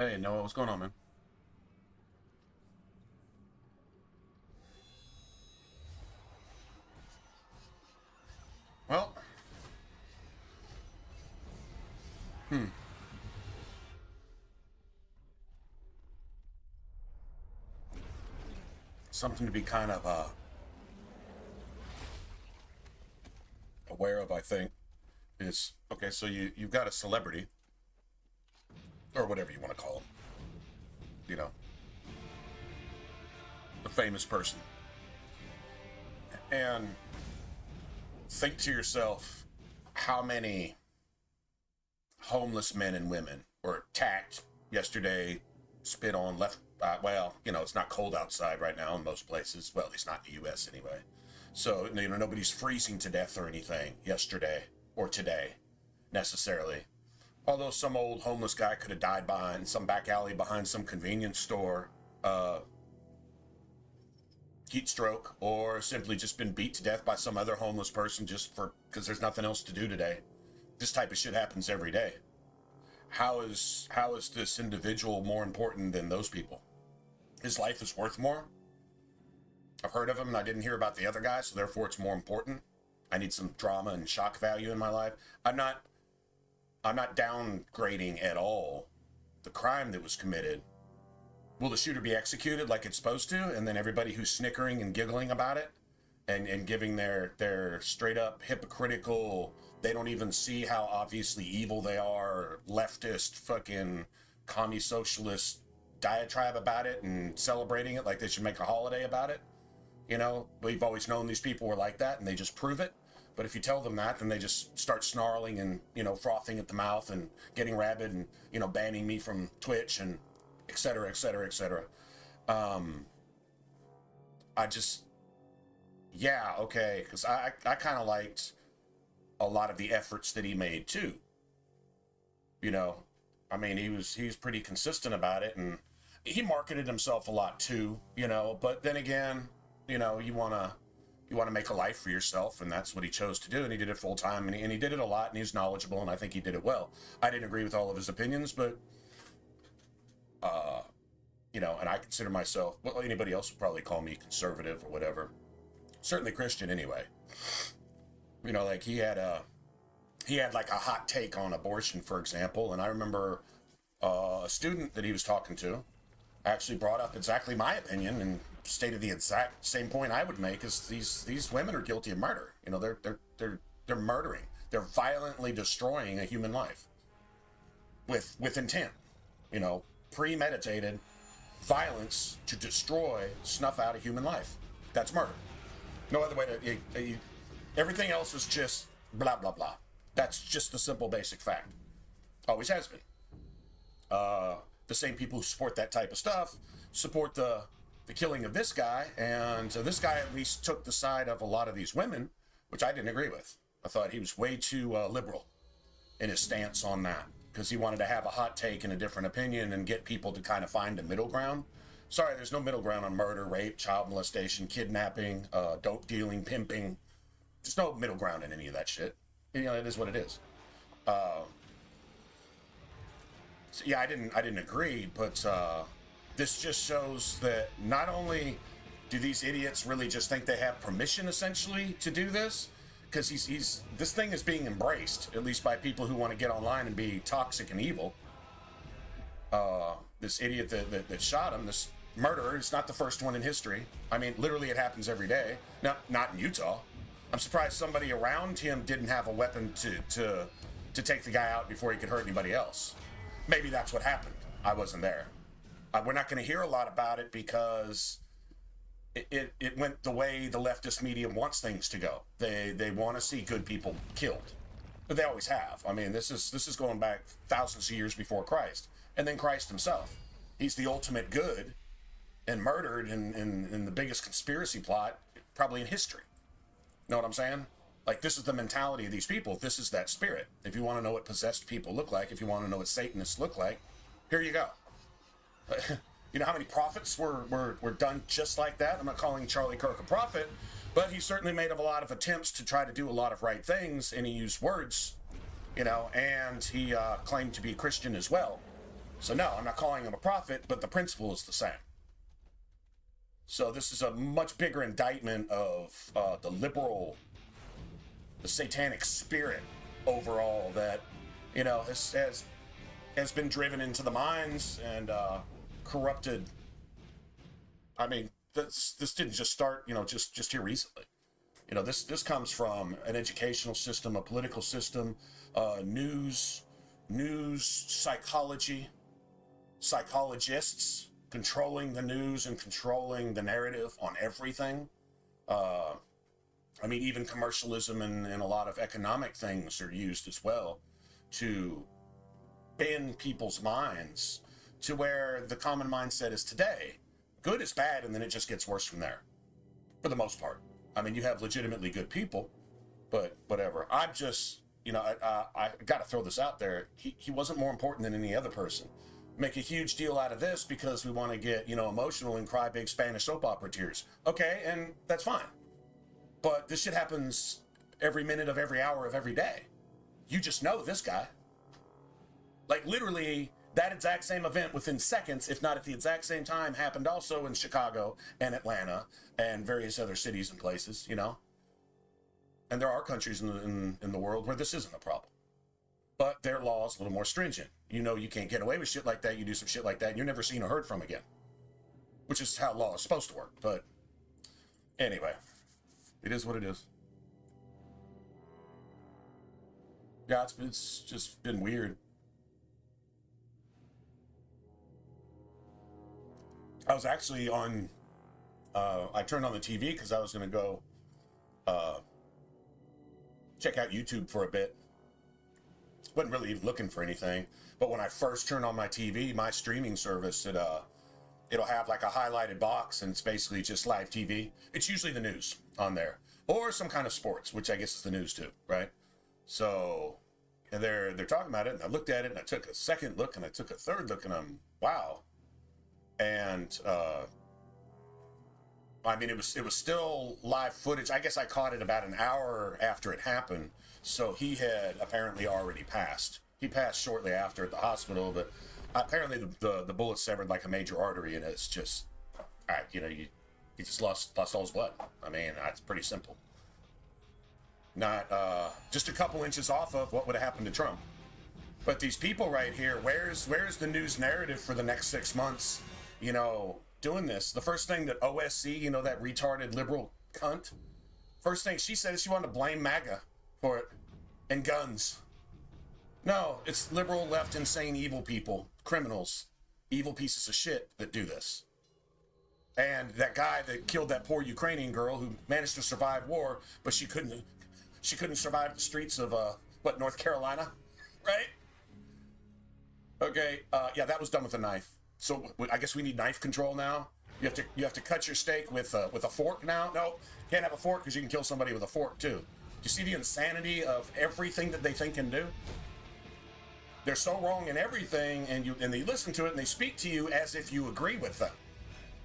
Hey, Noah, what's going on, man? Well, hmm, something to be kind of aware of, I think, is okay. So you've got a celebrity or whatever you want to call him, you know, a famous person, and think to yourself how many homeless men and women were attacked yesterday, spit on, left. Well, it's not cold outside right now in most places. Well, at least not in the U.S. anyway. So, nobody's freezing to death or anything yesterday or today necessarily. Although some old homeless guy could have died behind some back alley behind some convenience store, heat stroke, or simply just been beat to death by some other homeless person just because there's nothing else to do today. This type of shit happens every day. How is this individual more important than those people? His life is worth more. I've heard of him and I didn't hear about the other guy, so therefore it's more important. I need some drama and shock value in my life. I'm not downgrading at all the crime that was committed. Will the shooter be executed like it's supposed to? And then everybody who's snickering and giggling about it and giving their straight up hypocritical, they don't even see how obviously evil they are, leftist fucking commie socialist diatribe about it and celebrating it like they should make a holiday about it. We've always known these people were like that and they just prove it. But if you tell them that, then they just start snarling and, frothing at the mouth and getting rabid and, banning me from Twitch and et cetera, et cetera, et cetera. I just, yeah, okay. Because I kind of liked a lot of the efforts that he made too. I mean, he was pretty consistent about it and he marketed himself a lot too, but then again, you want to make a life for yourself, and that's what he chose to do, and he did it full time, and he did it a lot, and he's knowledgeable, and I think he did it well. I didn't agree with all of his opinions, but and I consider myself, well, anybody else would probably call me conservative or whatever, certainly Christian anyway. Like he had like a hot take on abortion, for example, and I remember a student that he was talking to actually brought up exactly my opinion and stated the exact same point I would make: is these women are guilty of murder. They're murdering. They're violently destroying a human life with intent. Premeditated violence to destroy, snuff out a human life. That's murder. No other way to. Everything else is just blah blah blah. That's just the simple basic fact. Always has been. The same people who support that type of stuff support the killing of this guy, and this guy at least took the side of a lot of these women, which I didn't agree with. I thought he was way too liberal in his stance on that, because he wanted to have a hot take and a different opinion and get people to kind of find a middle ground. Sorry, there's no middle ground on murder, rape, child molestation, kidnapping, dope dealing, pimping. There's no middle ground in any of that shit. It is what it is. So yeah, I didn't agree, but this just shows that not only do these idiots really just think they have permission essentially to do this, because this thing is being embraced, at least by people who want to get online and be toxic and evil. This idiot that shot him, this murderer, is not the first one in history. I mean, literally it happens every day. Now, not in Utah. I'm surprised somebody around him didn't have a weapon to take the guy out before he could hurt anybody else. Maybe that's what happened. I wasn't there. We're not going to hear a lot about it because it went the way the leftist media wants things to go. They want to see good people killed. But they always have. I mean, this is going back thousands of years before Christ. And then Christ himself. He's the ultimate good and murdered in the biggest conspiracy plot probably in history. Know what I'm saying? Like, this is the mentality of these people. This is that spirit. If you want to know what possessed people look like, if you want to know what Satanists look like, here you go. You know how many prophets were done just like that? I'm not calling Charlie Kirk a prophet, but he certainly made a lot of attempts to try to do a lot of right things, and he used words, and he claimed to be Christian as well. So no, I'm not calling him a prophet, but the principle is the same. So this is a much bigger indictment of the satanic spirit overall that, has been driven into the minds and corrupted. I mean, this didn't just start, just here recently. This comes from an educational system, a political system, news psychology, psychologists controlling the news and controlling the narrative on everything. Even commercialism and a lot of economic things are used as well to bend people's minds to where the common mindset is today. Good is bad, and then it just gets worse from there, for the most part. You have legitimately good people, but whatever. I'm just, I got to throw this out there. He wasn't more important than any other person. Make a huge deal out of this because we want to get, emotional and cry big Spanish soap opera tears. Okay, and that's fine. But this shit happens every minute of every hour of every day. You just know this guy. Like, literally, that exact same event within seconds, if not at the exact same time, happened also in Chicago and Atlanta and various other cities and places, And there are countries in the world where this isn't a problem. But their law is a little more stringent. You can't get away with shit like that. You do some shit like that, and you're never seen or heard from again. Which is how law is supposed to work. But anyway, it is what it is. Yeah, it's just been weird. I was actually on, I turned on the TV because I was going to go check out YouTube for a bit. Wasn't really even looking for anything. But when I first turned on my TV, my streaming service, it'll have like a highlighted box, and it's basically just live TV. It's usually the news on there. Or some kind of sports, which I guess is the news too, right? So and they're talking about it, and I looked at it, and I took a second look, and I took a third look, and I'm, wow. And it was still live footage. I guess I caught it about an hour after it happened. So he had apparently already passed. He passed shortly after at the hospital, but apparently the bullet severed like a major artery, and it's just, he just lost all his blood. It's pretty simple. Not just a couple inches off of what would have happened to Trump. But these people right here, where's the news narrative for the next 6 months? Doing this. The first thing that OSC, that retarded liberal cunt, first thing she said is she wanted to blame MAGA for it and guns. No, it's liberal, left, insane, evil people, criminals, evil pieces of shit that do this. And that guy that killed that poor Ukrainian girl who managed to survive war, but she couldn't survive the streets of North Carolina, right? Okay, that was done with a knife. So I guess we need knife control now. You have to cut your steak with a fork now. No, can't have a fork because you can kill somebody with a fork too. Do you see the insanity of everything that they think and do? They're so wrong in everything, and they listen to it and they speak to you as if you agree with them.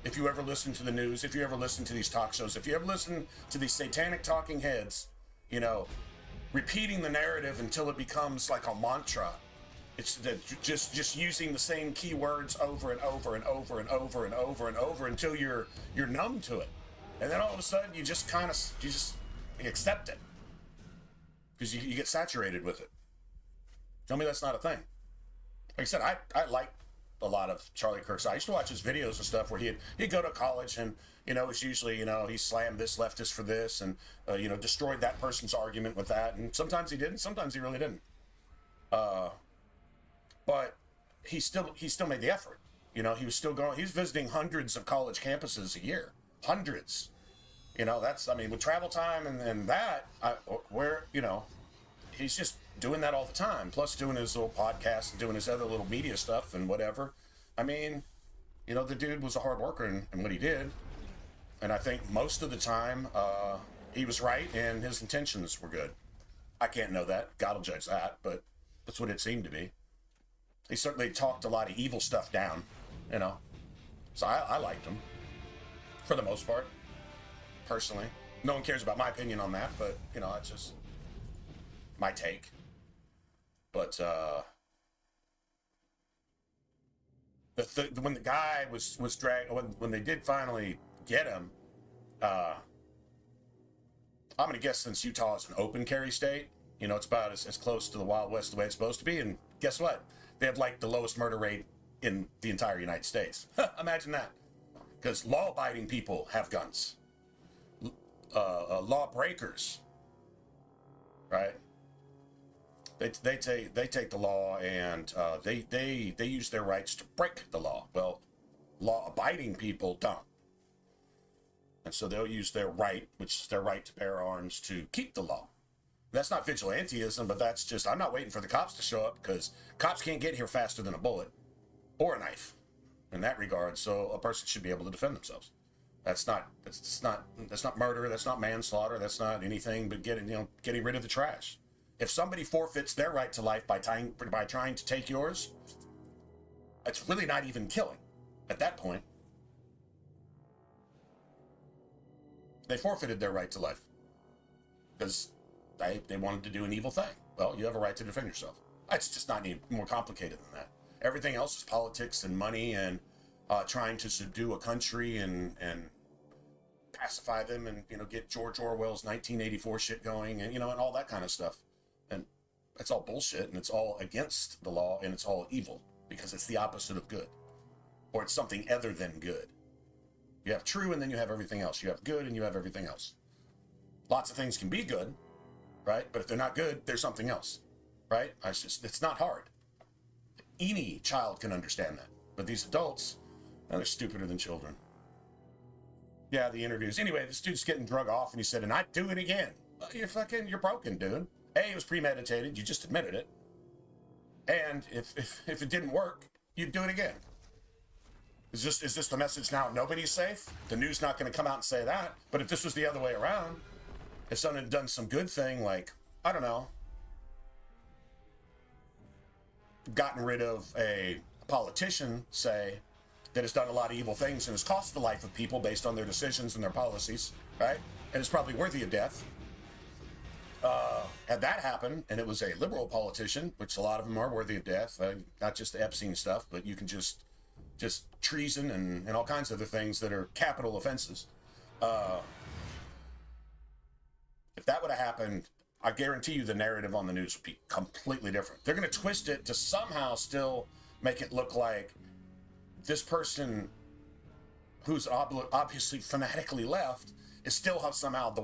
If you ever listen to the news, if you ever listen to these talk shows, if you ever listen to these satanic talking heads, repeating the narrative until it becomes like a mantra. It's just using the same keywords over and over and over and over and over and over until you're numb to it, and then all of a sudden you just accept it because you get saturated with it. Tell me that's not a thing. Like I said, I like a lot of Charlie Kirk's. I used to watch his videos and stuff where he'd go to college and it's usually he slammed this leftist for this and destroyed that person's argument with that, and sometimes he did and sometimes he really didn't. But he still made the effort. He was still going. He was visiting hundreds of college campuses a year. Hundreds. That's, with travel time and that, he's just doing that all the time. Plus doing his little podcast and doing his other little media stuff and whatever. The dude was a hard worker in what he did. And I think most of the time, he was right and his intentions were good. I can't know that. God will judge that, but that's what it seemed to be. He certainly talked a lot of evil stuff down, So I liked him, for the most part, personally. No one cares about my opinion on that, but, it's just my take. But, When the guy was dragged, when they did finally get him, I'm gonna guess since Utah is an open carry state, it's about as close to the Wild West the way it's supposed to be. And guess what? They have like the lowest murder rate in the entire United States. Imagine that. Because law-abiding people have guns. Law breakers, right? They take the law and they use their rights to break the law. Well, law-abiding people don't. And so they'll use their right, which is their right to bear arms, to keep the law. That's not vigilantism, but that's just, I'm not waiting for the cops to show up, because cops can't get here faster than a bullet or a knife in that regard. So a person should be able to defend themselves. That's not murder. That's not manslaughter. That's not anything but getting rid of the trash. If somebody forfeits their right to life by trying to take yours, it's really not even killing at that point. They forfeited their right to life because they wanted to do an evil thing. Well, you have a right to defend yourself. It's just not any more complicated than that. Everything else is politics and money and trying to subdue a country and pacify them and get George Orwell's 1984 shit going and and all that kind of stuff. And it's all bullshit, and it's all against the law, and it's all evil because it's the opposite of good, or it's something other than good. You have true, and then you have everything else. You have good, and you have everything else. Lots of things can be good, right? But if they're not good, there's something else, right? It's not hard. Any child can understand that. But these adults, they're stupider than children. Yeah, the interviews. Anyway, this dude's getting drug off, and he said, and I'd do it again. Well, you're broken, dude. A, it was premeditated. You just admitted it. And if it didn't work, you'd do it again. Is this the message now? Nobody's safe? The news not going to come out and say that. But if this was the other way around, if someone had done some good thing, like, I don't know, gotten rid of a politician, say, that has done a lot of evil things and has cost the life of people based on their decisions and their policies, right? And is probably worthy of death. Had that happen, and it was a liberal politician, which a lot of them are worthy of death, not just the Epstein stuff, but you can just treason and all kinds of other things that are capital offenses. If that would have happened, I guarantee you the narrative on the news would be completely different. They're going to twist it to somehow still make it look like this person who's obviously fanatically left is still somehow the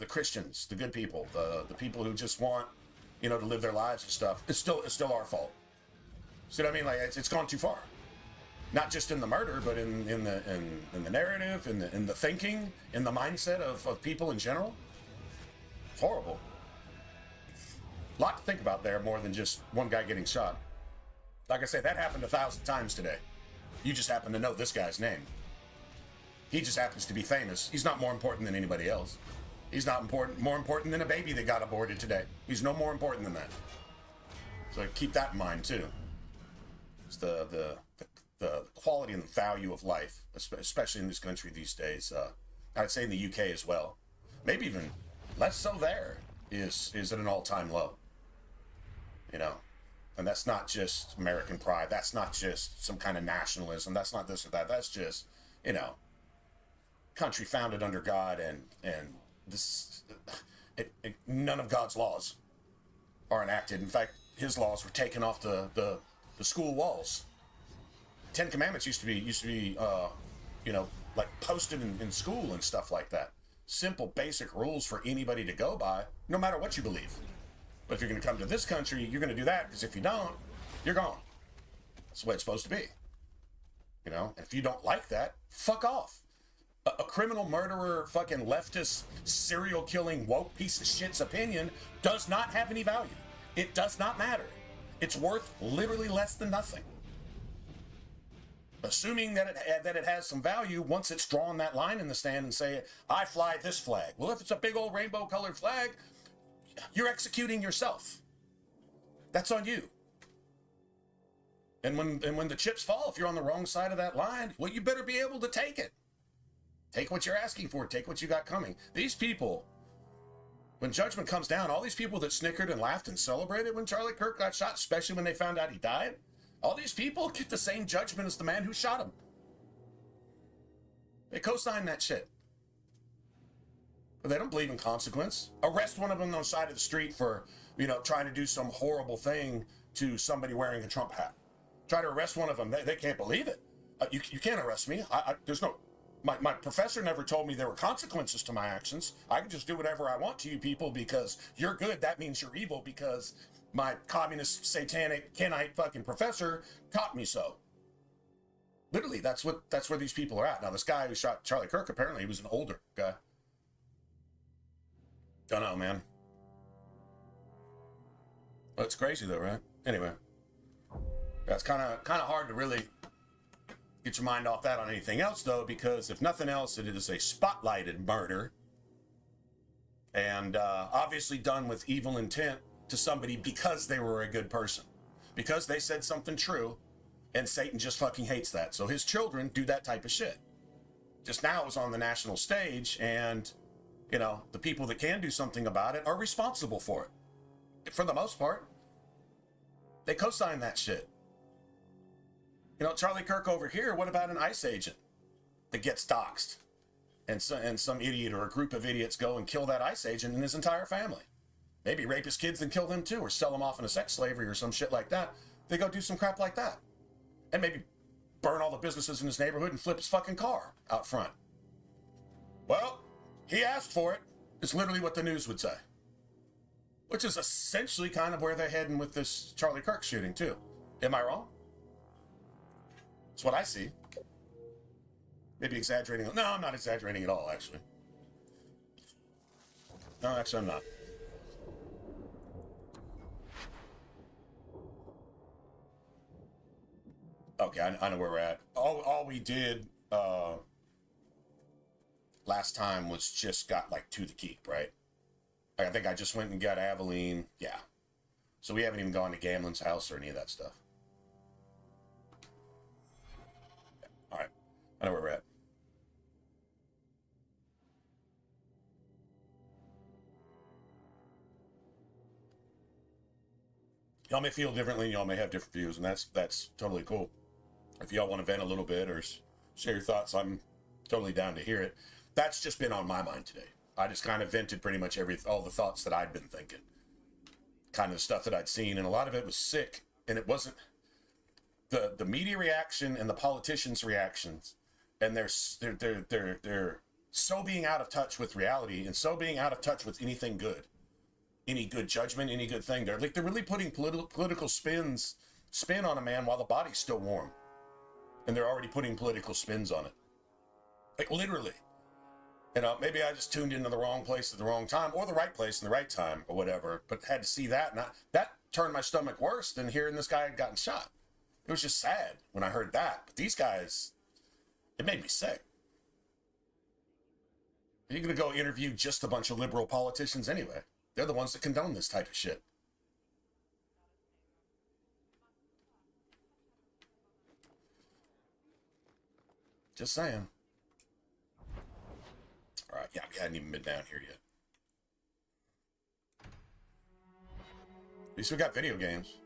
Christians, the good people, the people who just want, to live their lives and stuff. It's still our fault. See what I mean? Like it's gone too far. Not just in the murder, but in the narrative, in the thinking, in the mindset of people in general. It's horrible. A lot to think about there, more than just one guy getting shot. Like I said, that happened 1,000 times today. You just happen to know this guy's name. He just happens to be famous. He's not more important than anybody else. He's not more important than a baby that got aborted today. He's no more important than that. So keep that in mind too. It's the quality and the value of life, especially in this country these days. I'd say in the UK as well. Maybe even less so there, is at an all-time low. And that's not just American pride. That's not just some kind of nationalism. That's not this or that. That's just, country founded under God, and this, none of God's laws are enacted. In fact, his laws were taken off the school walls. 10 Commandments used to be like posted in school and stuff like that. Simple, basic rules for anybody to go by, no matter what you believe. But if you're going to come to this country, you're going to do that, because if you don't, you're gone. That's the way it's supposed to be. And if you don't like that, fuck off. A criminal, murderer, fucking leftist, serial killing, woke piece of shit's opinion does not have any value. It does not matter. It's worth literally less than nothing. Assuming that it has some value once it's drawn that line in the sand and say, I fly this flag. Well, if it's a big old rainbow colored flag, you're executing yourself. That's on you. And when the chips fall, if you're on the wrong side of that line, well, you better be able to take it. Take what you're asking for. Take what you got coming. These people, when judgment comes down, all these people that snickered and laughed and celebrated when Charlie Kirk got shot, especially when they found out he died, All these people get the same judgment as the man who shot him. They co-sign that shit. But they don't believe in consequence. Arrest one of them on the side of the street for, trying to do some horrible thing to somebody wearing a Trump hat. Try to arrest one of them. They can't believe it. You can't arrest me. There's no... My professor never told me there were consequences to my actions. I can just do whatever I want to you people because you're good. That means you're evil because my communist, satanic, Kenite fucking professor taught me so. Literally, that's where these people are at. Now, this guy who shot Charlie Kirk, apparently he was an older guy. Don't know, man. Well, it's crazy though, right? Anyway, that's kind of hard to really get your mind off that on anything else, though, because if nothing else, it is a spotlighted murder. And obviously done with evil intent to somebody because they were a good person. Because they said something true, and Satan just fucking hates that. So his children do that type of shit. Just now it was on the national stage, and, the people that can do something about it are responsible for it. For the most part. They co-sign that shit. Charlie Kirk over here, what about an ICE agent that gets doxxed? And some idiot or a group of idiots go and kill that ICE agent and his entire family. Maybe rape his kids and kill them too, or sell them off into sex slavery or some shit like that. They go do some crap like that. And maybe burn all the businesses in his neighborhood and flip his fucking car out front. Well, he asked for it. It's literally what the news would say. Which is essentially kind of where they're heading with this Charlie Kirk shooting too. Am I wrong? That's what I see. Maybe exaggerating. No, I'm not exaggerating at all, actually. No, actually, I'm not. Okay, I know where we're at. All we did last time was just got to the keep, right? I think I just went and got Aveline. Yeah. So we haven't even gone to Gamlin's house or any of that stuff. All right. I know where we're at. Y'all may feel differently. Y'all may have different views, and that's totally cool. If y'all want to vent a little bit or share your thoughts, I'm totally down to hear it. That's just been on my mind today. I just kind of vented pretty much all the thoughts that I'd been thinking. Kind of the stuff that I'd seen, and a lot of it was sick, and it wasn't the media reaction and the politicians' reactions, and they're so being out of touch with reality and so being out of touch with anything good, any good judgment, any good thing. They're really putting political spin on a man while the body's still warm, and they're already putting political spins on it, literally. Maybe I just tuned into the wrong place at the wrong time, or the right place in the right time, or whatever, but had to see that, and that turned my stomach worse than hearing this guy had gotten shot. It was just sad when I heard that. But these guys, it made me sick. You're going to go interview just a bunch of liberal politicians anyway. They're the ones that condone this type of shit. Just saying. All right, yeah, we hadn't even been down here yet. At least we got video games.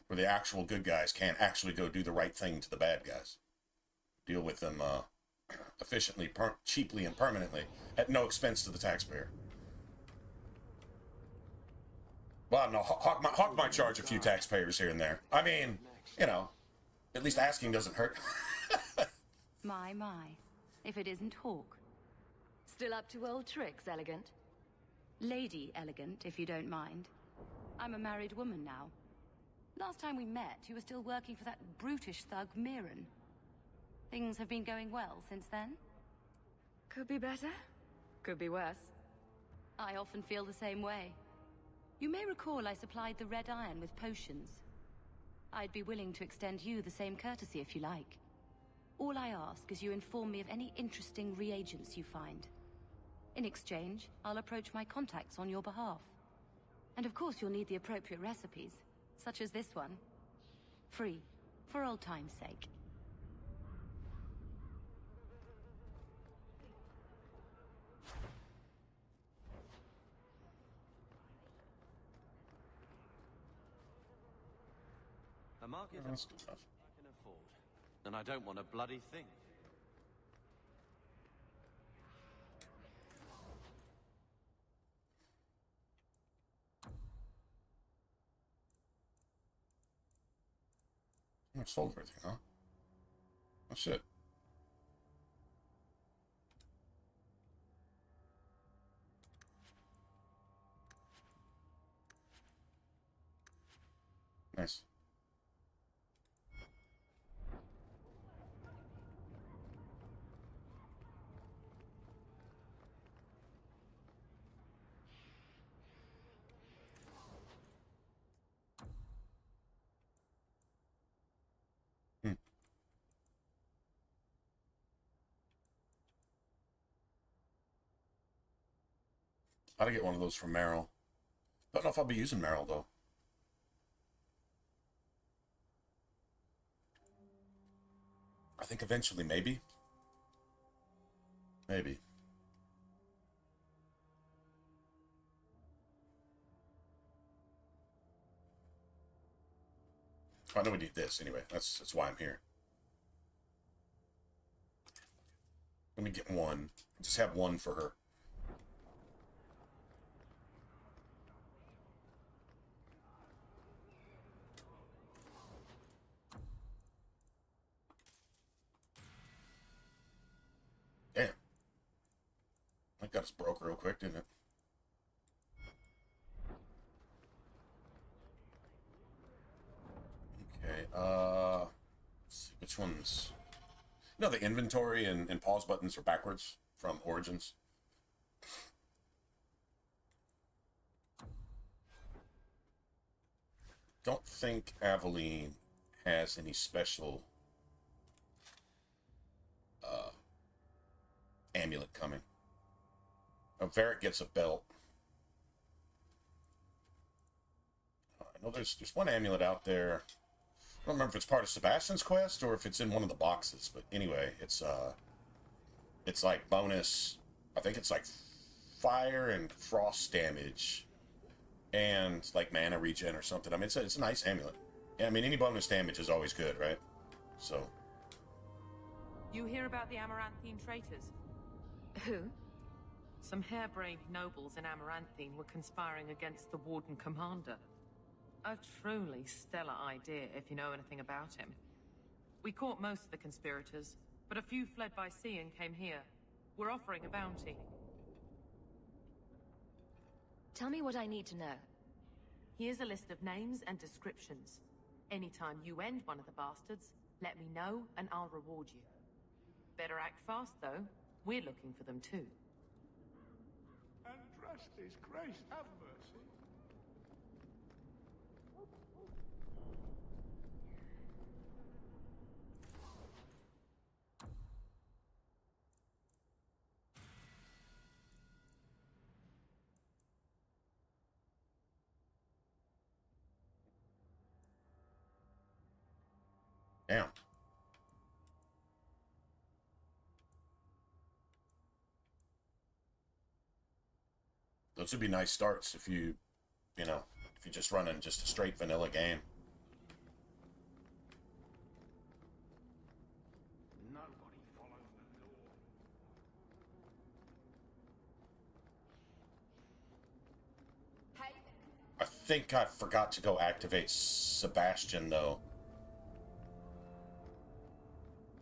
Where the actual good guys can actually go do the right thing to the bad guys. Deal with them efficiently, cheaply, and permanently at no expense to the taxpayer. Well, no, Hawk might charge a few taxpayers here and there. I mean, at least asking doesn't hurt. My, if it isn't Hawk. Still up to old tricks, Elegant? Lady Elegant, if you don't mind. I'm a married woman now. Last time we met, you were still working for that brutish thug, Mirren. Things have been going well since then? Could be better. Could be worse. I often feel the same way. You may recall I supplied the Red Iron with potions. I'd be willing to extend you the same courtesy if you like. All I ask is you inform me of any interesting reagents you find. In exchange, I'll approach my contacts on your behalf. And of course you'll need the appropriate recipes, such as this one. Free, for old time's sake. Mark it That's up. good enough. I can afford. And I don't want a bloody thing. I sold everything, huh? Oh shit. Nice. Hmm. I'd get one of those from Merrill. Don't know if I'll be using Merrill though. I think eventually, maybe. Maybe. I know we need this anyway. That's why I'm here. Let me get one. Just have one for her. Damn. That got us broke real quick, didn't it? Okay, let's see which ones. You know, the inventory and pause buttons are backwards from Origins. Don't think Aveline has any special amulet coming. Oh, Varric gets a belt. I know there's one amulet out there. I don't remember if it's part of Sebastian's quest or if it's in one of the boxes, but anyway, it's like bonus. I think it's like fire and frost damage, and like mana regen or something. I mean, it's a nice amulet. Yeah, I mean, any bonus damage is always good, right? So. You hear about the Amaranthine traitors? Who? Some harebrained nobles in Amaranthine were conspiring against the Warden Commander. A truly stellar idea, if you know anything about him. We caught most of the conspirators, but a few fled by sea and came here. We're offering a bounty. Tell me what I need to know. Here's a list of names and descriptions. Anytime you end one of the bastards, let me know and I'll reward you. Better act fast, though. We're looking for them, too. Andrastes, grace, have mercy. Damn. Those would be nice starts if you know, if you're just running just a straight vanilla game. Nobody follows the law. Hey. I think I forgot to go activate Sebastian, though,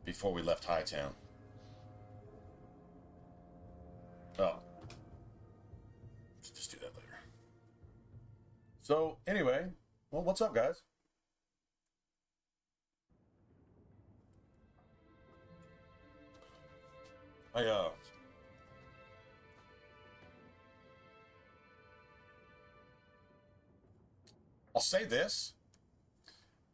before we left Hightown. Oh. Let's just do that later. So, anyway, well, what's up, guys? I'll say this,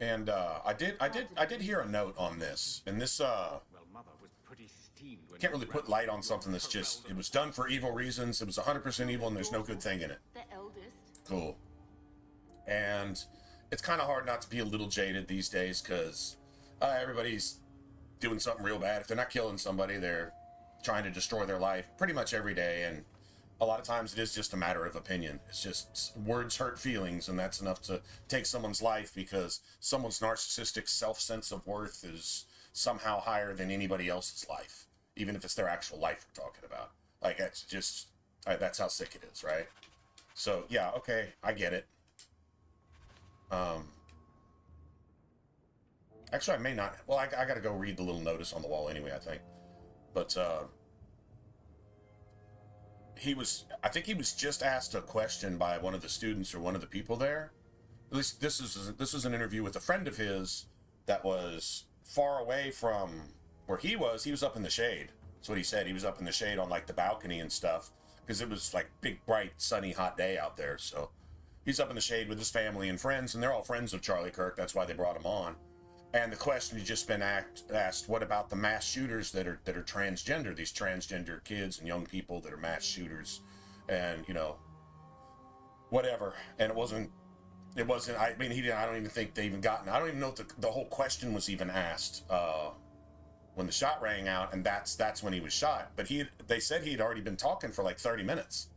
and I did hear a note on this, and this Well, Mother was pretty steamed when can't really put light on something that's just, it was done for evil reasons. It was 100% evil, and there's no good thing in it. The eldest. Cool. And it's kind of hard not to be a little jaded these days, because everybody's doing something real bad. If they're not killing somebody, they're trying to destroy their life pretty much every day. And a lot of times it is just a matter of opinion. It's just words hurt feelings, and that's enough to take someone's life because someone's narcissistic self-sense of worth is somehow higher than anybody else's life, even if it's their actual life we're talking about. Like, that's just, that's how sick it is, right? So, yeah, okay, I get it. Actually, I may not. Well, I gotta go read the little notice on the wall anyway, I think. But, I think he was just asked a question by one of the students or one of the people there. At least this is an interview with a friend of his that was far away from where he was. He was up in the shade. That's what he said. He was up in the shade on like the balcony and stuff because it was like big, bright, sunny, hot day out there. So he's up in the shade with his family and friends, and they're all friends of Charlie Kirk. That's why they brought him on. And the question had just been asked, what about the mass shooters that are transgender, these transgender kids and young people that are mass shooters, and, you know, whatever. And it wasn't, I mean, I don't even think they even gotten, I don't even know if the whole question was even asked when the shot rang out, and that's when he was shot. But they said he had already been talking for like 30 minutes.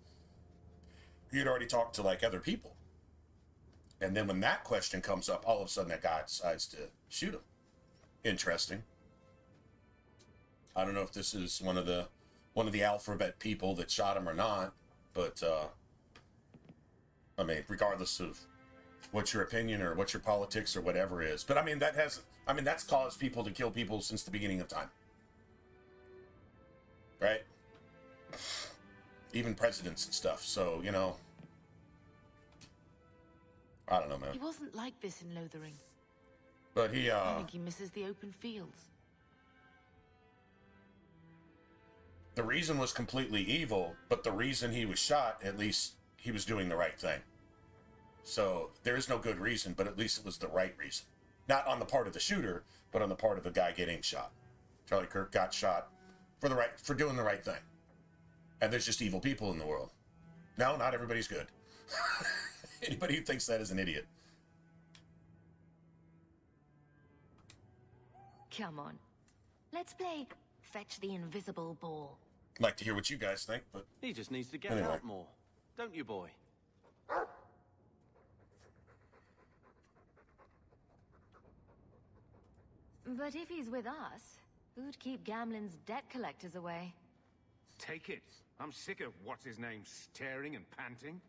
He had already talked to like other people. And then when that question comes up, all of a sudden that guy decides to shoot him. Interesting. I don't know if this is one of the alphabet people that shot him or not, but I mean, regardless of what your opinion or what your politics or whatever is, but I mean that's caused people to kill people since the beginning of time, right? Even presidents and stuff. So, you know. I don't know, man. He wasn't like this in Lothering. But he, I think he misses the open fields. The reason was completely evil, but the reason he was shot, at least he was doing the right thing. So there is no good reason, but at least it was the right reason. Not on the part of the shooter, but on the part of the guy getting shot. Charlie Kirk got shot for doing the right thing. And there's just evil people in the world. No, not everybody's good. Anybody who thinks that is an idiot. Come on. Let's play Fetch the Invisible Ball. I'd like to hear what you guys think, but... He just needs to get Anyway. out more. Don't you, boy? But if he's with us, who'd keep Gamlen's debt collectors away? Take it. I'm sick of what's-his-name staring and panting.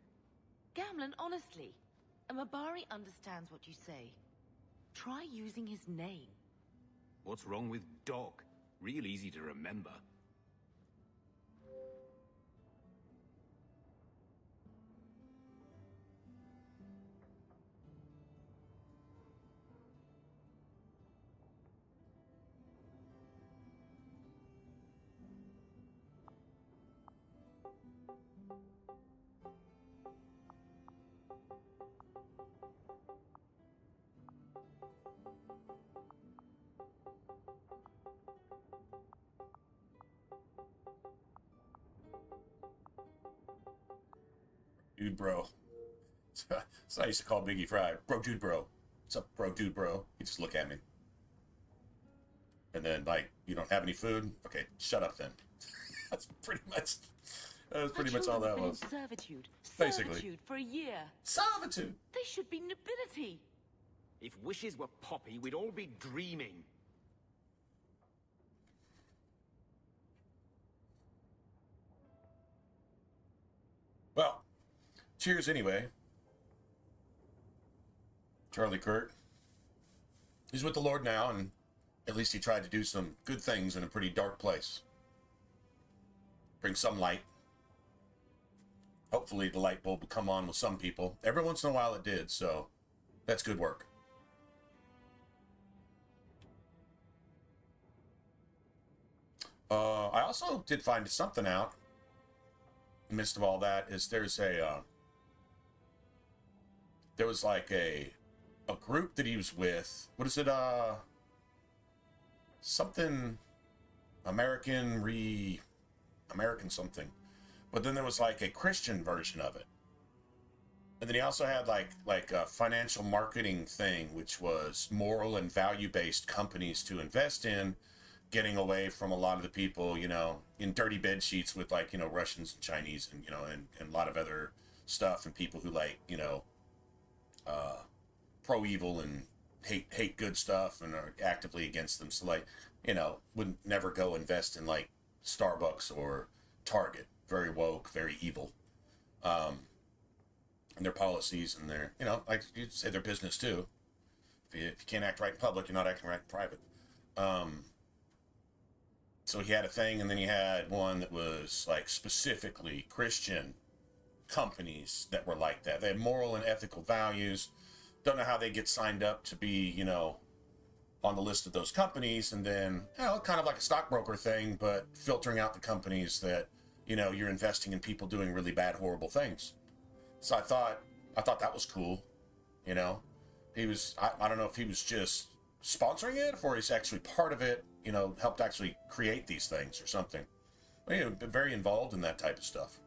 Gamlen, honestly, a Mabari understands what you say. Try using his name. What's wrong with dog? Real easy to remember. Dude, bro. That's what I used to call Biggie Fry. Bro, dude, bro. What's up, bro, dude, bro? He just look at me. And then, like, you don't have any food? Okay, shut up then. That's pretty much all that was. Servitude. Basically. Servitude for a year. Servitude. They should be nobility. If wishes were poppy, we'd all be dreaming. Well, cheers anyway. Charlie Kirk. He's with the Lord now, and at least he tried to do some good things in a pretty dark place. Bring some light. Hopefully the light bulb will come on with some people. Every once in a while it did, so that's good work. I also did find something out in the midst of all that, is there was like a group that he was with. What is it? Something American something. But then there was like a Christian version of it. And then he also had like a financial marketing thing, which was moral and value-based companies to invest in. getting away from a lot of the people, you know, in dirty bed sheets with, like, you know, Russians and Chinese and, you know, and a lot of other stuff, and people who, like, you know, pro evil and hate good stuff and are actively against them. So, like, you know, would never go invest in, like, Starbucks or Target. Very woke, very evil. And their policies and their, you know, like you'd say, their business too. If you can't act right in public, you're not acting right in private. So he had a thing, and then he had one that was, like, specifically Christian companies that were like that. They had moral and ethical values. Don't know how they get signed up to be, you know, on the list of those companies, and then, you know, kind of like a stockbroker thing, but filtering out the companies that, you know, you're investing in people doing really bad, horrible things. So I thought that was cool, you know. He was, I don't know if he was just sponsoring it or he's actually part of it, you know, helped actually create these things or something. But, you know, been very involved in that type of stuff.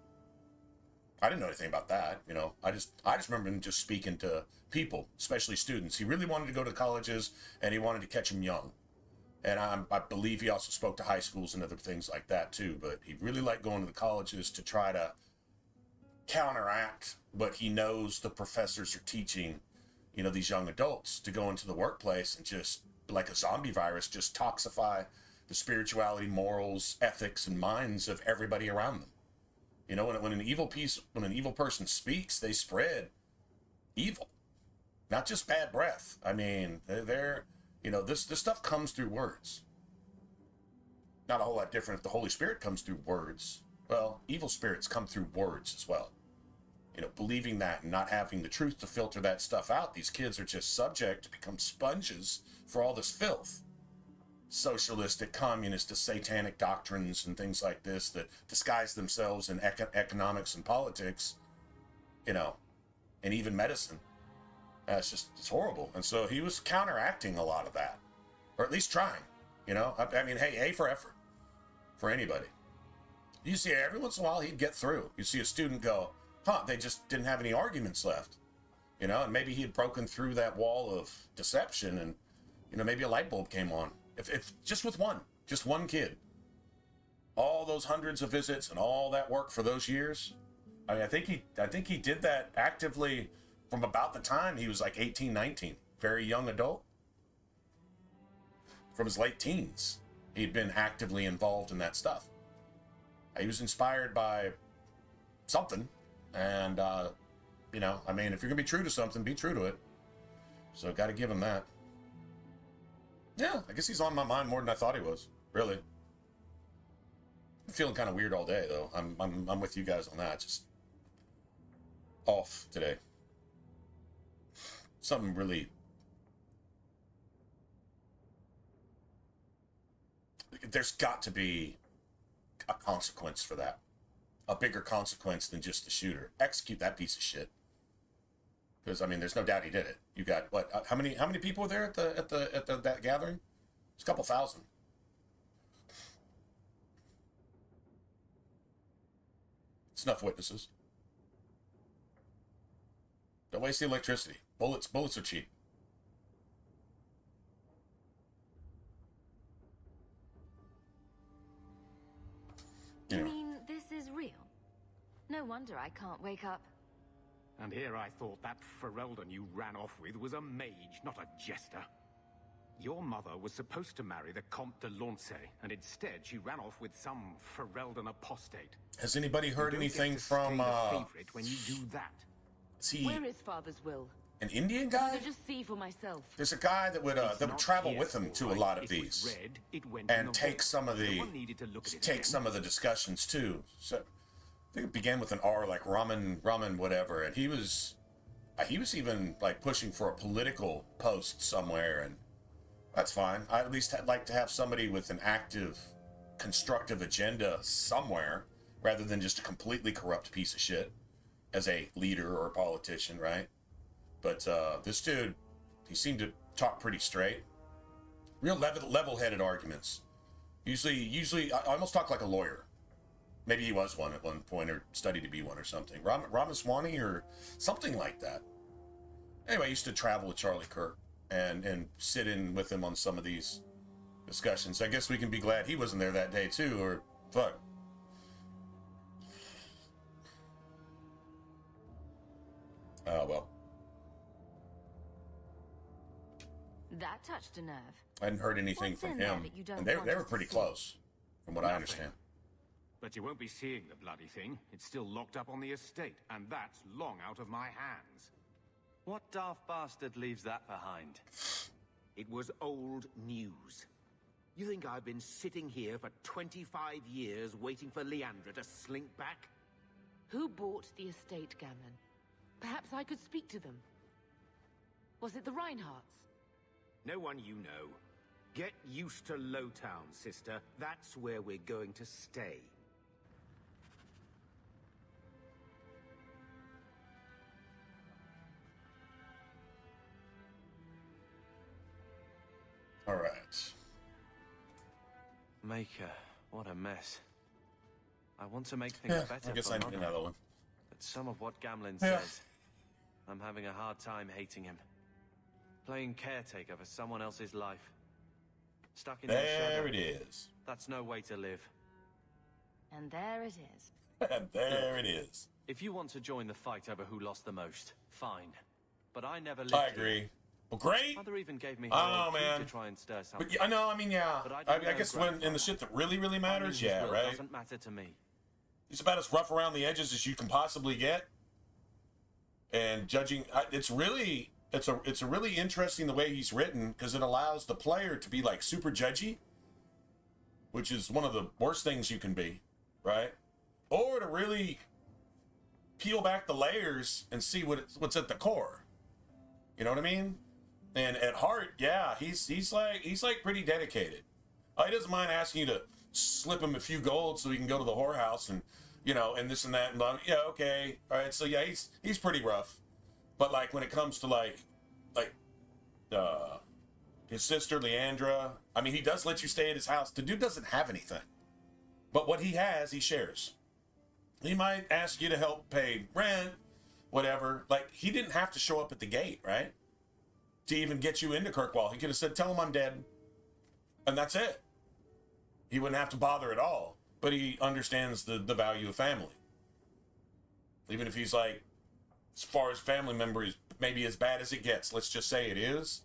I didn't know anything about that, you know. I just remember him just speaking to people, especially students. He really wanted to go to colleges, and he wanted to catch them young. And I believe he also spoke to high schools and other things like that too. But he really liked going to the colleges to try to counteract what he knows the professors are teaching, you know, these young adults, to go into the workplace and just, like a zombie virus, just toxify the spirituality, morals, ethics, and minds of everybody around them. You know, when an evil person speaks, they spread evil, not just bad breath. I mean, they're you know, this stuff comes through words. Not a whole lot different if the Holy Spirit comes through words. Well, evil spirits come through words as well. You know, believing that and not having the truth to filter that stuff out, these kids are just subject to become sponges for all this filth. Socialistic, communist, satanic doctrines and things like this that disguise themselves in economics and politics, you know, and even medicine. It's horrible. And so he was counteracting a lot of that, or at least trying, you know. I mean, hey, A for effort for anybody. You see, every once in a while he'd get through. You see a student go, they just didn't have any arguments left, you know, and maybe he had broken through that wall of deception, and, you know, maybe a light bulb came on. If just with one kid, all those hundreds of visits and all that work for those years, I mean, I think he did that actively from about the time he was like 18, 19, very young adult. From his late teens, he'd been actively involved in that stuff. He was inspired by something, and, you know, I mean, if you're going to be true to something, be true to it. So got to give him that. Yeah, I guess he's on my mind more than I thought he was, really. I'm feeling kind of weird all day, though. I'm with you guys on that. Just off today. Something really... There's got to be a consequence for that. A bigger consequence than just the shooter. Execute that piece of shit. Because, I mean, there's no doubt he did it. You got, what, how many people were there at that gathering? It's a couple thousand. It's enough witnesses. Don't waste the electricity. Bullets are cheap. You mean this is real? No wonder I can't wake up. And here I thought that Ferelden you ran off with was a mage, not a jester. Your mother was supposed to marry the Comte de Lancey, and instead she ran off with some Ferelden apostate. Has anybody heard anything from, favorite when you do that? Where is Father's will? An Indian I guy? could just see for myself. There's a guy that would travel with him to a lot of these, and take some of the discussions too. So I think it began with an R, like Ramen, whatever, and he was even like pushing for a political post somewhere, and that's fine. I at least like to have somebody with an active, constructive agenda somewhere, rather than just a completely corrupt piece of shit as a leader or a politician, right? But this dude, he seemed to talk pretty straight. Real level-headed arguments. Usually, I almost talk like a lawyer. Maybe he was one at one point, or studied to be one or something. Ramaswamy or something like that. Anyway, I used to travel with Charlie Kirk and sit in with him on some of these discussions. I guess we can be glad he wasn't there that day too, or fuck. Oh, well. That touched a nerve. I hadn't heard anything What's from in there him. that you don't And they want were us to pretty see? close, from what I understand. But you won't be seeing the bloody thing. It's still locked up on the estate, and that's long out of my hands. What daft bastard leaves that behind? It was old news. You think I've been sitting here for 25 years waiting for Leandra to slink back? Who bought the estate, Gammon? Perhaps I could speak to them. Was it the Reinhardts? No one you know. Get used to Lowtown, sister. That's where we're going to stay. All right. Maker, what a mess. I want to make things better I guess for I need Mother, another one. but some of what Gamlin Yeah. says, I'm having a hard time hating him. Playing caretaker for someone else's life. Stuck in their shadow. There it is. That's no way to live. And there it is. And there it is. If you want to join the fight over who lost the most, fine. But I never lived I here. agree. Well, great. Mother even gave me her Oh, old key man. to try and stir something. But yeah, I know, I mean, yeah. But I I didn't know guess when in the shit that really, really matters, Finding his yeah, will right? Doesn't matter to me. It's about as rough around the edges as you can possibly get. And judging, it's really, it's a really interesting the way he's written, because it allows the player to be like super judgy, which is one of the worst things you can be, right? Or to really peel back the layers and see what's at the core. You know what I mean? And at heart, yeah, he's like pretty dedicated. He doesn't mind asking you to slip him a few gold so he can go to the whorehouse and, you know, and this and that and blah. Yeah, okay, all right. So yeah, he's pretty rough. But like when it comes to like his sister Leandra, I mean, he does let you stay at his house. The dude doesn't have anything, but what he has, he shares. He might ask you to help pay rent, whatever. Like, he didn't have to show up at the gate, right? To even get you into Kirkwall. He could have said, tell him I'm dead. And that's it. He wouldn't have to bother at all. But he understands the value of family. Even if he's like, as far as family member is maybe as bad as it gets, let's just say it is,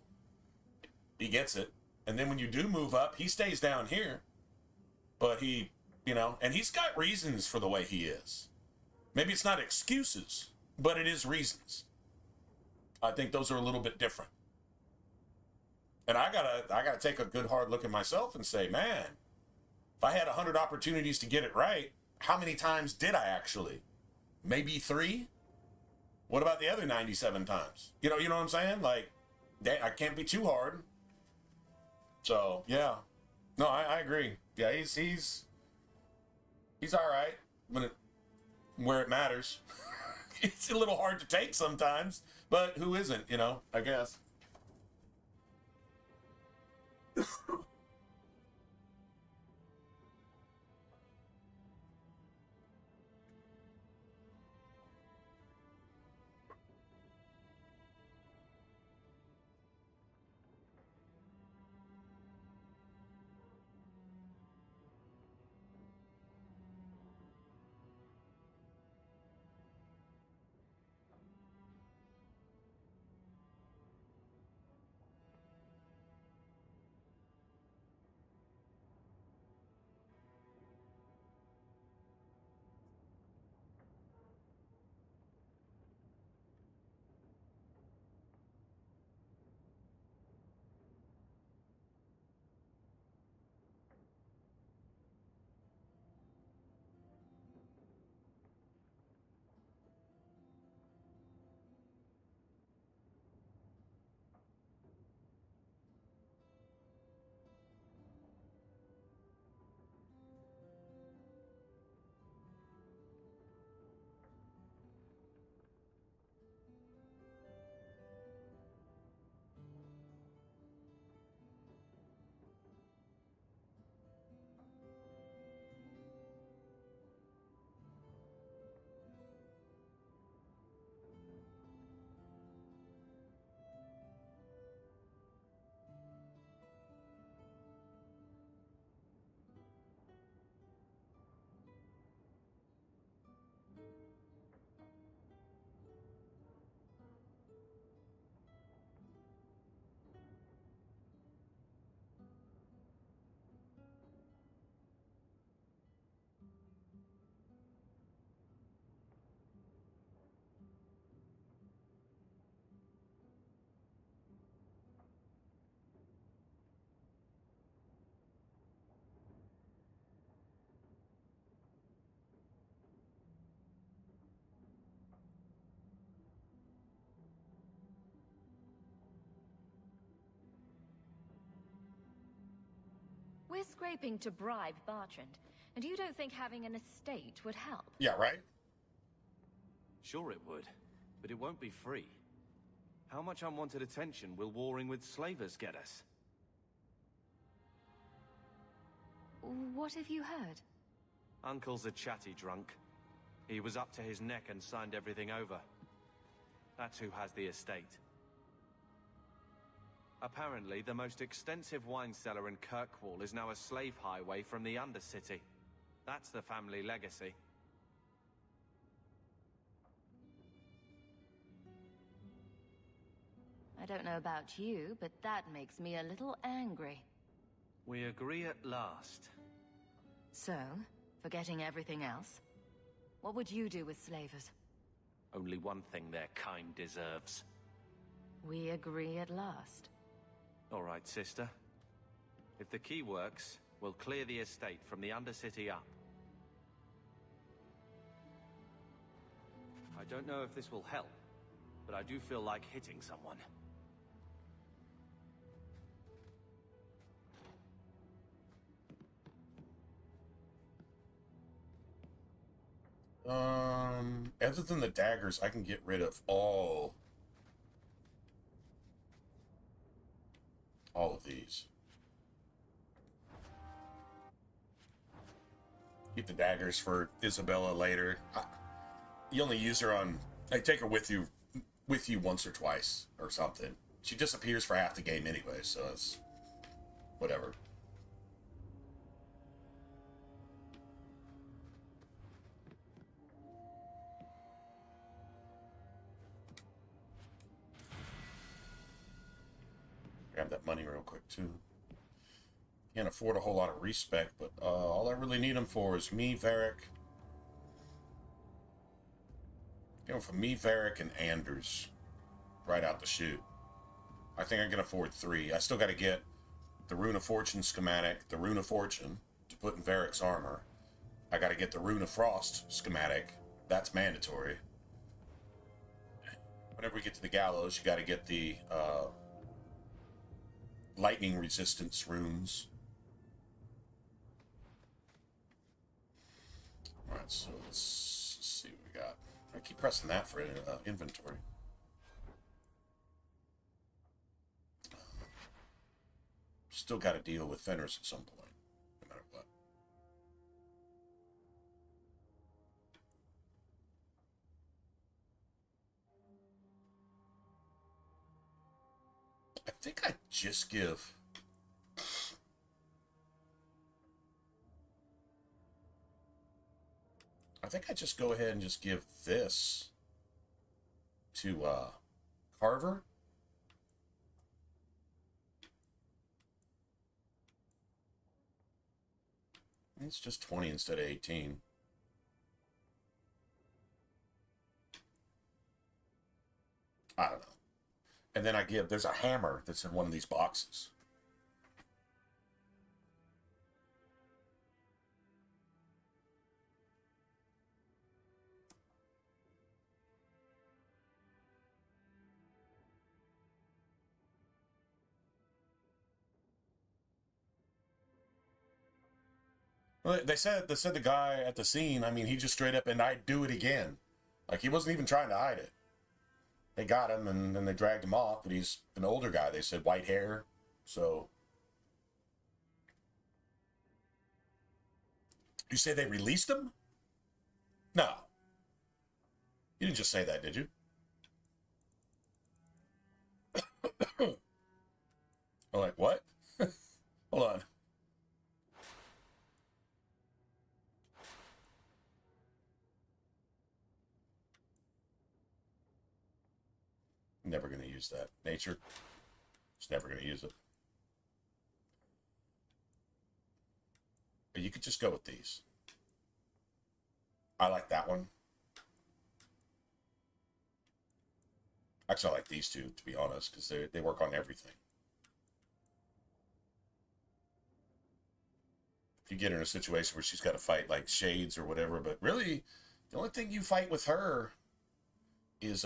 he gets it. And then when you do move up, he stays down here. But he, you know, and he's got reasons for the way he is. Maybe it's not excuses, but it is reasons. I think those are a little bit different. And I gotta take a good hard look at myself and say, man, if I had 100 opportunities to get it right, how many times did I actually? Maybe 3? What about the other 97 times? You know what I'm saying? Like, I can't be too hard. So yeah, no, I agree. Yeah, he's all right where it matters. It's a little hard to take sometimes, but who isn't? You know, I guess. scraping to bribe Bertrand, and you don't think having an estate would help? Yeah, right? Sure it would, but it won't be free. How much unwanted attention will warring with slavers get us? What have you heard? Uncle's a chatty drunk. He was up to his neck and signed everything over. That's who has the estate. Apparently, the most extensive wine cellar in Kirkwall is now a slave highway from the Undercity. That's the family legacy. I don't know about you, but that makes me a little angry. We agree at last. So, forgetting everything else, what would you do with slavers? Only one thing their kind deserves. We agree at last. All right, sister. If the key works, we'll clear the estate from the Undercity up. I don't know if this will help, but I do feel like hitting someone. Other than the daggers, I can get rid of all of these. Keep the daggers for Isabella later. You only use her on, like, take her with you once or twice or something. She disappears for half the game anyway, so it's whatever. Grab that money real quick too. Can't afford a whole lot of respect, but all I really need them for is me, Varric. Going for me, Varric, and Anders right out the chute. I think I can afford 3. I still got to get the Rune of Fortune schematic, the Rune of Fortune to put in Varric's armor. I got to get the Rune of Frost schematic. That's mandatory. Whenever we get to the gallows, you got to get the lightning resistance runes. Alright, so let's see what we got. I keep pressing that for inventory. Still got to deal with Fenris at some point, no matter what. I think I just give... I think I just go ahead and just give this to Carver. It's just 20 instead of 18. I don't know. And then I give, there's a hammer that's in one of these boxes. Well, they said the guy at the scene, I mean, he just straight up, and I'd do it again. Like, he wasn't even trying to hide it. They got him, and then they dragged him off, but he's an older guy. They said white hair, so... You say they released him? No. You didn't just say that, did you? I'm like, what? Hold on. Never going to use that. Nature. Just never going to use it. But you could just go with these. I like that one. Actually, I like these two, to be honest, because they work on everything. If you get her in a situation where she's got to fight like shades or whatever, but really, the only thing you fight with her is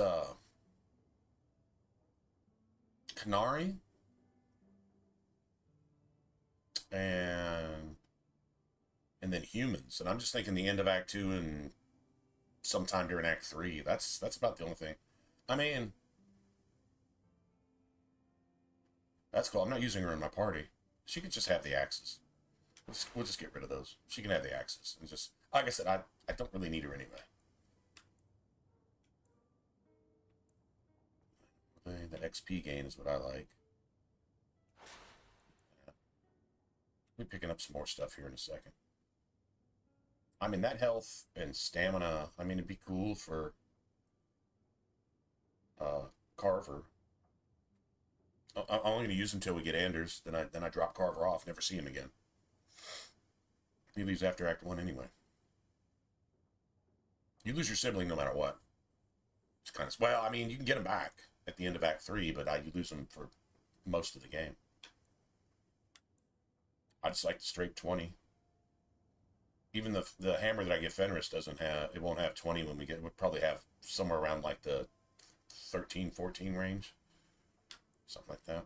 Canary and then humans. And I'm just thinking the end of Act 2 and sometime during Act 3. That's about the only thing. I mean, that's cool. I'm not using her in my party. She could just have the axes. We'll just get rid of those. She can have the axes. And just, like I said, I don't really need her anyway. That XP gain is what I like. We'll be picking up some more stuff here in a second. I mean, that health and stamina, I mean, it'd be cool for Carver. I'm only going to use him until we get Anders. Then I drop Carver off, never see him again. He leaves after Act 1 anyway. You lose your sibling no matter what. It's kind of, well, I mean, you can get him back at the end of Act 3, but you lose him for most of the game. I just like the straight 20. Even the hammer that I get Fenris doesn't have, it won't have 20 when we get, we'll probably have somewhere around like the 13, 14 range. Something like that.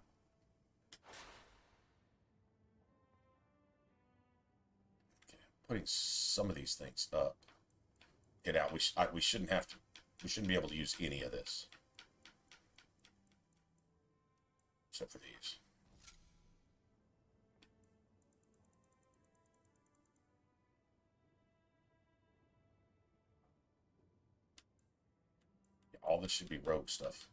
Okay, putting some of these things up. Get out. We shouldn't have to, we shouldn't be able to use any of this. Except for these. All this should be rogue stuff.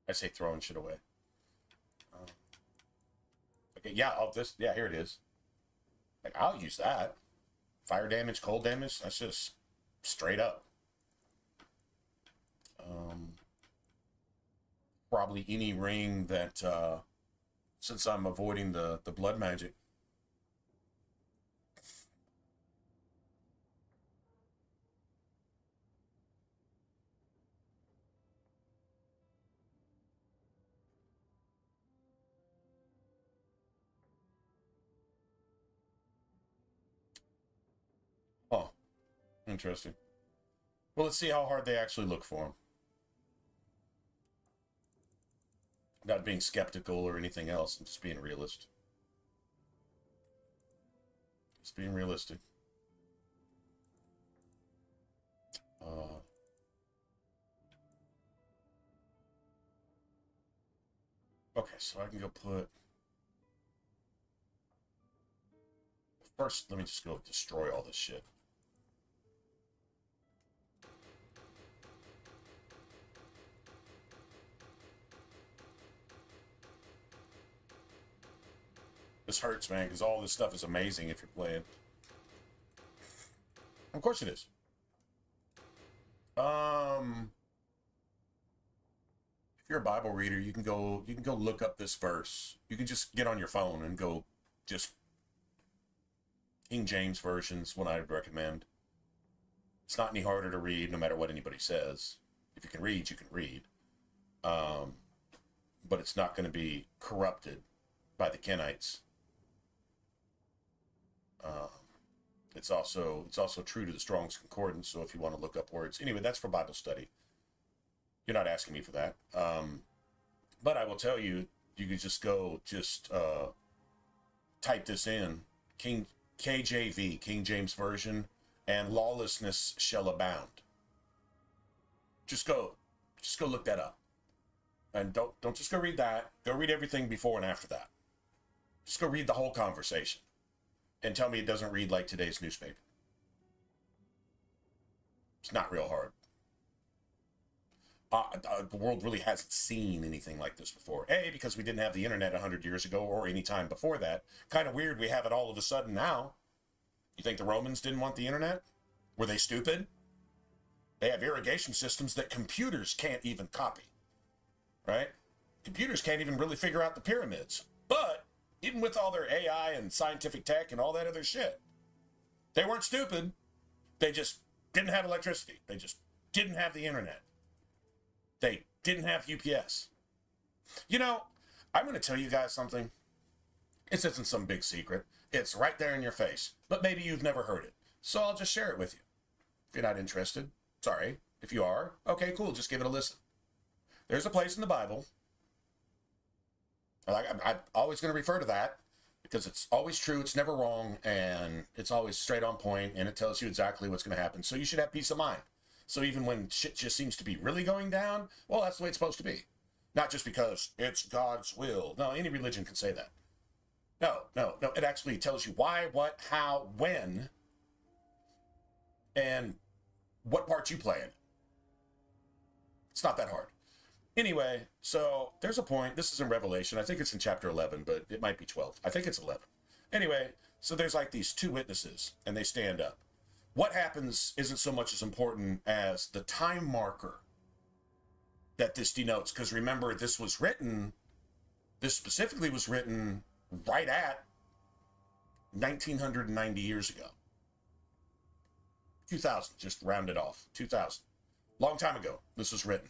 I say throwing shit away. Okay, yeah, yeah, here it is. Like, I'll use that. Fire damage, cold damage, that's just straight up. Probably any ring that, since I'm avoiding the blood magic. Oh, interesting. Well, let's see how hard they actually look for him. Not being skeptical or anything else, I'm just being realist. Just being realistic. Okay, so I can go put... First, let me just go destroy all this shit. This hurts, man, because all this stuff is amazing if you're playing. Of course it is. If you're a Bible reader, you can go look up this verse. You can just get on your phone and go just King James version's what I'd recommend. It's not any harder to read, no matter what anybody says. If you can read, you can read. But it's not going to be corrupted by the Kenites. It's also true to the Strong's Concordance, so if you want to look up words. Anyway, that's for Bible study. You're not asking me for that. But I will tell you, you could just go, type this in, KJV, King James Version, and lawlessness shall abound. Just go look that up. And don't just go read that. Go read everything before and after that. Just go read the whole conversation. And tell me it doesn't read like today's newspaper. It's not real hard. The world really hasn't seen anything like this before. A, because we didn't have the internet 100 years ago or any time before that. Kind of weird we have it all of a sudden now. You think the Romans didn't want the internet? Were they stupid? They have irrigation systems that computers can't even copy. Right? Computers can't even really figure out the pyramids. But even with all their AI and scientific tech and all that other shit, they weren't stupid. They just didn't have electricity. They just didn't have the internet. They didn't have UPS. You know, I'm going to tell you guys something. This isn't some big secret. It's right there in your face. But maybe you've never heard it. So I'll just share it with you. If you're not interested, sorry. If you are, okay, cool, just give it a listen. There's a place in the Bible, I'm always going to refer to that, because it's always true, it's never wrong, and it's always straight on point, and it tells you exactly what's going to happen. So you should have peace of mind. So even when shit just seems to be really going down, well, that's the way it's supposed to be. Not just because it's God's will. No, any religion can say that. No. It actually tells you why, what, how, when, and what part you play in. It's not that hard. Anyway, so there's a point. This is in Revelation. I think it's in chapter 11, but it might be 12. I think it's 11. Anyway, so there's like these two witnesses, and they stand up. What happens isn't so much as important as the time marker that this denotes. Because remember, this specifically was written right at 1990 years ago. 2000, just round it off. 2000. Long time ago, this was written.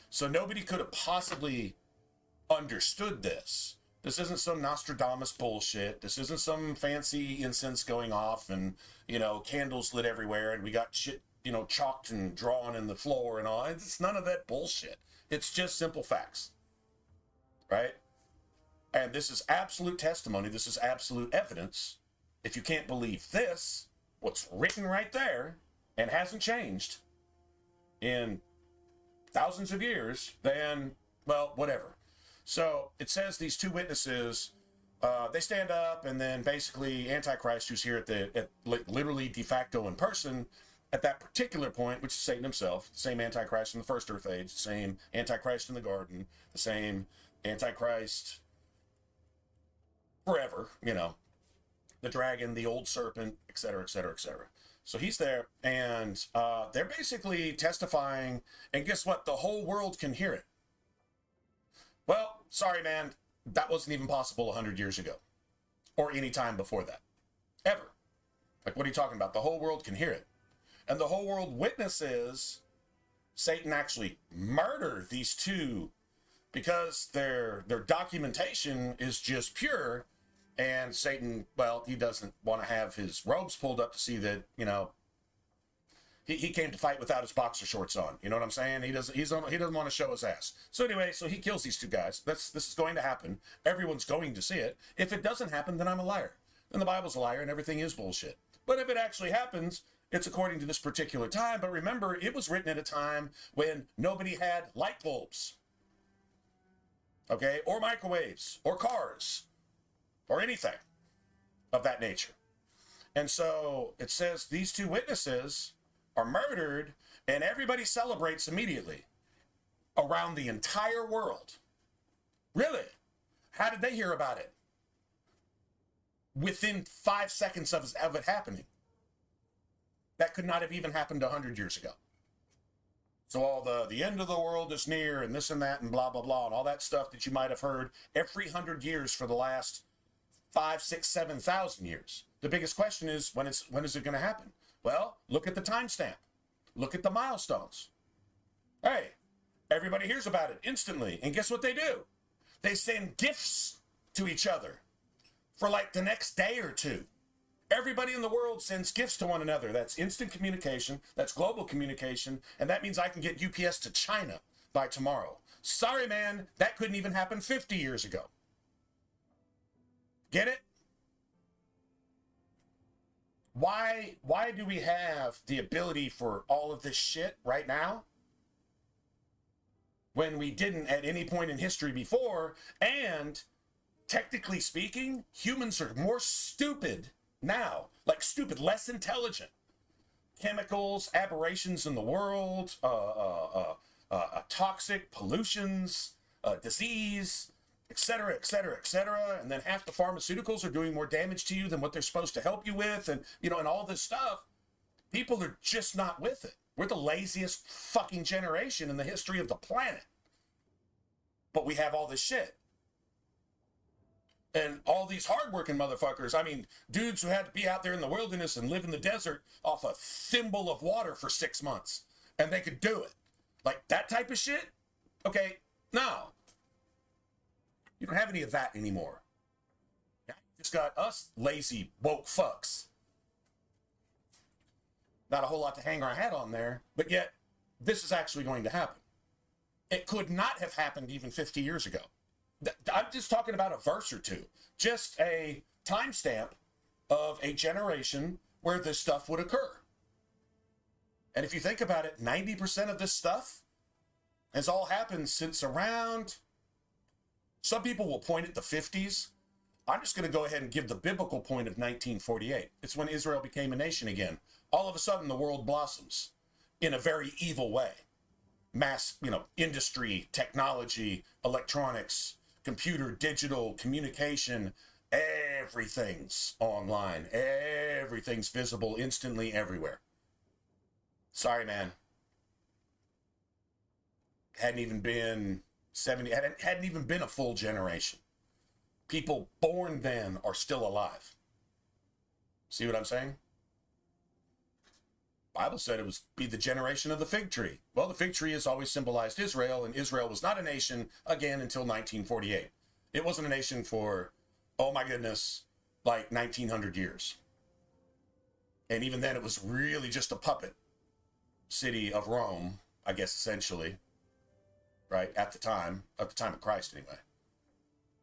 So nobody could have possibly understood this. This isn't some Nostradamus bullshit. This isn't some fancy incense going off and, candles lit everywhere and we got shit, chalked and drawn in the floor and all. It's none of that bullshit. It's just simple facts. Right? And this is absolute testimony. This is absolute evidence. If you can't believe this, what's written right there and hasn't changed in thousands of years, then, well, whatever. So it says these two witnesses, they stand up, and then basically Antichrist, who's here at literally de facto in person at that particular point, which is Satan himself, the same Antichrist in the first Earth Age, the same Antichrist in the garden, the same Antichrist forever, the dragon, the old serpent, etc., etc., etc. So he's there, and they're basically testifying, and guess what? The whole world can hear it. Well, sorry, man, that wasn't even possible 100 years ago, or any time before that, ever. Like, what are you talking about? The whole world can hear it. And the whole world witnesses Satan actually murder these two because their documentation is just pure. And Satan, well, he doesn't want to have his robes pulled up to see that, he came to fight without his boxer shorts on. You know what I'm saying? He doesn't want to show his ass. So anyway, so he kills these two guys. This is going to happen. Everyone's going to see it. If it doesn't happen, then I'm a liar. Then the Bible's a liar and everything is bullshit. But if it actually happens, it's according to this particular time. But remember, it was written at a time when nobody had light bulbs. Okay? Or microwaves. Or cars. Or anything of that nature. And so it says these two witnesses are murdered and everybody celebrates immediately around the entire world. Really? How did they hear about it? Within 5 seconds of it happening. That could not have even happened 100 years ago. So all the end of the world is near and this and that and blah, blah, blah, and all that stuff that you might have heard every 100 years for the last 5, 6, 7,000 years. The biggest question is, when is it going to happen? Well, look at the timestamp. Look at the milestones. Hey, everybody hears about it instantly. And guess what they do? They send gifts to each other for like the next day or two. Everybody in the world sends gifts to one another. That's instant communication. That's global communication. And that means I can get UPS to China by tomorrow. Sorry, man, that couldn't even happen 50 years ago. Get it? Why do we have the ability for all of this shit right now when we didn't at any point in history before? And technically speaking, humans are more stupid now. Like stupid, less intelligent. Chemicals, aberrations in the world, toxic pollutions, disease, etc., etc., etc. And then half the pharmaceuticals are doing more damage to you than what they're supposed to help you with. And, and all this stuff. People are just not with it. We're the laziest fucking generation in the history of the planet. But we have all this shit. And all these hardworking motherfuckers, I mean, dudes who had to be out there in the wilderness and live in the desert off a thimble of water for 6 months. And they could do it. Like that type of shit? Okay, no. You don't have any of that anymore. You just got us lazy woke fucks. Not a whole lot to hang our hat on there, but yet this is actually going to happen. It could not have happened even 50 years ago. I'm just talking about a verse or two, just a timestamp of a generation where this stuff would occur. And if you think about it, 90% of this stuff has all happened since around, some people will point at the 50s. I'm just going to go ahead and give the biblical point of 1948. It's when Israel became a nation again. All of a sudden, the world blossoms in a very evil way. Mass, industry, technology, electronics, computer, digital, communication, everything's online. Everything's visible instantly everywhere. Sorry, man. Hadn't even been a full generation. People born then are still alive. See what I'm saying? Bible said it was be the generation of the fig tree. Well, the fig tree has always symbolized Israel, and Israel was not a nation again until 1948. It wasn't a nation for, oh my goodness, like 1900 years. And even then it was really just a puppet city of Rome, I guess, essentially, right? At the time of Christ anyway.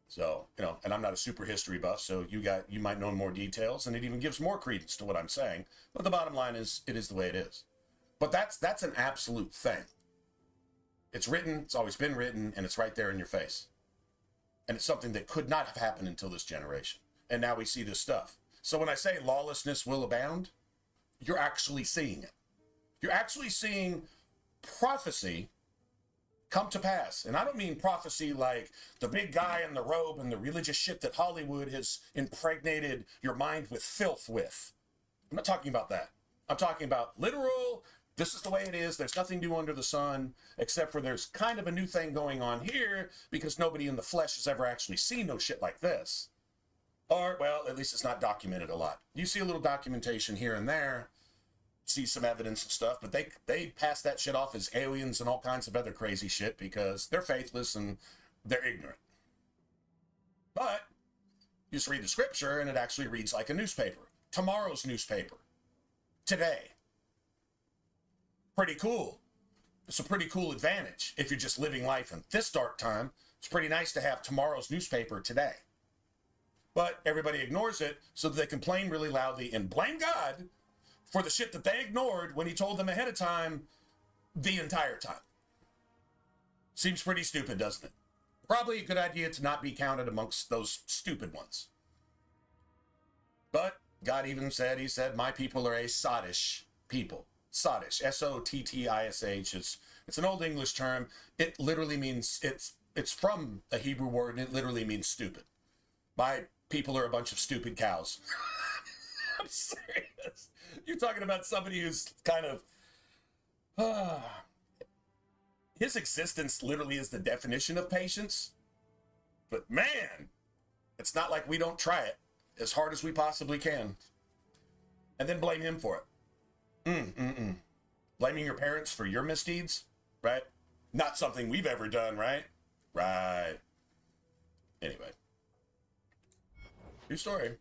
So, and I'm not a super history buff, so you might know more details, and it even gives more credence to what I'm saying. But the bottom line is, it is the way it is. But that's an absolute thing. It's written, it's always been written, and it's right there in your face. And it's something that could not have happened until this generation. And now we see this stuff. So when I say lawlessness will abound, you're actually seeing it. You're actually seeing prophecy come to pass. And I don't mean prophecy like the big guy in the robe and the religious shit that Hollywood has impregnated your mind with filth with. I'm not talking about that. I'm talking about literal, this is the way it is. There's nothing new under the sun, except for there's kind of a new thing going on here because nobody in the flesh has ever actually seen no shit like this. Or, well, at least it's not documented a lot. You see a little documentation here and there, see some evidence and stuff, but they pass that shit off as aliens and all kinds of other crazy shit because they're faithless and they're ignorant. But you just read the scripture and it actually reads like a newspaper. Tomorrow's newspaper. Today. Pretty cool. It's a pretty cool advantage if you're just living life in this dark time. It's pretty nice to have tomorrow's newspaper today. But everybody ignores it so that they complain really loudly and blame God for the shit that they ignored when he told them ahead of time the entire time. Seems pretty stupid, doesn't it? Probably a good idea to not be counted amongst those stupid ones. But God even said, he said, my people are a sottish people. Sottish, S-O-T-T-I-S-H. It's an old English term. It literally means, it's from a Hebrew word, and it literally means stupid. My people are a bunch of stupid cows. I'm serious. You're talking about somebody who's kind of, his existence literally is the definition of patience. But man, it's not like we don't try it as hard as we possibly can. And then blame him for it. Blaming your parents for your misdeeds, right? Not something we've ever done, right? Right. Anyway. True story.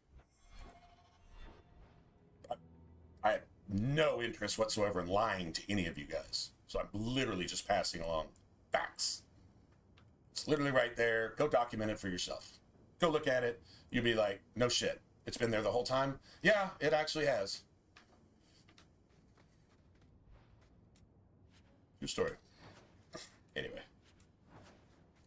I have no interest whatsoever in lying to any of you guys. So I'm literally just passing along facts. It's literally right there. Go document it for yourself. Go look at it. You'll be like, no shit. It's been there the whole time? Yeah, it actually has. True story. Anyway.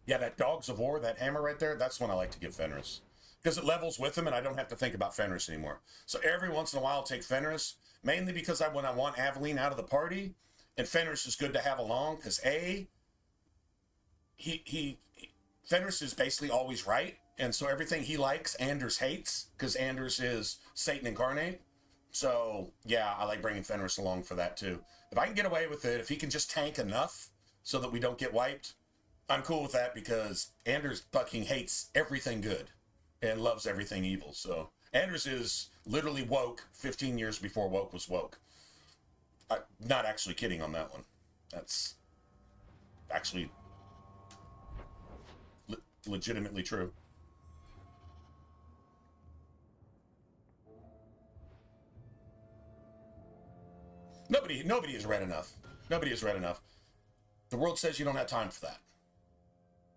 Yeah, that Dogs of War, that hammer right there, that's one I like to give Fenris. Because it levels with him and I don't have to think about Fenris anymore. So every once in a while I'll take Fenris, mainly because when I want Aveline out of the party, and Fenris is good to have along, because Fenris is basically always right, and so everything he likes, Anders hates, because Anders is Satan incarnate. So, yeah, I like bringing Fenris along for that, too. If I can get away with it, if he can just tank enough so that we don't get wiped, I'm cool with that, because Anders fucking hates everything good and loves everything evil. So, Anders is literally woke 15 years before woke was woke. I'm not actually kidding on that one. That's actually legitimately true. Nobody has read enough. Nobody has read enough. The world says you don't have time for that.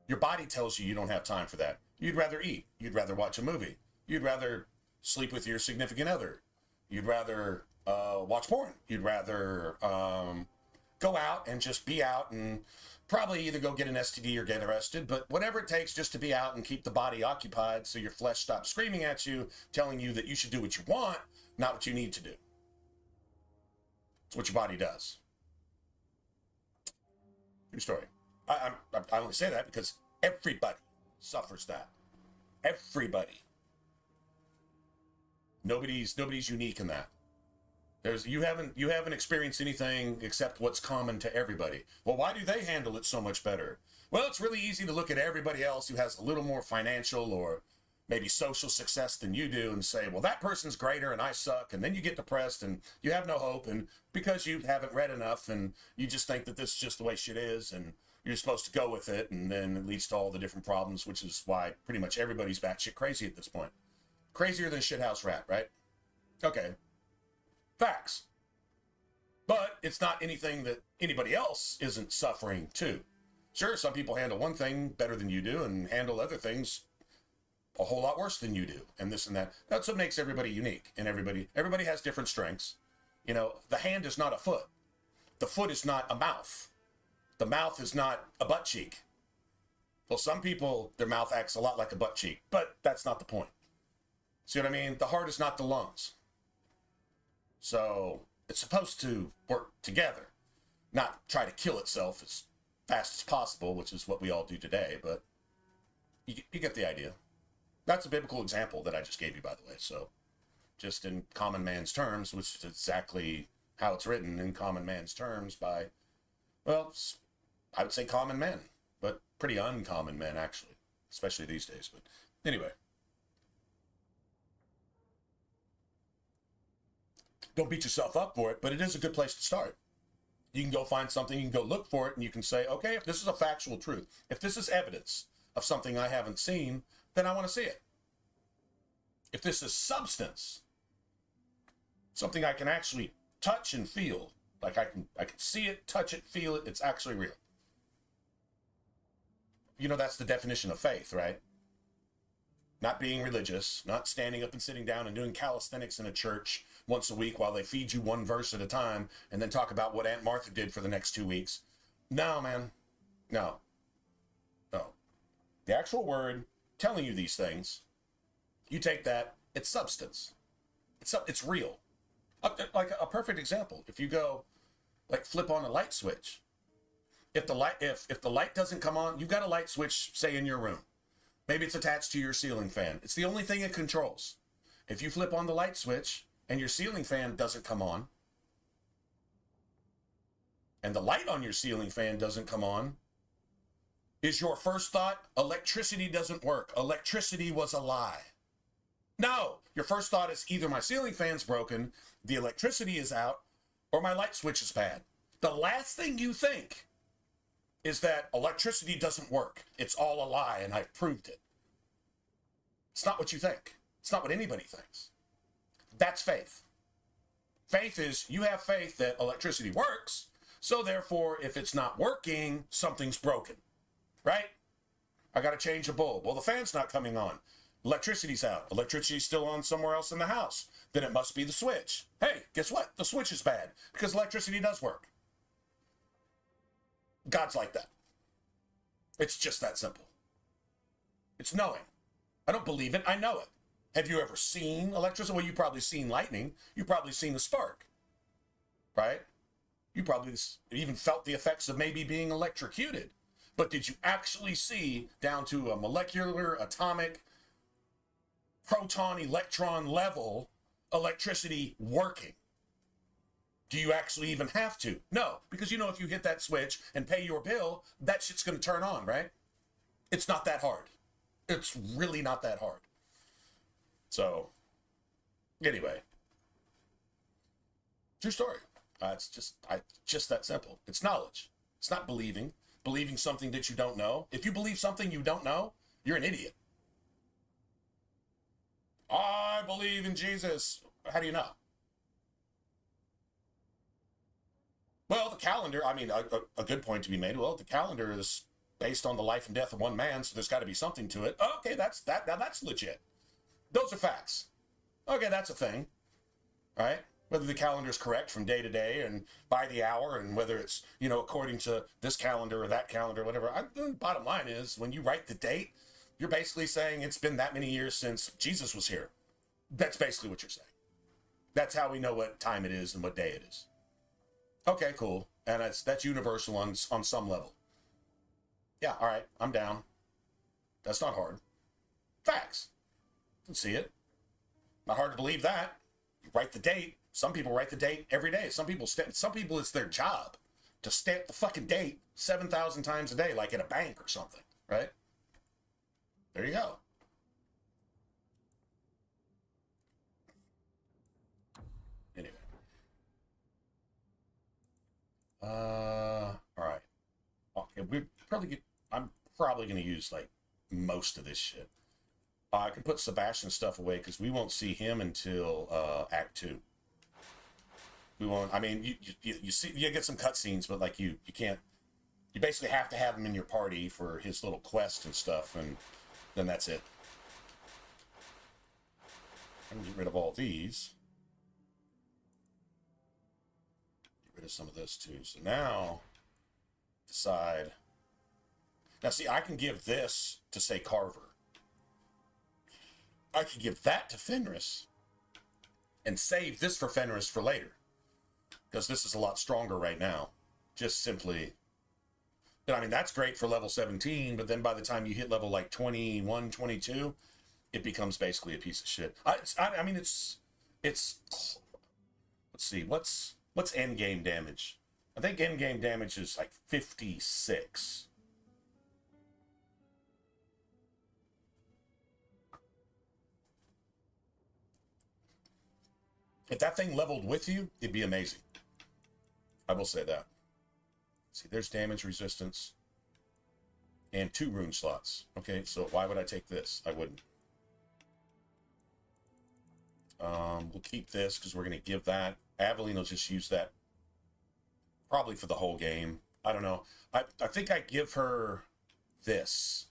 Your body tells you don't have time for that. You'd rather eat. You'd rather watch a movie. You'd rather sleep with your significant other. You'd rather watch porn. You'd rather go out and just be out and probably either go get an STD or get arrested, but whatever it takes just to be out and keep the body occupied so your flesh stops screaming at you, telling you that you should do what you want, not what you need to do. It's what your body does. True story. I only say that because everybody suffers that. Everybody. Nobody's unique in that. You haven't experienced anything except what's common to everybody. Well, why do they handle it so much better? Well, it's really easy to look at everybody else who has a little more financial or maybe social success than you do and say, well, that person's greater and I suck. And then you get depressed and you have no hope. And because you haven't read enough and you just think that this is just the way shit is and you're supposed to go with it. And then it leads to all the different problems, which is why pretty much everybody's batshit crazy at this point. Crazier than a shithouse rat, right? Okay. Facts. But it's not anything that anybody else isn't suffering too. Sure, some people handle one thing better than you do and handle other things a whole lot worse than you do, and this and that. That's what makes everybody unique, and everybody has different strengths. You know, the hand is not a foot. The foot is not a mouth. The mouth is not a butt cheek. Well, some people, their mouth acts a lot like a butt cheek, but that's not the point. See what I mean? The heart is not the lungs. So it's supposed to work together, not try to kill itself as fast as possible, which is what we all do today, but you get the idea. That's a biblical example that I just gave you, by the way. So just in common man's terms, which is exactly how it's written in common man's terms by, well, I would say common men, but pretty uncommon men, actually, especially these days. But anyway. Don't beat yourself up for it, but it is a good place to start. You can go find something, you can go look for it, and you can say, okay, if this is a factual truth, if this is evidence of something I haven't seen, then I want to see it. If this is substance, something I can actually touch and feel, like I can see it, touch it, feel it, it's actually real. You know, that's the definition of faith, right? Not being religious, not standing up and sitting down and doing calisthenics in a church once a week while they feed you one verse at a time and then talk about what Aunt Martha did for the next 2 weeks. No, man. No. The actual word telling you these things, you take that, it's substance. It's real. Like a perfect example. If you go, like, flip on a light switch. If the light doesn't come on, you've got a light switch, say, in your room. Maybe it's attached to your ceiling fan. It's the only thing it controls. If you flip on the light switch and your ceiling fan doesn't come on, and the light on your ceiling fan doesn't come on, is your first thought, electricity doesn't work. Electricity was a lie. No, your first thought is either my ceiling fan's broken, the electricity is out, or my light switch is bad. The last thing you think is that electricity doesn't work. It's all a lie, and I've proved it. It's not what you think. It's not what anybody thinks. That's faith. Faith is you have faith that electricity works, so therefore, if it's not working, something's broken, right? I got to change a bulb. Well, the fan's not coming on. Electricity's out. Electricity's still on somewhere else in the house. Then it must be the switch. Hey, guess what? The switch is bad because electricity does work. God's like that. It's just that simple. It's knowing. I don't believe it. I know it. Have you ever seen electricity? Well, you've probably seen lightning. You've probably seen a spark, right? You probably even felt the effects of maybe being electrocuted. But did you actually see down to a molecular, atomic, proton, electron level electricity working? Do you actually even have to? No, because you know if you hit that switch and pay your bill, that shit's going to turn on, right? It's not that hard. It's really not that hard. So, anyway. True story. It's just that simple. It's knowledge. It's not believing. Believing something that you don't know. If you believe something you don't know, you're an idiot. I believe in Jesus. How do you know? Well, the calendar, I mean, a good point to be made. Well, the calendar is based on the life and death of one man, so there's got to be something to it. Okay, now that's legit. Those are facts. Okay, that's a thing. All right? Whether the calendar is correct from day to day and by the hour, and whether it's, according to this calendar or that calendar, whatever. The bottom line is, when you write the date, you're basically saying it's been that many years since Jesus was here. That's basically what you're saying. That's how we know what time it is and what day it is. Okay, cool. And that's universal on some level. Yeah, all right, I'm down. That's not hard. Facts. Can see it. Not hard to believe that. You write the date. Some people write the date every day. Some people it's their job to stamp the fucking date 7,000 times a day, like at a bank or something, right? There you go. Anyway. All right. Okay, I'm probably going to use like most of this shit. I can put Sebastian's stuff away because we won't see him until Act 2. We won't. I mean, you see, you get some cutscenes, but like you can't. You basically have to have him in your party for his little quest and stuff, and then that's it. I can get rid of all these. Get rid of some of this too. So now, decide. Now see, I can give this to, say, Carver. I could give that to Fenris and save this for Fenris for later, because this is a lot stronger right now. Just simply, I mean, that's great for level 17, but then by the time you hit level like 21, 22, it becomes basically a piece of shit. I mean, it's let's see, what's end game damage? I think end game damage is like 56. If that thing leveled with you, it'd be amazing. I will say that. See, there's damage resistance and 2 rune slots. Okay, so why would I take this? I wouldn't. We'll keep this because we're going to give that. Aveline will just use that probably for the whole game. I don't know. I think I give her this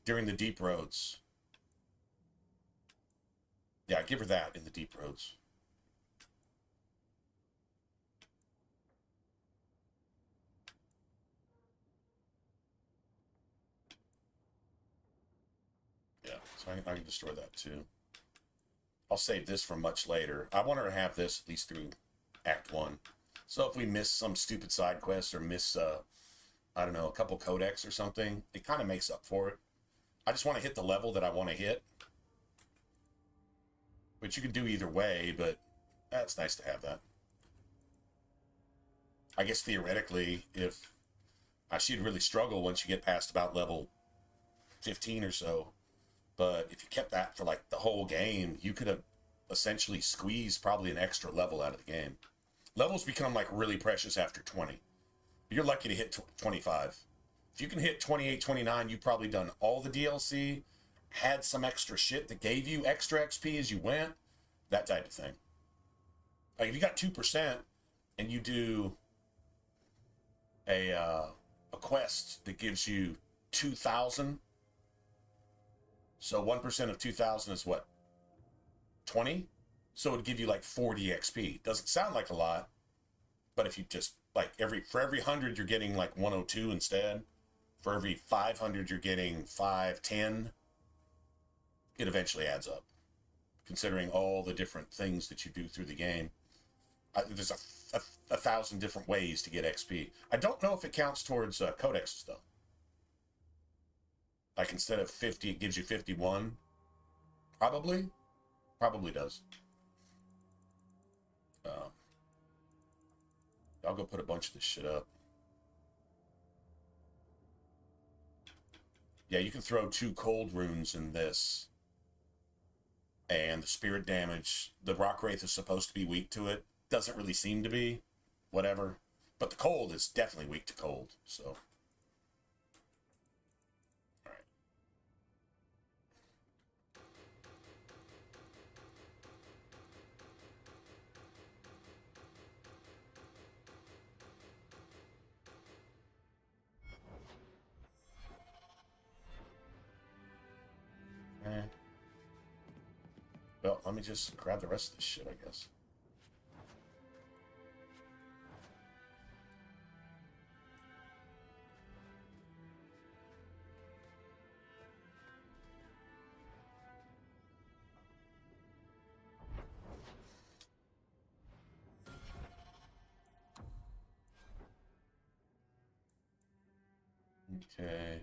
during the Deep Roads. Yeah, I give her that in the Deep Roads. Yeah, so I can destroy that too. I'll save this for much later. I want her to have this at least through Act 1. So if we miss some stupid side quest or miss, I don't know, a couple codex or something, it kind of makes up for it. I just want to hit the level that I want to hit. Which you can do either way, but that's nice to have that. I guess theoretically, if she'd really struggle once you get past about level 15 or so. But if you kept that for like the whole game, you could have essentially squeezed probably an extra level out of the game. Levels become like really precious after 20. You're lucky to hit 25. If you can hit 28, 29, you've probably done all the DLC, had some extra shit that gave you extra XP as you went, that type of thing. Like if you got 2% and you do a quest that gives you 2,000, so 1% of 2,000 is what? 20? So it would give you like 40 XP. Doesn't sound like a lot, but if you just, like, for every 100, you're getting like 102 instead. For every 500, you're getting 510. It eventually adds up, considering all the different things that you do through the game. There's a 1,000 different ways to get XP. I don't know if it counts towards codexes, though. Like, instead of 50, it gives you 51. Probably does. I'll go put a bunch of this shit up. Yeah, you can throw 2 cold runes in this. And the spirit damage, the Rock Wraith is supposed to be weak to it. Doesn't really seem to be. Whatever. But the cold is definitely weak to cold, so. Alright. let me just grab the rest of this shit, I guess. Okay.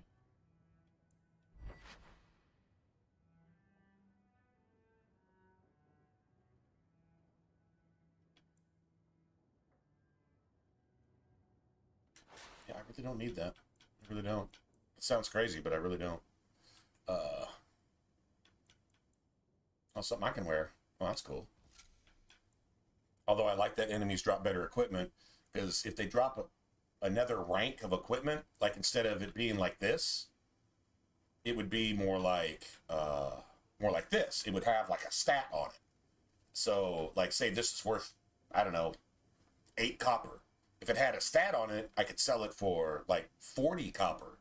Yeah, I really don't need that. I really don't. It sounds crazy, but I really don't. Oh, something I can wear. Oh, that's cool. Although I like that enemies drop better equipment, because if they drop another rank of equipment, like instead of it being like this, it would be more like this. It would have like a stat on it. So, like, say this is worth, I don't know, 8 copper. If it had a stat on it, I could sell it for like 40 copper,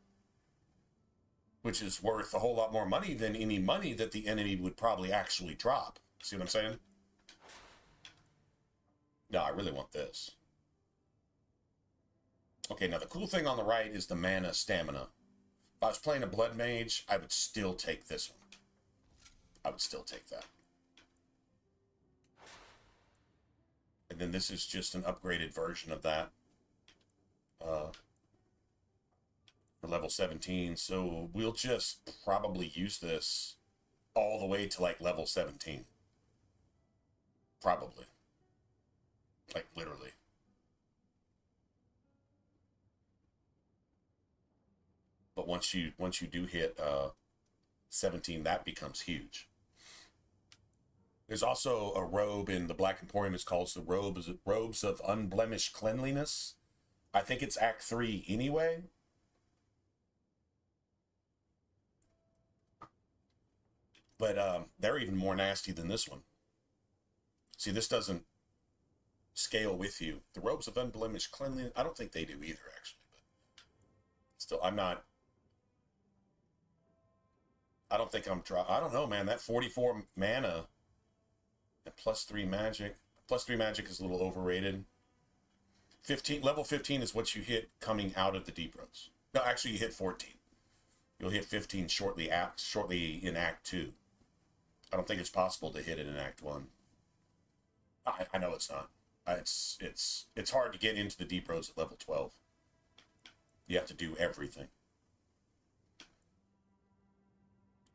which is worth a whole lot more money than any money that the enemy would probably actually drop. See what I'm saying? No, I really want this. Okay, now the cool thing on the right is the mana stamina. If I was playing a Blood Mage, I would still take this one. I would still take that. And then this is just an upgraded version of that. For level 17. So we'll just probably use this all the way to like level 17. Probably. Like literally. But once you do hit 17, that becomes huge. There's also a robe in the Black Emporium. It's called the Robes of Unblemished Cleanliness. I think it's Act 3 anyway. But they're even more nasty than this one. See, this doesn't scale with you. The Robes of Unblemished Cleanliness, I don't think they do either, actually. But still, I don't think I'm I don't know, man. That 44 mana and +3 magic. +3 magic is a little overrated. Level 15 is what you hit coming out of the Deep Roads. No, actually, you hit 14. You'll hit 15 shortly in Act 2. I don't think it's possible to hit it in Act 1. I know it's not. It's hard to get into the Deep Roads at level 12. You have to do everything.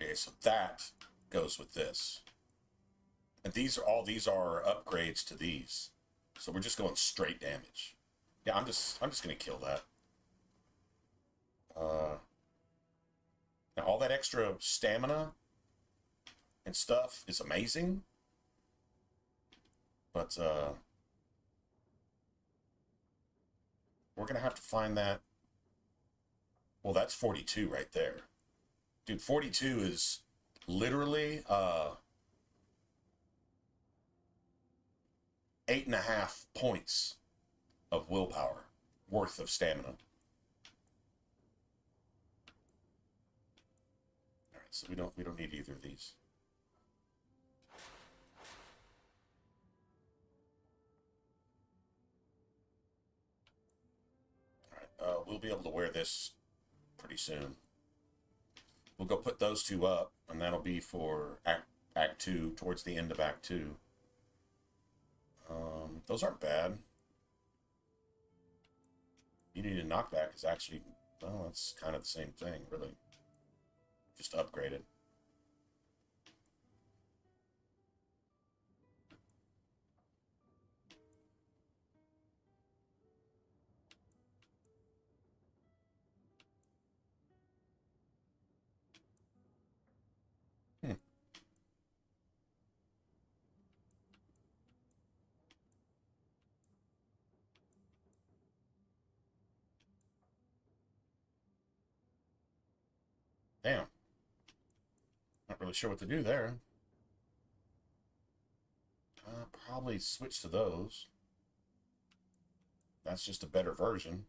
Okay, so that goes with this. And these are upgrades to these. So we're just going straight damage. Yeah, I'm just gonna kill that. Now all that extra stamina and stuff is amazing. But we're gonna have to find that. Well, that's 42 right there. Dude, 42 is literally 8.5 points of willpower worth of stamina. All right, so we don't need either of these. All right, we'll be able to wear this pretty soon. We'll go put those two up, and that'll be for Act 2, towards the end of Act 2. Those aren't bad. You need a knockback is actually, well, that's kind of the same thing, really. Just upgraded. Damn. Not really sure what to do there. Probably switch to those. That's just a better version.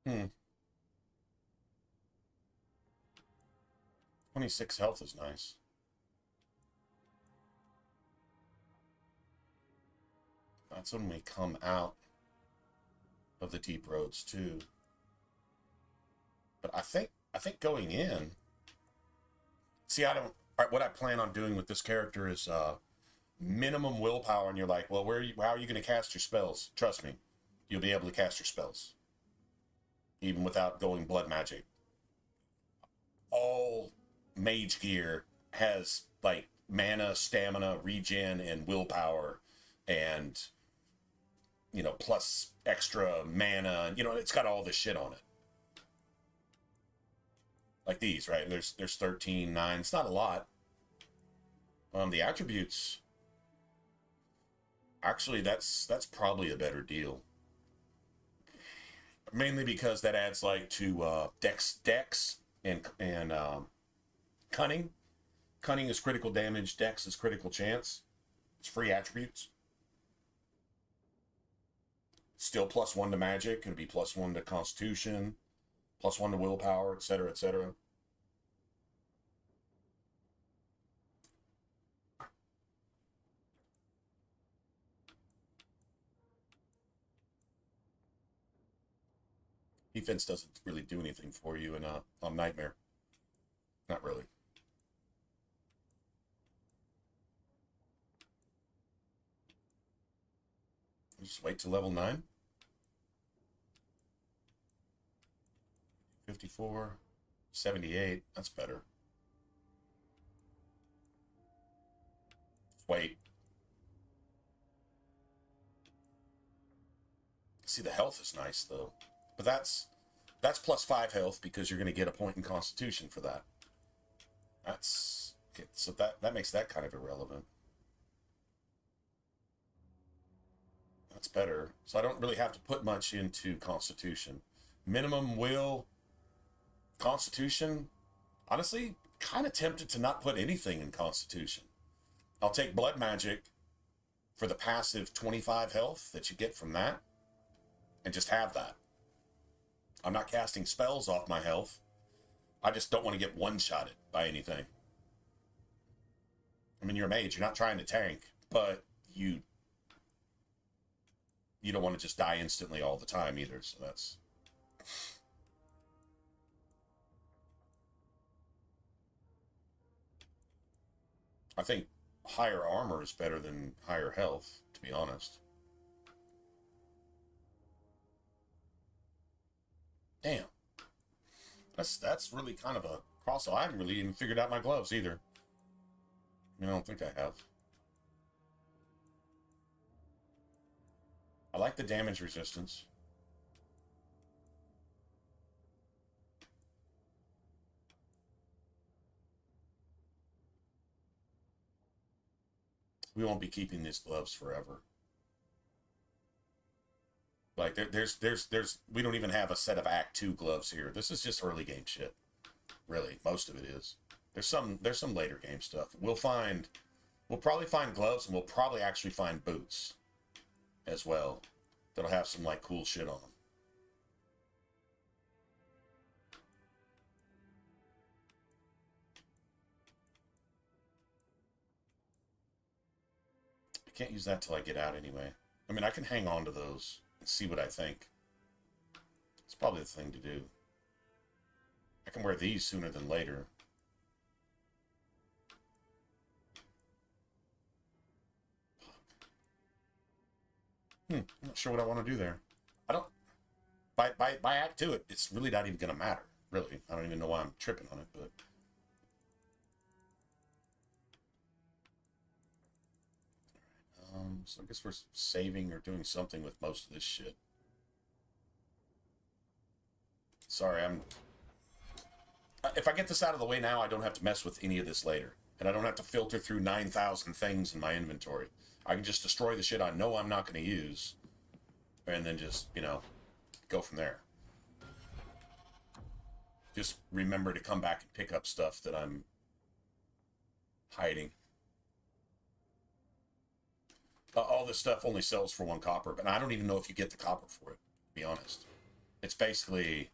Hmm. 26 health is nice. That's when we come out of the deep roads too. But I think going in. See, I don't. What I plan on doing with this character is minimum willpower, and you're like, well, how are you going to cast your spells? Trust me, you'll be able to cast your spells even without going blood magic. All mage gear has like mana, stamina, regen, and willpower, and plus extra mana. It's got all this shit on it. Like these, right? There's 13, 9. It's not a lot. The attributes. Actually, that's probably a better deal. Mainly because that adds like to dex, and cunning. Cunning is critical damage. Dex is critical chance. It's free attributes. Still +1 to magic. Could be +1 to constitution, +1 to willpower, etc., etc. Defense doesn't really do anything for you in on Nightmare. Not really. Just wait till level 9. 54, 78. That's better. Wait. See, the health is nice though, but that's +5 health because you're going to get a point in Constitution for that. That's okay, so that makes that kind of irrelevant. That's better. So I don't really have to put much into Constitution. Minimum will, Constitution. Honestly, kind of tempted to not put anything in Constitution. I'll take blood magic for the passive 25 health that you get from that, and just have that. I'm not casting spells off my health. I just don't want to get one-shotted by anything. I mean, you're a mage. You're not trying to tank, but you don't want to just die instantly all the time either, so that's... I think higher armor is better than higher health, to be honest. Damn. That's really kind of a cross. I haven't really even figured out my gloves either. I don't think I have. I like the damage resistance. We won't be keeping these gloves forever. Like there's we don't even have a set of Act 2 gloves here. This is just early game shit. Really, most of it is. There's some later game stuff. We'll probably find gloves, and we'll probably actually find boots as well. That'll have some like cool shit on them. I can't use that till I get out anyway. I mean, I can hang on to those and see what I think. It's probably the thing to do. I can wear these sooner than later. I'm not sure what I want to do there. I don't... By Act 2, it's really not even going to matter, really. I don't even know why I'm tripping on it, but... So I guess we're saving or doing something with most of this shit. Sorry, if I get this out of the way now, I don't have to mess with any of this later. And I don't have to filter through 9,000 things in my inventory. I can just destroy the shit I know I'm not going to use. And then just, go from there. Just remember to come back and pick up stuff that I'm hiding. All this stuff only sells for 1 copper, but I don't even know if you get the copper for it, to be honest. It's basically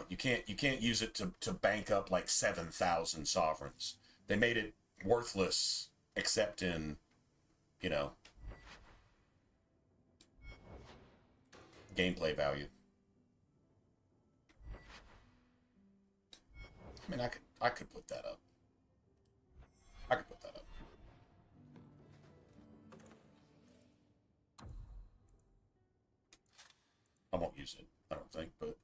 you can't use it to bank up like 7,000 sovereigns. They made it worthless except in, you know, gameplay value. I mean, I could put that up. I could put that up. I won't use it, I don't think, but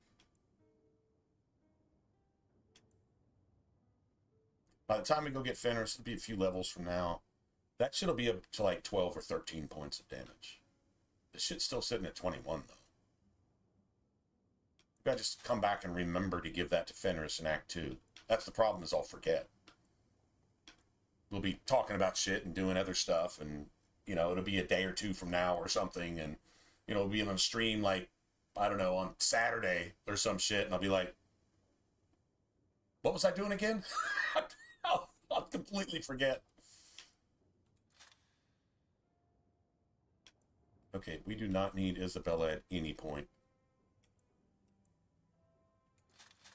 by the time we go get Fenris, it'll be a few levels from now. That shit'll be up to like 12 or 13 points of damage. This shit's still sitting at 21, though. You gotta just come back and remember to give that to Fenris in Act 2. That's the problem, is I'll forget. We'll be talking about shit and doing other stuff, and, you know, it'll be a day or two from now or something, and, you know, we'll be on a stream like, I don't know, on Saturday or some shit, and I'll be like, what was I doing again? I'll completely forget. Okay, we do not need Isabella at any point.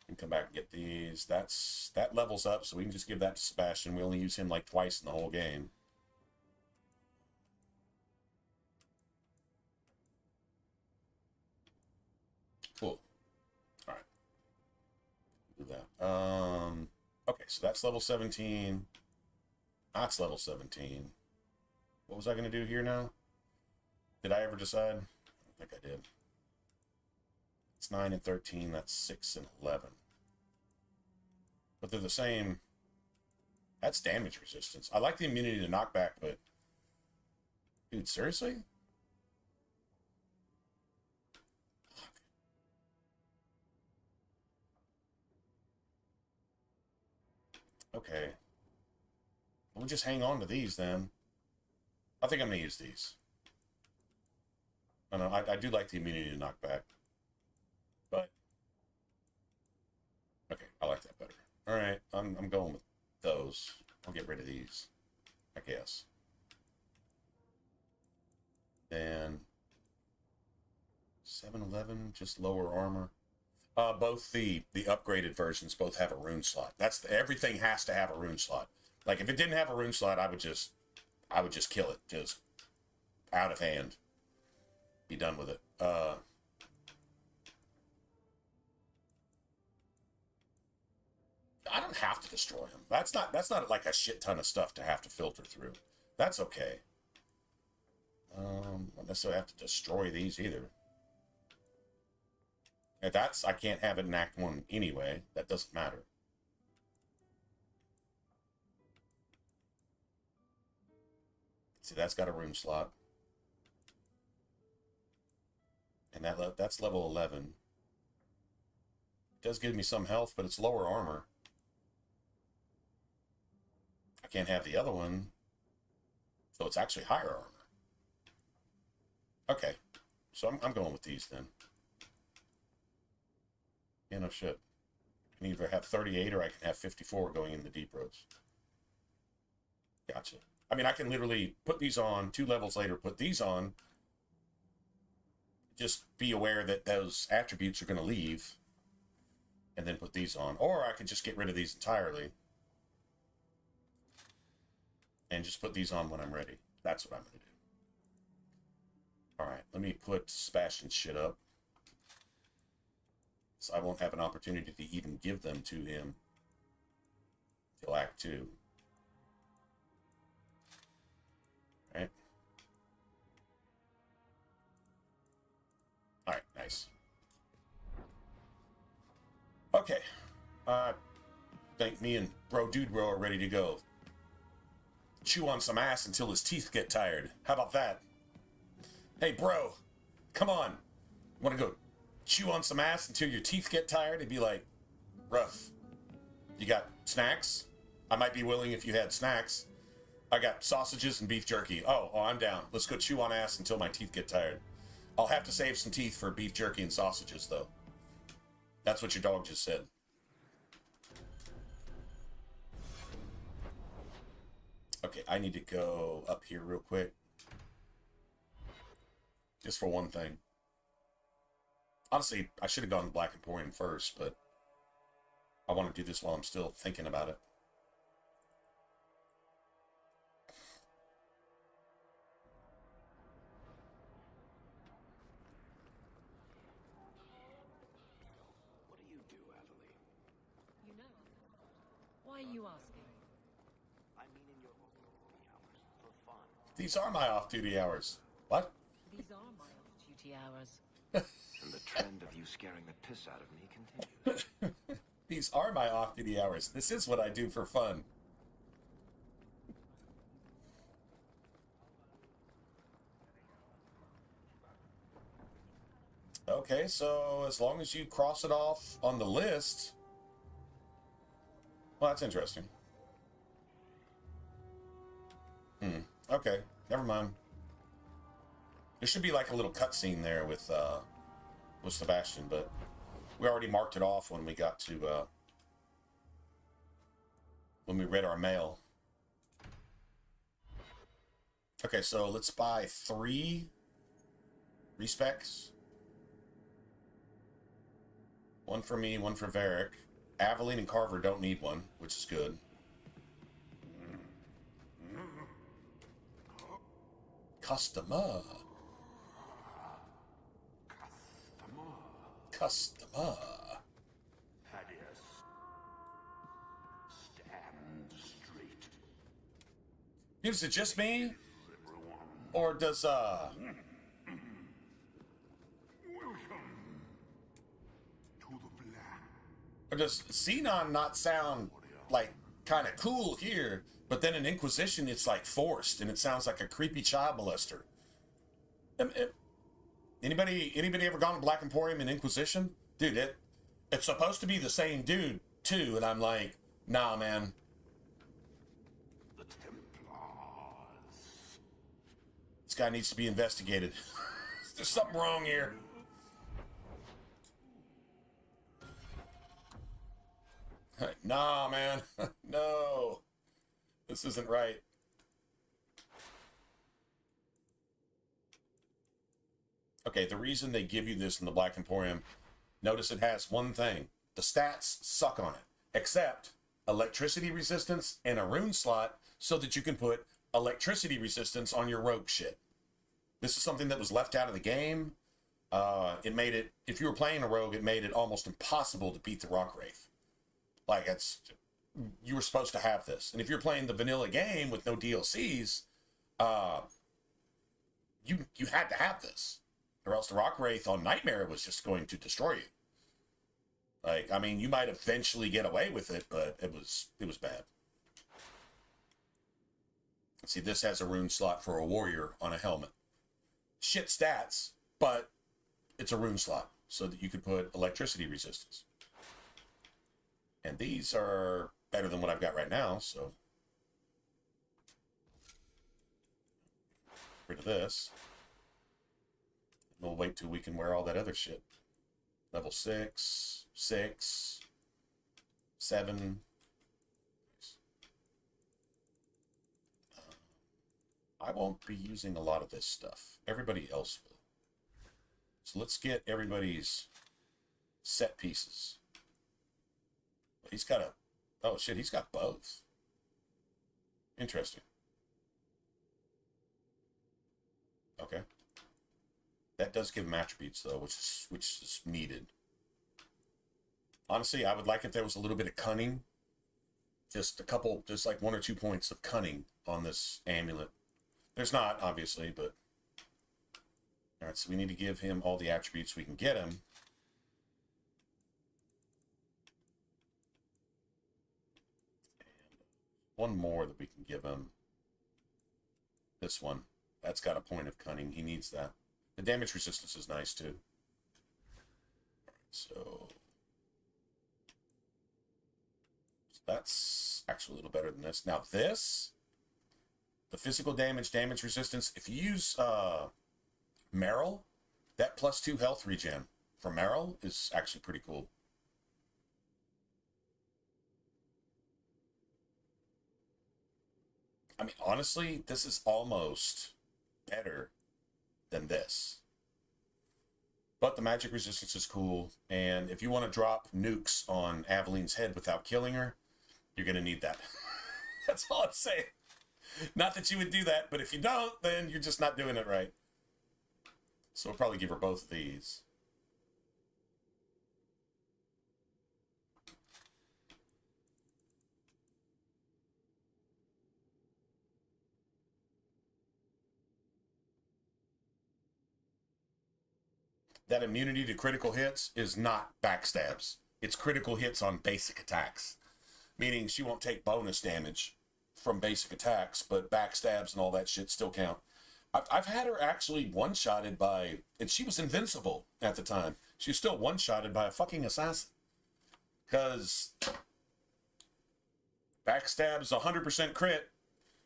We can come back and get these. That levels up, so we can just give that to Sebastian. We only use him like twice in the whole game. Cool. All right. Do that. Okay, so that's level 17. That's level 17. What was I going to do here now? Did I ever decide? I don't think I did. It's 9 and 13. That's 6 and 11. But they're the same. That's damage resistance. I like the immunity to knockback, but... Dude, seriously? Fuck. Okay. We'll just hang on to these then. I think I'm going to use these. I know, I do like the immunity to knockback. But... Okay, I like that better. Alright, I'm going with those. I'll get rid of these, I guess. And 7-11, just lower armor. Both the upgraded versions both have a rune slot. Everything has to have a rune slot. Like if it didn't have a rune slot, I would just kill it, just out of hand. Be done with it. I don't have to destroy him. That's not like a shit ton of stuff to have to filter through. That's okay. I don't necessarily have to destroy these either. And I can't have it in Act 1 anyway. That doesn't matter. See, that's got a rune slot. And that's level 11. It does give me some health, but it's lower armor. I can't have the other one. So it's actually higher armor. Okay. So I'm going with these then. Yeah, no shit. I can either have 38 or I can have 54 going in the deep roads. Gotcha. I mean, I can literally put these on, 2 levels later, put these on. Just be aware that those attributes are going to leave. And then put these on. Or I could just get rid of these entirely. And just put these on when I'm ready. That's what I'm going to do. Alright, let me put Sebastian's shit up. So I won't have an opportunity to even give them to him till Act 2. Right? Alright, nice. Okay. I think me and Bro Dude Bro are ready to go. Chew on some ass until his teeth get tired. How about that? Hey, bro, come on. Want to go chew on some ass until your teeth get tired? It'd be like, rough. You got snacks? I might be willing if you had snacks. I got sausages and beef jerky. Oh, I'm down. Let's go chew on ass until my teeth get tired. I'll have to save some teeth for beef jerky and sausages, though. That's what your dog just said. Okay, I need to go up here real quick. Just for one thing. Honestly, I should have gone to Black Emporium first, but I want to do this while I'm still thinking about it. What do you do, Adelie? You know. Why are you asking? I mean in your off-duty hours, for fun. These are my off-duty hours. What? These are my off-duty hours. And the trend of you scaring the piss out of me continues. These are my off-duty hours. This is what I do for fun. Okay, so as long as you cross it off on the list... Well, that's interesting. Okay, never mind. There should be like a little cutscene there with Sebastian, but we already marked it off when we got to when we read our mail. Okay, so let's buy 3 respecs. 1 for me, 1 for Varric. Aveline and Carver don't need one, which is good. Customer. Customer. Thaddeus, stand straight. Is it just me? Or does, Welcome to the Black. or does Xenon not sound, like, kind of cool here, but then in Inquisition it's, like, forced, and it sounds like a creepy child molester? Anybody ever gone to Black Emporium in Inquisition? Dude, it's supposed to be the same dude, too, and I'm like, nah, man. The Templars. This guy needs to be investigated. There's something wrong here. Nah, man. No. This isn't right. Okay, the reason they give you this in the Black Emporium, notice it has one thing. The stats suck on it, except electricity resistance and a rune slot so that you can put electricity resistance on your rogue shit. This is something that was left out of the game. It made it, if you were playing a rogue, it made it almost impossible to beat the Rock Wraith. Like, you were supposed to have this. And if you're playing the vanilla game with no DLCs, you had to have this. Or else the Rock Wraith on Nightmare was just going to destroy you. Like, I mean, you might eventually get away with it, but it was bad. See, this has a rune slot for a warrior on a helmet. Shit stats, but it's a rune slot so that you could put electricity resistance. And these are better than what I've got right now, so rid of this. We'll wait till we can wear all that other shit. Level 6, 6, 7. I won't be using a lot of this stuff. Everybody else will. So let's get everybody's set pieces. He's got a... Oh, shit, he's got both. Interesting. Okay. That does give him attributes, though, which is needed. Honestly, I would like if there was a little bit of cunning. Just like 1 or 2 points of cunning on this amulet. There's not, obviously, but... Alright, so we need to give him all the attributes we can get him. One more that we can give him. This one. That's got a point of cunning. He needs that. The damage resistance is nice, too. So that's actually a little better than this. Now this, the physical damage resistance, if you use Meryl, that +2 health regen for Meryl is actually pretty cool. I mean, honestly, this is almost better than this. But the magic resistance is cool, and if you want to drop nukes on Aveline's head without killing her, you're going to need that. That's all I'm saying. Not that you would do that, but if you don't, then you're just not doing it right. So we'll probably give her both of these. That immunity to critical hits is not backstabs. It's critical hits on basic attacks. Meaning she won't take bonus damage from basic attacks, but backstabs and all that shit still count. I've had her actually one-shotted by... And she was invincible at the time. She was still one-shotted by a fucking assassin. Because... backstab's 100% crit.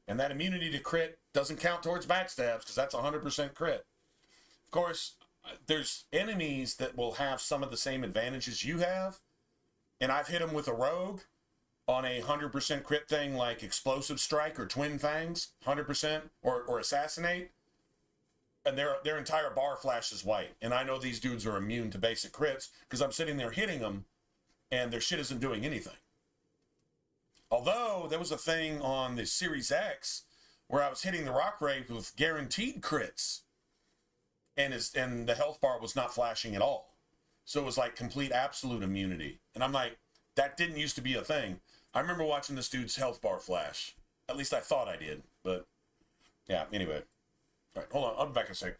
And that immunity to crit doesn't count towards backstabs, because that's 100% crit. Of course, there's enemies that will have some of the same advantages you have. And I've hit them with a rogue on a 100% crit thing like Explosive Strike or Twin Fangs, 100%, or Assassinate, and their entire bar flashes white. And I know these dudes are immune to basic crits because I'm sitting there hitting them, and their shit isn't doing anything. Although, there was a thing on the Series X where I was hitting the Rock Wraith with guaranteed crits, and the health bar was not flashing at all. So it was like complete absolute immunity. And I'm like, that didn't used to be a thing. I remember watching this dude's health bar flash. At least I thought I did. But, yeah, anyway. All right, hold on. I'll be back in a sec.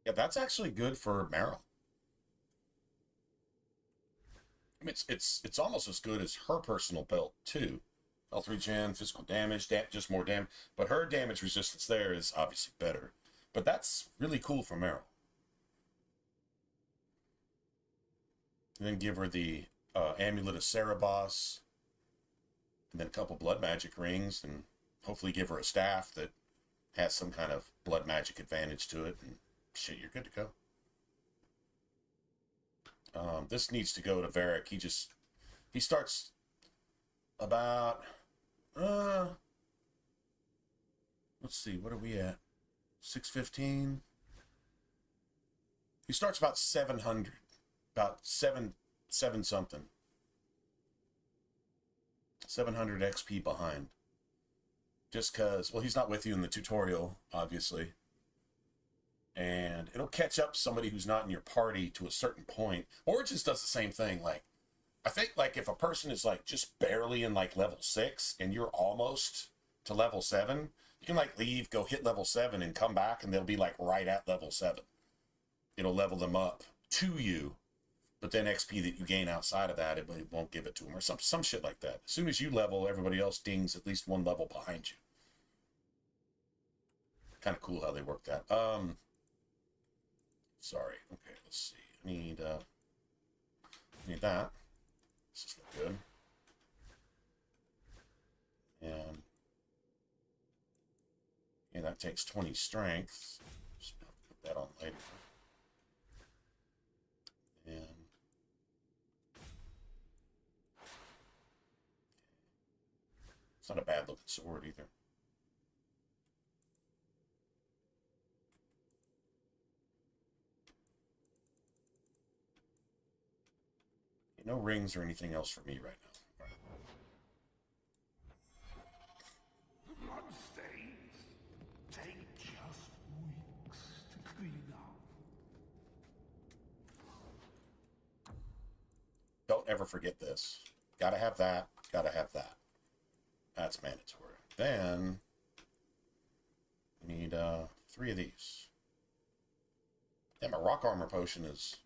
Yeah, that's actually good for Meryl. I mean, it's almost as good as her personal belt, too. Health regen, physical damage, just more damage. But her damage resistance there is obviously better. But that's really cool for Meryl. And then give her the Amulet of Cerebos, and then a couple blood magic rings, and hopefully give her a staff that has some kind of blood magic advantage to it, and shit, you're good to go. This needs to go to Varric. He starts about, let's see, what are we at? 615? He starts about 700, about seven something. 700 XP behind. Just because, well, he's not with you in the tutorial, obviously. And it'll catch up somebody who's not in your party to a certain point. Origins does the same thing. Like, I think, like, if a person is, like, just barely in, like, level 6 and you're almost to level 7, you can, like, leave, go hit level 7 and come back and they'll be, like, right at level 7. It'll level them up to you, but then XP that you gain outside of that, it won't give it to them, or some shit like that. As soon as you level, everybody else dings at least one level behind you. Kind of cool how they work that. Sorry. Okay, let's see. I need that. This is not good. And yeah, that takes 20 strength. Just put that on later. And it's not a bad looking sword either. No rings or anything else for me right now. Bloodstains take just weeks to clean up. Don't ever forget this. Gotta have that. Gotta have that. That's mandatory. Then we need 3 of these. Yeah, my rock armor potion is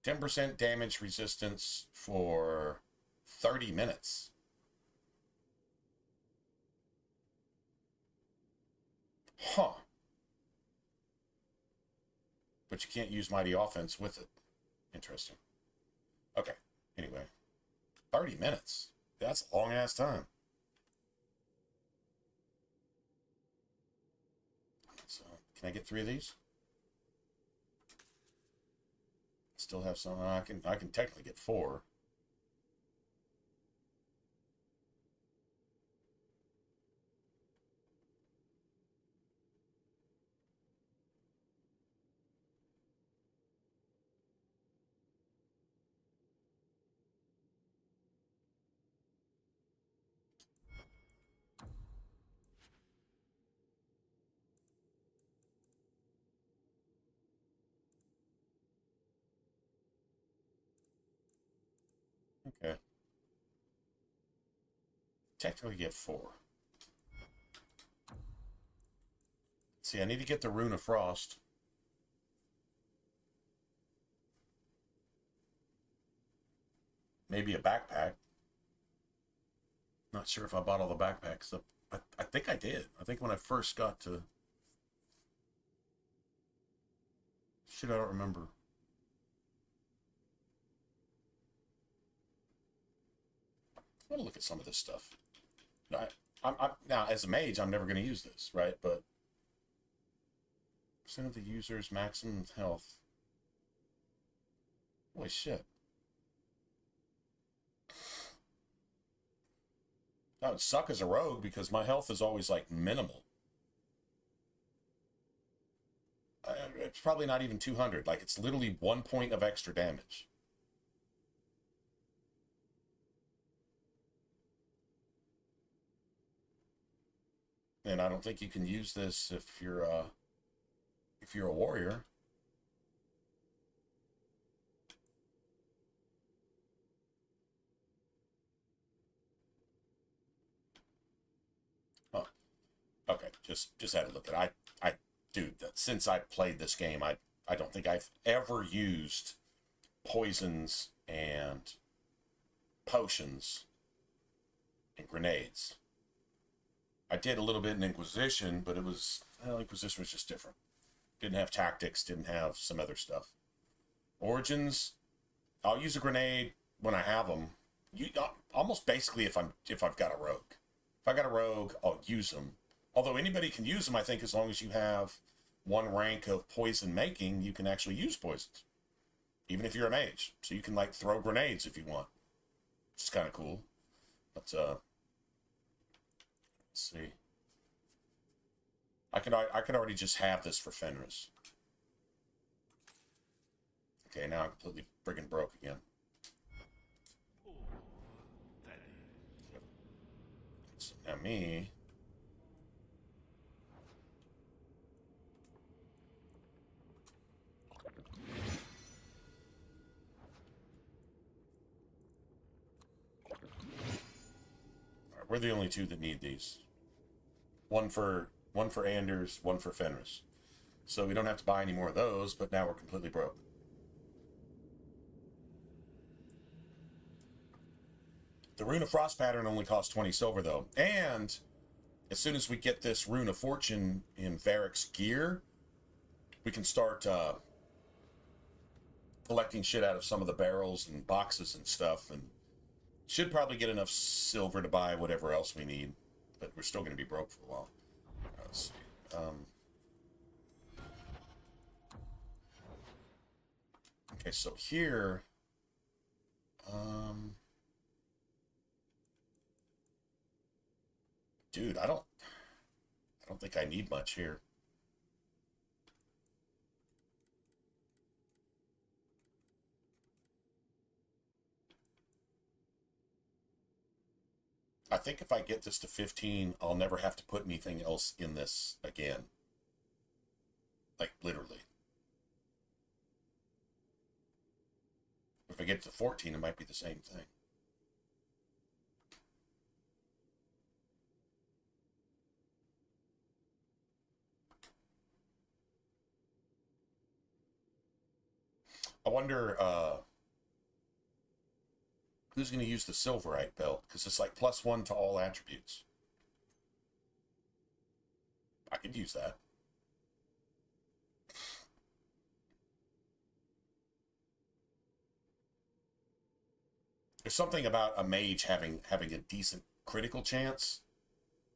10% damage resistance for 30 minutes. Huh. But you can't use Mighty Offense with it. Interesting. Okay. Anyway. 30 minutes. That's a long ass time. So, can I get 3 of these? Still have some. I can technically get 4. Okay. Technically get 4. See, I need to get the Rune of Frost. Maybe a backpack. Not sure if I bought all the backpacks. I think I did. I think when I first got to... Shit, I don't remember. I'm gonna look at some of this stuff. I'm now, as a mage, I'm never going to use this, right? But percent of the user's maximum health. Holy shit. That would suck as a rogue because my health is always like minimal. It's probably not even 200. Like, it's literally 1 point of extra damage. And I don't think you can use this if you're a warrior. Oh, okay. Just had to look at it. Dude, since I played this game, I don't think I've ever used poisons and potions and grenades. I did a little bit in Inquisition, but it was, well, Inquisition was just different. Didn't have tactics, didn't have some other stuff. Origins, I'll use a grenade when I have them. Almost basically if I've got a rogue. If I got a rogue, I'll use them. Although anybody can use them, I think, as long as you have one rank of poison making, you can actually use poisons. Even if you're a mage. So you can, like, throw grenades if you want. Which is kind of cool. But, let's see. I could already just have this for Fenris. Okay, now I'm completely friggin' broke again. So now me... We're the only two that need these. One for Anders, one for Fenris. So we don't have to buy any more of those, but now we're completely broke. The Rune of Frost pattern only costs 20 silver, though. And as soon as we get this Rune of Fortune in Varric's gear, we can start collecting shit out of some of the barrels and boxes and stuff, and should probably get enough silver to buy whatever else we need, but we're still going to be broke for a while. Let's see. Okay, so here... Dude, I don't think I need much here. I think if I get this to 15, I'll never have to put anything else in this again. Like, literally. If I get to 14, it might be the same thing. I wonder, who's going to use the Silverite belt? Because it's like +1 to all attributes. I could use that. There's something about a mage having a decent critical chance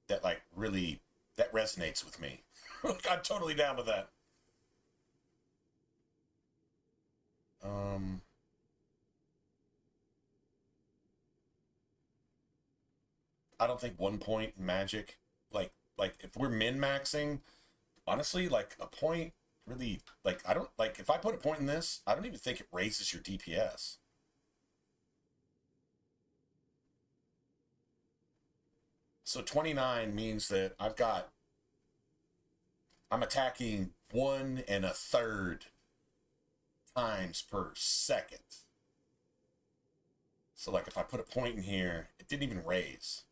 that, like, really, that resonates with me. I'm totally down with that. I don't think 1 point magic, like if we're min-maxing, honestly, like a point really, like, I don't, like, if I put a point in this, I don't even think it raises your DPS. So 29 means that I'm attacking 1 1/3 times per second. So, like, if I put a point in here, it didn't even raise.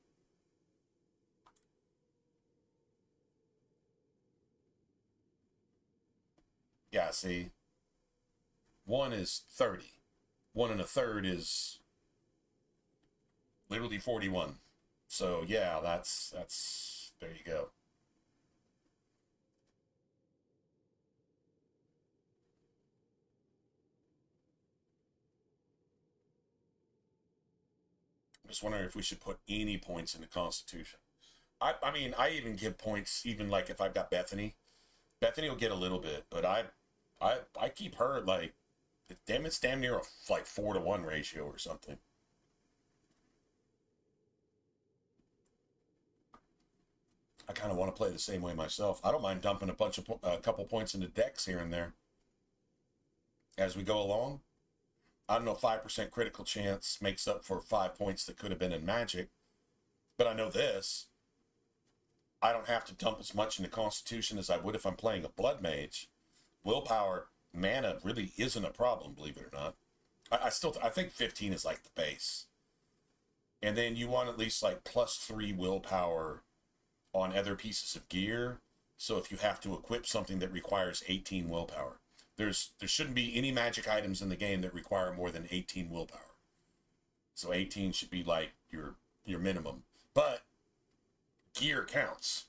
Yeah, see? 1 is 30. 1 1/3 is literally 41. So, yeah, that's, there you go. I'm just wondering if we should put any points into Constitution. I mean, I even give points, even like if I've got Bethany. Bethany will get a little bit, but I keep her like, it's damn near a like 4-to-1 ratio or something. I kind of want to play the same way myself. I don't mind dumping a couple points into decks here and there as we go along. I don't know, 5% critical chance makes up for 5 points that could have been in Magic, but I know this. I don't have to dump as much into Constitution as I would if I'm playing a Blood Mage. Willpower, mana really isn't a problem, believe it or not. I think 15 is like the base. And then you want at least like +3 willpower on other pieces of gear. So if you have to equip something that requires 18 willpower. There shouldn't be any magic items in the game that require more than 18 willpower. So 18 should be like your minimum. But gear counts.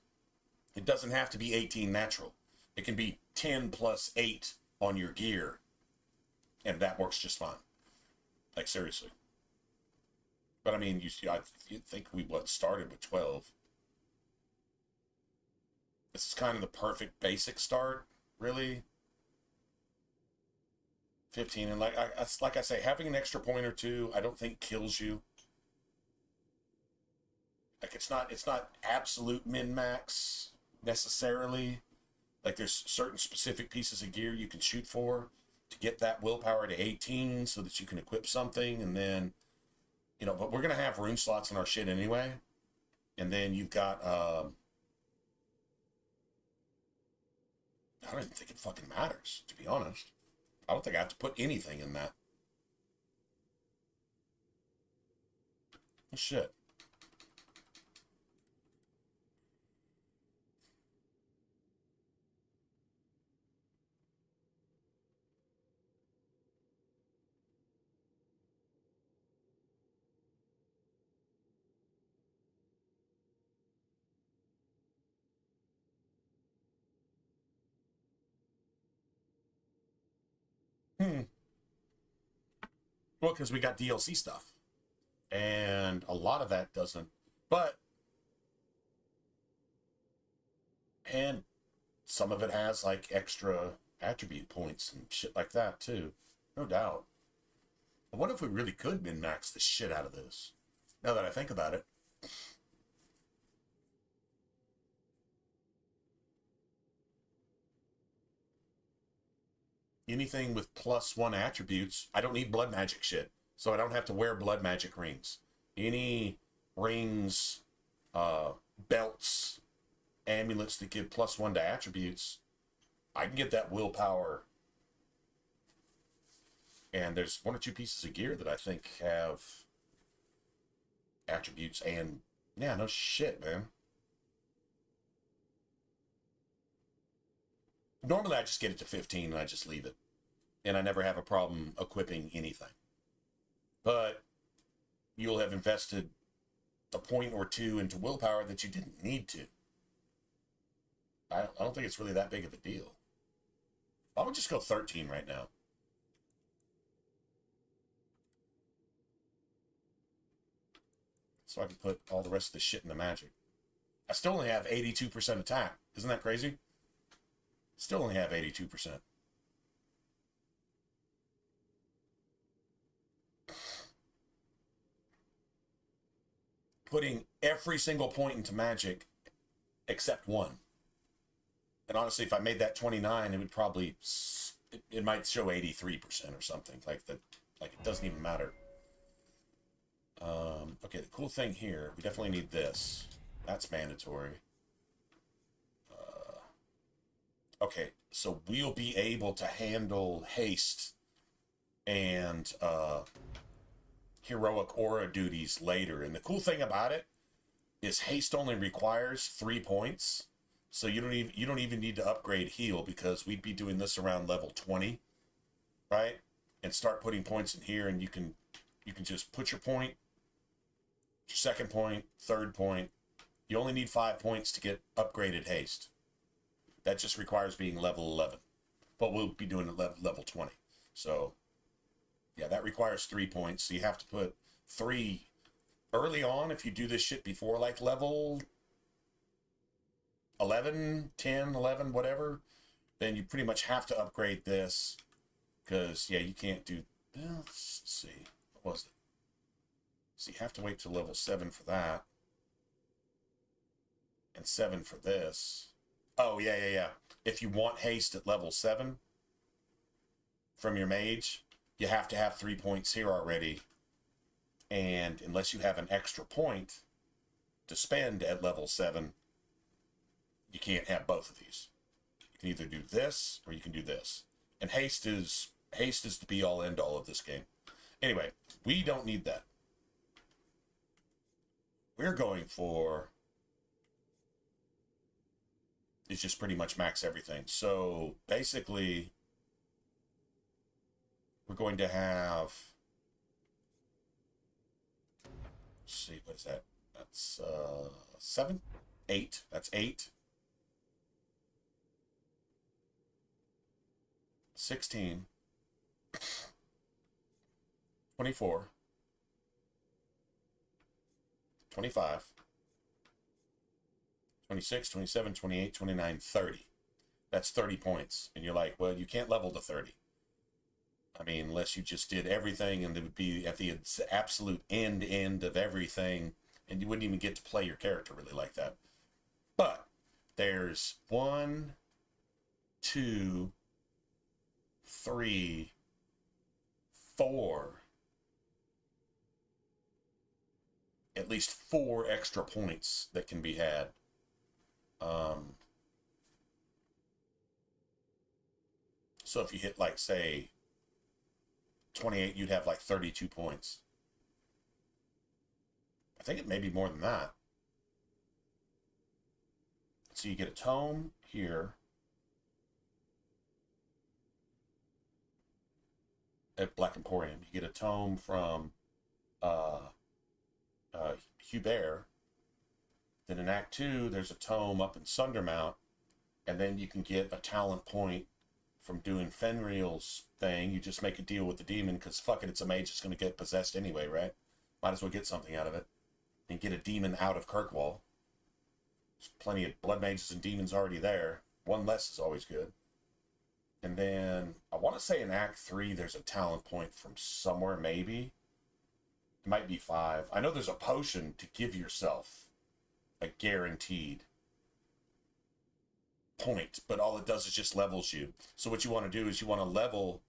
It doesn't have to be 18 natural. It can be 10 plus 8 on your gear, and that works just fine. Like, seriously. But I mean, you think we started with 12. This is kind of the perfect basic start, really. 15, and like I say, having an extra point or two, I don't think kills you. Like, it's not absolute min-max necessarily. Like, there's certain specific pieces of gear you can shoot for to get that willpower to 18 so that you can equip something, and then, you know, but we're going to have rune slots in our shit anyway. And then you've got, I don't even think it fucking matters, to be honest. I don't think I have to put anything in that. Oh, shit. Well, because we got DLC stuff. And a lot of that doesn't. But, and some of it has, like, extra attribute points and shit like that, too. No doubt. I wonder if we really could min-max the shit out of this, now that I think about it. Anything with +1 attributes, I don't need blood magic shit, so I don't have to wear blood magic rings. Any rings, belts, amulets that give +1 to attributes, I can get that willpower. And there's 1 or 2 pieces of gear that I think have attributes, and yeah, no shit, man. Normally I just get it to 15 and I just leave it. And I never have a problem equipping anything. But you'll have invested a point or 2 into willpower that you didn't need to. I don't think it's really that big of a deal. I would just go 13 right now. So I can put all the rest of this shit into magic. I still only have 82% attack. Isn't that crazy? Still only have 82%. Putting every single point into magic except 1. And honestly, if I made that 29, it would probably, it might show 83% or something like that. Like, it doesn't even matter. Okay, the cool thing here, we definitely need this. That's mandatory. Okay, so we'll be able to handle haste and heroic aura duties later. And the cool thing about it is haste only requires 3 points. So you don't even need to upgrade heal, because we'd be doing this around level 20, right? And start putting points in here, and you can just put your point, your second point, third point. You only need 5 points to get upgraded haste. That just requires being level 11. But we'll be doing it level 20. So, yeah, that requires 3 points. So you have to put 3 early on if you do this shit before, like, level 11, 10, 11, whatever. Then you pretty much have to upgrade this. Because, yeah, you can't do... Well, let's see. What was it? So you have to wait till level 7 for that. And 7 for this. Oh, yeah. If you want haste at level 7 from your mage, you have to have 3 points here already. And unless you have an extra point to spend at level 7, you can't have both of these. You can either do this or you can do this. And haste is the be-all, end-all of this game. Anyway, we don't need that. We're going for... is just pretty much max everything. So basically, we're going to have... let's see, what is that? That's 7? 8. That's 8. 16. 24. 25. 26, 27, 28, 29, 30. That's 30 points. And you're like, well, you can't level to 30. I mean, unless you just did everything and it would be at the absolute end of everything, and you wouldn't even get to play your character really like that. But there's 1, 2, 3, 4, at least 4 extra points that can be had. So if you hit, like, say, 28, you'd have like 32 points. I think it may be more than that. So you get a tome here at Black Emporium. You get a tome from Hubert. Then in Act 2, there's a tome up in Sundermount, and then you can get a talent point from doing Fenrir's thing. You just make a deal with the demon, because fuck it, it's a mage that's going to get possessed anyway, right? Might as well get something out of it. And get a demon out of Kirkwall. There's plenty of blood mages and demons already there. One less is always good. And then, I want to say in Act 3, there's a talent point from somewhere, maybe. It might be 5. I know there's a potion to give yourself a guaranteed point, but all it does is just levels you. So what you want to do is you want to level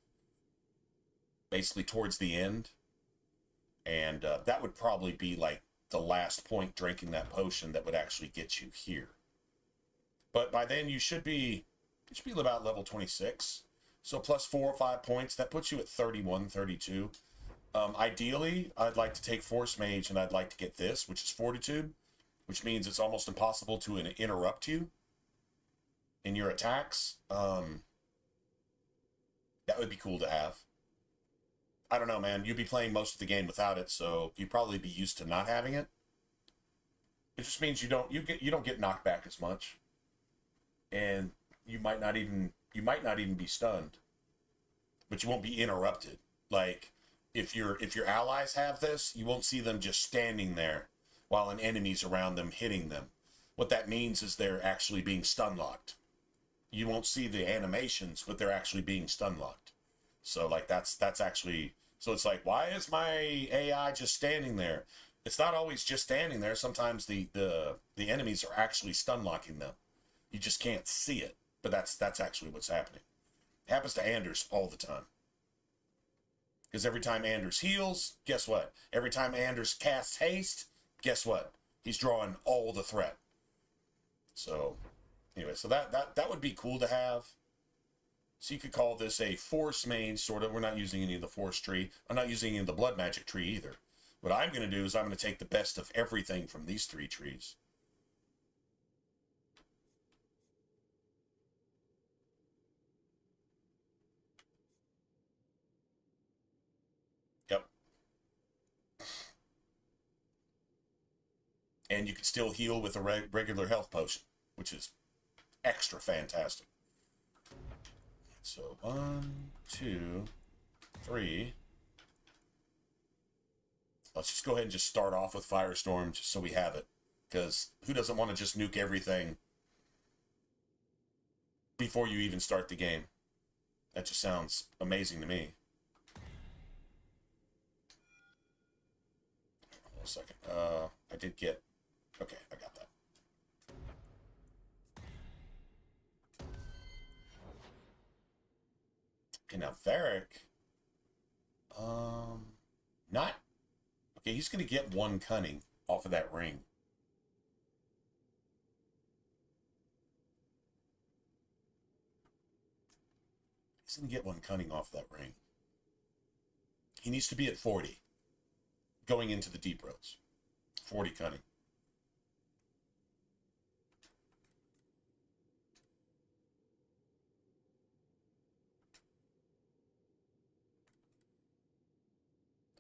basically towards the end, and that would probably be like the last point drinking that potion that would actually get you here. But by then you should be about level 26. So plus 4 or 5 points, that puts you at 31, 32. Ideally, I'd like to take Force Mage, and I'd like to get this, which is Fortitude, which means it's almost impossible to interrupt you in your attacks. That would be cool to have. I don't know, man. You'd be playing most of the game without it, so you'd probably be used to not having it. It just means you don't get knocked back as much, and you might not even be stunned, but you won't be interrupted. Like if your allies have this, you won't see them just standing there while an enemy's around them hitting them. What that means is they're actually being stun locked. You won't see the animations, but they're actually being stun locked. So like that's actually, so it's like, why is my AI just standing there? It's not always just standing there. Sometimes the enemies are actually stun locking them. You just can't see it, but that's actually what's happening. It happens to Anders all the time. Because every time Anders heals, guess what? Every time Anders casts haste, guess what? He's drawing all the threat. So anyway, so that would be cool to have. So you could call this a Force Mage, sort of. We're not using any of the Force tree. I'm not using any of the Blood Magic tree either. What I'm going to do is I'm going to take the best of everything from these 3 trees. Yep. And you can still heal with a regular health potion, which is extra fantastic. So 1, 2, 3. Let's just go ahead and just start off with Firestorm just so we have it. Because who doesn't want to just nuke everything before you even start the game? That just sounds amazing to me. Hold on a second. I did get... Okay, I got that. Okay, now Varric... Not... Okay, he's going to get 1 cunning off of that ring. He's going to get 1 cunning off that ring. He needs to be at 40 going into the deep roads. 40 cunning.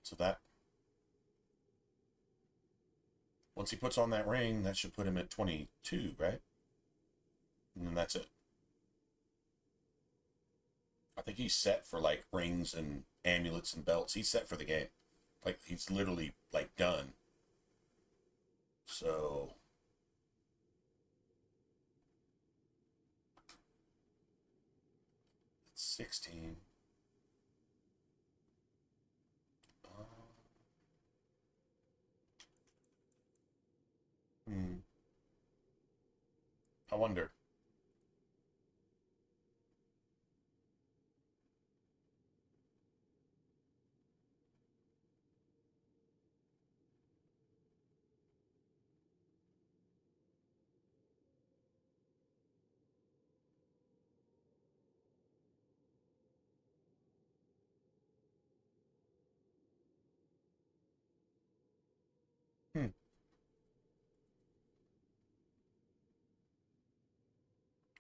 So that... Once he puts on that ring, that should put him at 22, right? And then that's it. I think he's set for like rings and amulets and belts. He's set for the game. Like he's literally like done. So 16. I wonder.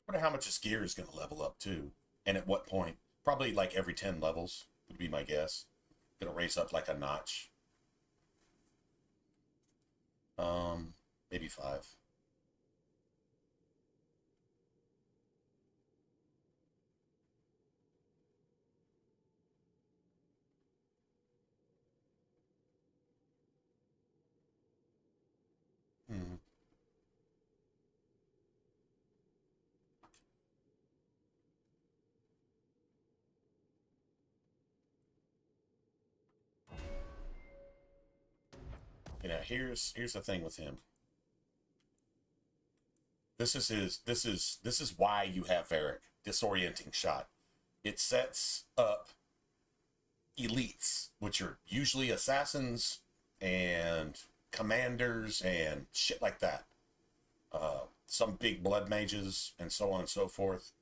Wonder how much his gear is going to level up too, and at what point. Probably like every 10 levels would be my guess. Gonna raise up like a notch. Maybe 5. You know, here's the thing with him. This is why you have Varric. Disorienting shot. It sets up elites, which are usually assassins and commanders and shit like that. Some big blood mages and so on and so forth.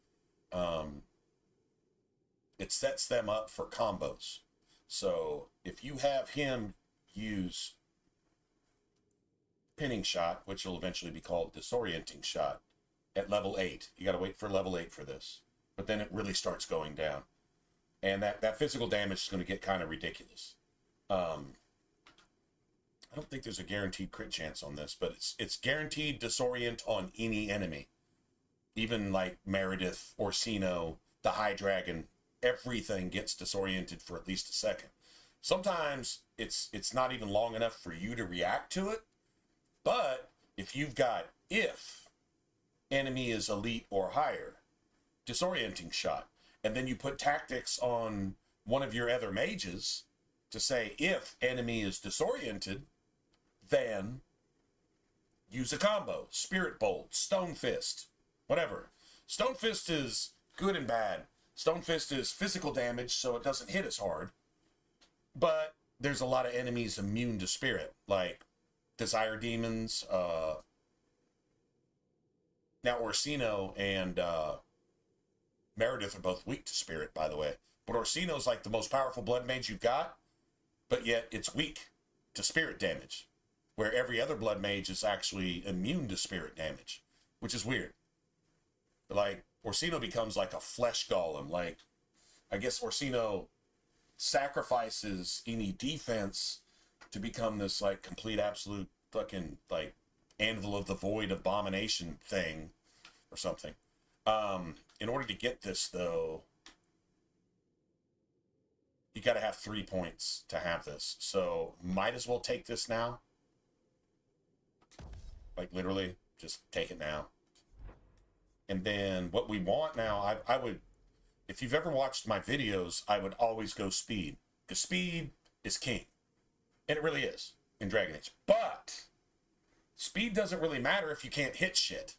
It sets them up for combos. So if you have him use pinning shot, which will eventually be called disorienting shot, at level 8. You got to wait for level 8 for this. But then it really starts going down. And that physical damage is going to get kind of ridiculous. I don't think there's a guaranteed crit chance on this, but it's guaranteed disorient on any enemy. Even like Meredith, Orsino, the High Dragon, everything gets disoriented for at least a second. Sometimes it's not even long enough for you to react to it. But if you've got enemy is elite or higher, disorienting shot, and then you put tactics on one of your other mages to say if enemy is disoriented, then use a combo. Spirit Bolt, Stone Fist, whatever. Stone Fist is good and bad. Stone Fist is physical damage, so it doesn't hit as hard. But there's a lot of enemies immune to spirit, like Desire Demons. Now Orsino and Meredith are both weak to spirit, by the way. But Orsino's like the most powerful blood mage you've got, but yet it's weak to spirit damage, where every other blood mage is actually immune to spirit damage, which is weird. But like Orsino becomes like a flesh golem. Like I guess Orsino sacrifices any defense to become this like complete absolute fucking like Anvil of the Void abomination thing or something. In order to get this though, you got to have 3 points to have this. So might as well take this now. Like literally just take it now. And then what we want now, I would, if you've ever watched my videos, I would always go speed, because speed is king. And it really is in Dragon Age. But speed doesn't really matter if you can't hit shit.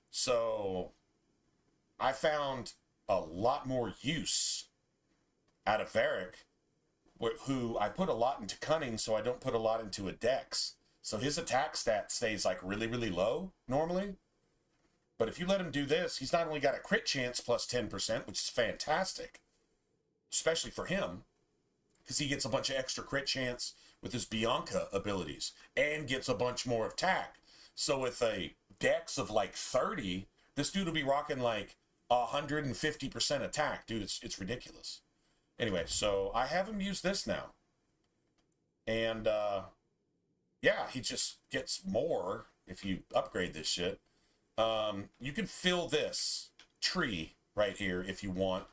So I found a lot more use out of Varric, who I put a lot into cunning, so I don't put a lot into a dex. So his attack stat stays like really, really low normally. But if you let him do this, he's not only got a crit chance plus 10%, which is fantastic, especially for him, because he gets a bunch of extra crit chance with his Bianca abilities and gets a bunch more attack. So with a dex of like 30, this dude will be rocking like 150% attack. Dude, it's ridiculous. Anyway, so I have him use this now. And yeah, he just gets more if you upgrade this shit. You can fill this tree right here if you want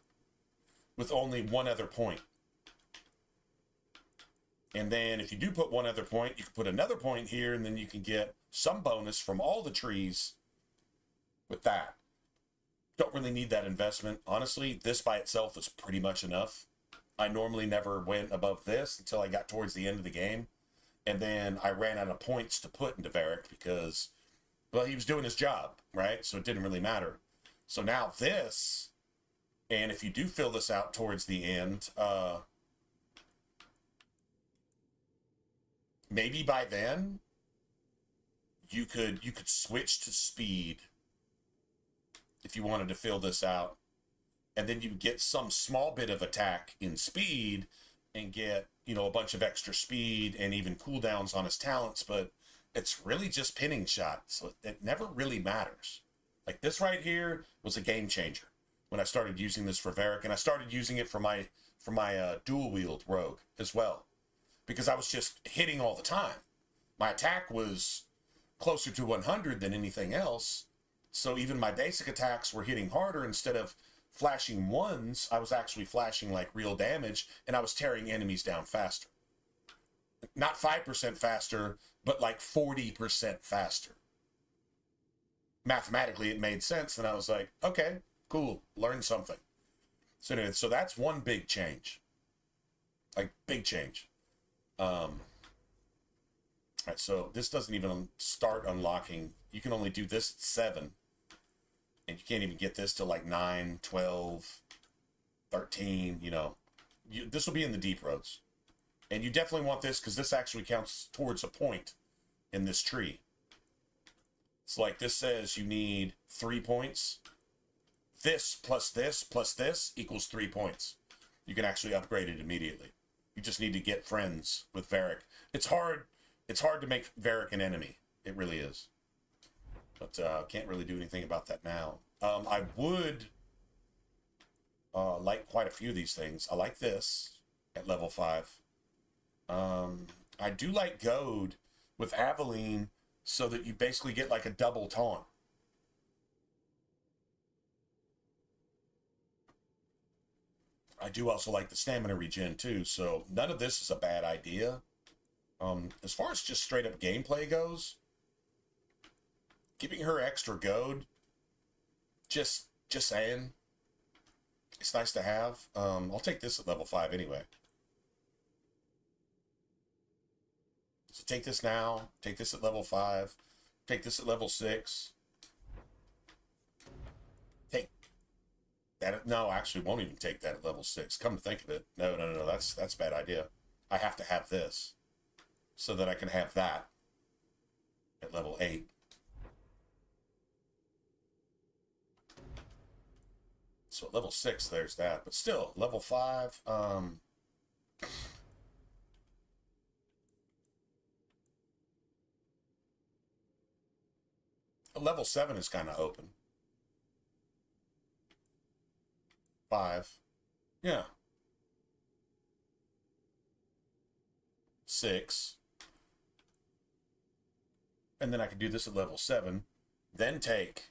with only one other point. And then if you do put one other point, you can put another point here, and then you can get some bonus from all the trees with that. Don't really need that investment. Honestly, this by itself is pretty much enough. I normally never went above this until I got towards the end of the game. And then I ran out of points to put into Varric because, well, he was doing his job, right? So it didn't really matter. So now this, and if you do fill this out towards the end, maybe by then you could switch to speed if you wanted to fill this out, and then you get some small bit of attack in speed and get, you know, a bunch of extra speed and even cooldowns on his talents, but it's really just pinning shot, so it never really matters. Like this right here was a game changer when I started using this for Varric, and I started using it for my dual wield rogue as well, because I was just hitting all the time. My attack was closer to 100 than anything else, so even my basic attacks were hitting harder. Instead of flashing ones, I was actually flashing like real damage, and I was tearing enemies down faster. Not 5% faster, but like 40% faster. Mathematically, it made sense, and I was like, okay, cool, learn something. So anyway, so that's one big change. Like, big change. All right, so this doesn't even start unlocking. You can only do this at 7. And you can't even get this to like 9, 12, 13, you know. This will be in the deep roads. And you definitely want this because this actually counts towards a point in this tree. So like this says you need 3 points. This plus this plus this equals 3 points. You can actually upgrade it immediately. You just need to get friends with Varric. It's hard to make Varric an enemy. It really is. But can't really do anything about that now. I would like quite a few of these things. I like this at level 5. I do like Goad with Aveline so that you basically get like a double taunt. I do also like the stamina regen too, so none of this is a bad idea. As far as just straight up gameplay goes, giving her extra goad, just saying, it's nice to have. I'll take this at level 5 anyway. So take this now, take this at level 5, take this at level 6. Take that, no, actually won't even take that at level 6. Come to think of it. No, that's a bad idea. I have to have this so that I can have that at level 8. So at level 6, there's that. But still, level 5, level 7 is kind of open. 5. Yeah. 6. And then I could do this at level 7. Then take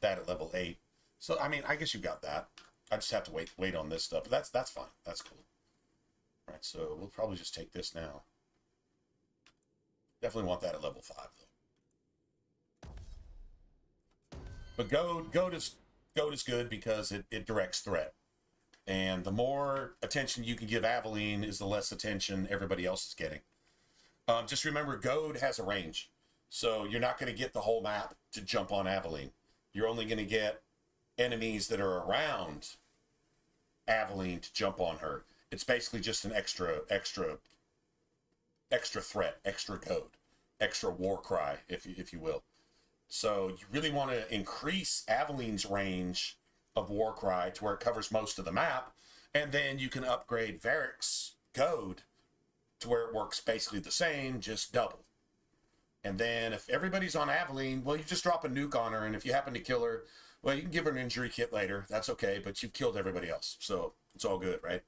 that at level 8. So, I mean, I guess you got that. I just have to wait on this stuff. But that's fine. That's cool. All right, so we'll probably just take this now. Definitely want that at level 5, though. But Goad is good because it directs threat. And the more attention you can give Aveline is the less attention everybody else is getting. Just remember, Goad has a range. So you're not going to get the whole map to jump on Aveline. You're only going to get enemies that are around Aveline to jump on her. It's basically just an extra threat, extra Goad, extra war cry, if you will. So you really want to increase Aveline's range of war cry to where it covers most of the map, and then you can upgrade Varric's Goad to where it works basically the same, just double. And then if everybody's on Aveline, well, you just drop a nuke on her, and if you happen to kill her, well, you can give her an injury kit later. That's okay, but you've killed everybody else, so it's all good, right?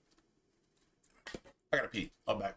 I gotta pee. I'll be back.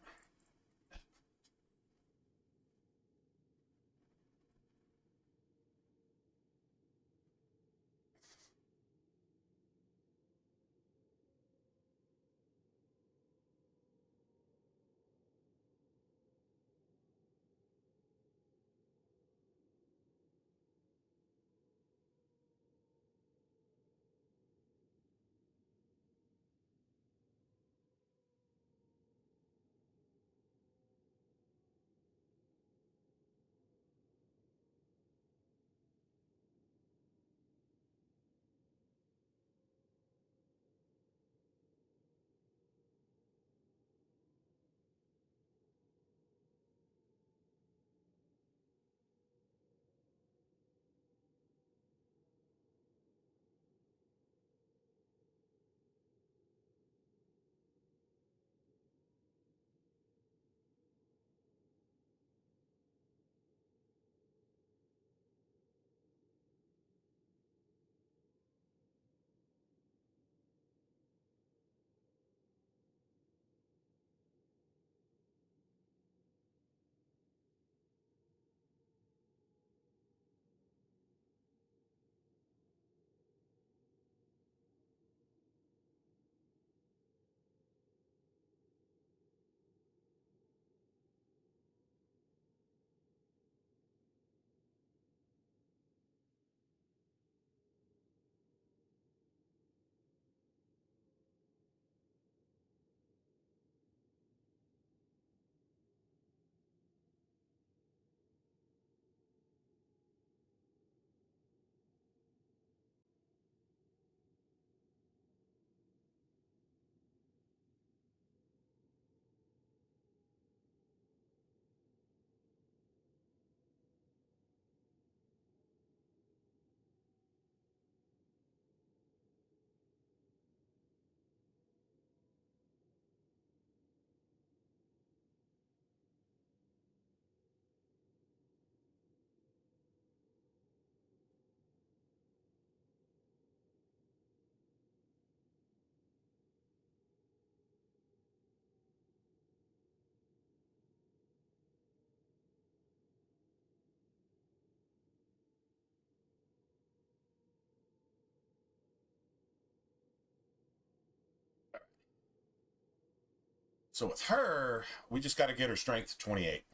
So with her, we just got to get her strength to 28.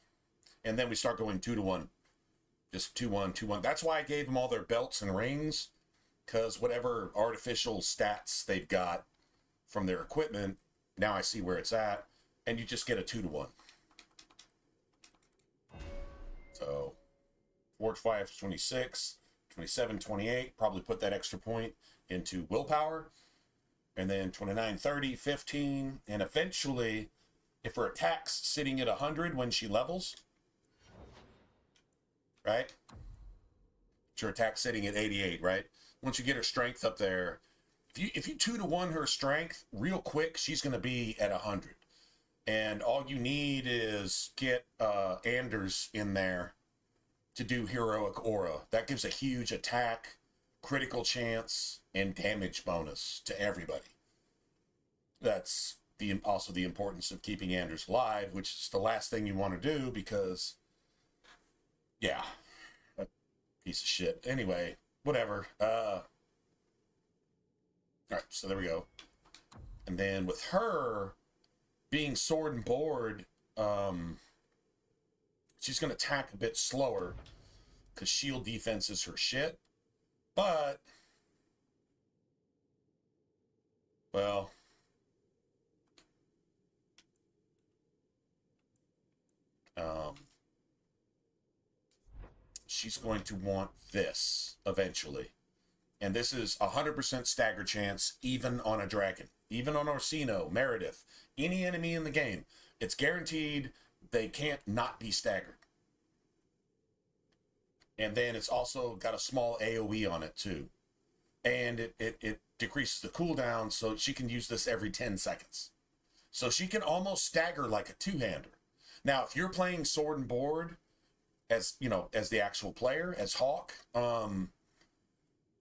And then we start going 2-to-1. Just 2-1, 2-1. That's why I gave them all their belts and rings, because whatever artificial stats they've got from their equipment, now I see where it's at, and you just get a 2-to-1. So, Forge 5, 26, 27, 28, probably put that extra point into willpower, and then 29, 30, 15, and eventually, if her attack's sitting at 100 when she levels, right? Her attack's sitting at 88, right? Once you get her strength up there, if you 2-to-1 her strength real quick, she's going to be at 100. And all you need is get Anders in there to do heroic aura. That gives a huge attack, critical chance, and damage bonus to everybody. That's also the importance of keeping Anders alive, which is the last thing you want to do because, yeah, a piece of shit. Anyway, whatever. All right, so there we go. And then with her being sword and board, she's going to attack a bit slower because shield defense is her shit. But, well, she's going to want this eventually. And this is 100% stagger chance, even on a dragon. Even on Orsino, Meredith, any enemy in the game. It's guaranteed they can't not be staggered. And then it's also got a small AoE on it too. And it decreases the cooldown, so she can use this every 10 seconds. So she can almost stagger like a two-hander. Now, if you're playing sword and board, as you know, as the actual player, as Hawk,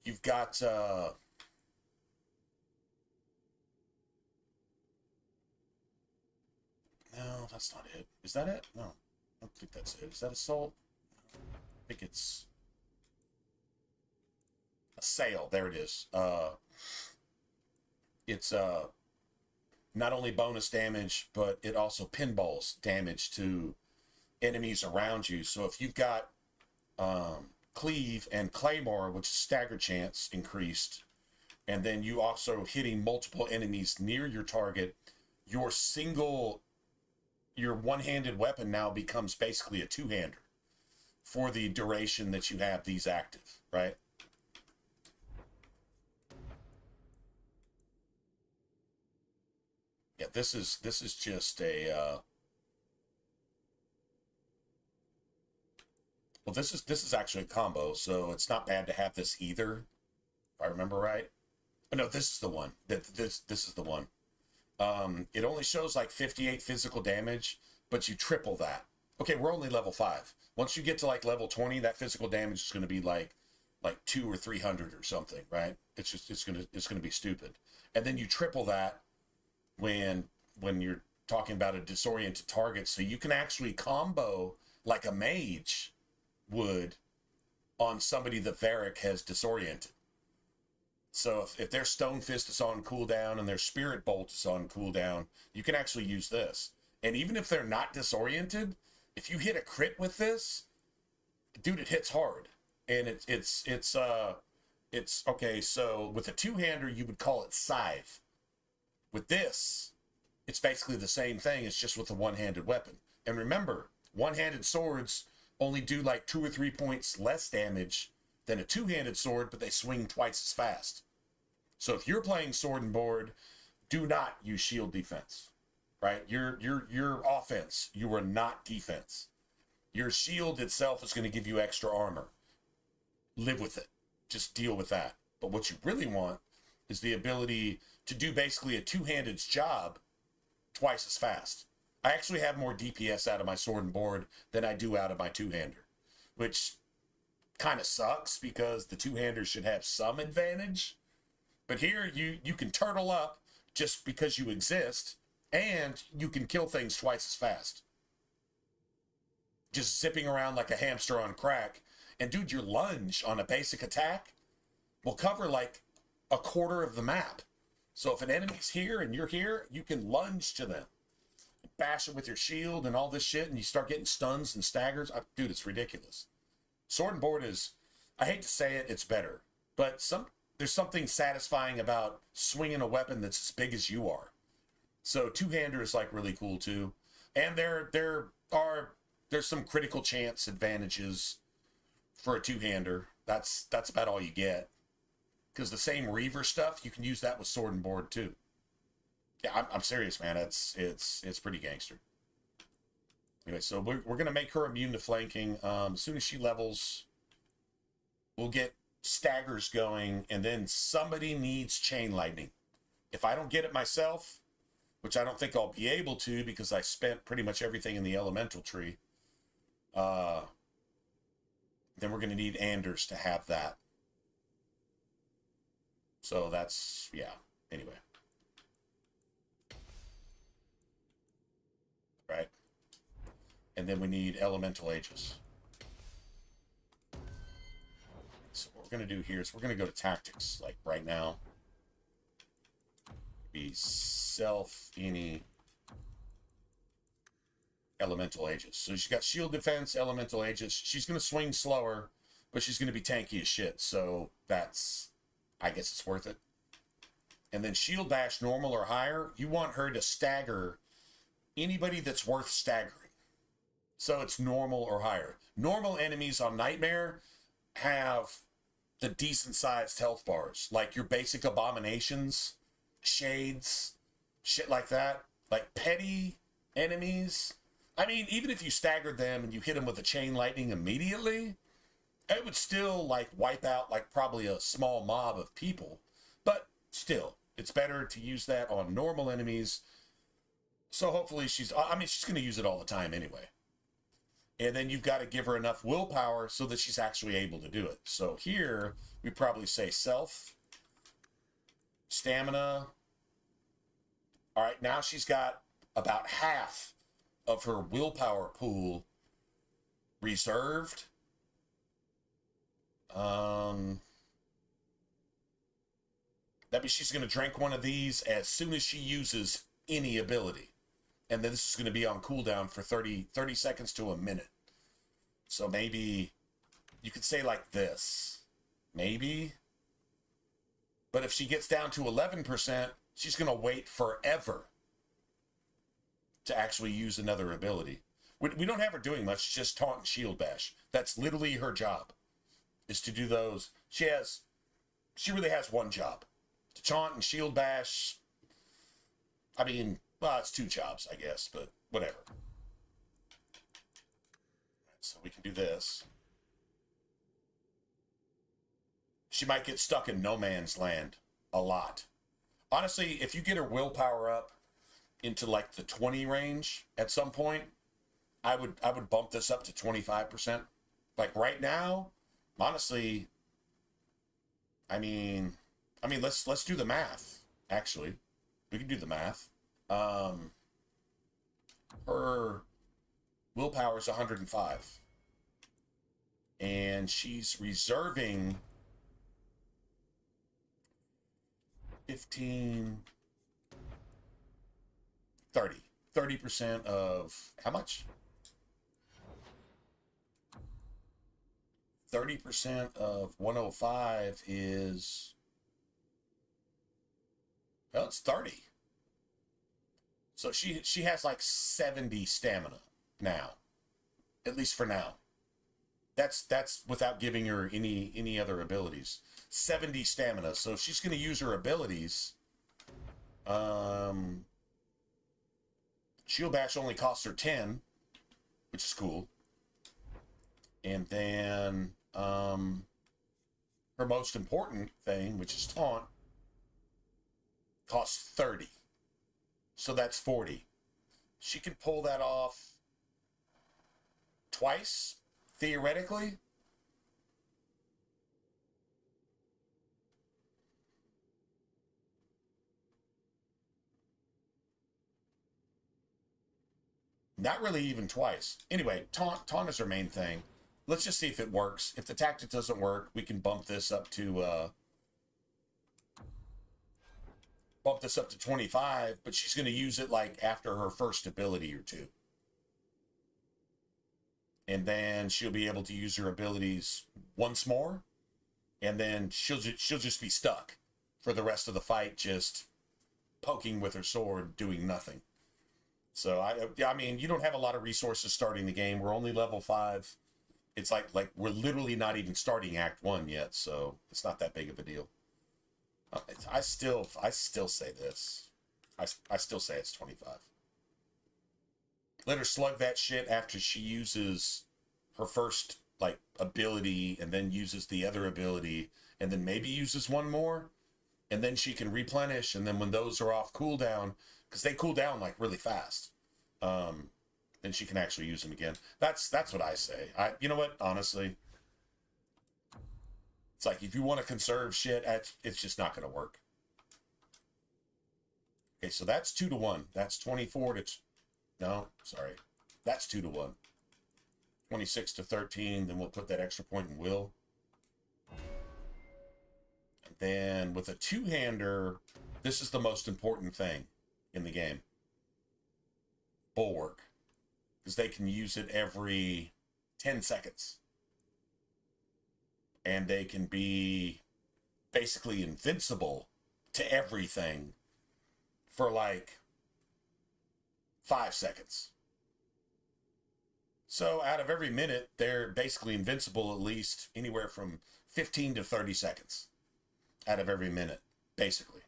you've got no, that's not it. Is that it? No, I don't think that's it. Is that Assault? I think it's a Sail. There it is. It's not only bonus damage, but it also pinballs damage to enemies around you. So if you've got Cleave and Claymore, which is stagger chance increased, and then you also hitting multiple enemies near your target, your one-handed weapon now becomes basically a two-hander for the duration that you have these active, right? Yeah, this is just a well, this is actually a combo, so it's not bad to have this either, if I remember right. Oh, no, this is the one. This is the one. It only shows like 58 physical damage, but you triple that. Okay, we're only level 5. Once you get to like level 20, that physical damage is going to be like 200 or 300 or something, right? It's gonna be stupid. And then you triple that when you're talking about a disoriented target, so you can actually combo like a mage would on somebody that Varric has disoriented. So if their Stone Fist is on cooldown and their Spirit Bolt is on cooldown, you can actually use this. And even if they're not disoriented, if you hit a crit with this, dude, it hits hard. And it's okay. So with a two-hander, you would call it Scythe. With this, it's basically the same thing. It's just with a one-handed weapon. And remember, one-handed swords only do like 2 or 3 points less damage than a two-handed sword, but they swing twice as fast. So if you're playing sword and board, do not use shield defense, right? Your offense, you are not defense. Your shield itself is going to give you extra armor. Live with it. Just deal with that. But what you really want is the ability to do basically a two-handed's job twice as fast. I actually have more DPS out of my sword and board than I do out of my two-hander, which kind of sucks because the two-hander should have some advantage. But here you can turtle up just because you exist, and you can kill things twice as fast. Just zipping around like a hamster on crack. And dude, your lunge on a basic attack will cover like a quarter of the map. So if an enemy's here and you're here, you can lunge to them. bash it with your shield and all this shit, and you start getting stuns and staggers. Dude, it's ridiculous. Sword and board is, I hate to say it, it's better. But there's something satisfying about swinging a weapon that's as big as you are. So two-hander is like really cool too. And there's some critical chance advantages for a two-hander. That's about all you get. Because the same Reaver stuff, you can use that with sword and board too. Yeah, I'm serious, man. It's pretty gangster. Anyway, so we're gonna make her immune to flanking. As soon as she levels, we'll get staggers going, and then somebody needs chain lightning. If I don't get it myself, which I don't think I'll be able to because I spent pretty much everything in the elemental tree, then we're gonna need Anders to have that. So that's, yeah, anyway. Right? And then we need elemental ages. So what we're going to do here is we're going to go to tactics, like right now. Be any elemental ages. So she's got shield defense, elemental ages. She's going to swing slower, but she's going to be tanky as shit. So that's, I guess it's worth it. And then shield dash normal or higher. You want her to stagger anybody that's worth staggering. So it's normal or higher. Normal enemies on Nightmare have the decent sized health bars, like your basic abominations, shades, shit like that. Like petty enemies. I mean, even if you staggered them and you hit them with a chain lightning immediately, it would still like wipe out like probably a small mob of people. But still, it's better to use that on normal enemies. So hopefully she's going to use it all the time anyway. And then you've got to give her enough willpower so that she's actually able to do it. So here, we probably say self, stamina. All right, now she's got about half of her willpower pool reserved. That means she's going to drink one of these as soon as she uses any ability. And then this is going to be on cooldown for 30 seconds to a minute. So maybe you could say like this. Maybe. But if she gets down to 11%, she's going to wait forever to actually use another ability. We don't have her doing much, just taunt and shield bash. That's literally her job, is to do those. She really has one job. To taunt and shield bash. I mean, well, it's two jobs, I guess, but whatever. So we can do this. She might get stuck in no man's land a lot. Honestly, if you get her willpower up into like the 20 range at some point, I would bump this up to 25%. Like right now, honestly, I mean, let's do the math. Actually, we can do the math. Her willpower is 105, and she's reserving 30% of how much? 30% of 105 is, well, it's 30. So she has like 70 stamina now, at least for now. That's without giving her any other abilities. 70 stamina. So if she's going to use her abilities, shield bash only costs her 10, which is cool. And then her most important thing, which is taunt, costs 30. So that's 40. She can pull that off twice, theoretically. Not really even twice. Anyway, taunt is her main thing. Let's just see if it works. If the tactic doesn't work, we can bump this up to bump this up to 25, but she's going to use it like after her first ability or two. And then she'll be able to use her abilities once more, and then she'll just be stuck for the rest of the fight, just poking with her sword, doing nothing. So I mean, you don't have a lot of resources starting the game. We're only level 5. It's like we're literally not even starting Act 1 yet, so it's not that big of a deal. I still say this. I still say it's 25. Let her slug that shit after she uses her first like ability, and then uses the other ability, and then maybe uses one more, and then she can replenish, and then when those are off cooldown, because they cool down like really fast, then she can actually use them again. That's what I say. You know what? Honestly, it's like if you want to conserve shit, it's just not going to work. Okay, so that's 2 to 1. That's 24 to... No, sorry. That's 2 to 1. 26 to 13, then we'll put that extra point in will. And then with a two-hander, this is the most important thing in the game. Bulwark. Because they can use it every 10 seconds. And they can be basically invincible to everything for like 5 seconds. So out of every minute, they're basically invincible at least anywhere from 15 to 30 seconds out of every minute, basically.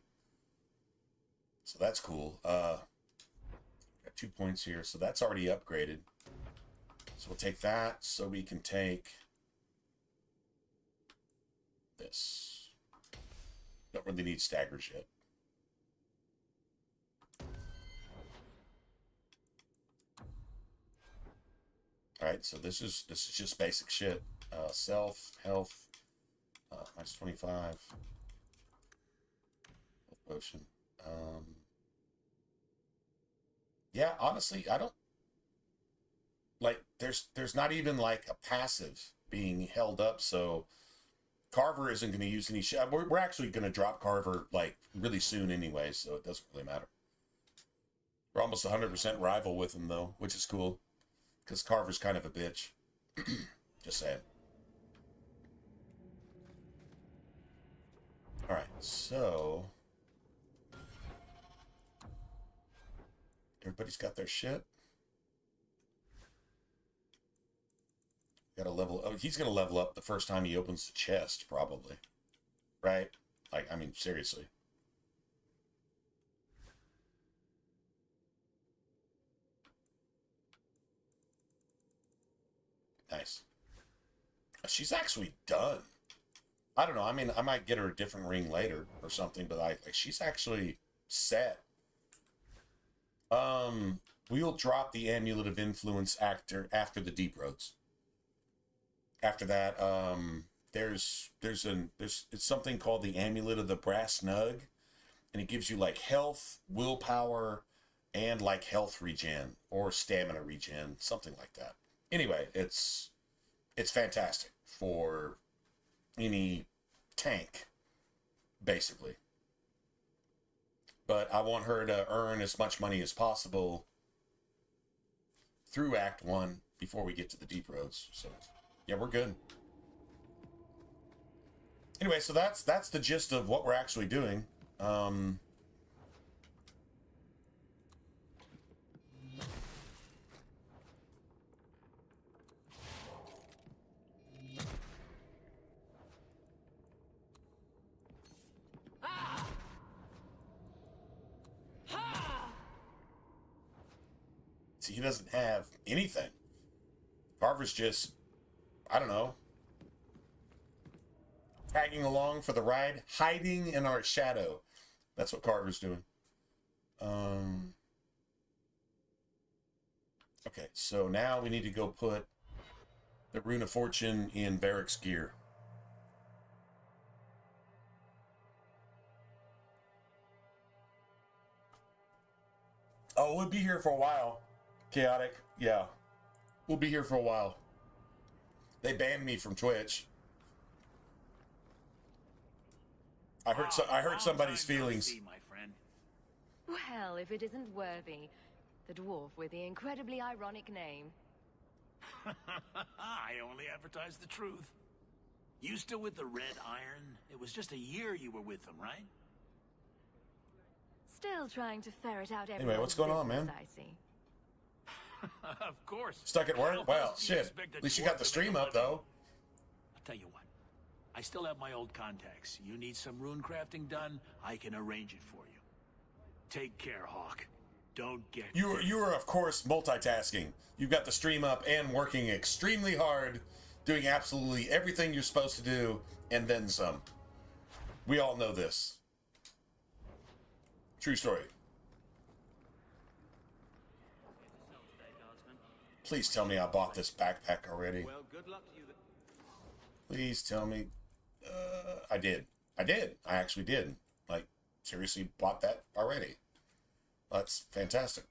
So that's cool. Got 2 points here, so that's already upgraded. So we'll take that, so we can take this. Don't really need staggers yet. All right, so this is just basic shit. Self, health, minus 25. Health potion. Yeah, honestly, I don't like. There's not even like a passive being held up, so Carver isn't going to use any shit. We're actually going to drop Carver like really soon anyway, so it doesn't really matter. We're almost 100% rival with him though, which is cool. Because Carver's kind of a bitch. Just saying. Alright, so... everybody's got their shit. Got to level... oh, he's going to level up the first time he opens the chest, probably. Right? Like, I mean, seriously. Nice. She's actually done. I don't know. I mean, I might get her a different ring later or something, but like she's actually set. We'll drop the Amulet of Influence after the Deep Roads. After that, there's it's something called the Amulet of the Brass Nug, and it gives you like health, willpower, and like health regen or stamina regen, something like that. Anyway, it's fantastic for any tank, basically. But I want her to earn as much money as possible through Act 1 before we get to the Deep Roads. So, yeah, we're good. Anyway, so that's the gist of what we're actually doing. See, he doesn't have anything. Carver's just, I don't know, tagging along for the ride, hiding in our shadow. That's what Carver's doing. Okay, so now we need to go put the Rune of Fortune in Varric's gear. Oh, we'll be here for a while. Chaotic, yeah. We'll be here for a while. They banned me from Twitch. I hurt somebody's feelings. My friend. Well, if it isn't worthy, the dwarf with the incredibly ironic name. I only advertise the truth. You still with the Red Iron? It was just a year you were with them, right? Still trying to ferret out everything. Anyway, what's going on, man? I see. Of course. Stuck at work? How Well, else do you shit. expect a At least you dwarf got the to stream make a up, living? though. I'll tell you what. I still have my old contacts. You need some rune crafting done, I can arrange it for you. Take care, Hawk. Don't get... You are, of course, multitasking. You've got the stream up and working extremely hard, doing absolutely everything you're supposed to do, and then some. We all know this. True story. Please tell me I bought this backpack already. Well, good luck to you. Please tell me. I did. I actually did. Like, seriously, bought that already. That's fantastic.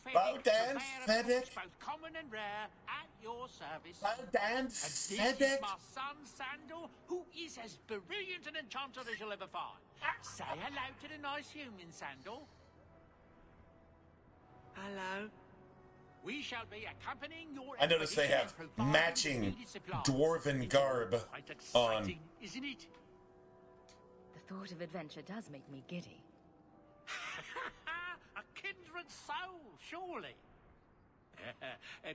Bodan Fedek. both common and rare, at your service. Bodan And this is Fedek. my son Sandal, who is as brilliant an enchanter as you'll ever find. Say hello to the nice human, Sandal. Hello. We shall be accompanying your I noticed they expedition have and providing matching needed supplies. dwarven garb Quite on. exciting, isn't it? The thought of adventure does make me giddy. A kindred soul, surely.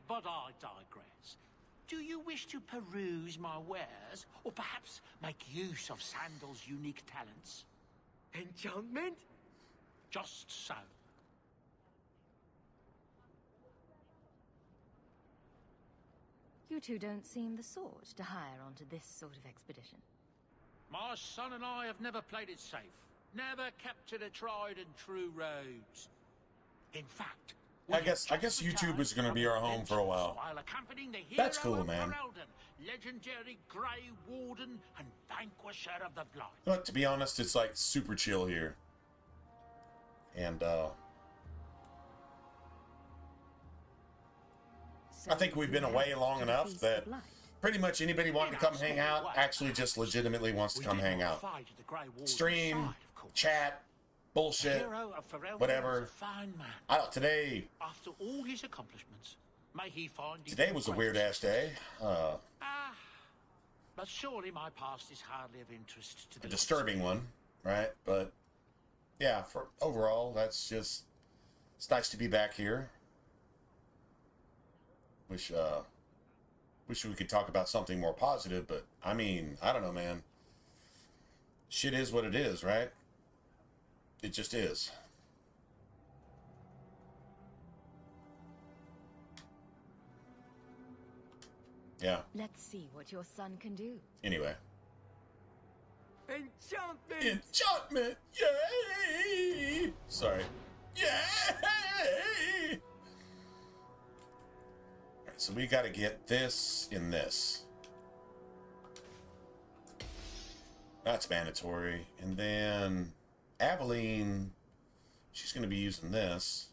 But I digress. Do you wish to peruse my wares, or perhaps make use of Sandal's unique talents? Enchantment? Just so. You two don't seem the sort to hire onto this sort of expedition. My son and I have never played it safe. Never kept to the tried and true roads. In fact, I guess YouTube is going to be our home for a while. while accompanying the hero That's cool, of man. Ferelden, legendary Grey Warden and Vanquisher of the Blight. But to be honest, it's like super chill here. And I think we've been away long enough that pretty much anybody wanting to come hang out actually just legitimately wants to come hang out. Stream, chat, bullshit, whatever. I don't, today After all his accomplishments, may he find today was a weird ass day. But surely my past is hardly of interest to the A disturbing one, right? But yeah, for overall, that's just, it's nice to be back here. Wish we could talk about something more positive, but I mean, I don't know, man. Shit is what it is, right? It just is. Yeah. Let's see what your son can do. Anyway. Enchantment! Enchantment! Yay! Sorry. Yay! Alright, so we gotta get this in this. That's mandatory. And then Aveline, she's gonna be using this.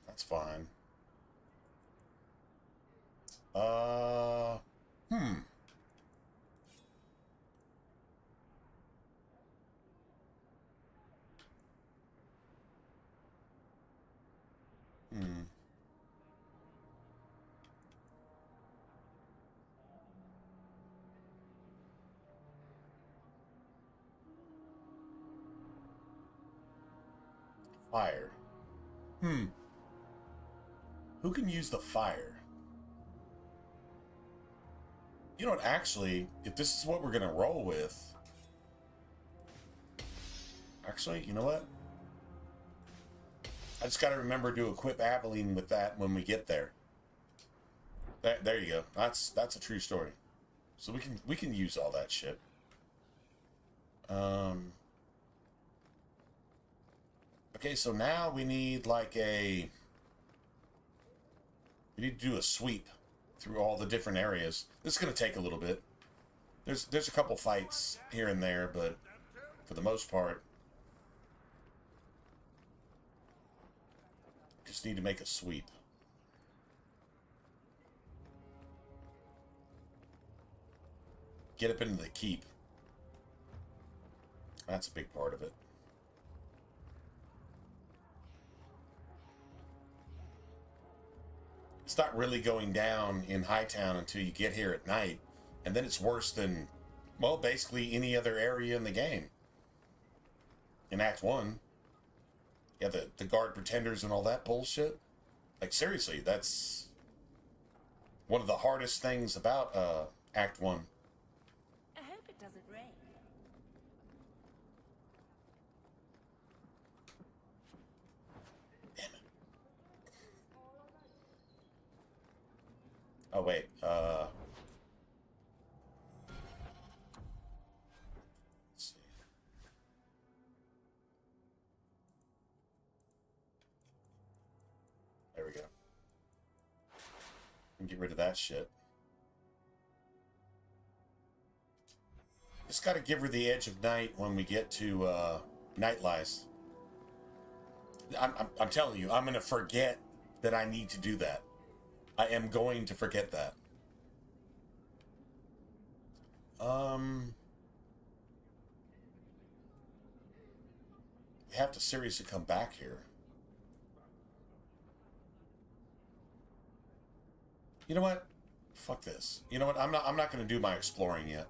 That's fine. Hmm. Fire. Who can use the fire? You know what, actually, if this is what we're gonna roll with... Actually, you know what? I just gotta remember to equip Aveline with that when we get there. There you go. That's a true story. So we can use all that shit. Okay, so now we need like a... We need to do a sweep through all the different areas. This is going to take a little bit. There's a couple fights here and there, but for the most part, just need to make a sweep. Get up into the keep. That's a big part of it. It's not really going down in Hightown until you get here at night, and then it's worse than, well, basically any other area in the game. In Act 1. Yeah, the guard pretenders and all that bullshit. Like, seriously, that's one of the hardest things about Act 1. I hope it doesn't rain. Damn it. Oh, wait, let's see. There we go. And get rid of that shit. Just gotta give her the edge of night when we get to Night Lies. I'm telling you, I'm gonna forget that I need to do that. I am going to forget that. We have to seriously come back here. You know what? Fuck this. You know what? I'm not going to do my exploring yet.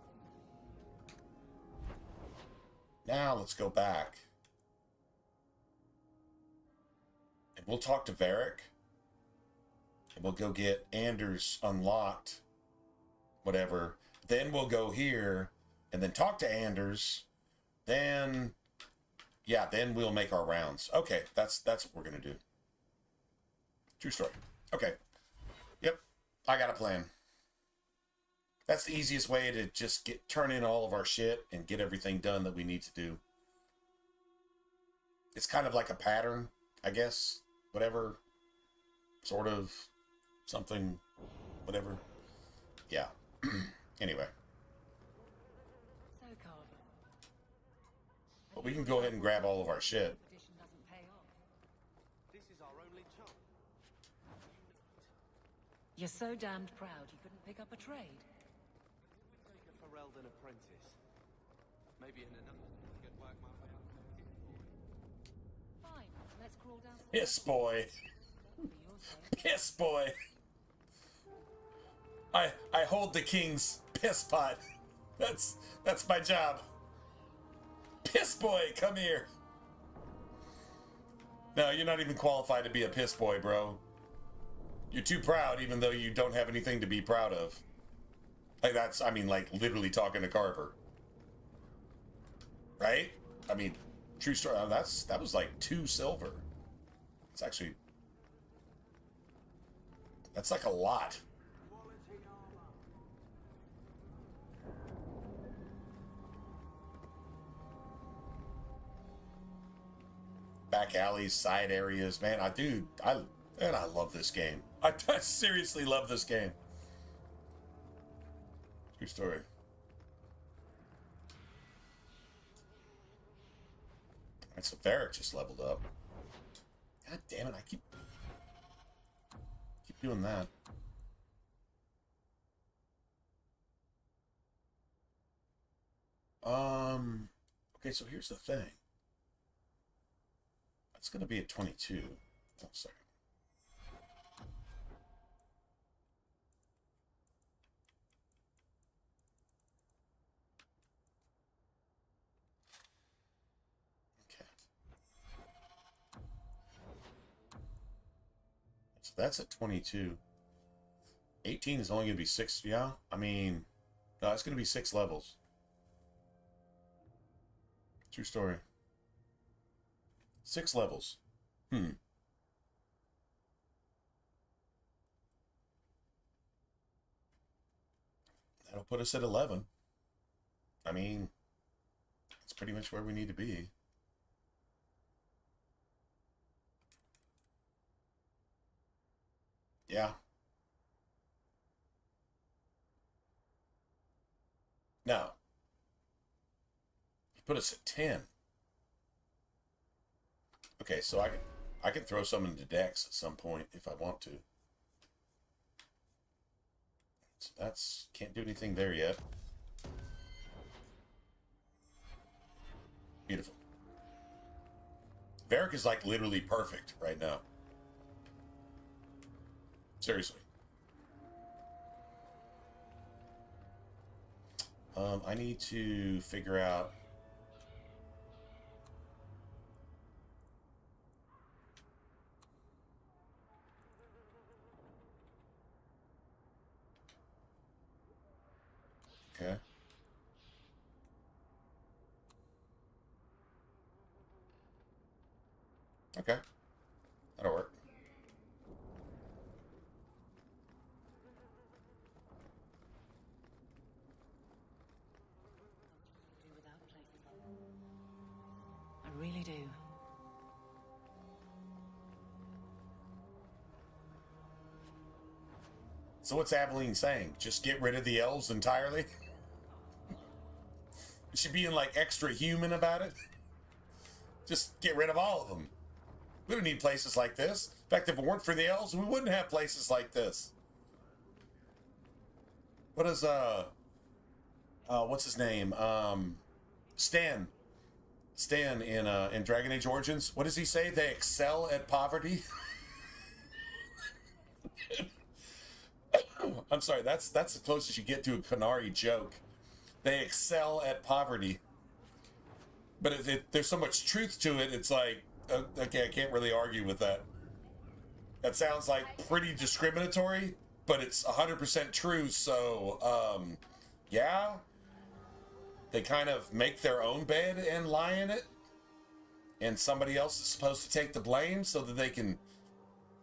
Now let's go back. And we'll talk to Varric. And we'll go get Anders unlocked. Whatever. Then we'll go here and then talk to Anders. Then, yeah, then we'll make our rounds. Okay, that's what we're going to do. True story. Okay. Yep. I got a plan. That's the easiest way to just turn in all of our shit and get everything done that we need to do. It's kind of like a pattern, I guess. Whatever. Sort of. Something. Whatever. Yeah. Anyway. So, Carver. But we can go ahead and grab all of our shit. This is our only chance. You're so damned proud you couldn't pick up a trade. Take a Ferelden apprentice. Maybe in another could work my way up. Fine, let's crawl down. Piss boy. Piss boy. I hold the king's piss pot. That's my job. Piss boy, come here. No, you're not even qualified to be a piss boy, bro. You're too proud, even though you don't have anything to be proud of. Like I mean, like literally talking to Carver. Right? I mean, true story. That was like 2 silver. It's actually, that's like a lot. Back alleys, side areas, man. I love this game. I seriously love this game. True story. Alright, so Varric just leveled up. God damn it, I keep doing that. Okay, so here's the thing. It's going to be at 22. Oh, sorry. Okay. So that's at 22. 18 is only going to be 6. Yeah, I mean, no, it's going to be 6 levels. True story. 6 levels. That'll put us at 11. I mean, it's pretty much where we need to be. Yeah. Put us at 10. Okay, so I can throw some into Dex at some point if I want to. So that's can't do anything there yet. Beautiful. Varric is like literally perfect right now. Seriously. I need to figure out. Okay. Okay. That'll work. I really do. So what's Aveline saying? Just get rid of the elves entirely? Is she being like extra human about it? Just get rid of all of them. We don't need places like this. In fact, if it weren't for the elves, we wouldn't have places like this. What is what's his name? Stan in Dragon Age Origins. What does he say? They excel at poverty. I'm sorry, that's the closest you get to a Canary joke. They excel at poverty. But there's so much truth to it, it's like, okay, I can't really argue with that. That sounds like pretty discriminatory, but it's 100% true, so, yeah. They kind of make their own bed and lie in it, and somebody else is supposed to take the blame so that they can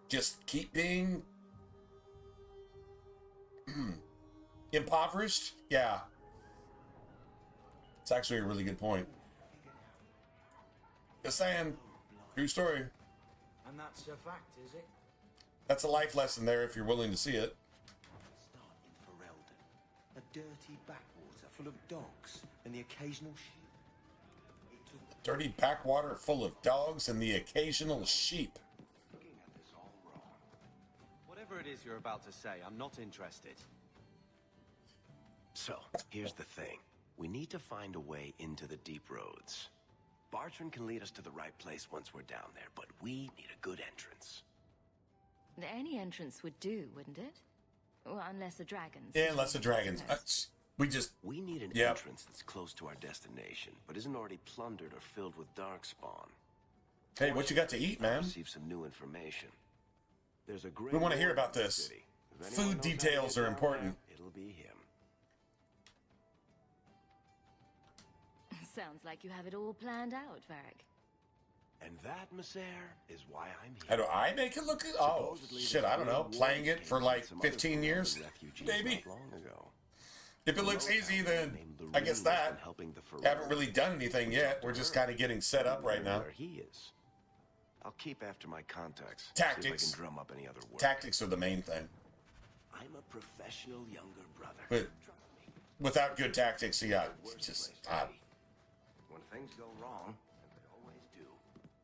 just keep being impoverished? Yeah. It's actually a really good point. Just saying. True story. And that's a fact, is it? That's a life lesson there if you're willing to see it. Start in Ferelden, a dirty backwater full of dogs and the occasional sheep. Dirty backwater full of dogs and the occasional sheep. Looking at this all wrong. Whatever it is you're about to say, I'm not interested. So, here's the thing. We need to find a way into the deep roads. Bartran can lead us to the right place once we're down there, but we need a good entrance. Any entrance would do, wouldn't it? Well, unless the dragons. Yeah, unless the dragons. We need an entrance that's close to our destination, but isn't already plundered or filled with darkspawn. Hey, what you got to eat, man? Receive some new information. There's a great we want to hear about this. Food details are important. It'll be him. Sounds like you have it all planned out, Varric. And that, Messer, is why I'm here. How do I make it look good? Oh, shit, I don't know. Playing it for like 15 years? Maybe. If it looks easy, then I guess that. Haven't really done anything yet. We're just kind of getting set up right now. He is. I'll keep after my contacts. Tactics. See if I can drum up any other work. Tactics are the main thing. I'm a professional younger brother. But without good tactics, yeah, just... When things go wrong, and they always do,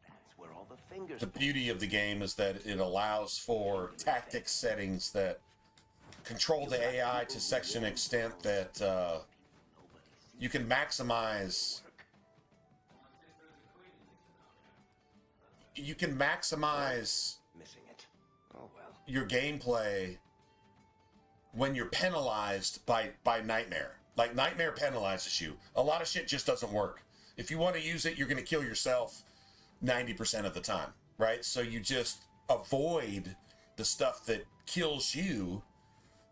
that's where all the fingers... The beauty of the game is that it allows for tactics settings that control the AI to such an extent that you can maximize... You can maximize your gameplay when you're penalized by Nightmare. Like, Nightmare penalizes you. A lot of shit just doesn't work. If you want to use it, you're going to kill yourself 90% of the time, right? So you just avoid the stuff that kills you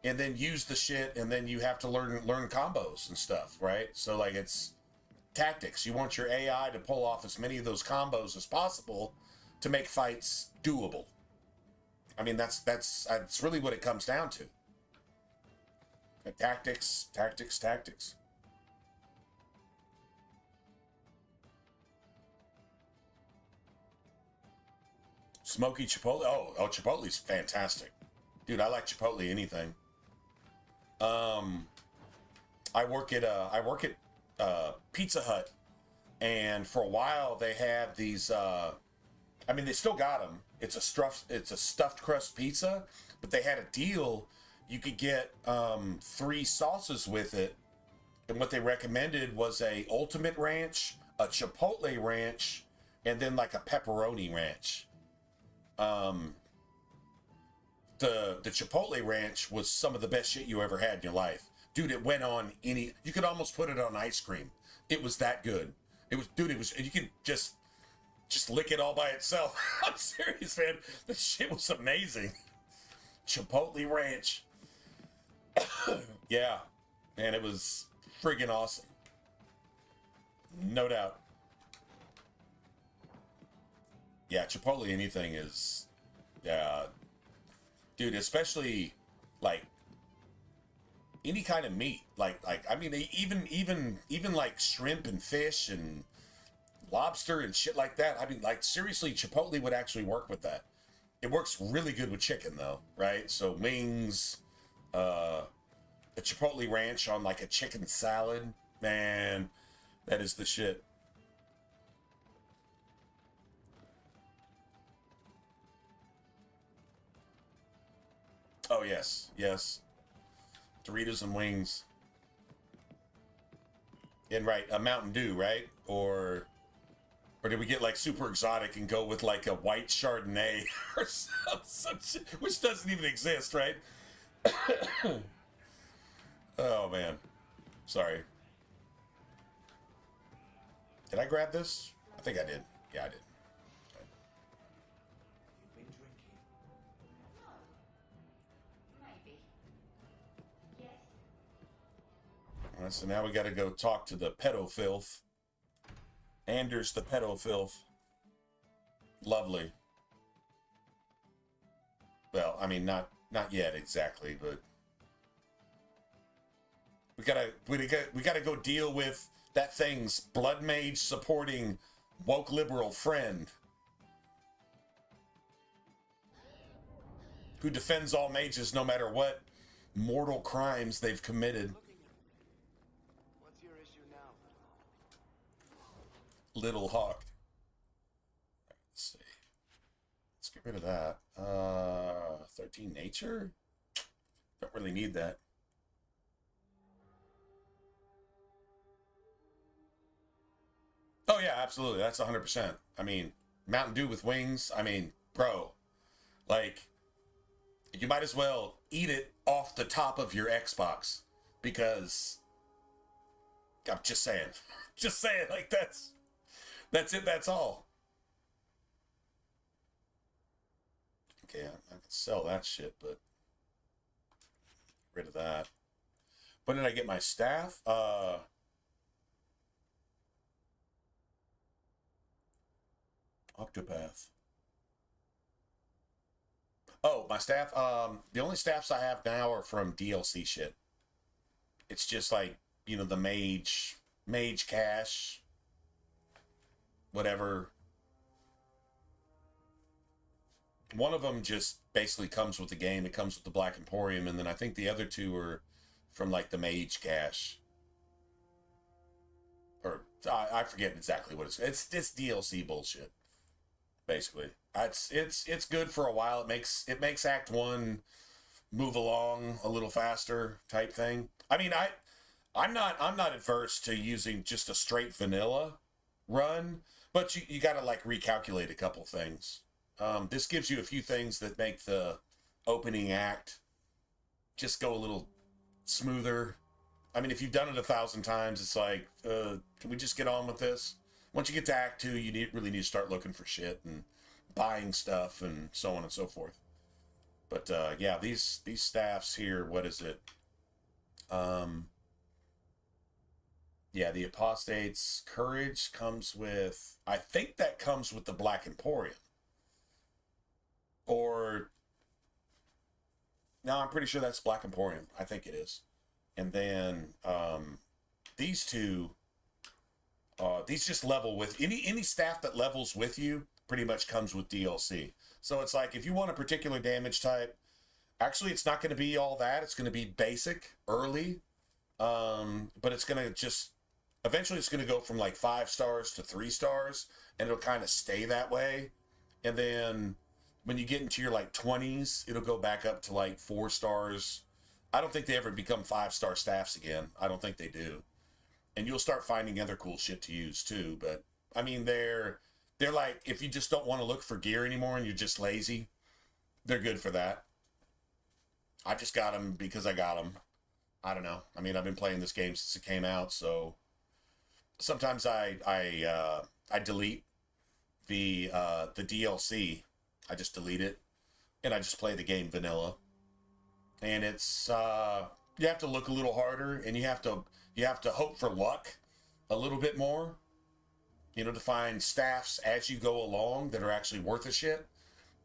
and then use the shit, and then you have to learn combos and stuff, right? So, like, it's tactics. You want your AI to pull off as many of those combos as possible to make fights doable. I mean, that's really what it comes down to. Tactics, tactics, tactics. Smoky Chipotle. Oh, Chipotle's fantastic. Dude, I like Chipotle anything. I work at Pizza Hut And for a while, they had these. I mean, they still got them. It's a stuffed crust pizza, but they had a deal. You could get 3 sauces with it, and what they recommended was a ultimate ranch, a chipotle ranch, and then like a pepperoni ranch. The chipotle ranch was some of the best shit you ever had in your life, dude. It went on any. You could almost put it on ice cream. It was that good. It was, dude. It was. You could just lick it all by itself. I'm serious, man. This shit was amazing. Chipotle ranch. Yeah, and it was friggin' awesome. No doubt. Yeah, Chipotle anything is, dude. Especially like any kind of meat. Like I mean, even like shrimp and fish and lobster and shit like that. I mean, like seriously, Chipotle would actually work with that. It works really good with chicken though, right? So wings, a Chipotle ranch on like a chicken salad, man, that is the shit. Oh yes, yes. Doritos and wings. And right, a Mountain Dew, right? Or did we get like super exotic and go with like a white Chardonnay or some shit, which doesn't even exist, right? Oh man, sorry. Did I grab this? I think I did. Yeah, I did. All right, so now we got to go talk to the pedofilth. Anders the pedofilth. Lovely. Well, I mean, not yet exactly, but we gotta go deal with that thing's blood mage supporting woke liberal friend who defends all mages no matter what mortal crimes they've committed. What's your issue now, Little Hawk. Let's see. Let's get rid of that. 13 nature? Don't really need that. Oh yeah, absolutely. That's 100%. I mean, Mountain Dew with wings. I mean, bro, like, you might as well eat it off the top of your Xbox because I'm just saying. Just saying, like that's it, that's all. Okay, I can sell that shit, but get rid of that. When did I get my staff? Octopath. Oh, my staff. The only staffs I have now are from DLC shit. It's just like, you know, the mage cash, whatever. One of them just basically comes with the game. It comes with the Black Emporium, and then I think the other 2 are from like the mage cash. Or I forget exactly what it's DLC bullshit. Basically, it's good for a while. It makes Act 1 move along a little faster, type thing. I mean, I'm not adverse to using just a straight vanilla run, but you got to like recalculate a couple things. This gives you a few things that make the opening act just go a little smoother. I mean, if you've done it 1,000 times, it's like, can we just get on with this? Once you get to Act 2, you really need to start looking for shit and buying stuff and so on and so forth. But yeah, these staffs here, what is it? Yeah, the Apostate's Courage comes with, I think that comes with the Black Emporium. Or, no, I'm pretty sure that's Black Emporium. I think it is. And then these 2, these just level with any staff that levels with you pretty much comes with DLC. So it's like if you want a particular damage type, actually it's not going to be all that. It's going to be basic early, but it's going to just Eventually it's going to go from like 5 stars to 3 stars, and it'll kind of stay that way. And then when you get into your like 20s, it'll go back up to like 4 stars. I don't think they ever become 5-star staffs again. I don't think they do. And you'll start finding other cool shit to use too. But I mean, they're like, if you just don't want to look for gear anymore and you're just lazy, they're good for that. I just got them because I got them. I don't know. I mean, I've been playing this game since it came out, so sometimes I delete the DLC. I just delete it, and I just play the game vanilla. And it's you have to look a little harder, and you have to hope for luck a little bit more, you know, to find staffs as you go along that are actually worth a shit,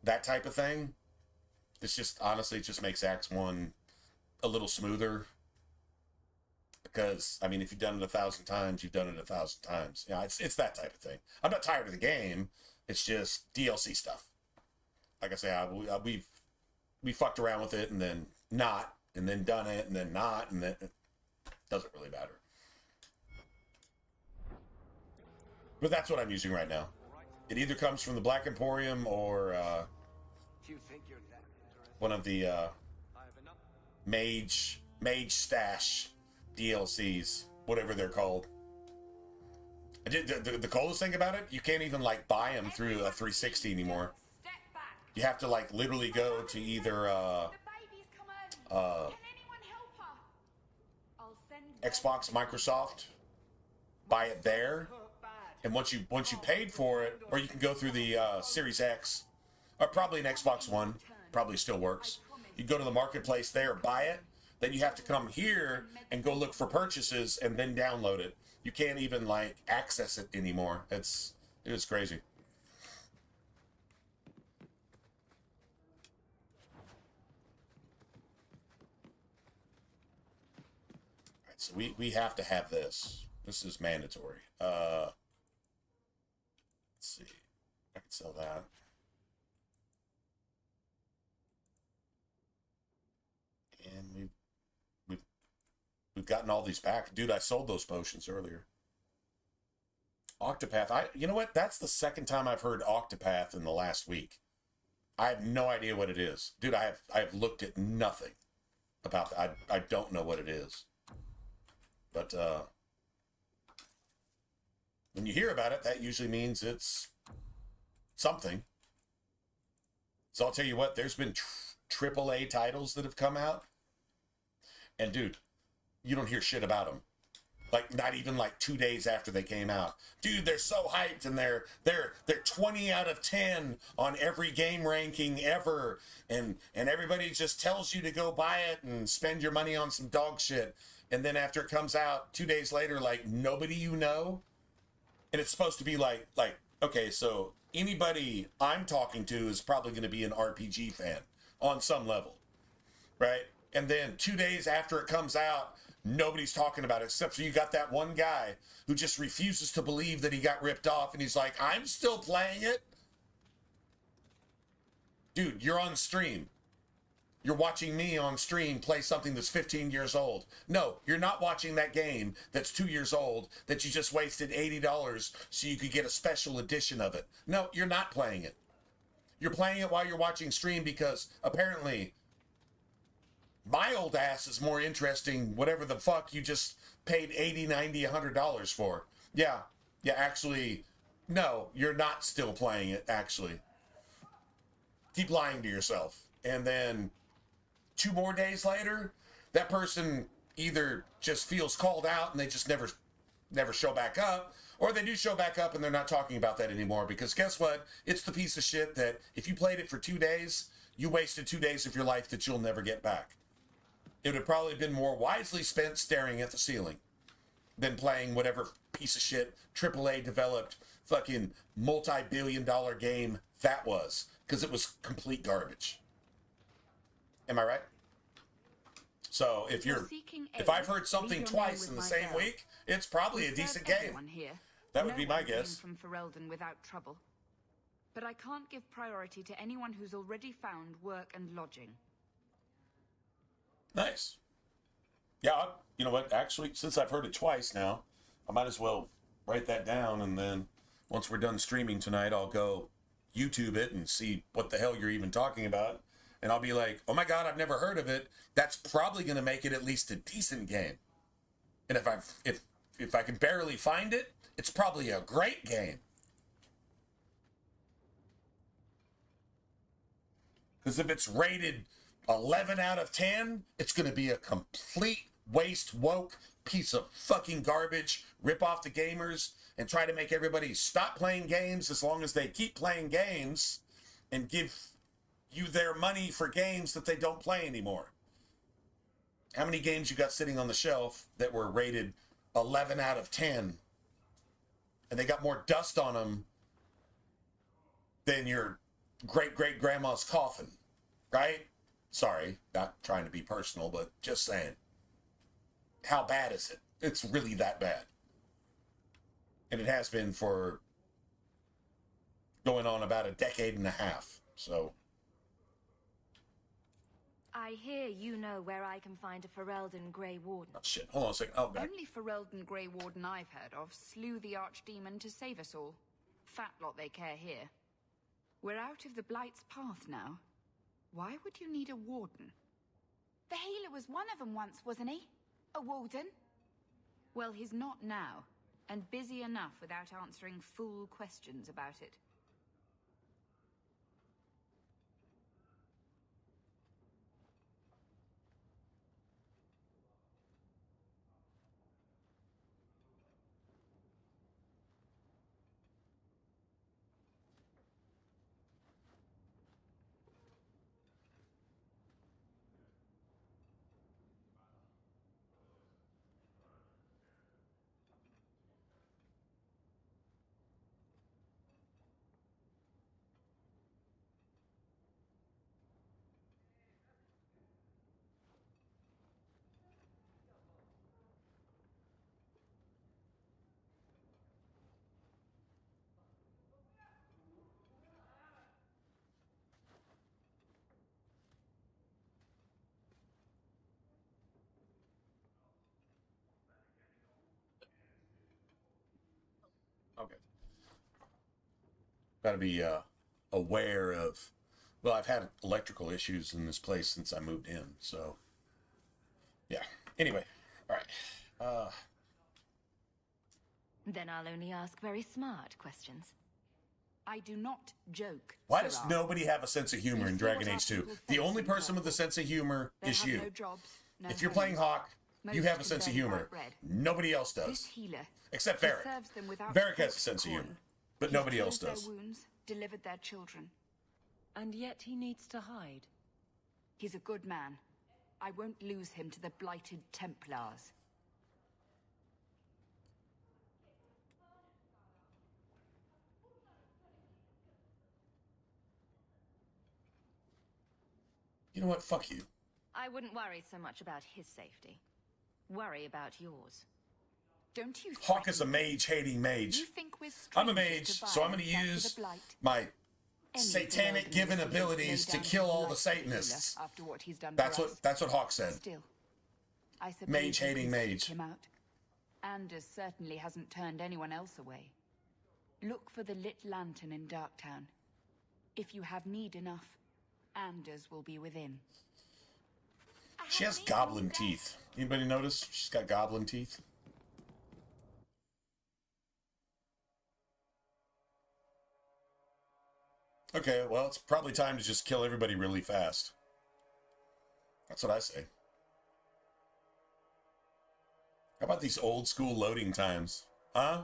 that type of thing. It's just, honestly, it just makes Acts 1 a little smoother. Because, I mean, if you've done it 1,000 times, you've done it 1,000 times. You know, it's that type of thing. I'm not tired of the game. It's just DLC stuff. Like I say, we fucked around with it and then not, and then done it and then not, and then it doesn't really matter. But that's what I'm using right now. It either comes from the Black Emporium or one of the Mage Stash DLCs, whatever they're called. The coolest thing about it, you can't even like buy them through a 360 anymore. You have to like literally go to either Xbox, Microsoft, buy it there, and once you paid for it, or you can go through the Series X, or probably an Xbox One, probably still works. You go to the marketplace there, buy it. Then you have to come here and go look for purchases and then download it. You can't even like access it anymore. It was crazy. All right, so we have to have this. This is mandatory. Let's see. I can sell that. And we've gotten all these back. Dude, I sold those potions earlier. Octopath. You know what? That's the second time I've heard Octopath in the last week. I have no idea what it is. Dude, I have looked at nothing about that. I don't know what it is. But when you hear about it, that usually means it's something. So I'll tell you what, there's been AAA titles that have come out. And dude, you don't hear shit about them. Like, not even like 2 days after they came out. Dude, they're so hyped, and they're 20 out of 10 on every game ranking ever. And everybody just tells you to go buy it and spend your money on some dog shit. And then after it comes out 2 days later, like nobody you know. And it's supposed to be like, okay, so anybody I'm talking to is probably going to be an RPG fan on some level, right? And then 2 days after it comes out, nobody's talking about it, except for you got that one guy who just refuses to believe that he got ripped off, and he's like, I'm still playing it. Dude, you're on stream. You're watching me on stream play something that's 15 years old. No, you're not watching that game that's 2 years old that you just wasted $80 so you could get a special edition of it. No, you're not playing it. You're playing it while you're watching stream because apparently my old ass is more interesting, whatever the fuck you just paid $80, $90, $100 for. Yeah, actually, no, you're not still playing it, actually. Keep lying to yourself. And then 2 more days later, that person either just feels called out and they just never show back up, or they do show back up and they're not talking about that anymore, because guess what? It's the piece of shit that if you played it for 2 days, you wasted 2 days of your life that you'll never get back. It would have probably been more wisely spent staring at the ceiling than playing whatever piece of shit AAA developed fucking multi-billion-dollar game that was, because it was complete garbage. Am I right? So if I've heard something twice in the same week, it's probably a decent game. That would be my guess. From Ferelden without trouble. But I can't give priority to anyone who's already found work and lodging. Nice. Yeah, you know what? Actually, since I've heard it twice now, I might as well write that down, and then once we're done streaming tonight, I'll go YouTube it and see what the hell you're even talking about. And I'll be like, oh my God, I've never heard of it. That's probably going to make it at least a decent game. And if I can barely find it, it's probably a great game. Because if it's rated 11 out of 10, it's going to be a complete waste, woke piece of fucking garbage, rip off the gamers, and try to make everybody stop playing games as long as they keep playing games and give you their money for games that they don't play anymore. How many games you got sitting on the shelf that were rated 11 out of 10 and they got more dust on them than your great-great-grandma's coffin, right? Sorry, not trying to be personal, but just saying. How bad is it? It's really that bad. And it has been for going on about a decade and a half, so... I hear you know where I can find a Ferelden Grey Warden. Oh, shit. Hold on a second. Oh, back. Only Ferelden Grey Warden I've heard of slew the Archdemon to save us all. Fat lot they care here. We're out of the Blight's path now. Why would you need a warden? The healer was one of them once, wasn't he? A warden? Well, he's not now, and busy enough without answering fool questions about it. Okay. Got to be aware of... Well, I've had electrical issues in this place since I moved in, so... Yeah. Anyway. All right. Then I'll only ask very smart questions. I do not joke. Why does nobody have a sense of humor in Dragon Age 2? The only person with a sense of humor is you. If you're playing Hawk, you have a sense of humor. Nobody else does. Except Varric. Varric has a sense of humor, but nobody else does. Their wounds, delivered their children. And yet he needs to hide. He's a good man. I won't lose him to the blighted Templars. You know what? Fuck you. I wouldn't worry so much about his safety. Worry about yours. Don't you? Hawk is a mage-hating mage. You think we're I'm a mage, so I'm going to use my satanic given abilities to kill all the Satanists. After what he's done that's what Hawk said. Still, I suppose mage-hating mage. Him out. Anders certainly hasn't turned anyone else away. Look for the lit lantern in Darktown. If you have need enough, Anders will be within. She has goblin teeth. Anybody notice? She's got goblin teeth. Okay, well, it's probably time to just kill everybody really fast. That's what I say. How about these old school loading times? Huh?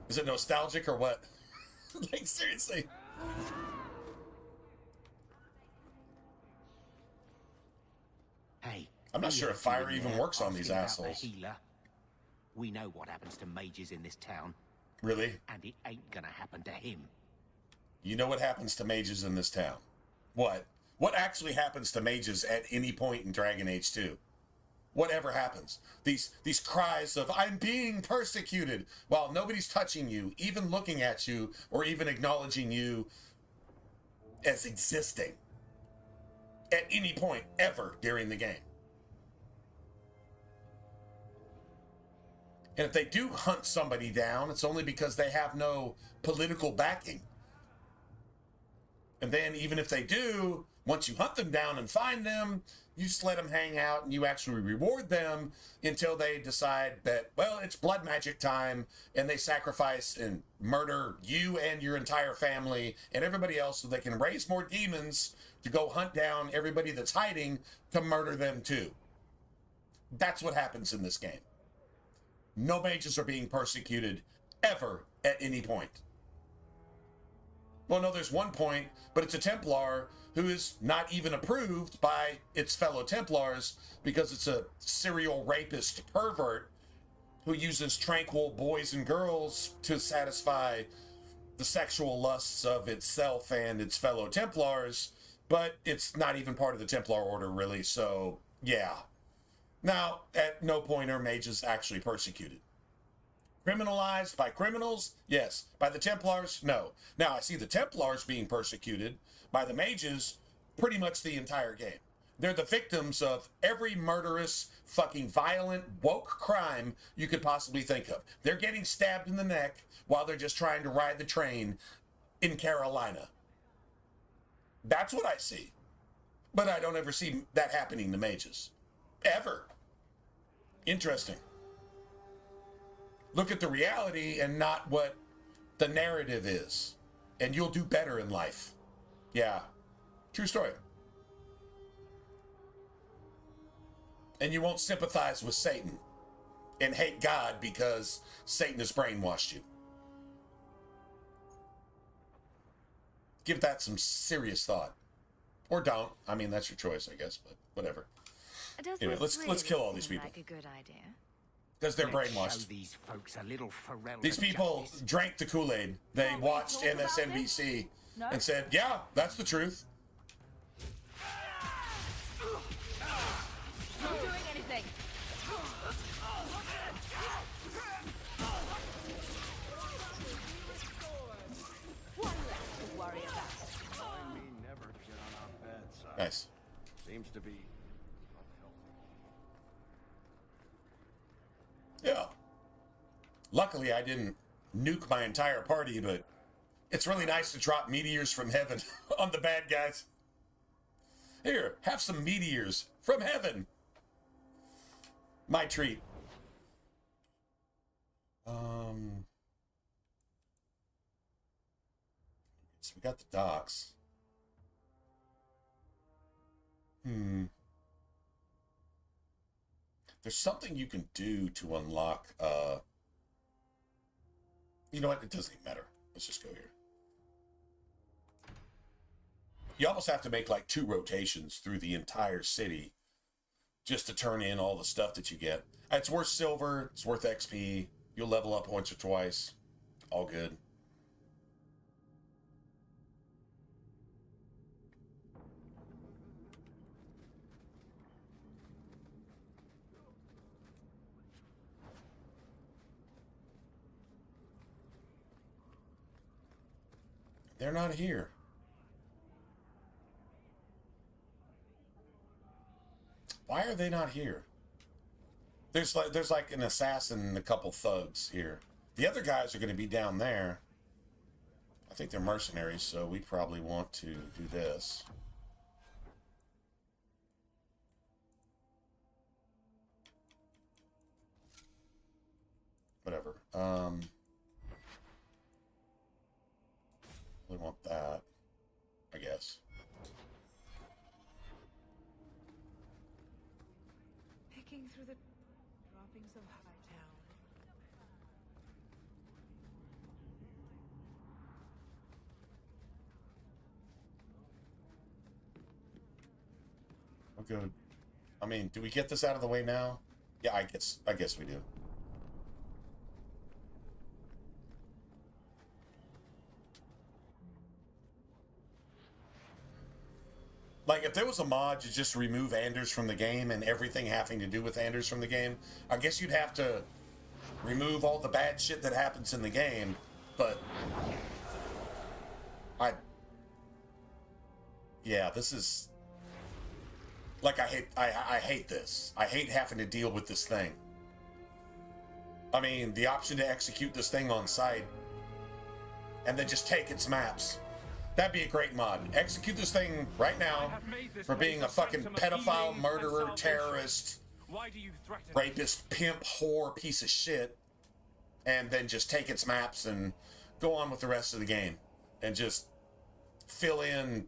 Is it nostalgic or what? Like, seriously. Hey, I'm not sure if fire even works on these assholes. Healer. We know what happens to mages in this town. Really? And it ain't gonna happen to him. You know what happens to mages in this town? What? What actually happens to mages at any point in Dragon Age 2? Whatever happens. These cries of, I'm being persecuted, while nobody's touching you, even looking at you, or even acknowledging you as existing. At any point, ever, during the game. And if they do hunt somebody down, it's only because they have no political backing. And then even if they do, once you hunt them down and find them, you just let them hang out and you actually reward them until they decide that, well, it's blood magic time, and they sacrifice and murder you and your entire family and everybody else so they can raise more demons to go hunt down everybody that's hiding to murder them too. That's what happens in this game. No mages are being persecuted ever at any point. Well, no, there's one point, but it's a Templar who is not even approved by its fellow Templars because it's a serial rapist pervert who uses tranquil boys and girls to satisfy the sexual lusts of itself and its fellow Templars, but it's not even part of the Templar Order, really, so yeah. Now, at no point are mages actually persecuted. Criminalized by criminals? Yes. By the Templars? No. Now, I see the Templars being persecuted by the mages pretty much the entire game. They're the victims of every murderous, fucking violent, woke crime you could possibly think of. They're getting stabbed in the neck while they're just trying to ride the train in Carolina. That's what I see. But I don't ever see that happening to mages. Ever. Interesting. Look at the reality and not what the narrative is, and you'll do better in life. Yeah. True story. And you won't sympathize with Satan and hate God because Satan has brainwashed you. Give that some serious thought. Or don't. I mean, that's your choice, I guess, but whatever. Anyway, let's kill all these people. Like a good idea. Because they're brainwashed. These folks a little These people drank the Kool-Aid. They watched MSNBC and said, yeah, that's the truth. Not doing anything. One less to worry about. I mean, never get on our bad side. Nice. Seems to be Yeah. Luckily, I didn't nuke my entire party, but it's really nice to drop meteors from heaven on the bad guys. Here, have some meteors from heaven. My treat. So we got the docks. There's something you can do to unlock, you know what? It doesn't even matter. Let's just go here. You almost have to make like 2 rotations through the entire city just to turn in all the stuff that you get. It's worth silver. It's worth XP. You'll level up once or twice. All good. They're not here. Why are they not here? There's like an assassin and a couple thugs here. The other guys are going to be down there. I think they're mercenaries, so we probably want to do this. Whatever. We want that, I guess. Picking through the droppings of Hightown. We'll go. I mean, do we get this out of the way now? Yeah, I guess we do. Like, if there was a mod to just remove Anders from the game and everything having to do with Anders from the game, I guess you'd have to remove all the bad shit that happens in the game, but yeah, this is like, I hate this. I hate having to deal with this thing. I mean, the option to execute this thing on site and then just take its maps. That'd be a great mod. Execute this thing right now for being a fucking pedophile, murderer, terrorist, rapist, pimp, whore, piece of shit, and then just take its maps and go on with the rest of the game and just fill in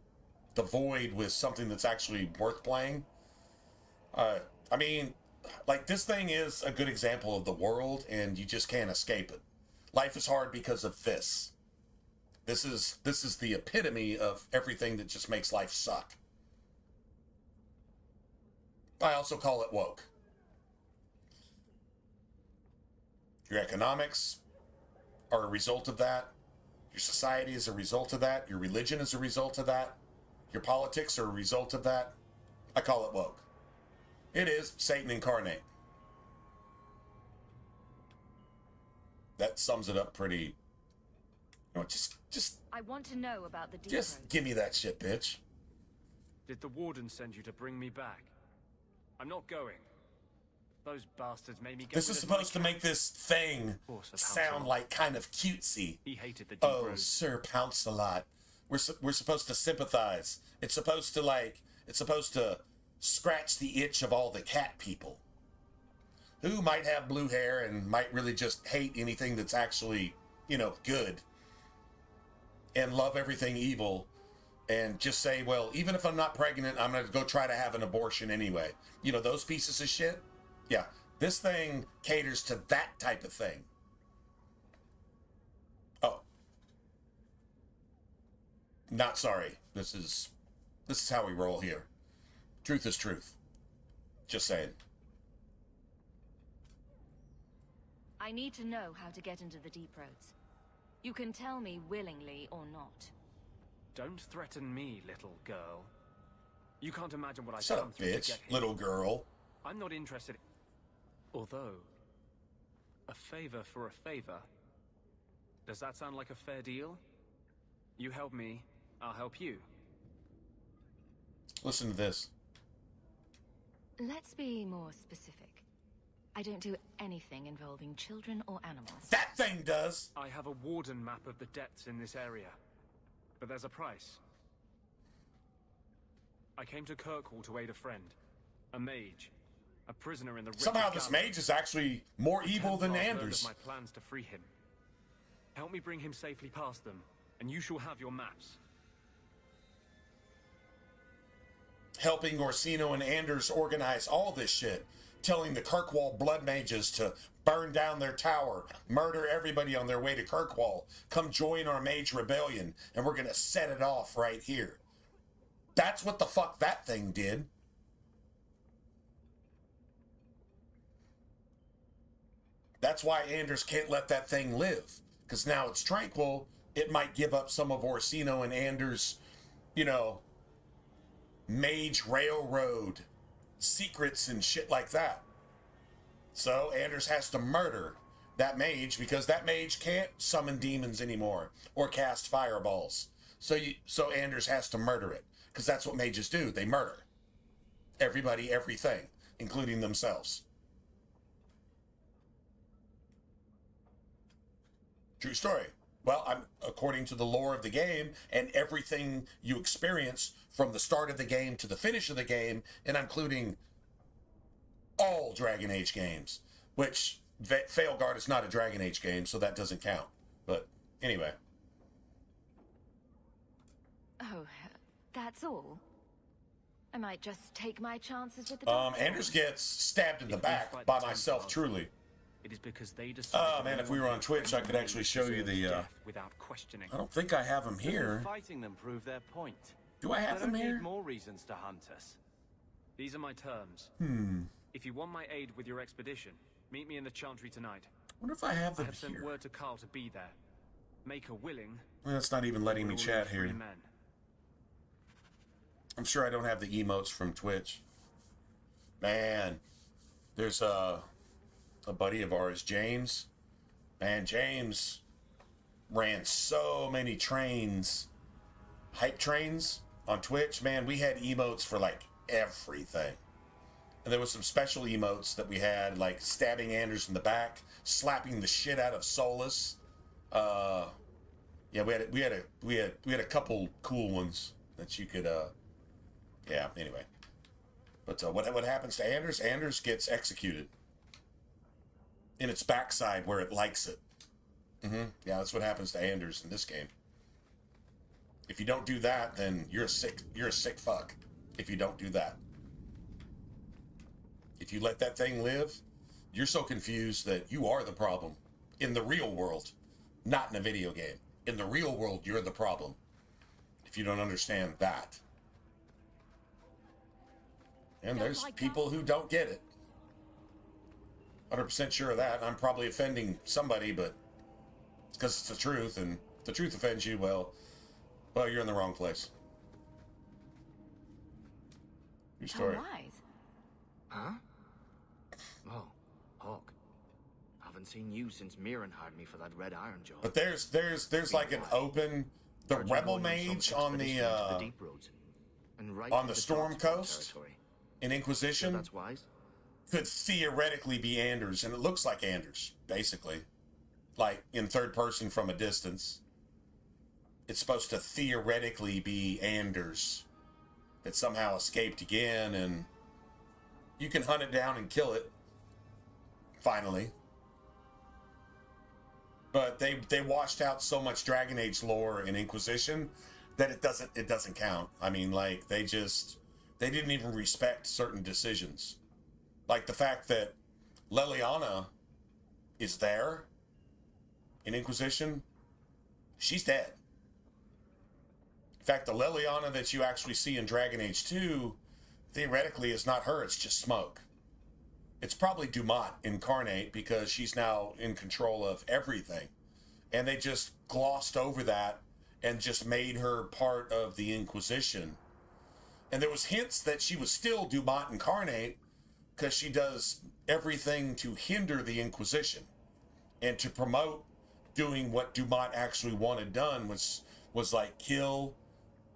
the void with something that's actually worth playing. I mean, like, this thing is a good example of the world, and you just can't escape it. Life is hard because of this. This is the epitome of everything that just makes life suck. I also call it woke. Your economics are a result of that. Your society is a result of that. Your religion is a result of that. Your politics are a result of that. I call it woke. It is Satan incarnate. That sums it up pretty... You know, just... I want to know about the Just give me that shit, bitch. Did the warden send you to bring me back? I'm not going. Those bastards made me go. This is supposed to make this thing sound like kind of cutesy. He hated the deep Oh, roads. Sir Pounce-a-Lot. We're supposed to sympathize. It's supposed to scratch the itch of all the cat people who might have blue hair and might really just hate anything that's actually, you know, good and love everything evil and just say, well, even if I'm not pregnant, I'm going to go try to have an abortion anyway. You know, those pieces of shit. Yeah, this thing caters to that type of thing. Oh. Not sorry. This is how we roll here. Truth is truth. Just saying. I need to know how to get into the deep roads. You can tell me willingly or not. Don't threaten me, little girl. You can't imagine what I've Shut come up, through to bitch, get here. little girl. I'm not interested. Although, a favor for a favor. Does that sound like a fair deal? You help me, I'll help you. Listen to this. Let's be more specific. I don't do anything involving children or animals. That thing does! I have a warden map of the depths in this area. But there's a price. I came to Kirkwall to aid a friend. A mage. A prisoner in the... Somehow this mage is actually more evil than Anders. My plans to free him. Help me bring him safely past them, and you shall have your maps. Helping Orsino and Anders organize all this shit. Telling the Kirkwall blood mages to burn down their tower, murder everybody on their way to Kirkwall, come join our mage rebellion, and we're gonna set it off right here. That's what the fuck that thing did. That's why Anders can't let that thing live. Because now it's tranquil, it might give up some of Orsino and Anders', you know, mage railroad secrets and shit like that. So Anders has to murder that mage because that mage can't summon demons anymore or cast fireballs. So Anders has to murder it because that's what mages do. They murder everybody, everything, including themselves. True story. Well, I'm according to the lore of the game and everything you experience from the start of the game to the finish of the game, and I'm including all Dragon Age games, which Failguard is not a Dragon Age game, so that doesn't count. But anyway. Oh, that's all? I might just take my chances with the doctor. Anders gets stabbed in the back by myself, truly. It is because they Oh man, if we were on Twitch, I could actually show you the. Without questioning. I don't think I have them here. Fighting them prove their point. Do I have them here? Need more reasons to hunt us. These are my terms. If you want my aid with your expedition, meet me in the Chantry tonight. I wonder if I have them I have sent here. word to Carl to be there. Make her willing. Well, that's not even letting me chat here. I'm sure I don't have the emotes from Twitch. Man, there's a buddy of ours, James. Man, James ran so many trains, hype trains on Twitch. Man, we had emotes for like everything. And there was some special emotes that we had, like stabbing Anders in the back, slapping the shit out of Solus. Yeah, we had a couple cool ones that you could. Yeah. Anyway, but what happens to Anders? Anders gets executed in its backside where it likes it. Yeah, that's what happens to Anders in this game. If you don't do that, then you're a sick fuck. If you don't do that. If you let that thing live, you're so confused that you are the problem in the real world, not in a video game. In the real world, you're the problem if you don't understand that. And there's people who don't get it. 100% sure of that. I'm probably offending somebody, but it's because it's the truth, and if the truth offends you, well, you're in the wrong place. Your story. How wise. Huh? Oh, Hawk. Haven't seen you since Mirren hired me for that red iron job. But there's like an open, the rebel mage on the Storm Coast in Inquisition. That's wise. Could theoretically be Anders, and it looks like Anders, basically, like in third person from a distance. It's supposed to theoretically be Anders that somehow escaped again, and you can hunt it down and kill it. Finally. But they washed out so much Dragon Age lore in Inquisition that it doesn't count. I mean, like, they didn't even respect certain decisions. Like the fact that Leliana is there in Inquisition, she's dead. In fact, the Leliana that you actually see in Dragon Age 2, theoretically is not her, it's just smoke. It's probably Dumat incarnate because she's now in control of everything. And they just glossed over that and just made her part of the Inquisition. And there was hints that she was still Dumat incarnate because she does everything to hinder the Inquisition and to promote doing what Dumat actually wanted done, was like kill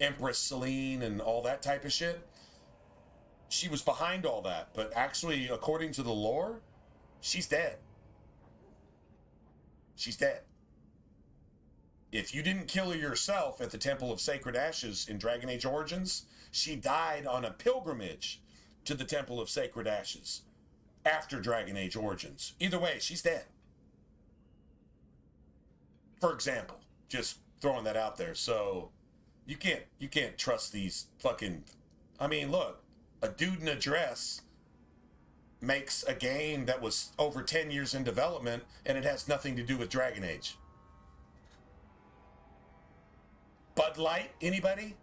Empress Celine and all that type of shit. She was behind all that, but actually, according to the lore, she's dead. She's dead. If you didn't kill her yourself at the Temple of Sacred Ashes in Dragon Age Origins, she died on a pilgrimage to the Temple of Sacred Ashes after Dragon Age Origins. Either way, she's dead. For example, just throwing that out there. So you can't trust these fucking. I mean, look. A dude in a dress makes a game that was over 10 years in development, and it has nothing to do with Dragon Age. Bud Light, anybody?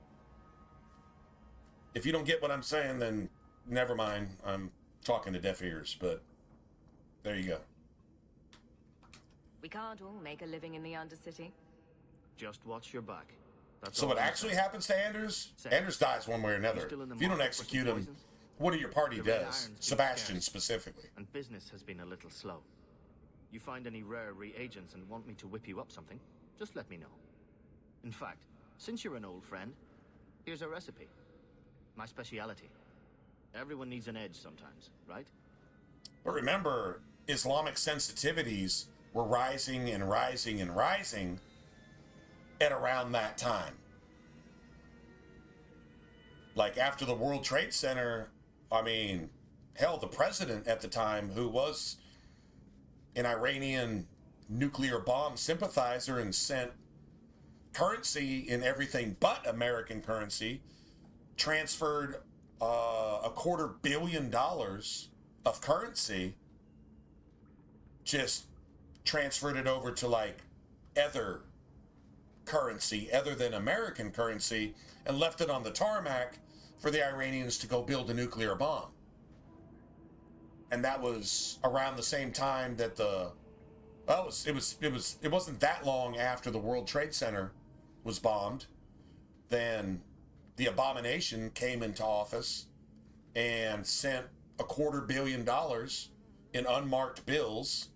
If you don't get what I'm saying, then never mind. I'm talking to deaf ears, but there you go. We can't all make a living in the Undercity. Just watch your back. So what actually happens to Anders? Anders dies one way or another. If you don't execute him, what do your party does? Sebastian specifically. And business has been a little slow. You find any rare reagents and want me to whip you up something, just let me know. In fact, since you're an old friend, here's a recipe. My speciality. Everyone needs an edge sometimes, right? But remember, Islamic sensitivities were rising and rising and rising at around that time. Like after the World Trade Center, I mean, hell, the president at the time, who was an Iranian nuclear bomb sympathizer and sent currency in everything but American currency, transferred $250 million of currency, just transferred it over to like other currency other than American currency and left it on the tarmac for the Iranians to go build a nuclear bomb. And that was around the same time that it wasn't that long after the World Trade Center was bombed, then the abomination came into office and sent $250 million in unmarked bills.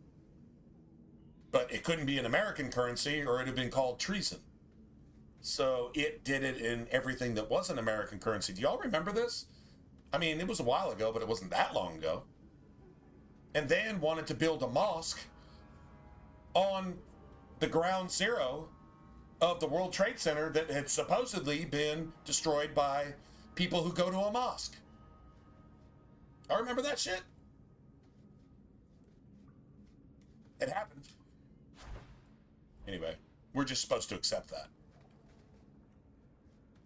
But it couldn't be in American currency or it'd have been called treason. So it did it in everything that wasn't American currency. Do y'all remember this? I mean, it was a while ago, but it wasn't that long ago. And then wanted to build a mosque on the ground zero of the World Trade Center that had supposedly been destroyed by people who go to a mosque. I remember that shit. It happened. Anyway, we're just supposed to accept that.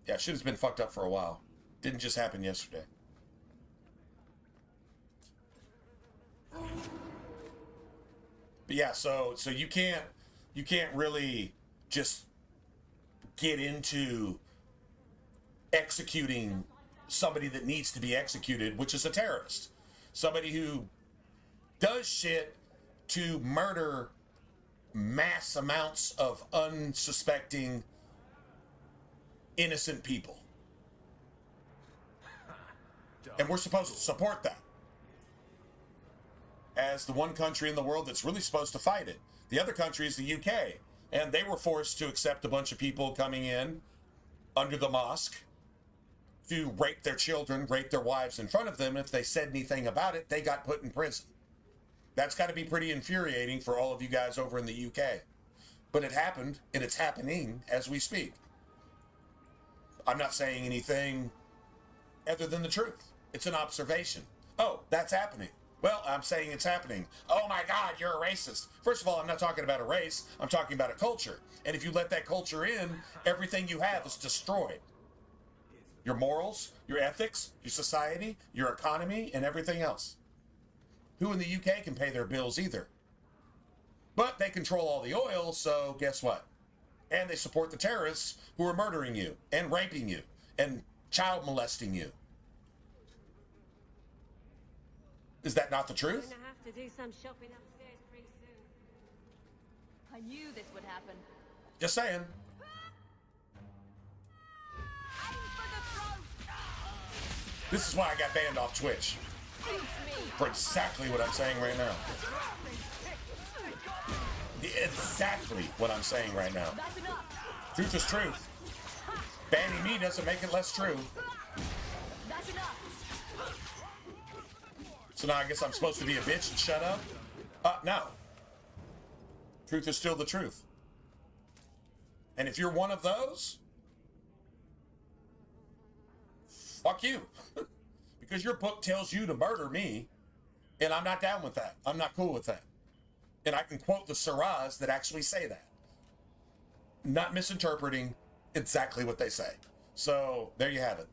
Yeah, shit has been fucked up for a while. Didn't just happen yesterday. But yeah, so you can't really just get into executing somebody that needs to be executed, which is a terrorist. Somebody who does shit to murder mass amounts of unsuspecting innocent people. And we're supposed to support that as the one country in the world that's really supposed to fight it. The other country is the UK, and they were forced to accept a bunch of people coming in under the mosque to rape their children, rape their wives in front of them. If they said anything about it, they got put in prison. That's got to be pretty infuriating for all of you guys over in the UK. But it happened, and it's happening as we speak. I'm not saying anything other than the truth. It's an observation. Oh, that's happening. Well, I'm saying it's happening. Oh my God, you're a racist. First of all, I'm not talking about a race. I'm talking about a culture. And if you let that culture in, everything you have is destroyed. Your morals, your ethics, your society, your economy, and everything else. Who in the UK can pay their bills either? But they control all the oil, so guess what? And they support the terrorists who are murdering you and raping you and child molesting you. Is that not the truth? I'm gonna have to do some shopping upstairs pretty soon. I knew this would happen. Just saying. This is why I got banned off Twitch. For exactly what I'm saying right now. Exactly what I'm saying right now. Truth is truth. Banning me doesn't make it less true. So now I guess I'm supposed to be a bitch and shut up? No. Truth is still the truth. And if you're one of those, fuck you. Because your book tells you to murder me, and I'm not down with that. I'm not cool with that. And I can quote the surahs that actually say that. Not misinterpreting exactly what they say. So, there you have it.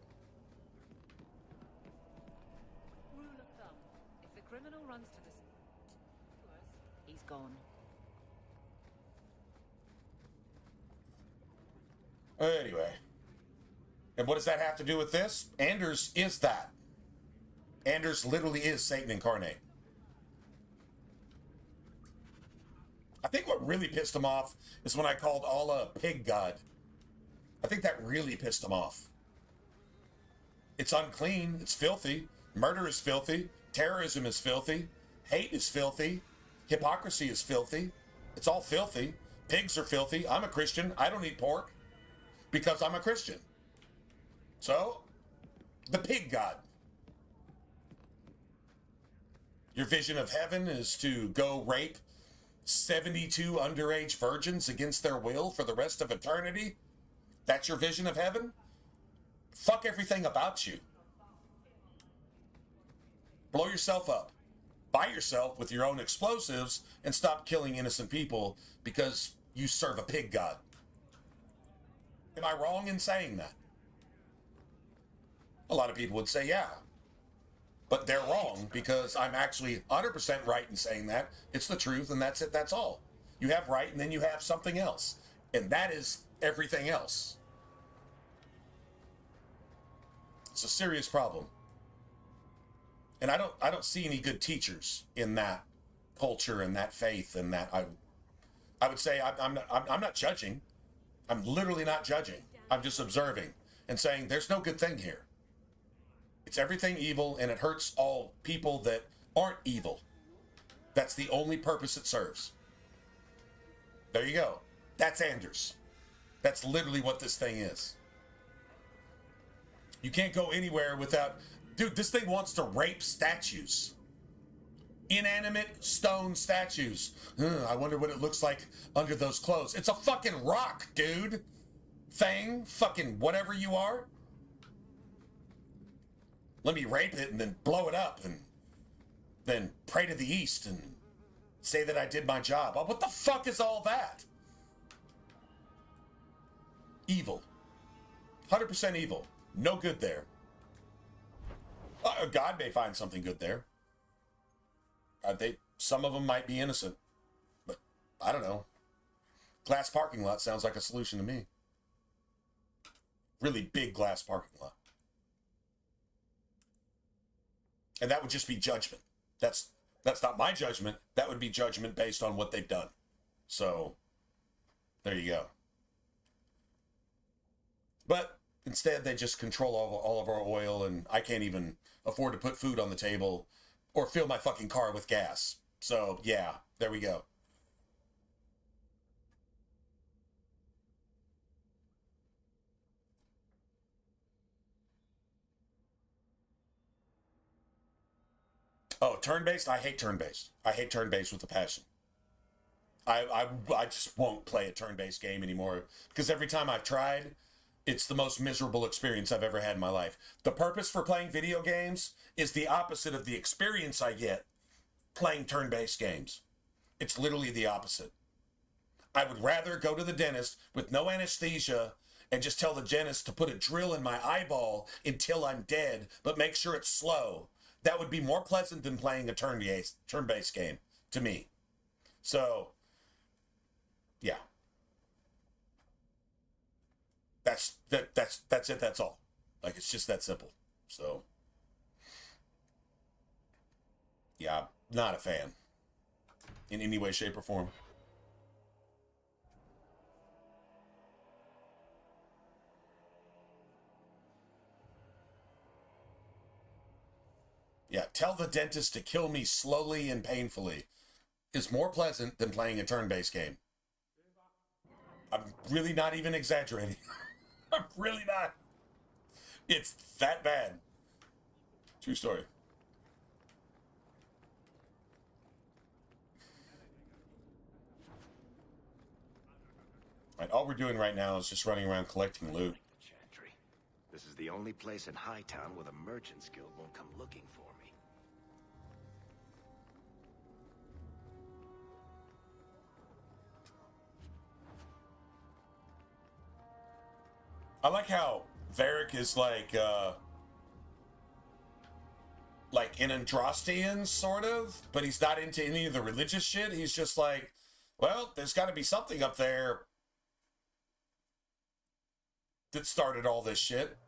Rule of thumb. If the criminal runs to the he's gone. Anyway. And what does that have to do with this? Anders is that. Anders literally is Satan incarnate. I think what really pissed him off is when I called Allah a pig god. I think that really pissed him off. It's unclean. It's filthy. Murder is filthy. Terrorism is filthy. Hate is filthy. Hypocrisy is filthy. It's all filthy. Pigs are filthy. I'm a Christian. I don't eat pork because I'm a Christian. So, the pig god. Your vision of heaven is to go rape 72 underage virgins against their will for the rest of eternity? That's your vision of heaven? Fuck everything about you. Blow yourself up. Buy yourself with your own explosives and stop killing innocent people because you serve a pig god. Am I wrong in saying that? A lot of people would say, yeah. But they're wrong because I'm actually 100% right in saying that. It's the truth and that's it. That's all. You have right and then you have something else. And that is everything else. It's a serious problem. And I don't see any good teachers in that culture and that faith and that I would say I'm not judging. I'm literally not judging. I'm just observing and saying there's no good thing here. It's everything evil, and it hurts all people that aren't evil. That's the only purpose it serves. There you go. That's Anders. That's literally what this thing is. You can't go anywhere without Dude, this thing wants to rape statues. Inanimate stone statues. I wonder what it looks like under those clothes. It's a fucking rock, dude. Thing, fucking whatever you are. Let me rape it and then blow it up and then pray to the east and say that I did my job. What the fuck is all that? Evil. 100% evil. No good there. God may find something good there. Some of them might be innocent, but I don't know. Glass parking lot sounds like a solution to me. Really big glass parking lot. And that would just be judgment. That's not my judgment. That would be judgment based on what they've done. So, there you go. But instead, they just control all of our oil, and I can't even afford to put food on the table or fill my fucking car with gas. So, yeah, there we go. Oh, turn-based? I hate turn-based. I hate turn-based with a passion. I just won't play a turn-based game anymore because every time I've tried, it's the most miserable experience I've ever had in my life. The purpose for playing video games is the opposite of the experience I get playing turn-based games. It's literally the opposite. I would rather go to the dentist with no anesthesia and just tell the dentist to put a drill in my eyeball until I'm dead, but make sure it's slow. That would be more pleasant than playing a turn-based game to me. So, yeah. That's it. That's all. Like, it's just that simple. So, yeah, not a fan in any way, shape, or form. Yeah, tell the dentist to kill me slowly and painfully is more pleasant than playing a turn-based game. I'm really not even exaggerating. I'm really not. It's that bad. True story. Right, all we're doing right now is just running around collecting loot. This is the only place in Hightown where the Merchants Guild won't come looking for me. I like how Varric is like an Andrastian, sort of, but he's not into any of the religious shit. He's just like, well, there's got to be something up there that started all this shit,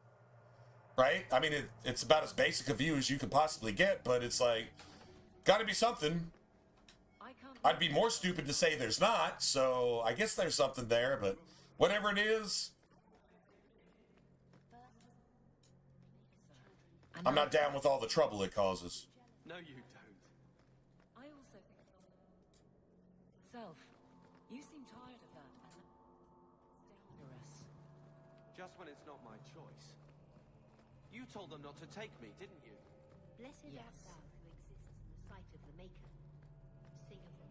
right? I mean, it's about as basic a view as you could possibly get, but it's like, got to be something. I'd be more stupid to say there's not, so I guess there's something there, but whatever it is, I'm not down with all the trouble it causes. No, you don't. I also think... Self, you seem tired of that, and dangerous. Just when it's not my choice. You told them not to take me, didn't you? Blessed art thou who exists in the sight of the Maker. Sing of the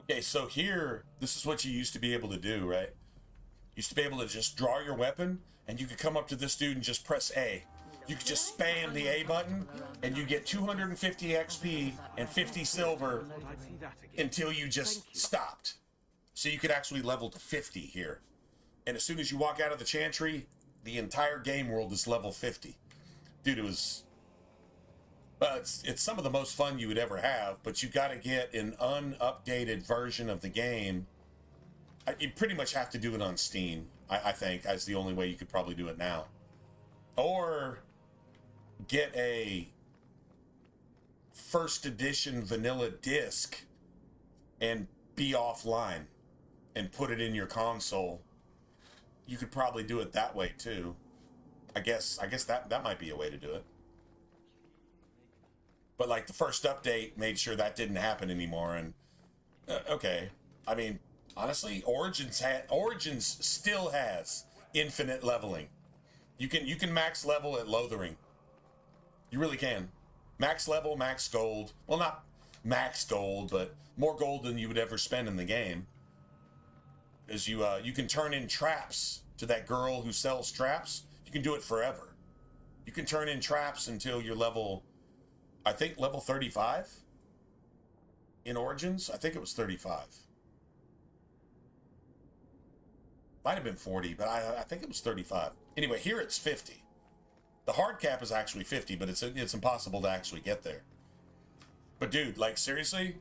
chance. Okay, so here, this is what you used to be able to do, right? You used to be able to just draw your weapon, and you could come up to this dude and just press A. You could just spam the A button, and you get 250 XP and 50 silver until you just stopped. So you could actually level to 50 here. And as soon as you walk out of the Chantry, the entire game world is level 50. Dude, it was... it's some of the most fun you would ever have, but you got to get an unupdated version of the game. You pretty much have to do it on Steam, I think. That's the only way you could probably do it now. Or get a first edition vanilla disc and be offline and put it in your console. You could probably do it that way too. I guess that might be a way to do it. But like the first update made sure that didn't happen anymore, and okay. I mean, honestly, Origins still has infinite leveling. You can max level at Lothering. You really can. Max level, max gold. Well, not max gold, but more gold than you would ever spend in the game. Is you can turn in traps to that girl who sells traps. You can do it forever. You can turn in traps until you're level, I think level 35 in Origins. I think it was 35. Might have been 40, but I think it was 35. Anyway, here it's 50. The hard cap is actually 50, but it's impossible to actually get there. But dude, like seriously,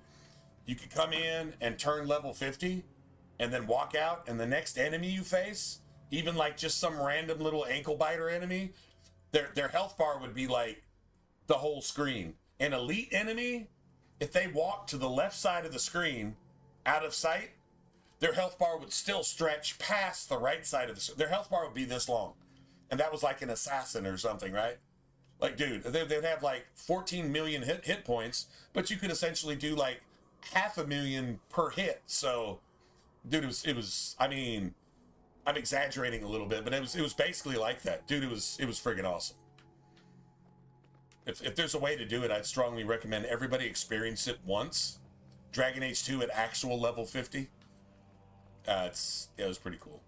you could come in and turn level 50 and then walk out, and the next enemy you face, even like just some random little ankle biter enemy, their health bar would be like the whole screen. An elite enemy, if they walk to the left side of the screen out of sight, their health bar would still stretch past the right side of the screen. Their health bar would be this long. And that was like an assassin or something, right? Like, dude, they'd have like 14 million hit points, but you could essentially do like 500,000 per hit. So, dude, it was. I mean, I'm exaggerating a little bit, but it was basically like that, dude. It was friggin' awesome. If there's a way to do it, I'd strongly recommend everybody experience it once. Dragon Age 2 at actual level 50. It was pretty cool.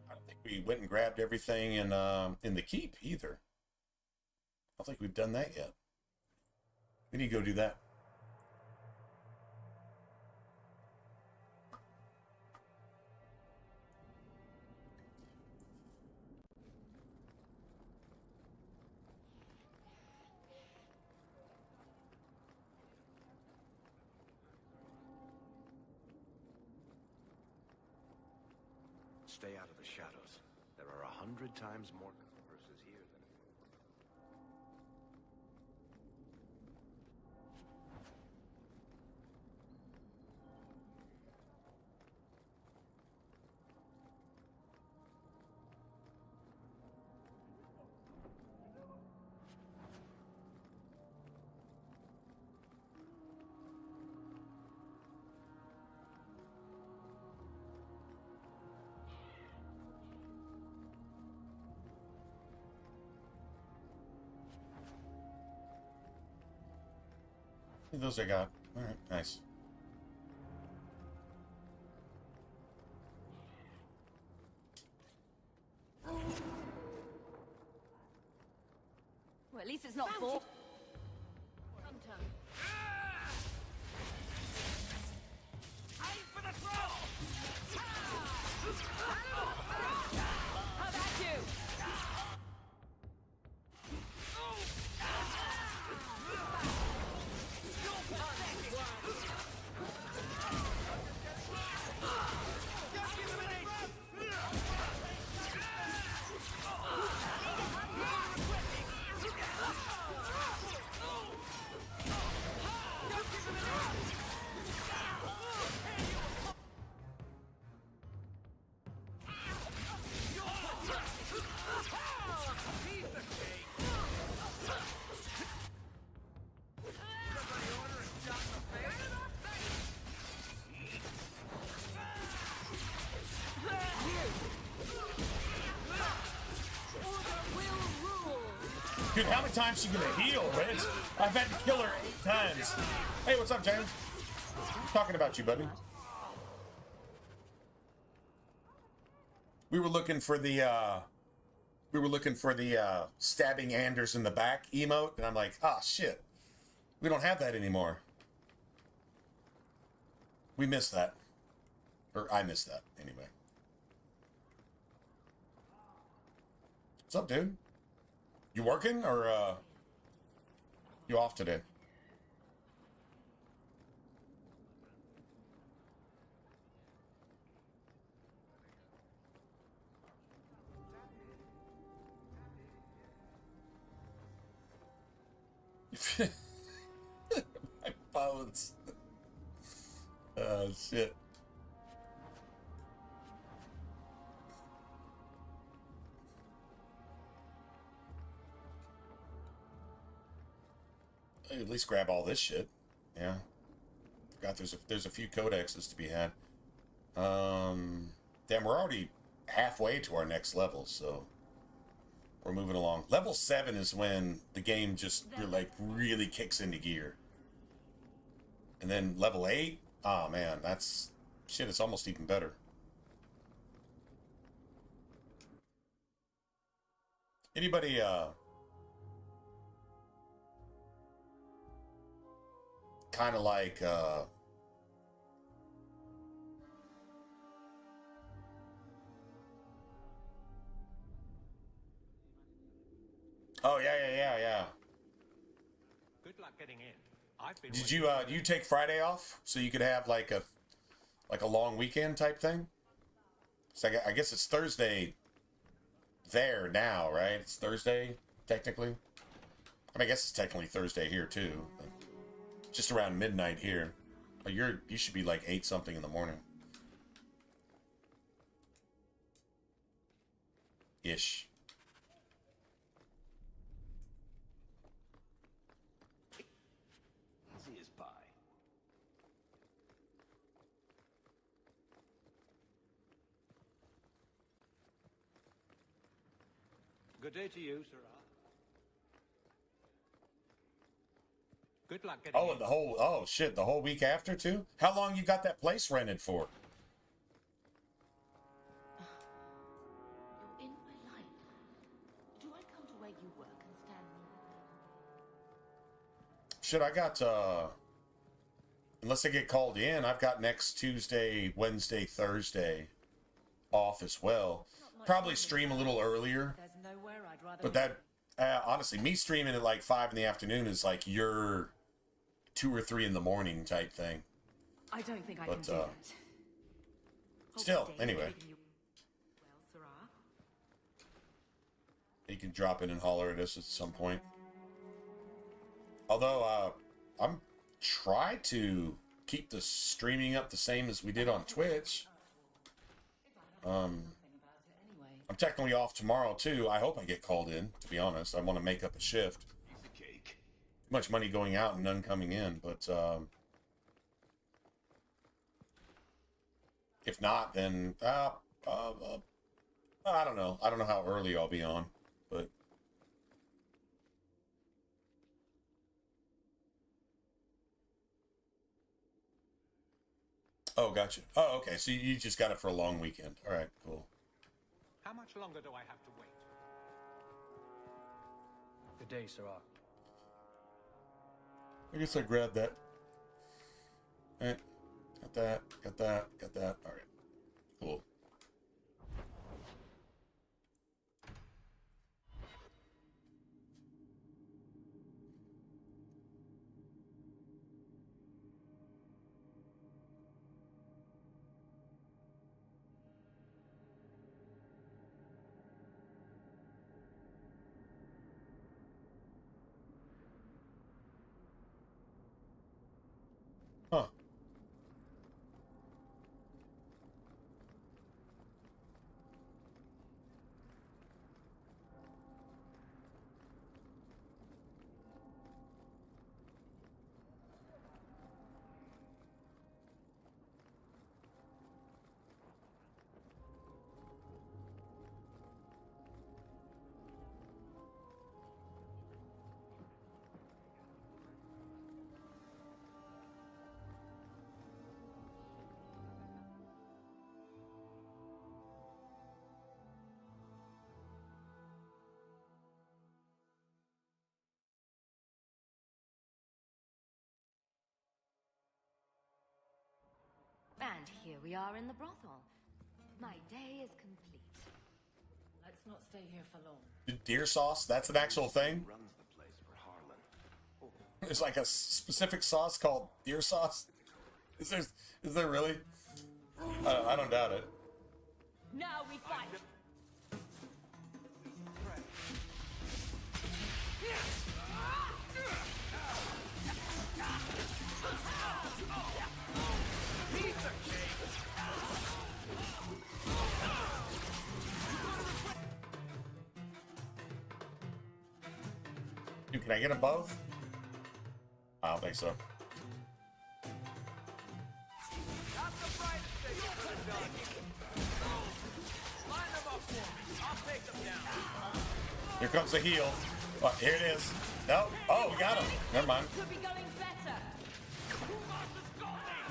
I don't think we went and grabbed everything in the keep either. I don't think we've done that yet. We need to go do that. Stay out of the shadows. There are 100 times more versus here than... Those I got. All right, nice. Well, at least it's not bull. Hunter. Aim for the throat! How about you? Dude, how many times she gonna heal, bitch? I've had to kill her 8 times. Hey, what's up, James? Talking about you, buddy. We were looking for the stabbing Anders in the back emote, and I'm like, ah, shit. We don't have that anymore. We missed that. Or I missed that, anyway. What's up, dude? You working, or, you off today? My bones. Oh, shit. At least grab all this shit. Yeah. Forgot there's a few codexes to be had. Damn, we're already halfway to our next level, so we're moving along. Level 7 is when the game just really kicks into gear. And then level 8, oh man, that's shit, it's almost even better. Anybody kind of like oh yeah. Good luck getting in. I've been Did you take Friday off so you could have like a long weekend type thing? So I guess it's Thursday there now, right? It's Thursday technically. I mean, I guess it's technically Thursday here too. But just around midnight here. Oh, you should be like 8 something in the morning. Ish. Easy as pie. Good day to you, Sarah. Good luck getting Oh, and the whole week after too? How long you got that place rented for? You're in my life. Do I come to where you work and stand near? Shit, I got unless I get called in, I've got next Tuesday, Wednesday, Thursday off as well. Probably stream a little earlier. There's nowhere I'd rather But that honestly, me streaming at like 5 in the afternoon is like your 2 or 3 in the morning type thing. I don't think I But, can do that. Still, anyway. Well, Sarah? You can drop in and holler at us at some point. Although, I'm try to keep the streaming up the same as we did on Twitch. I'm technically off tomorrow too. I hope I get called in, to be honest. I want to make up a shift. Too much money going out and none coming in, but if not, then I don't know. I don't know how early I'll be on, but oh, gotcha. Oh, okay. So you just got it for a long weekend. All right, cool. How much longer do I have to wait? Good day, Sarah. I guess I grabbed that. All right. Got that. Got that. Got that. All right. Cool. Huh. And here we are in the brothel. My day is complete. Let's not stay here for long. Deer sauce? That's an actual thing? Runs the place for Harlan. There's like a specific sauce called deer sauce? Is there really? I don't doubt it. Now we fight! Dude, can I get them both? I don't think so. Here comes the heal. Oh, here it is. No. Oh, we got him. Never mind. Could be going better.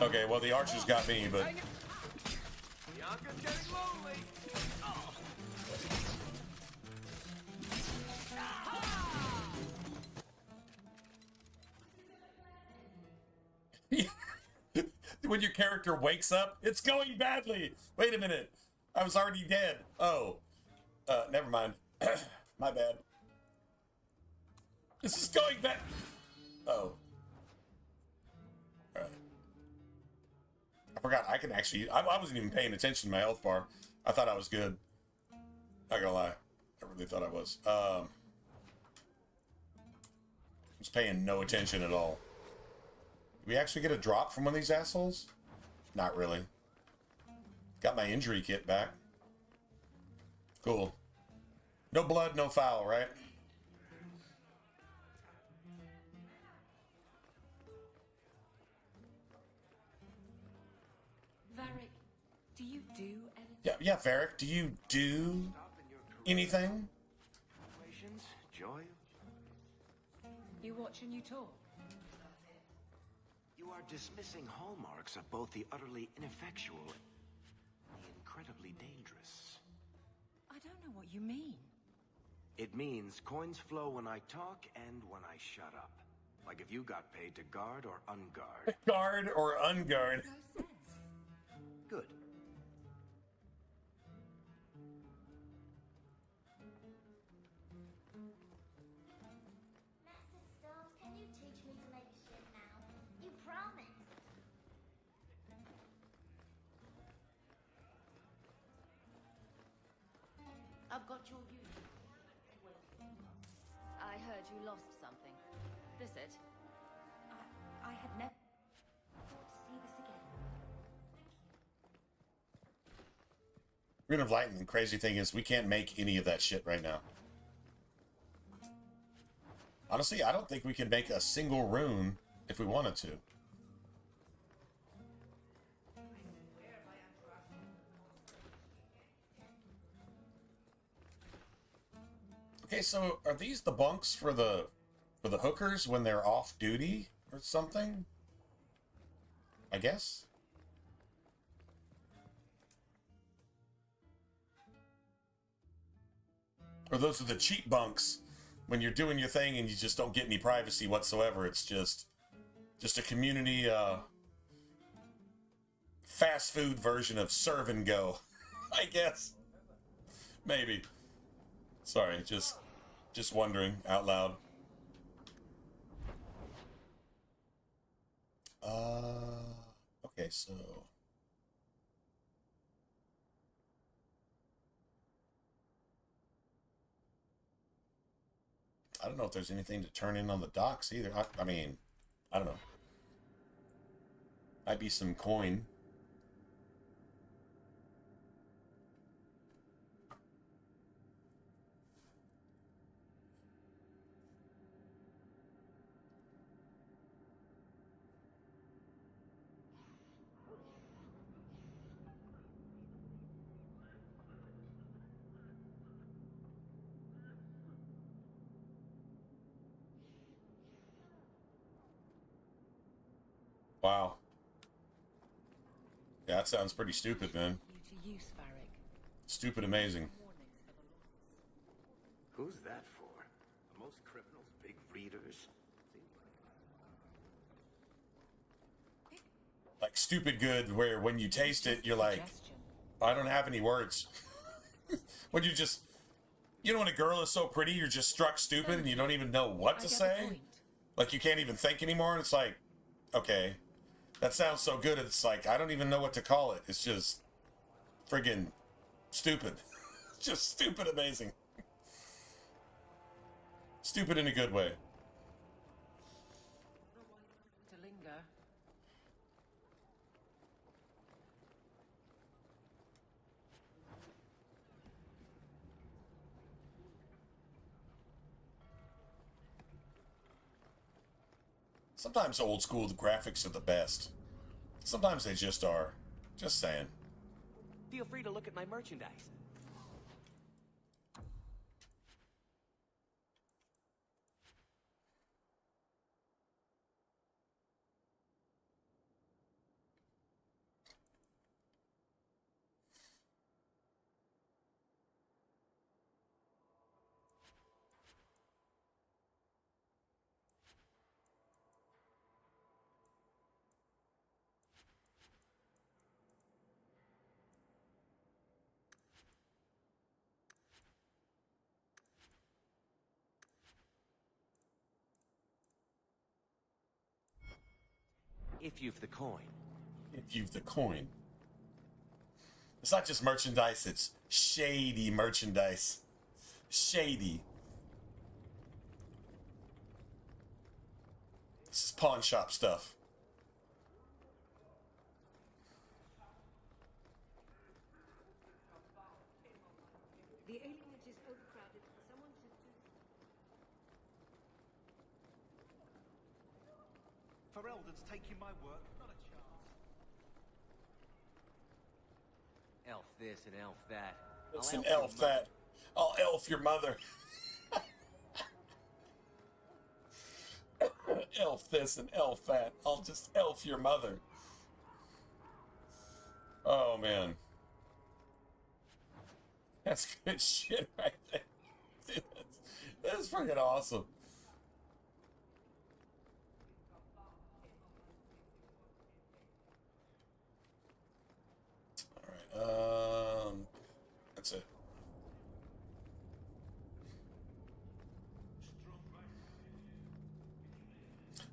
Okay, well, the archers got me, but... Bianca's getting lonely. When your character wakes up, it's going badly. Wait a minute. I was already dead. Oh. Never mind. My bad. This is going bad. Oh. Alright. I forgot I can actually... I wasn't even paying attention to my health bar. I thought I was good. Not gonna lie. I really thought I was. I was paying no attention at all. We actually get a drop from one of these assholes? Not really. Got my injury kit back. Cool. No blood, no foul, right? Varric, do you do anything? Yeah, Varric, do you do anything? Joy? You watch and you talk. You are dismissing hallmarks of both the utterly ineffectual and the incredibly dangerous. I don't know what you mean. It means coins flow when I talk and when I shut up. Like if you got paid to guard or unguard. Guard or unguard? Good. Master Stars, can you teach me to make a ship now? You promised. I've got your view. I heard you lost something. This it? I had never thought to see this again. Rune of Lightning, the crazy thing is we can't make any of that shit right now. Honestly, I don't think we can make a single rune if we wanted to. Okay, so are these the bunks for the hookers when they're off duty or something? I guess. Or those are the cheap bunks when you're doing your thing and you just don't get any privacy whatsoever. It's just a community fast food version of serve and go, I guess. Maybe. Sorry, just wondering out loud. Okay, so I don't know if there's anything to turn in on the docks either. I mean, I don't know. Might be some coin. Wow. Yeah, that sounds pretty stupid, man. To use, Varric. Stupid amazing. Who's that for? Most criminals, big readers. Like stupid good, where when you taste it, you're like, I don't have any words. When you know when a girl is so pretty, you're just struck stupid and you don't even know what to say? Like you can't even think anymore, and it's like, okay, that sounds so good, it's like, I don't even know what to call it. It's just friggin' stupid. Just stupid amazing. Stupid in a good way. To linger. Sometimes old school, the graphics are the best. Sometimes they just are. Just saying. Feel free to look at my merchandise. If you've the coin. If you've the coin. It's not just merchandise, it's shady merchandise. Shady. This is pawn shop stuff. The alienage is overcrowded. Someone should do... Ferelden's taking my work. Not a chance. Elf this and elf that. This and elf that. I'll elf your mother. Elf this and elf that. I'll just elf your mother. Oh, man. That's good shit right there. Dude, that's freaking awesome. All right. That's it.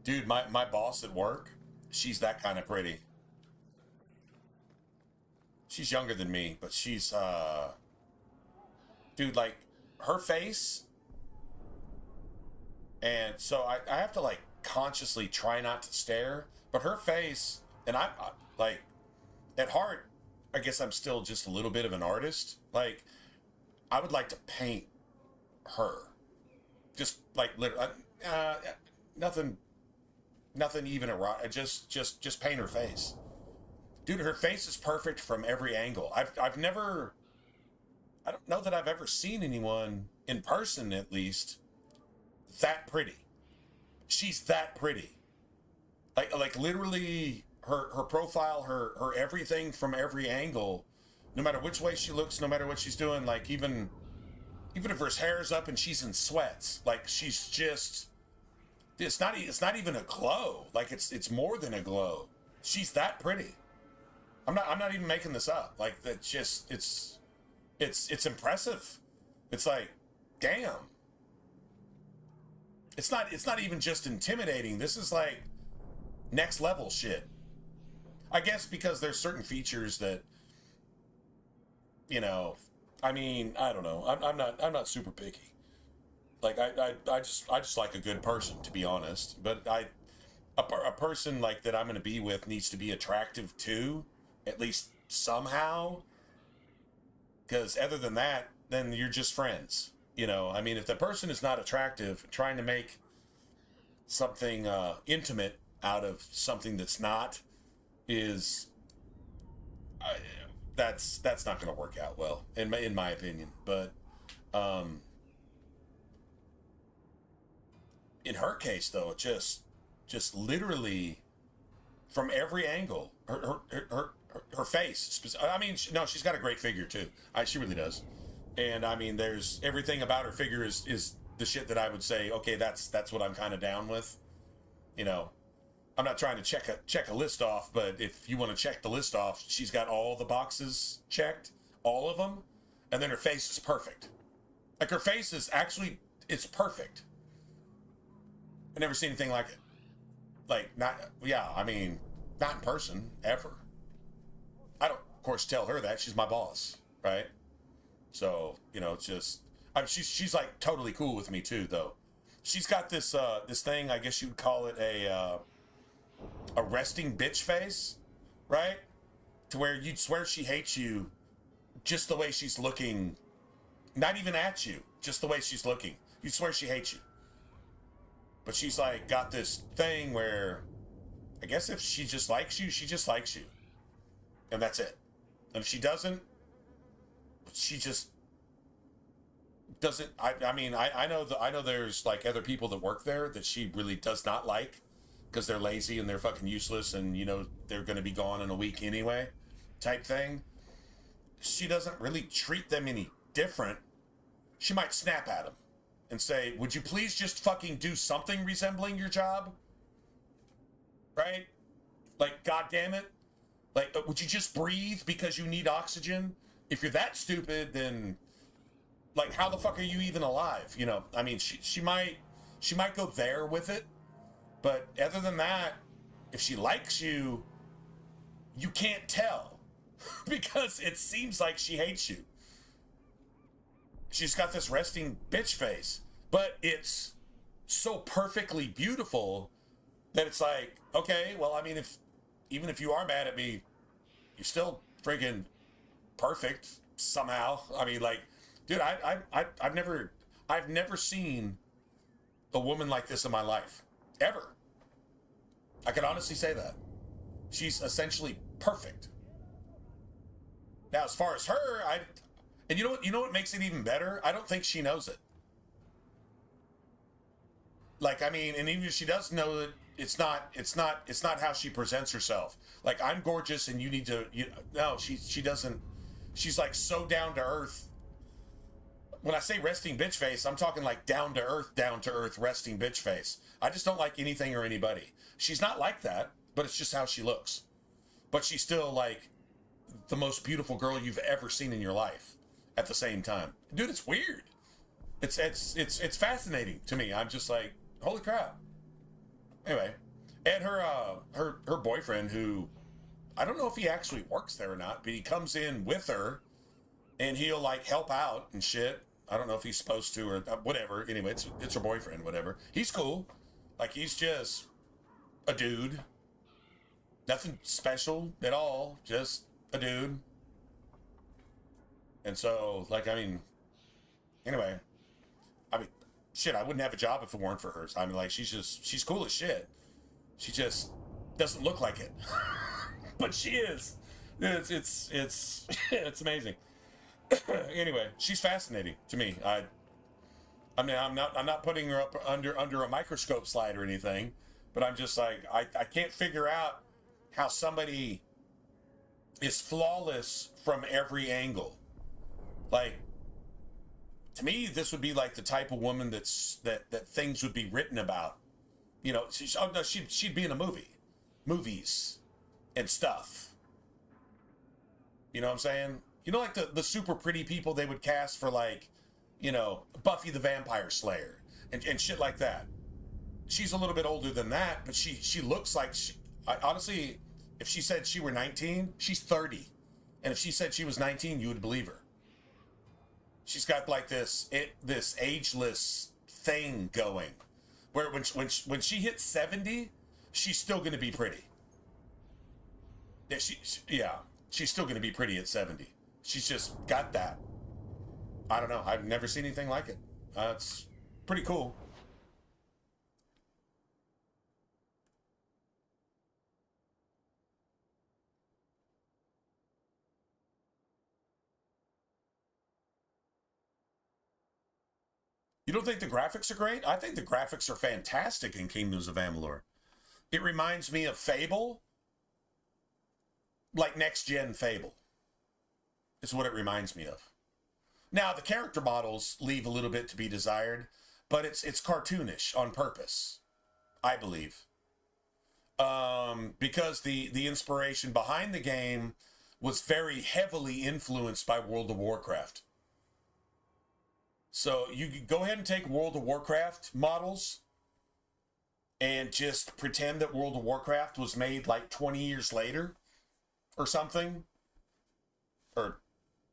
Dude, my boss at work, she's that kind of pretty. She's younger than me, but she's, dude, like, her face, and so I have to, like, consciously try not to stare, but her face, and I like, at heart, I guess I'm still just a little bit of an artist. Like, I would like to paint her. Just, like, literally, nothing even erotic, just paint her face. Dude, her face is perfect from every angle. I've never, I don't know that I've ever seen anyone, in person at least, that pretty. She's that pretty. Like literally, her profile, her everything from every angle, no matter which way she looks, no matter what she's doing, like even if her hair's up and she's in sweats, like she's just, it's not even a glow. Like it's more than a glow. She's that pretty. I'm not even making this up. Like that's just it's impressive. It's like, damn. It's not even just intimidating. This is like next level shit. I guess because there's certain features that, you know, I mean, I don't know. I'm not super picky. Like I just like a good person, to be honest. But a person like that I'm going to be with needs to be attractive too, at least somehow. Because other than that, then you're just friends. You know, I mean, if the person is not attractive, trying to make something intimate out of something that's not is that's not going to work out well in my opinion. But in her case, though, it just literally from every angle, her face. I mean, she's got a great figure too. She really does. And I mean, there's everything about her figure is the shit that I would say, okay, that's what I'm kind of down with. You know, I'm not trying to check a list off, but if you want to check the list off, she's got all the boxes checked, all of them, and then her face is perfect. Like her face is actually, it's perfect. I've never seen anything like it. Like I mean, not in person ever. I don't, of course, tell her that she's my boss, right? So, you know, it's just, she's like totally cool with me too, though. She's got this this thing, I guess you would call it a resting bitch face, right? To where you'd swear she hates you just the way she's looking, not even at you, just the way she's looking. You'd swear she hates you. But she's like got this thing where I guess if she just likes you, she just likes you. And that's it. And if she doesn't, she just doesn't. I mean, I know there's like other people that work there that she really does not like because they're lazy and they're fucking useless and, you know, they're going to be gone in a week anyway type thing. She doesn't really treat them any different. She might snap at them and say, would you please just fucking do something resembling your job? Right? Like, God damn it. Like, would you just breathe because you need oxygen? If you're that stupid, then, like, how the fuck are you even alive? You know, I mean, she might go there with it, but other than that, If she likes you, you can't tell because it seems like she hates you. She's got this resting bitch face, but it's so perfectly beautiful that it's like, okay, well, I mean, even if you are mad at me, you're still friggin' perfect somehow. I mean, like, dude, I've never seen a woman like this in my life, ever. I can honestly say that. She's essentially perfect. Now, as far as her, and you know what makes it even better? I don't think she knows it. Like, I mean, and even if she does know it, it's not how she presents herself. Like, I'm gorgeous and you need to, no, she doesn't. She's like so down to earth. When I say resting bitch face, I'm talking like down to earth resting bitch face. I just don't like anything or anybody. She's not like that, but it's just how she looks. But she's still like the most beautiful girl you've ever seen in your life at the same time. Dude, it's weird. It's fascinating to me. I'm just like, holy crap. Anyway, and her boyfriend, who I don't know if he actually works there or not, but he comes in with her and he'll like help out and shit. I don't know if he's supposed to or whatever. Anyway, it's her boyfriend, whatever. He's cool. Like, he's just a dude. Nothing special at all. Just a dude. And so, like, I mean, anyway, I mean, shit, I wouldn't have a job if it weren't for her. I mean, like, she's cool as shit. She just doesn't look like it. But she is. It's it's amazing. Anyway, she's fascinating to me. I mean, I'm not putting her up under a microscope slide or anything, but I'm just like, I can't figure out how somebody is flawless from every angle. Like, to me, this would be like the type of woman that things would be written about. You know, she'd be in movies and stuff. You know what I'm saying? You know, like the super pretty people they would cast for, like, you know, Buffy the Vampire Slayer and shit like that. She's a little bit older than that, but she looks like honestly, if she said she were 19, she's 30. And if she said she was 19, you would believe her. She's got like this ageless thing going, where when she hits 70, she's still going to be pretty. Yeah, she's still going to be pretty at 70. She's just got that. I don't know. I've never seen anything like it. It's pretty cool. You don't think the graphics are great? I think the graphics are fantastic in Kingdoms of Amalur. It reminds me of Fable, like next-gen Fable. Is what it reminds me of. Now, the character models leave a little bit to be desired, but it's cartoonish on purpose, I believe. Because the inspiration behind the game was very heavily influenced by World of Warcraft. So you could go ahead and take World of Warcraft models and just pretend that World of Warcraft was made like 20 years later or something, or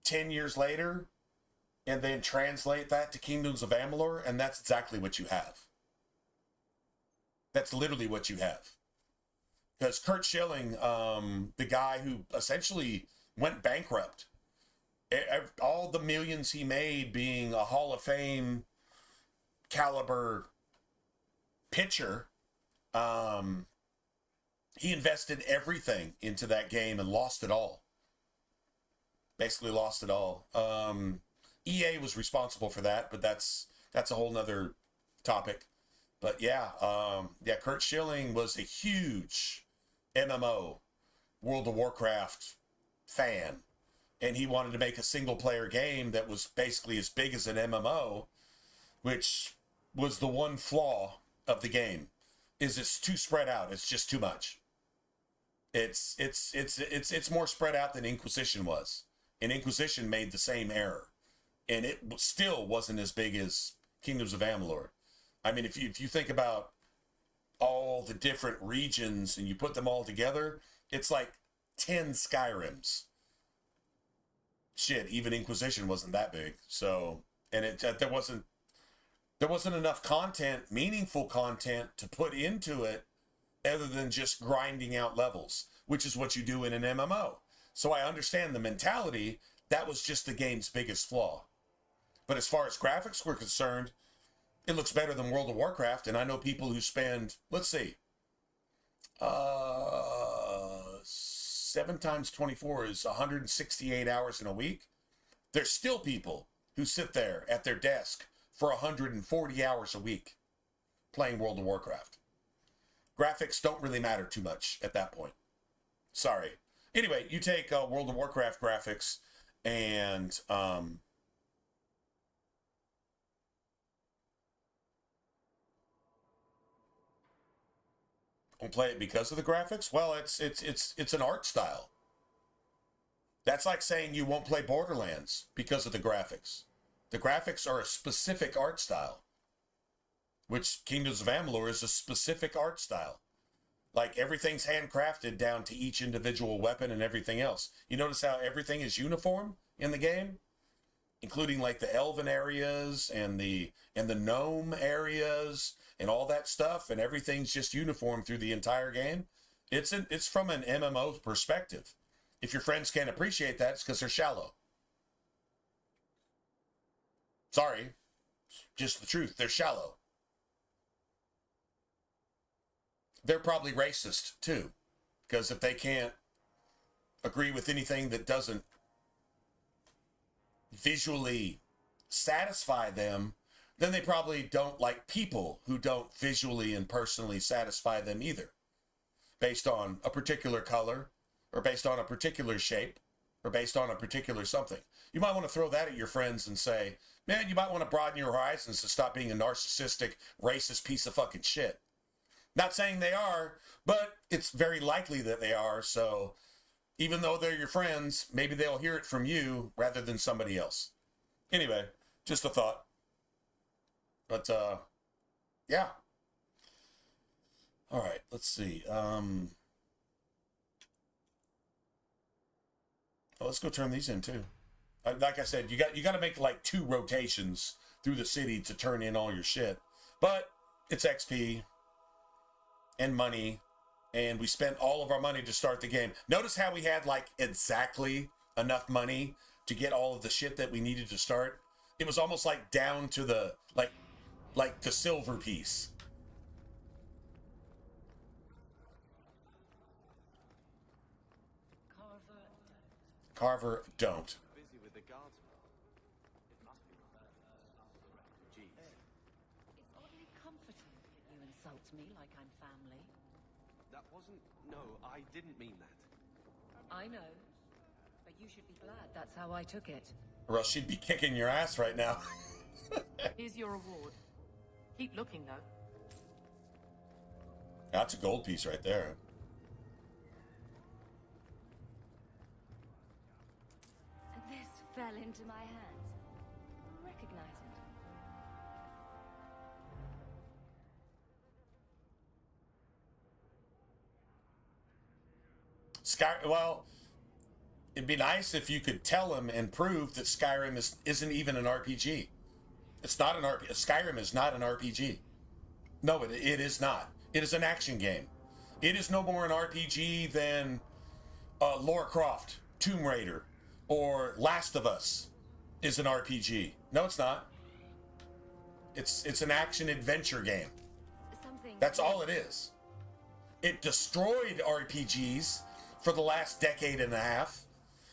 10 years later, and then translate that to Kingdoms of Amalur, and that's exactly what you have. That's literally what you have. Because Kurt Schilling, the guy who essentially went bankrupt, all the millions he made being a Hall of Fame caliber pitcher, he invested everything into that game and lost it all. Basically lost it all. EA was responsible for that, but that's a whole nother topic. But yeah, Kurt Schilling was a huge MMO, World of Warcraft fan, and he wanted to make a single player game that was basically as big as an MMO, which was the one flaw of the game, is it's too spread out. It's just too much. It's more spread out than Inquisition was. And Inquisition made the same error, and it still wasn't as big as Kingdoms of Amalur. I mean, if you think about all the different regions and you put them all together, it's like 10 Skyrims. Shit, even Inquisition wasn't that big. So, and there wasn't enough content, meaningful content to put into it other than just grinding out levels, which is what you do in an MMO. So I understand the mentality. That was just the game's biggest flaw. But as far as graphics were concerned, it looks better than World of Warcraft. And I know people who spend, let's see, 7 times 24 is 168 hours in a week. There's still people who sit there at their desk for 140 hours a week playing World of Warcraft. Graphics don't really matter too much at that point. Sorry. Anyway, you take World of Warcraft graphics and won't play it because of the graphics? Well, it's an art style. That's like saying you won't play Borderlands because of the graphics. The graphics are a specific art style, which Kingdoms of Amalur is a specific art style. Like everything's handcrafted down to each individual weapon and everything else. You notice how everything is uniform in the game, including like the elven areas and the gnome areas and all that stuff, and everything's just uniform through the entire game. It's from an MMO perspective. If your friends can't appreciate that, it's because they're shallow. Sorry, just the truth. They're shallow. They're probably racist too, because if they can't agree with anything that doesn't visually satisfy them, then they probably don't like people who don't visually and personally satisfy them either, based on a particular color, or based on a particular shape, or based on a particular something. You might want to throw that at your friends and say, man, you might want to broaden your horizons to stop being a narcissistic, racist piece of fucking shit. Not saying they are, but it's very likely that they are. So even though they're your friends, maybe they'll hear it from you rather than somebody else. Anyway, just a thought. But, yeah. All right, let's see. Well, let's go turn these in too. Like I said, you got to make like 2 rotations through the city to turn in all your shit. But it's XP and money, and we spent all of our money to start the game. Notice how we had like exactly enough money to get all of the shit that we needed to start. It was almost like down to the like the silver piece. Carver, don't. Busy with the guardsmen. It must be refugees. It's oddly comforting that you insult me like I'm family. That wasn't... No, I didn't mean that. I know, but you should be glad that's how I took it. Or else she'd be kicking your ass right now. Here's your reward. Keep looking, though. That's a gold piece right there. This fell into my hands. Recognize it. Well, it'd be nice if you could tell him and prove that Skyrim isn't even an RPG. It's not an RPG. Skyrim is not an RPG. No, it is not. It is an action game. It is no more an RPG than Lara Croft, Tomb Raider, or Last of Us is an RPG. No, it's not. It's an action adventure game. That's all it is. It destroyed RPGs for the last decade and a half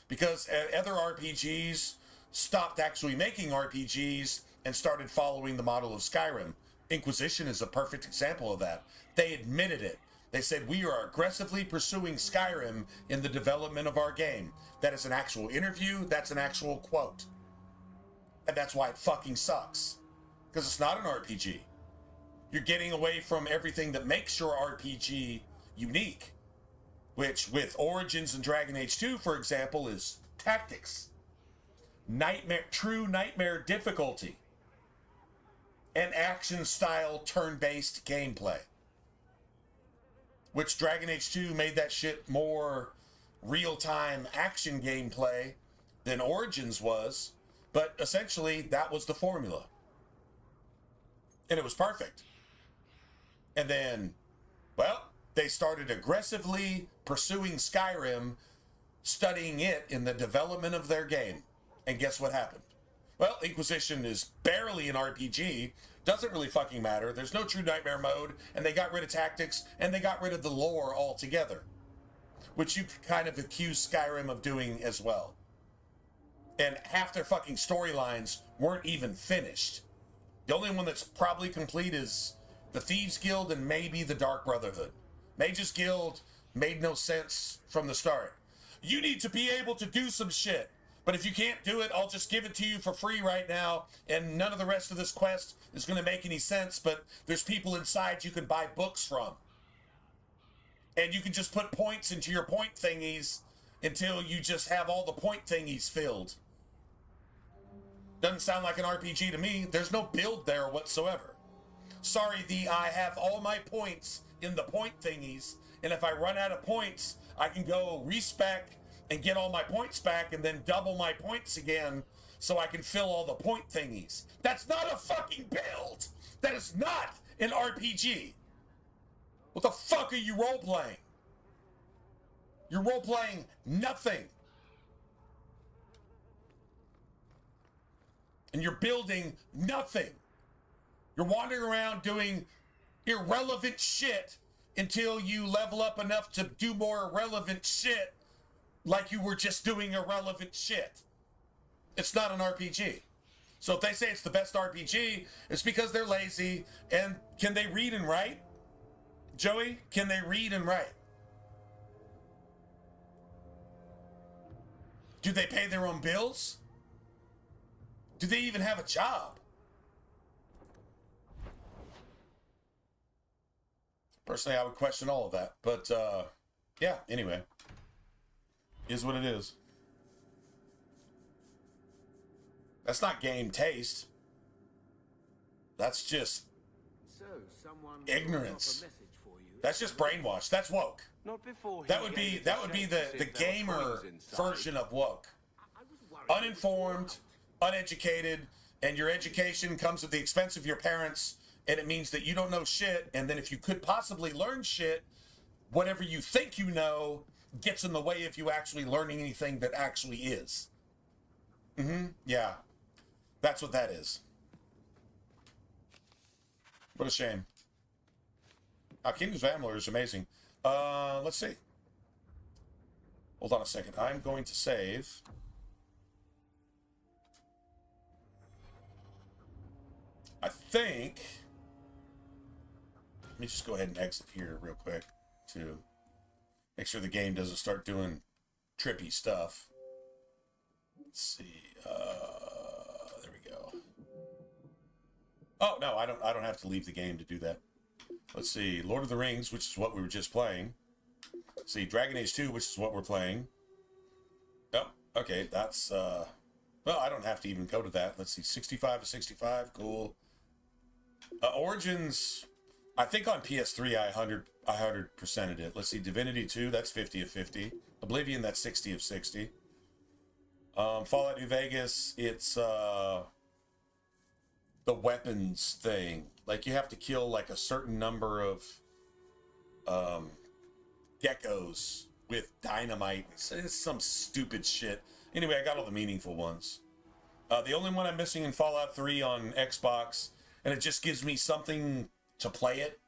because other RPGs stopped actually making RPGs and started following the model of Skyrim. Inquisition is a perfect example of that. They admitted it. They said, we are aggressively pursuing Skyrim in the development of our game. That is an actual interview. That's an actual quote. And that's why it fucking sucks. Because it's not an RPG. You're getting away from everything that makes your RPG unique. Which, with Origins and Dragon Age 2, for example, is tactics. True nightmare difficulty. And action-style turn-based gameplay. which Dragon Age 2 made that shit more real-time action gameplay than Origins was, but essentially that was the formula. And it was perfect. And then, well, they started aggressively pursuing Skyrim, studying it in the development of their game. And guess what happened? Well, Inquisition is barely an RPG, doesn't really fucking matter. There's no true nightmare mode, and they got rid of tactics, and they got rid of the lore altogether, which you kind of accuse Skyrim of doing as well. And half their fucking storylines weren't even finished. The only one that's probably complete is the Thieves Guild and maybe the Dark Brotherhood. Mage's Guild made no sense from the start. You need to be able to do some shit. But if you can't do it, I'll just give it to you for free right now, and none of the rest of this quest is going to make any sense, but there's people inside you can buy books from. And you can just put points into your point thingies until you just have all the point thingies filled. Doesn't sound like an RPG to me. There's no build there whatsoever. Sorry, I have all my points in the point thingies, and if I run out of points, I can go respec and get all my points back and then double my points again so I can fill all the point thingies. That's not a fucking build! That is not an RPG! What the fuck are you role-playing? You're role-playing nothing. And you're building nothing. You're wandering around doing irrelevant shit until you level up enough to do more irrelevant shit like you were just doing irrelevant shit. It's not an RPG. So if they say it's the best RPG, it's because they're lazy. And can they read and write? Joey, can they read and write? Do they pay their own bills? Do they even have a job? Personally, I would question all of that. But, yeah, anyway. Is what it is. That's not game taste. That's just ignorance. That's just brainwash. That's woke. That would be the gamer version of woke. Uninformed, uneducated, and your education comes at the expense of your parents, and it means that you don't know shit, and then if you could possibly learn shit, whatever you think you know gets in the way of you actually learning anything that actually is. Yeah. That's what that is. What a shame. Kingdoms of Amalur is amazing. Let's see. Hold on a second. I'm going to save. I think... Let me just go ahead and exit here real quick to make sure the game doesn't start doing trippy stuff. Let's see. There we go. Oh, no, I don't have to leave the game to do that. Let's see. Lord of the Rings, which is what we were just playing. Let's see. Dragon Age 2, which is what we're playing. Oh, okay. That's, well, I don't have to even go to that. Let's see. 65 to 65. Cool. Origins, I think on PS3 I 100%ed it. Let's see. Divinity 2, that's 50 of 50. Oblivion, that's 60 of 60. Fallout New Vegas, it's the weapons thing. Like, you have to kill like a certain number of geckos with dynamite. It's some stupid shit. Anyway, I got all the meaningful ones. The only one I'm missing in Fallout 3 on Xbox, and it just gives me something to play it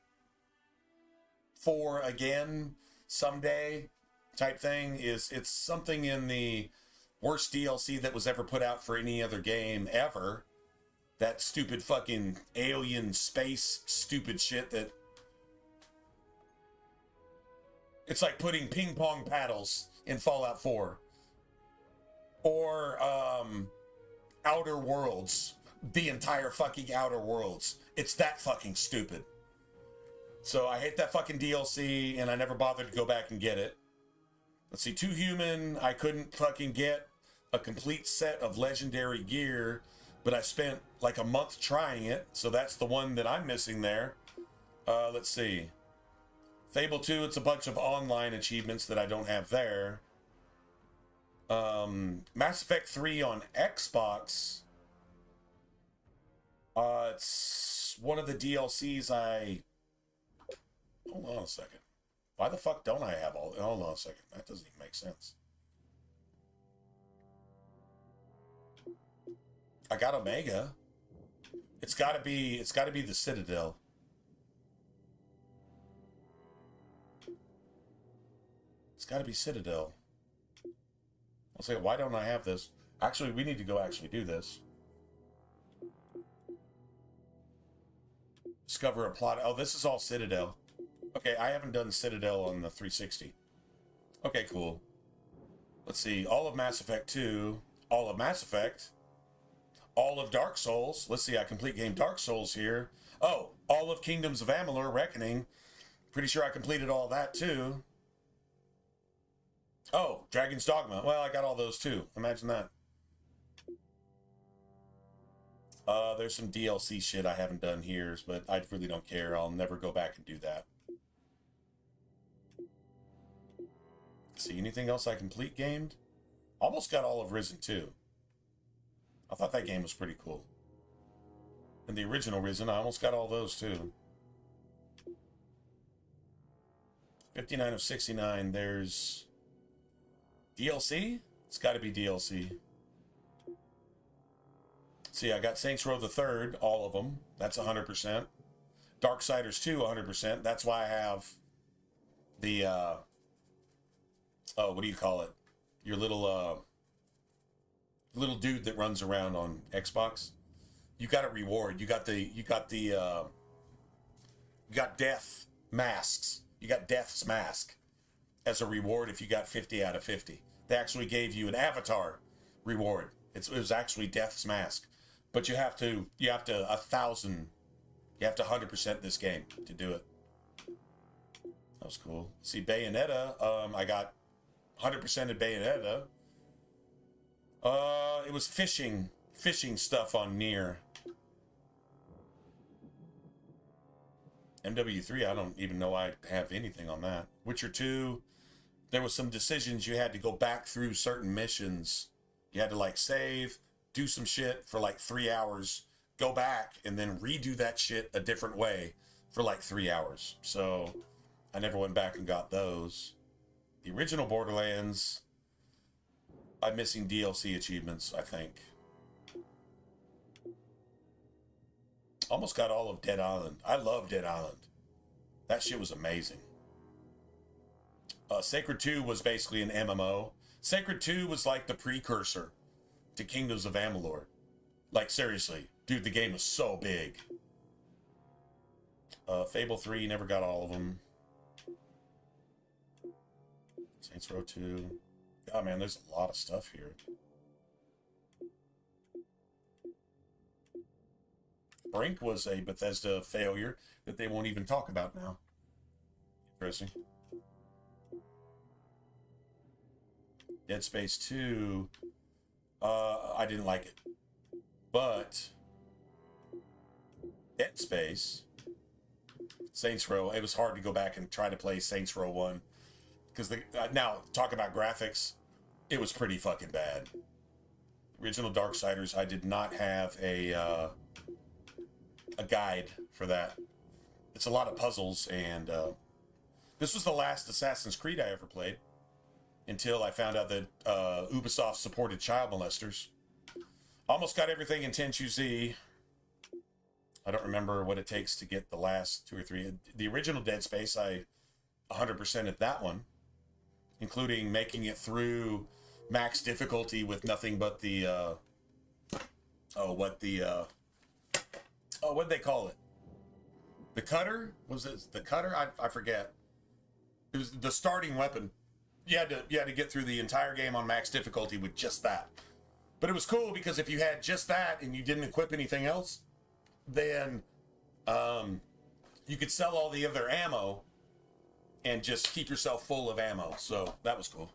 for again someday type thing, is it's something in the worst DLC that was ever put out for any other game ever. That stupid fucking alien space stupid shit that... It's like putting ping pong paddles in Fallout 4. Or, Outer Worlds. The entire fucking Outer Worlds. It's that fucking stupid. So I hate that fucking DLC, and I never bothered to go back and get it. Let's see, 2 Human, I couldn't fucking get a complete set of legendary gear, but I spent like a month trying it, so that's the one that I'm missing there. Let's see. Fable 2, it's a bunch of online achievements that I don't have there. Mass Effect 3 on Xbox. It's one of the DLCs I... Hold on a second. Why the fuck don't I have all... Hold on a second. That doesn't even make sense. I got Omega. It's gotta be the Citadel. It's gotta be Citadel. I'll say, why don't I have this? Actually, we need to go actually do this. Discover a plot. Oh, this is all Citadel. Okay, I haven't done Citadel on the 360. Okay, cool. Let's see. All of Mass Effect 2. All of Mass Effect. All of Dark Souls. Let's see. I complete game Dark Souls here. Oh, all of Kingdoms of Amalur Reckoning. Pretty sure I completed all that too. Oh, Dragon's Dogma. Well, I got all those too. Imagine that. There's some DLC shit I haven't done here, but I really don't care. I'll never go back and do that. See, anything else I complete gamed? Almost got all of Risen 2. I thought that game was pretty cool. And the original Risen, I almost got all those too. 59 of 69, there's... DLC? It's got to be DLC. See, I got Saints Row the Third, all of them. That's 100%. Darksiders 2, 100%. That's why I have the, oh, what do you call it? Your little dude that runs around on Xbox. You got a reward. You got Death masks. You got Death's mask as a reward if you got 50 out of 50. They actually gave you an avatar reward. It was actually Death's mask. But you have to 100% this game to do it. That was cool. See, Bayonetta, I got 100% of Bayonetta. It was fishing stuff on Nier. MW3, I don't even know I have anything on that. Witcher 2, there was some decisions you had to go back through certain missions. You had to like save, do some shit for like 3 hours, go back, and then redo that shit a different way for like 3 hours. So I never went back and got those. The original Borderlands, I'm missing DLC achievements, I think. Almost got all of Dead Island. I love Dead Island. That shit was amazing. Sacred 2 was basically an MMO. Sacred 2 was like the precursor to Kingdoms of Amalur. Like, seriously. Dude, the game was so big. Fable 3, never got all of them. Saints Row 2. God, man, there's a lot of stuff here. Brink was a Bethesda failure that they won't even talk about now. Interesting. Dead Space 2, I didn't like it. But Dead Space, Saints Row, it was hard to go back and try to play Saints Row 1. Because now, talk about graphics, it was pretty fucking bad. Original Darksiders, I did not have a guide for that. It's a lot of puzzles, and this was the last Assassin's Creed I ever played until I found out that Ubisoft supported child molesters. Almost got everything in 10QZ. I don't remember what it takes to get the last 2 or 3. The original Dead Space, I 100%ed that one, including making it through max difficulty with nothing but the what'd they call it? The cutter? Was it the cutter? I forget. It was the starting weapon. You had to get through the entire game on max difficulty with just that. But it was cool because if you had just that and you didn't equip anything else, then you could sell all the other ammo and just keep yourself full of ammo. So that was cool.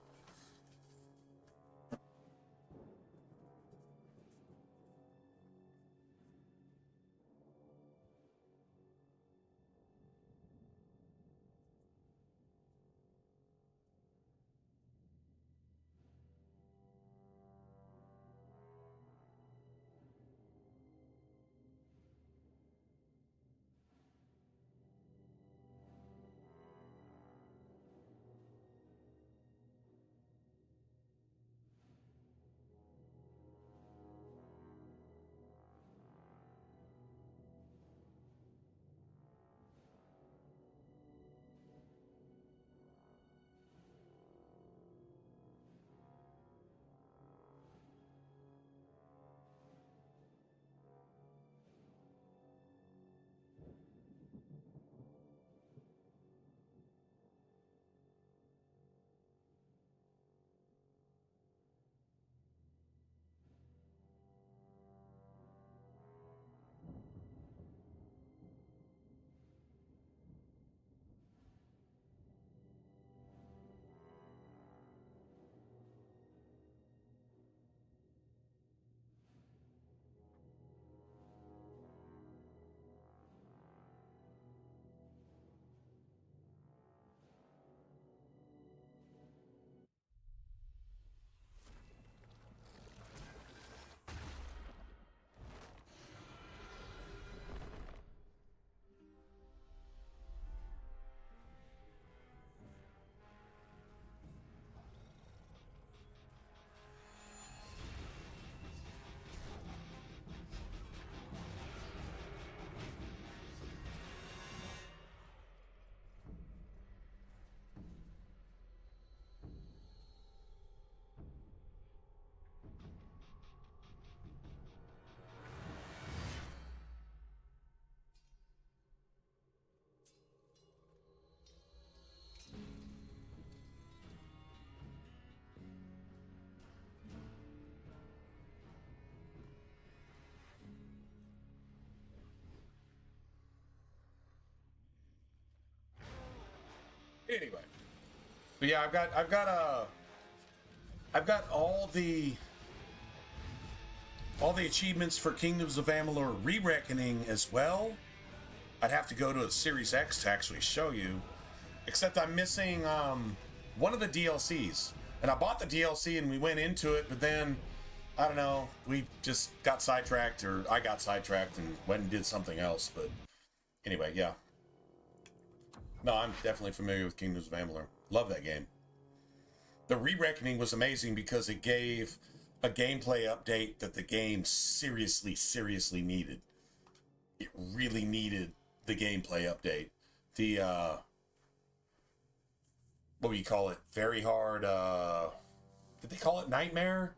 Anyway, but yeah, I've got all the achievements for Kingdoms of Amalur Re-Reckoning as well. I'd have to go to a Series X to actually show you, except I'm missing one of the DLCs, and I bought the DLC and we went into it, but then I don't know, we just got sidetracked, or I got sidetracked and went and did something else. But anyway, yeah. No, I'm definitely familiar with Kingdoms of Amalur. Love that game. The Re-Reckoning was amazing because it gave a gameplay update that the game seriously needed. It really needed the gameplay update. The, what do you call it? Very hard, did they call it Nightmare?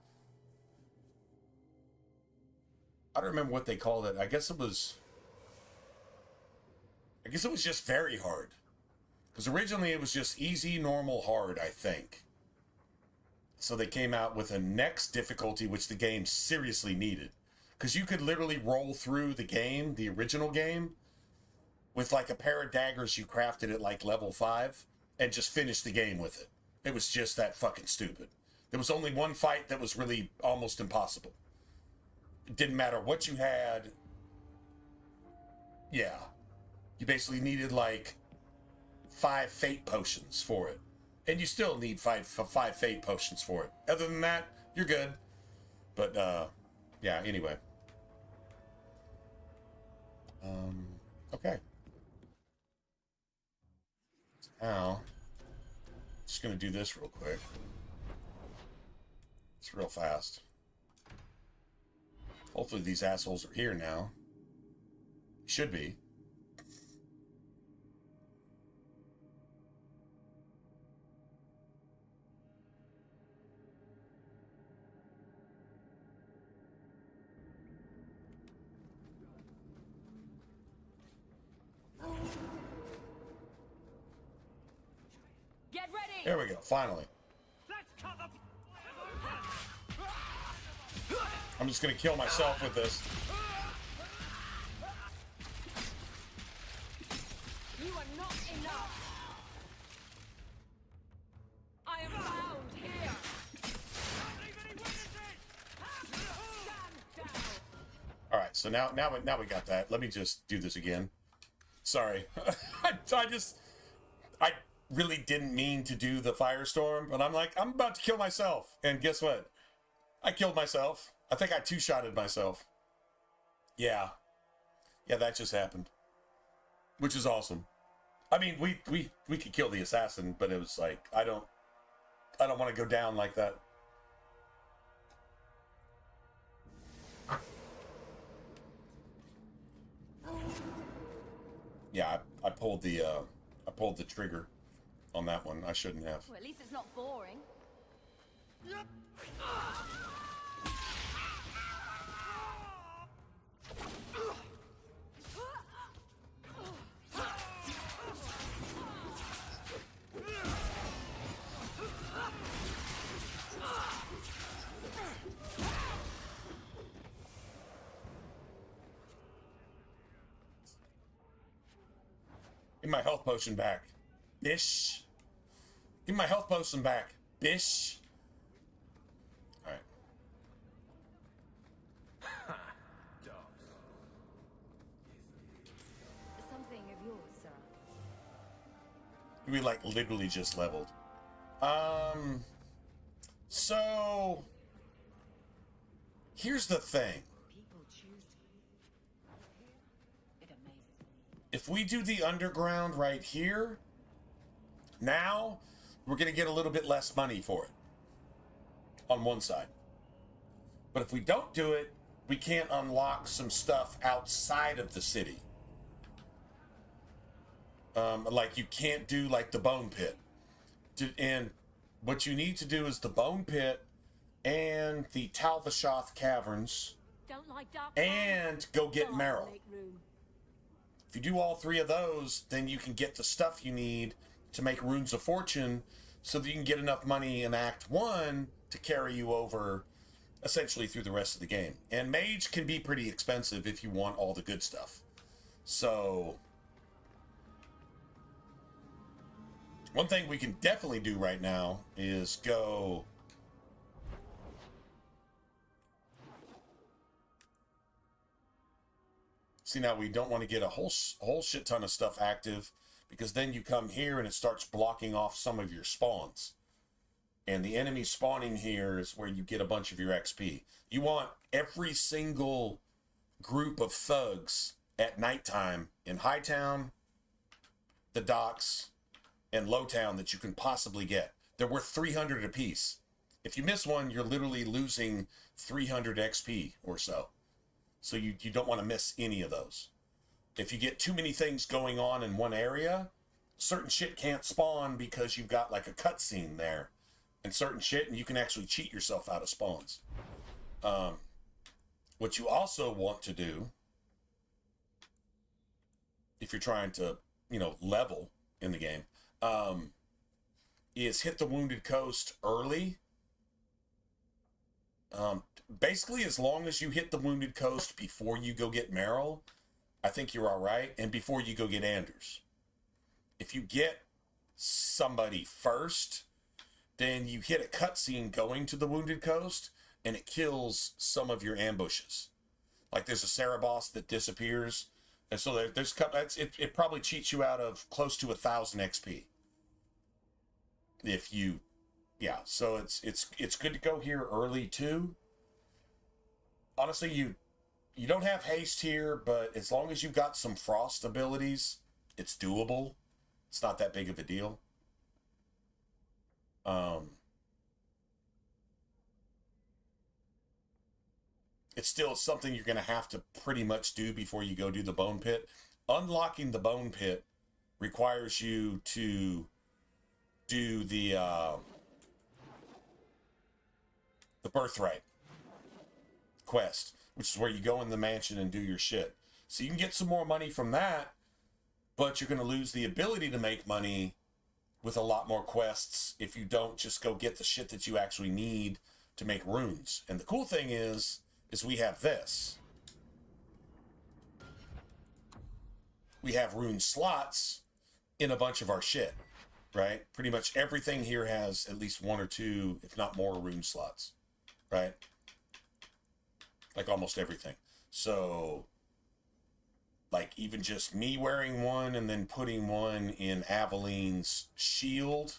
I don't remember what they called it. I guess it was just very hard. Because originally it was just easy, normal, hard, I think. So they came out with a next difficulty, which the game seriously needed. Because you could literally roll through the game, the original game, with like a pair of daggers you crafted at like level 5, and just finish the game with it. It was just that fucking stupid. There was only one fight that was really almost impossible. It didn't matter what you had. Yeah. You basically needed like 5 fate potions for it. And you still need 5 fate potions for it. Other than that, you're good. But, yeah, anyway. Okay. So now, just gonna do this real quick. It's real fast. Hopefully these assholes are here now. Should be. Get ready. There we go, finally. I'm just gonna kill myself with this. You are not enough. I am bound here. Stand down. All right, so now we got that. Let me just do this again. Sorry, I really didn't mean to do the firestorm, but I'm like, I'm about to kill myself, and guess what? I killed myself. I think I two-shotted myself. Yeah, that just happened, which is awesome. I mean, we could kill the assassin, but it was like I don't want to go down like that. Yeah, I pulled the trigger on that one. I shouldn't have. Well, at least it's not boring. Give my health potion back, bish. Give my health potion back, bish. All right. Something of yours, sir. We like literally just leveled. So here's the thing. If we do the underground right here, now we're going to get a little bit less money for it on one side. But if we don't do it, we can't unlock some stuff outside of the city. Like you can't do like the bone pit. And what you need to do is the bone pit and the Talvashoth caverns and go get Meryl. If you do all 3 of those, then you can get the stuff you need to make Runes of Fortune so that you can get enough money in Act 1 to carry you over essentially through the rest of the game. And Mage can be pretty expensive if you want all the good stuff. So One thing we can definitely do right now is go... See, now we don't want to get a whole shit ton of stuff active, because then you come here and it starts blocking off some of your spawns. And the enemy spawning here is where you get a bunch of your XP. You want every single group of thugs at nighttime in Hightown, the docks, and Lowtown that you can possibly get. They're worth 300 apiece. If you miss one, you're literally losing 300 XP or so. So you don't want to miss any of those. If you get too many things going on in one area, certain shit can't spawn because you've got like a cutscene there and certain shit, and you can actually cheat yourself out of spawns. What you also want to do, if you're trying to, you know, level in the game, is hit the Wounded Coast early. Basically, as long as you hit the Wounded Coast before you go get Meryl, I think you're all right, and before you go get Anders. If you get somebody first, then you hit a cutscene going to the Wounded Coast, and it kills some of your ambushes. Like there's a Sarah boss that disappears, and so it probably cheats you out of close to 1,000 XP. If you, yeah, so it's good to go here early too. Honestly, you don't have haste here, but as long as you've got some frost abilities, it's doable. It's not that big of a deal. It's still something you're going to have to pretty much do before you go do the Bone Pit. Unlocking the Bone Pit requires you to do the Birthright quest, which is where you go in the mansion and do your shit. So you can get some more money from that, but you're going to lose the ability to make money with a lot more quests if you don't just go get the shit that you actually need to make runes. And the cool thing is we have this. We have rune slots in a bunch of our shit, right? Pretty much everything here has at least one or two, if not more, rune slots, right? Like almost everything. So, like even just me wearing one and then putting one in Aveline's shield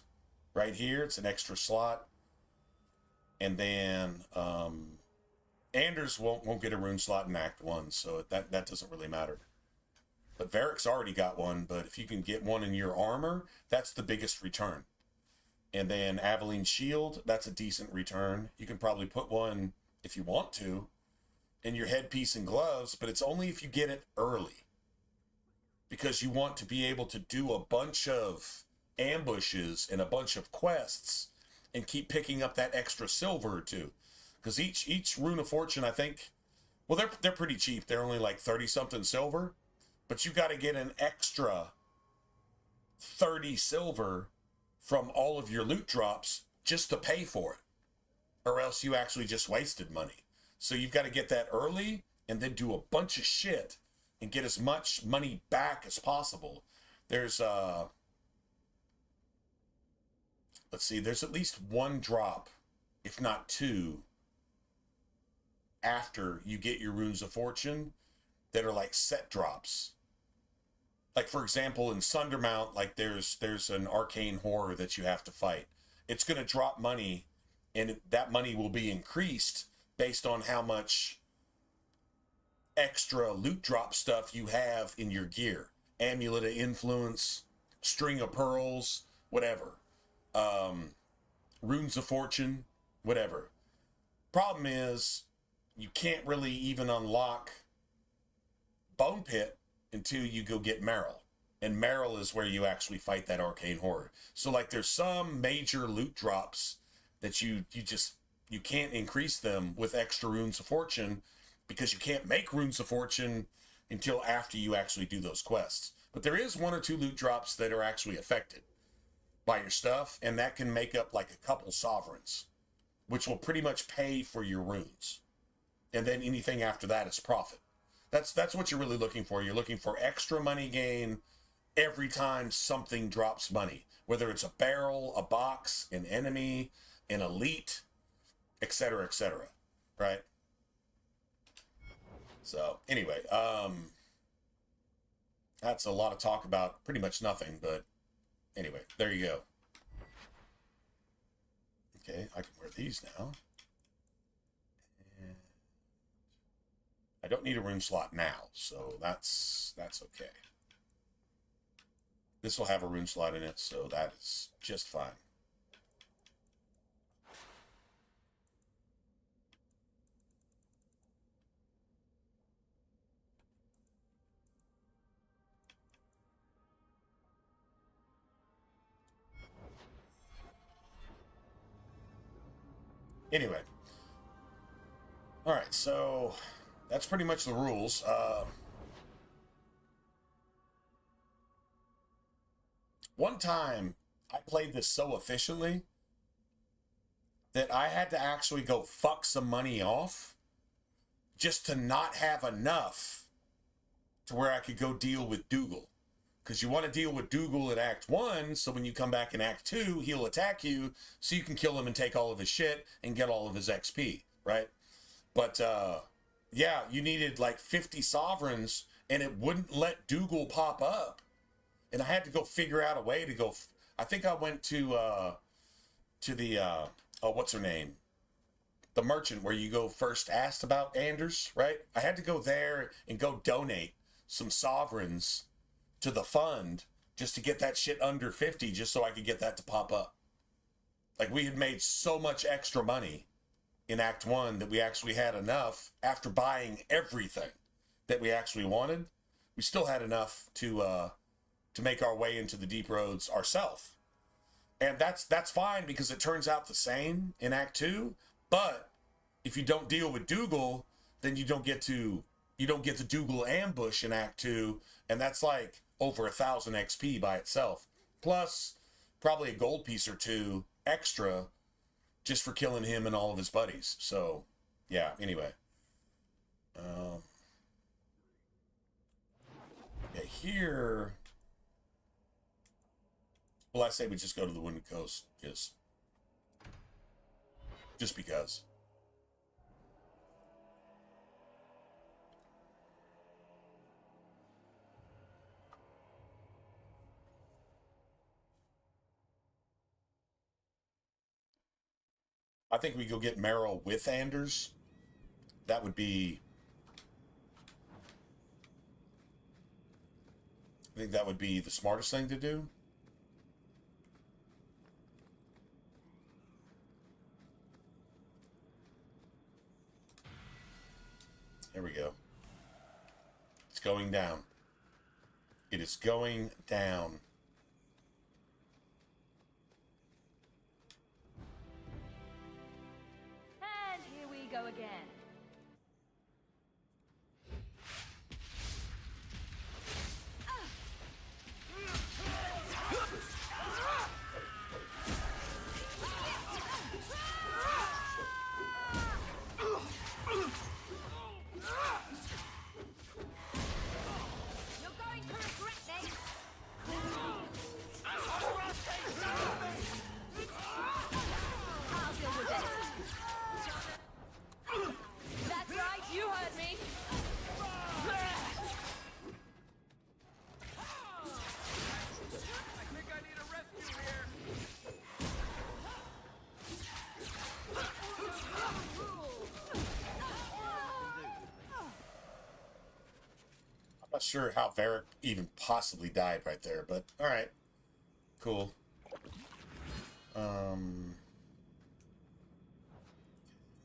right here, it's an extra slot. And then Anders won't get a rune slot in Act 1, so that doesn't really matter. But Varric's already got one, but if you can get one in your armor, that's the biggest return. And then Aveline's shield, that's a decent return. You can probably put one, if you want to, in your headpiece and gloves, but it's only if you get it early. Because you want to be able to do a bunch of ambushes and a bunch of quests and keep picking up that extra silver or two. Because each rune of fortune, I think, well, they're pretty cheap. They're only like 30-something silver. But you got to get an extra 30 silver from all of your loot drops just to pay for it. Or else you actually just wasted money. So you've got to get that early and then do a bunch of shit and get as much money back as possible. There's, let's see, there's at least one drop, if not two, after you get your runes of fortune that are like set drops. Like, for example, in Sundermount, like there's an arcane horror that you have to fight. It's going to drop money, and that money will be increased based on how much extra loot drop stuff you have in your gear. Amulet of Influence, String of Pearls, whatever. Runes of Fortune, whatever. Problem is, you can't really even unlock Bone Pit until you go get Meryl. And Meryl is where you actually fight that arcane horror. So, like, there's some major loot drops that you can't increase them with extra runes of fortune because you can't make runes of fortune until after you actually do those quests. But there is one or two loot drops that are actually affected by your stuff, and that can make up like a couple sovereigns, which will pretty much pay for your runes. And then anything after that is profit. That's what you're really looking for. You're looking for extra money gain every time something drops money, whether it's a barrel, a box, an enemy, an elite, etc., right? So anyway, that's a lot of talk about pretty much nothing, but anyway, there you go. Okay, I can wear these now. And I don't need a rune slot now, so that's okay. This will have a rune slot in it, so that is just fine. Anyway. All right, so that's pretty much the rules. One time, I played this so efficiently that I had to actually go fuck some money off just to not have enough to where I could go deal with Dougal. Because you want to deal with Dougal in Act 1, so when you come back in Act 2, he'll attack you, so you can kill him and take all of his shit and get all of his XP, right? But, yeah, you needed like 50 sovereigns, and it wouldn't let Dougal pop up. And I had to go figure out a way to go... I think I went to the, oh, what's her name? The merchant where you go first asked about Anders, right? I had to go there and go donate some sovereigns to the fund just to get that shit under 50, just so I could get that to pop up. Like, we had made so much extra money in Act 1 that we actually had enough, after buying everything that we actually wanted, we still had enough to make our way into the deep roads ourselves. And that's fine, because it turns out the same in Act 2, but if you don't deal with Dougal, then you don't get the Dougal ambush in Act 2, and that's like over 1,000 XP by itself. Plus, probably a gold piece or two extra just for killing him and all of his buddies. So, yeah, anyway. Yeah, here... Well, I say we just go to the Wounded Coast, just because. I think we go get Meryl with Anders. That would be... I think that would be the smartest thing to do. There we go. It's going down. It is going down. And here we go again. You're going to regret this. I'll deal with this. That's right, you heard me. I think I need a rescue here. I'm not sure how Varric even possibly died right there, but alright. Cool.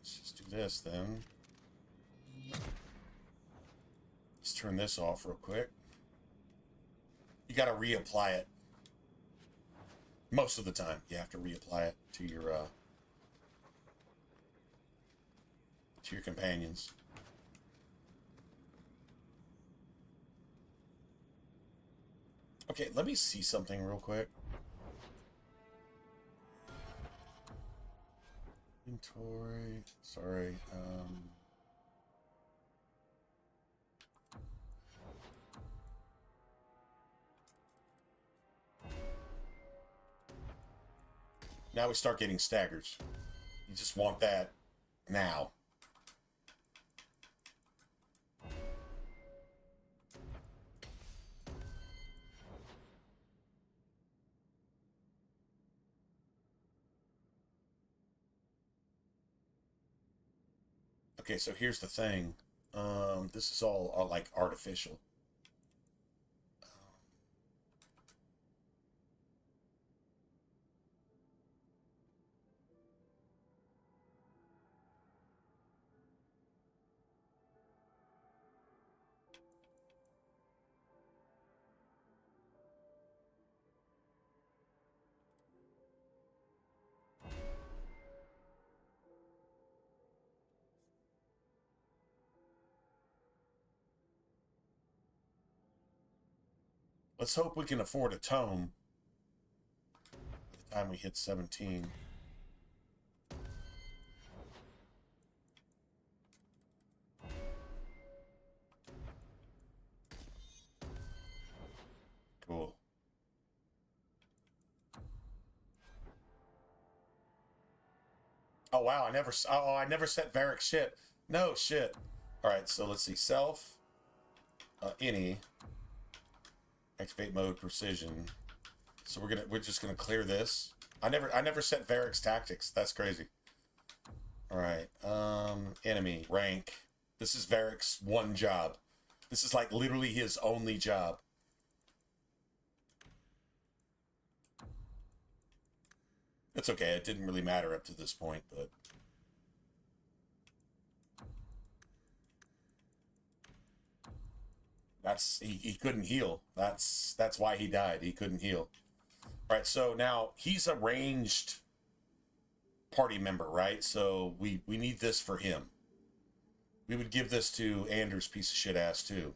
Let's just do this then. Let's turn this off real quick. You gotta reapply it. Most of the time, you have to reapply it to your companions. Okay, let me see something real quick. Inventory. Sorry. Now we start getting staggers. You just want that now. Okay, so here's the thing. This is all like artificial. Let's hope we can afford a tome by the time we hit 17. Cool. Oh wow, I never set Varric's shit. No shit. All right, so let's see. Self, any, activate mode, precision. So we're just gonna clear this. I never set Varric's tactics. That's crazy. All right, enemy rank. This is Varric's one job. This is like literally his only job. It's okay. It didn't really matter up to this point, but he couldn't heal. That's why he died. He couldn't heal. All right, so now he's a ranged party member, right? So we need this for him. We would give this to Anders, piece of shit ass too.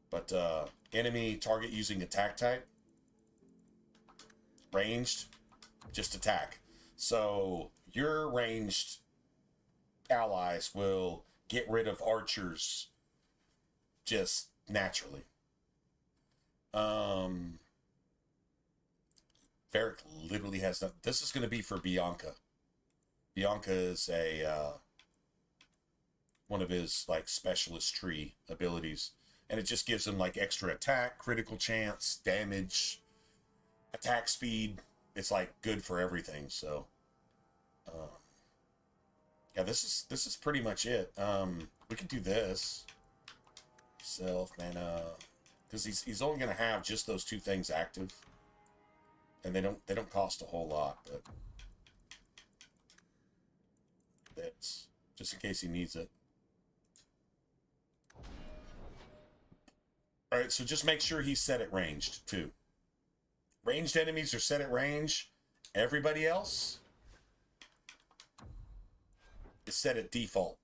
But enemy target using attack type. Ranged, just attack. So your ranged allies will get rid of archers just naturally. Varric literally has no. This is going to be for Bianca. Bianca is a one of his like specialist tree abilities, and it just gives him like extra attack, critical chance, damage, attack speed. It's like good for everything. So, yeah, this is pretty much it. We can do this. Self mana, because he's only gonna have just those two things active, and they don't cost a whole lot. But that's just in case he needs it. All right, so just make sure he's set at ranged too. Ranged enemies are set at range. Everybody else is set at default.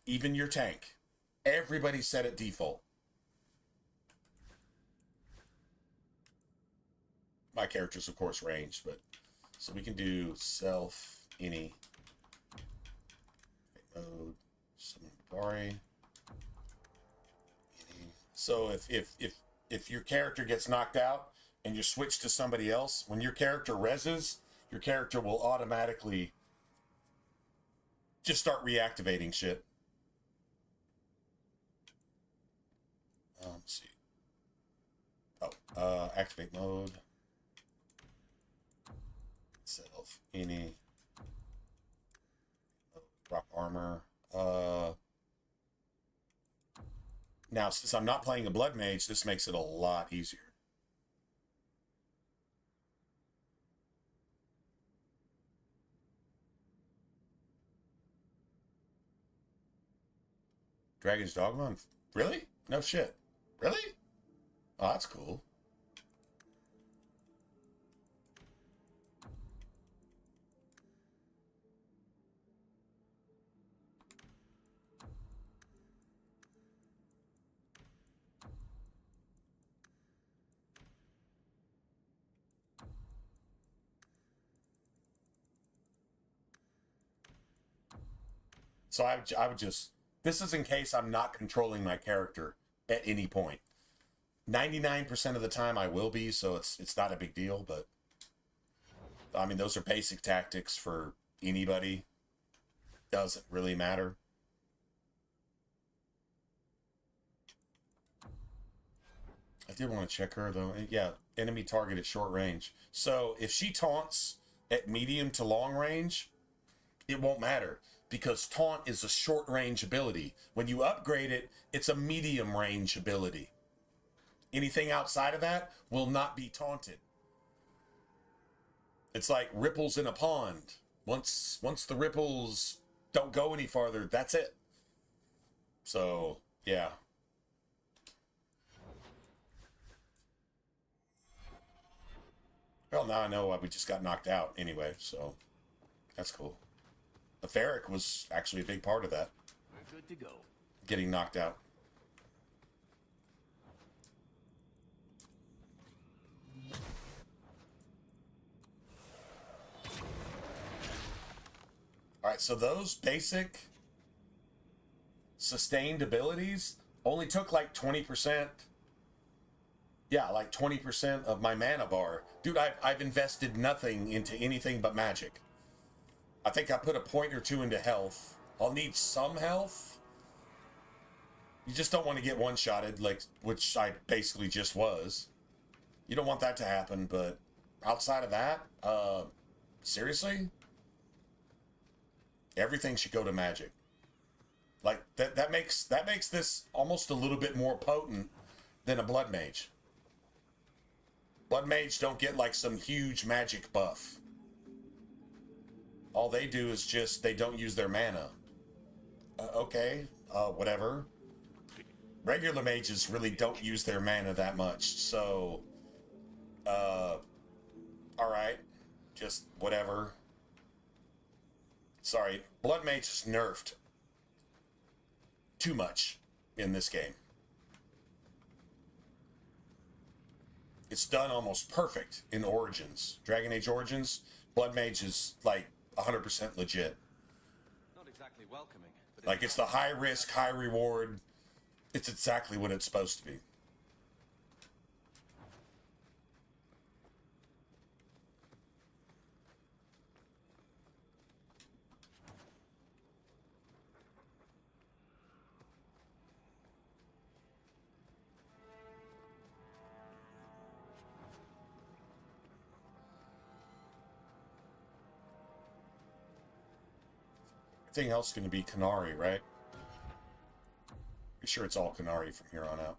Even your tank. Everybody's set at default. My character's, of course, ranged, but so we can do self, any, mode, summon Bari. So if your character gets knocked out and you switch to somebody else, when your character reses, your character will automatically just start reactivating shit. Let's see. Oh, activate mode. Self, any. Rock armor. Now, since I'm not playing a blood mage, this makes it a lot easier. Dragon's Dogma? Really? No shit. Really? Oh, that's cool. So I would just, this is in case I'm not controlling my character at any point. 99% of the time I will be, so it's not a big deal, but I mean, those are basic tactics for anybody. Doesn't really matter. I did want to check her, though. Yeah, enemy target at short range. So if she taunts at medium to long range, it won't matter, because taunt is a short range ability. When you upgrade it, it's a medium range ability. Anything outside of that will not be taunted. It's like ripples in a pond. Once the ripples don't go any farther, that's it. So, yeah. Well, now I know why we just got knocked out anyway, so that's cool. The Ferric was actually a big part of that. We're good to go. Getting knocked out. Alright, so those basic sustained abilities only took like 20%. Yeah, like 20% of my mana bar. Dude, I've invested nothing into anything but magic. I think I put a point or two into health. I'll need some health. You just don't want to get one-shotted, like, which I basically just was. You don't want that to happen, but outside of that, seriously? Everything should go to magic. Like, that makes this almost a little bit more potent than a blood mage. Blood mage don't get like some huge magic buff. All they do is just, they don't use their mana. Okay, whatever. Regular mages really don't use their mana that much, so... alright. Just whatever. Sorry, blood mage is nerfed too much in this game. It's done almost perfect in Origins. Dragon Age Origins, blood mage is like 100% legit. Not exactly welcoming, but like, it's the high risk, high reward. It's exactly what it's supposed to be. Everything else is going to be Canary, right? Be sure it's all Canary from here on out.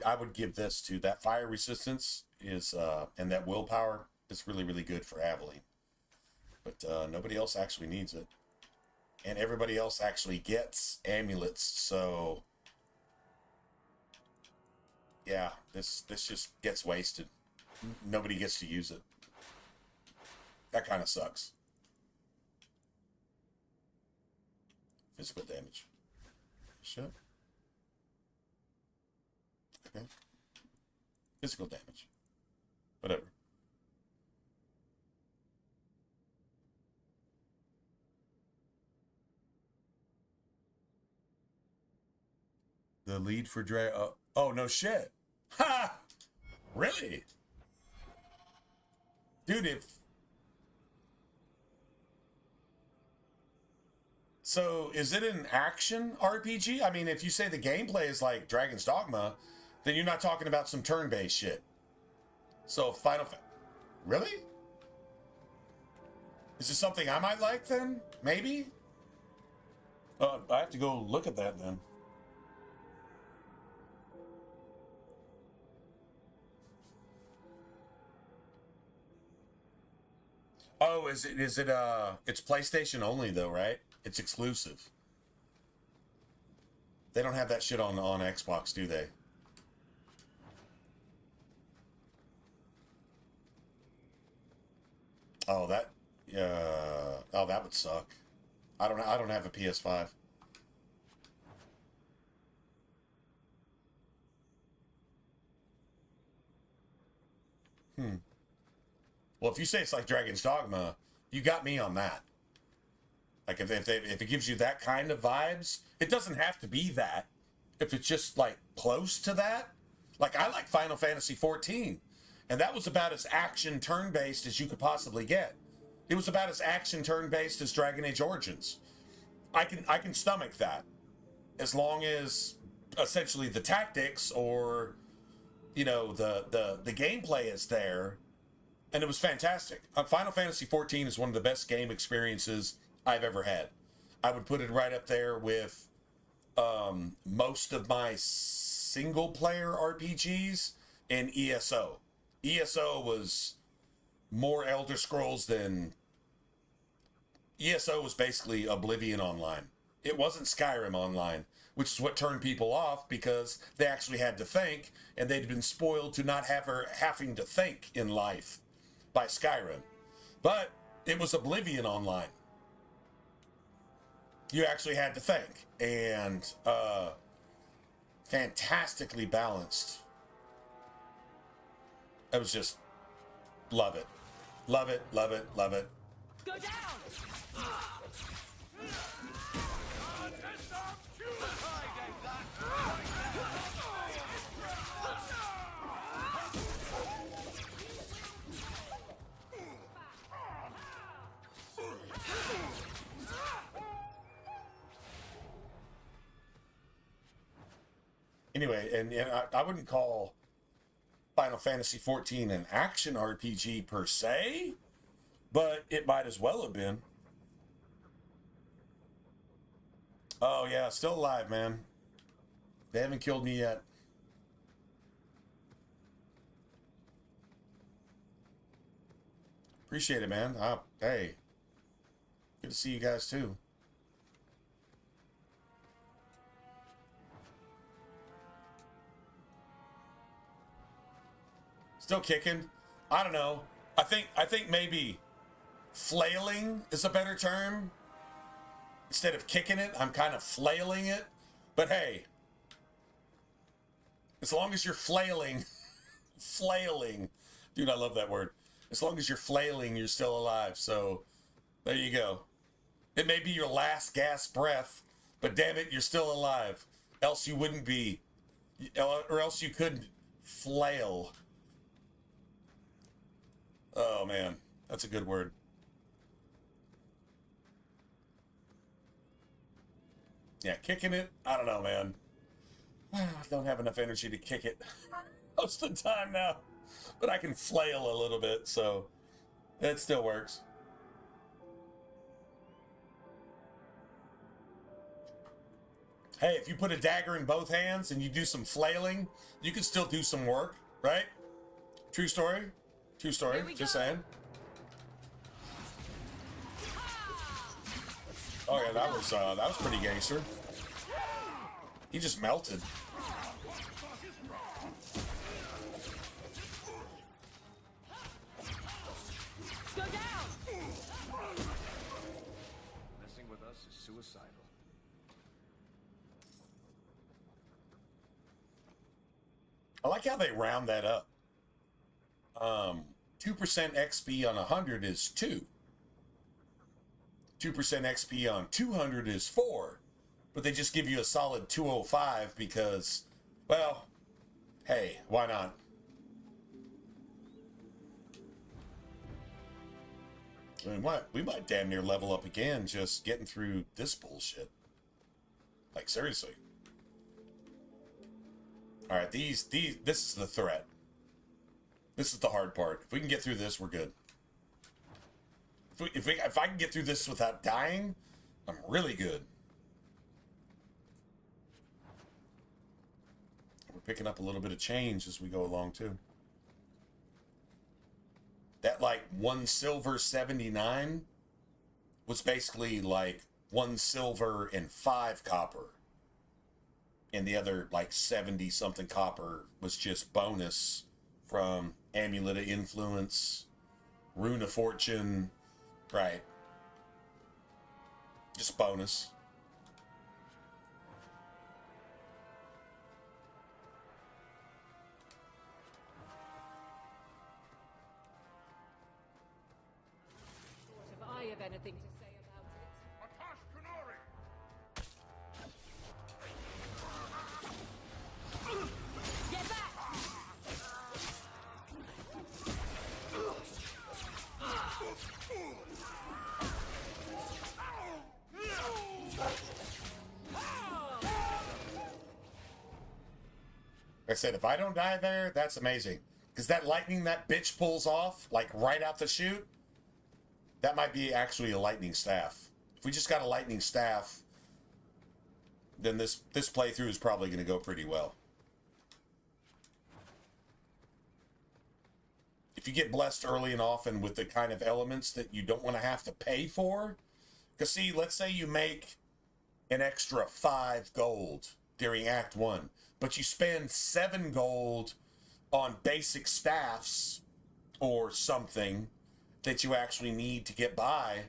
I would give this to that fire resistance is and that willpower is really, really good for Aveline. But nobody else actually needs it. And everybody else actually gets amulets, so yeah, this just gets wasted. Nobody gets to use it. That kind of sucks. Physical damage. Shit. Okay. Physical damage. Whatever. The lead for Dre. Oh, no shit. Ha! Really? Dude, if... So, is it an action RPG? I mean, if you say the gameplay is like Dragon's Dogma, then you're not talking about some turn-based shit. So, Really? Is this something I might like, then? Maybe? I have to go look at that, then. Oh, is it, it's PlayStation only, though, right? It's exclusive. They don't have that shit on Xbox, do they? Oh, that would suck. I don't have a PS5. Well, if you say it's like Dragon's Dogma, you got me on that. Like, if it gives you that kind of vibes, it doesn't have to be that. If it's just, like, close to that. Like, I like Final Fantasy XIV. And that was about as action turn-based as you could possibly get. It was about as action turn-based as Dragon Age Origins. I can stomach that. As long as, essentially, the tactics or, you know, the gameplay is there. And it was fantastic. Final Fantasy XIV is one of the best game experiences I've ever had. I would put it right up there with most of my single-player RPGs and ESO. ESO was more Elder Scrolls than... ESO was basically Oblivion Online. It wasn't Skyrim Online, which is what turned people off because they actually had to think, and they'd been spoiled to not having to think in life by Skyrim. But it was Oblivion Online. You actually had to think, and fantastically balanced. I was just love it. Love it, love it, love it. Go down! Anyway, and I wouldn't call Final Fantasy XIV an action RPG per se, but it might as well have been. Oh yeah, still alive, man. They haven't killed me yet. Appreciate it, man. Hey, good to see you guys too. Still kicking. I don't know. I think maybe flailing is a better term. Instead of kicking it, I'm kind of flailing it. But hey, as long as you're flailing, dude, I love that word. As long as you're flailing, you're still alive. So there you go. It may be your last gasp breath, but damn it, you're still alive. Else you wouldn't be, or else you couldn't flail. Oh man, that's a good word. Yeah, kicking it, I don't know, man. I don't have enough energy to kick it most of the time now, but I can flail a little bit, so it still works. Hey, if you put a dagger in both hands and you do some flailing, you can still do some work, right? True story. True story. Just saying. Oh yeah, that was pretty gangster. He just melted. Go down! Messing with us is suicidal. I like how they round that up. 2% XP on 100 is 2. 2% XP on 200 is 4. But they just give you a solid 205 because, well, hey, why not? I mean, what? We might damn near level up again just getting through this bullshit. Like, seriously. Alright, this is the threat. This is the hard part. If we can get through this, we're good. If I can get through this without dying, I'm really good. We're picking up a little bit of change as we go along, too. That, like, 1 silver 79 was basically, like, 1 silver and 5 copper. And the other, like, 70-something copper was just bonus from Amulet of Influence, Rune of Fortune, right. Just bonus. I said, if I don't die there, that's amazing. Because that lightning that bitch pulls off, like right out the chute, that might be actually a lightning staff. If we just got a lightning staff, then this playthrough is probably going to go pretty well. If you get blessed early and often with the kind of elements that you don't want to have to pay for, because see, let's say you make an extra 5 gold during Act 1, but you spend 7 gold on basic staffs or something that you actually need to get by,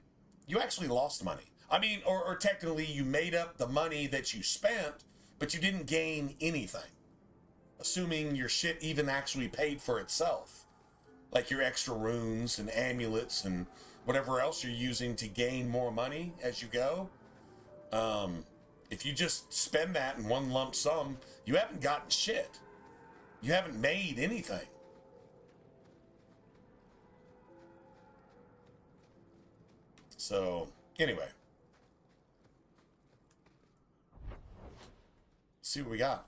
you actually lost money. I mean, or technically you made up the money that you spent, but you didn't gain anything. Assuming your shit even actually paid for itself. Like your extra runes and amulets and whatever else you're using to gain more money as you go. If you just spend that in one lump sum, you haven't gotten shit. You haven't made anything. So, anyway. Let's see what we got.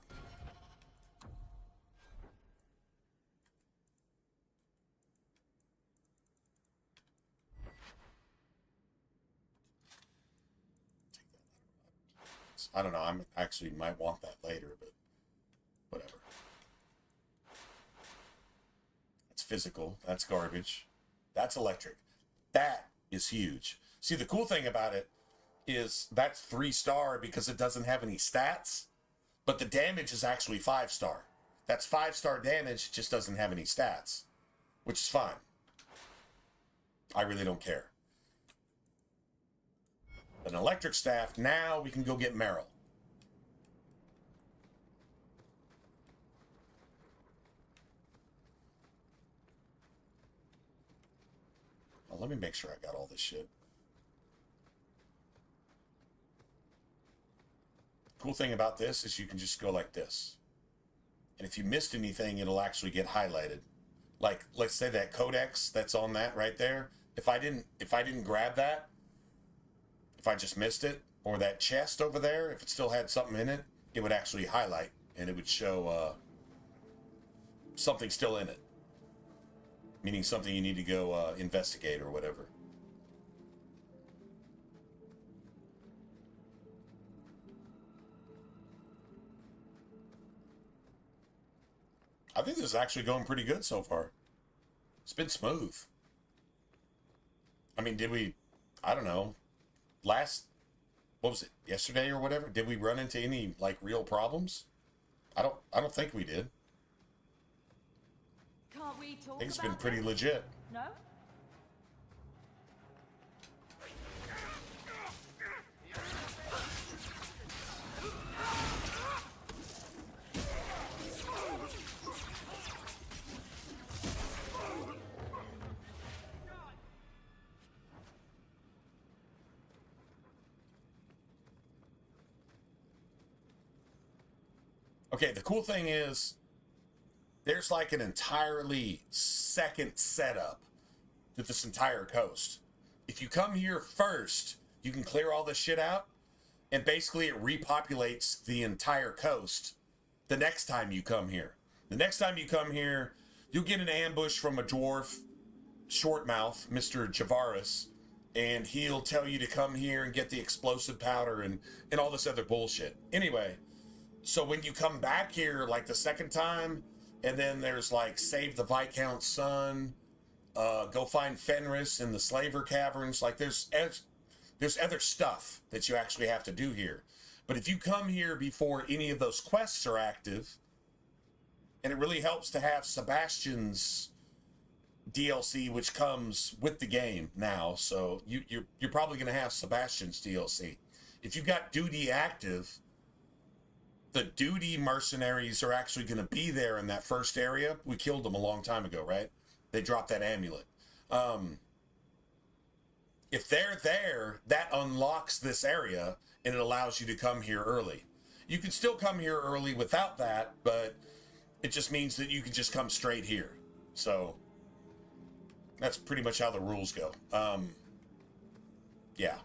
I don't know. I actually might want that later, but whatever. That's physical. That's garbage. That's electric. That is huge. See, the cool thing about it is that's 3-star because it doesn't have any stats, but the damage is actually 5-star. That's 5-star damage, it just doesn't have any stats, which is fine. I really don't care. An electric staff, now we can go get Meryl. Well, let me make sure I got all this shit. Cool thing about this is you can just go like this. And if you missed anything, it'll actually get highlighted. Like, let's say that codex that's on that right there. If I didn't grab that, if I just missed it, or that chest over there, if it still had something in it, it would actually highlight, and it would show something still in it. Meaning something you need to go investigate or whatever. I think this is actually going pretty good so far. It's been smooth. I mean, I don't know, what was it, yesterday or whatever? Did we run into any, like, real problems? I don't think we did. Can't we talk I think it's about been pretty this? legit. No? Okay, the cool thing is there's like an entirely second setup to this entire coast. If you come here first, you can clear all this shit out, and basically it repopulates the entire coast the next time you come here. The next time you come here, you'll get an ambush from a dwarf, Shortmouth, Mr. Javaris, and he'll tell you to come here and get the explosive powder and all this other bullshit. Anyway, so when you come back here, like the second time, and then there's like save the Viscount's son, go find Fenris in the Slaver Caverns, like there's other stuff that you actually have to do here. But if you come here before any of those quests are active, and it really helps to have Sebastian's DLC, which comes with the game now, so you're probably going to have Sebastian's DLC. If you've got duty active, the duty mercenaries are actually going to be there in that first area. We killed them a long time ago, right? They dropped that amulet. If they're there, that unlocks this area, and it allows you to come here early. You can still come here early without that, but it just means that you can just come straight here. So that's pretty much how the rules go. Yeah.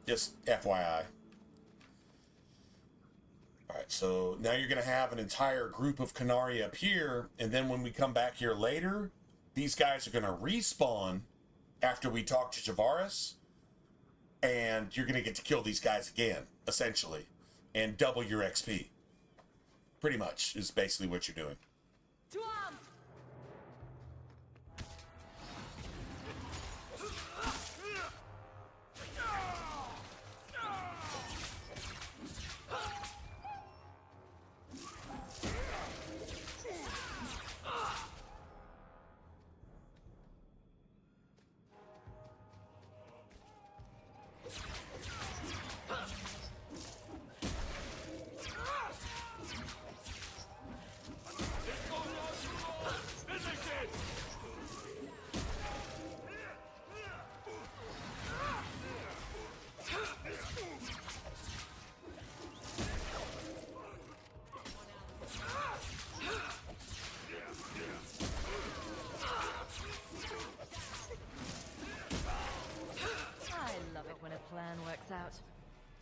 Just FYI. All right. right, so now you're going to have an entire group of Canari up here, and then when we come back here later, these guys are going to respawn after we talk to Javaris, and you're going to get to kill these guys again, essentially, and double your XP. Pretty much is basically what you're doing. To arms!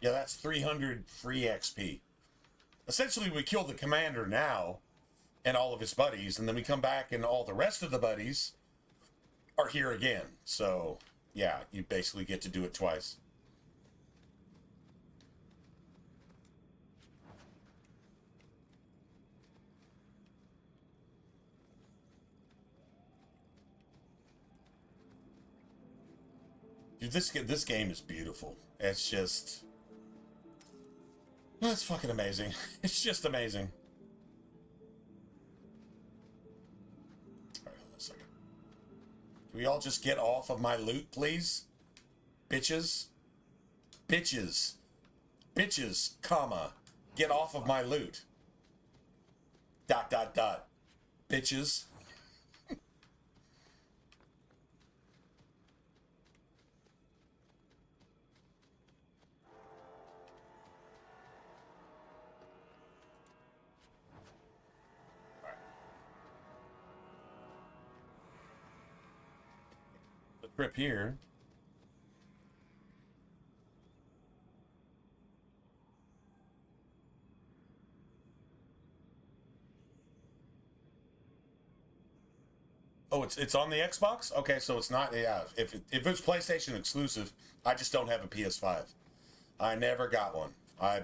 Yeah, that's 300 free XP. Essentially, we kill the commander now and all of his buddies, and then we come back and all the rest of the buddies are here again. So, yeah, you basically get to do it twice. Dude, this game is beautiful. It's just... It's fucking amazing. It's just amazing. Alright, hold on a second. Can we all just get off of my loot, please? Bitches. Bitches. Bitches, comma. Get off of my loot. ... Bitches. Grip here. Oh, it's on the Xbox? Okay, so it's not, yeah. If it's PlayStation exclusive, I just don't have a PS5. I never got one. I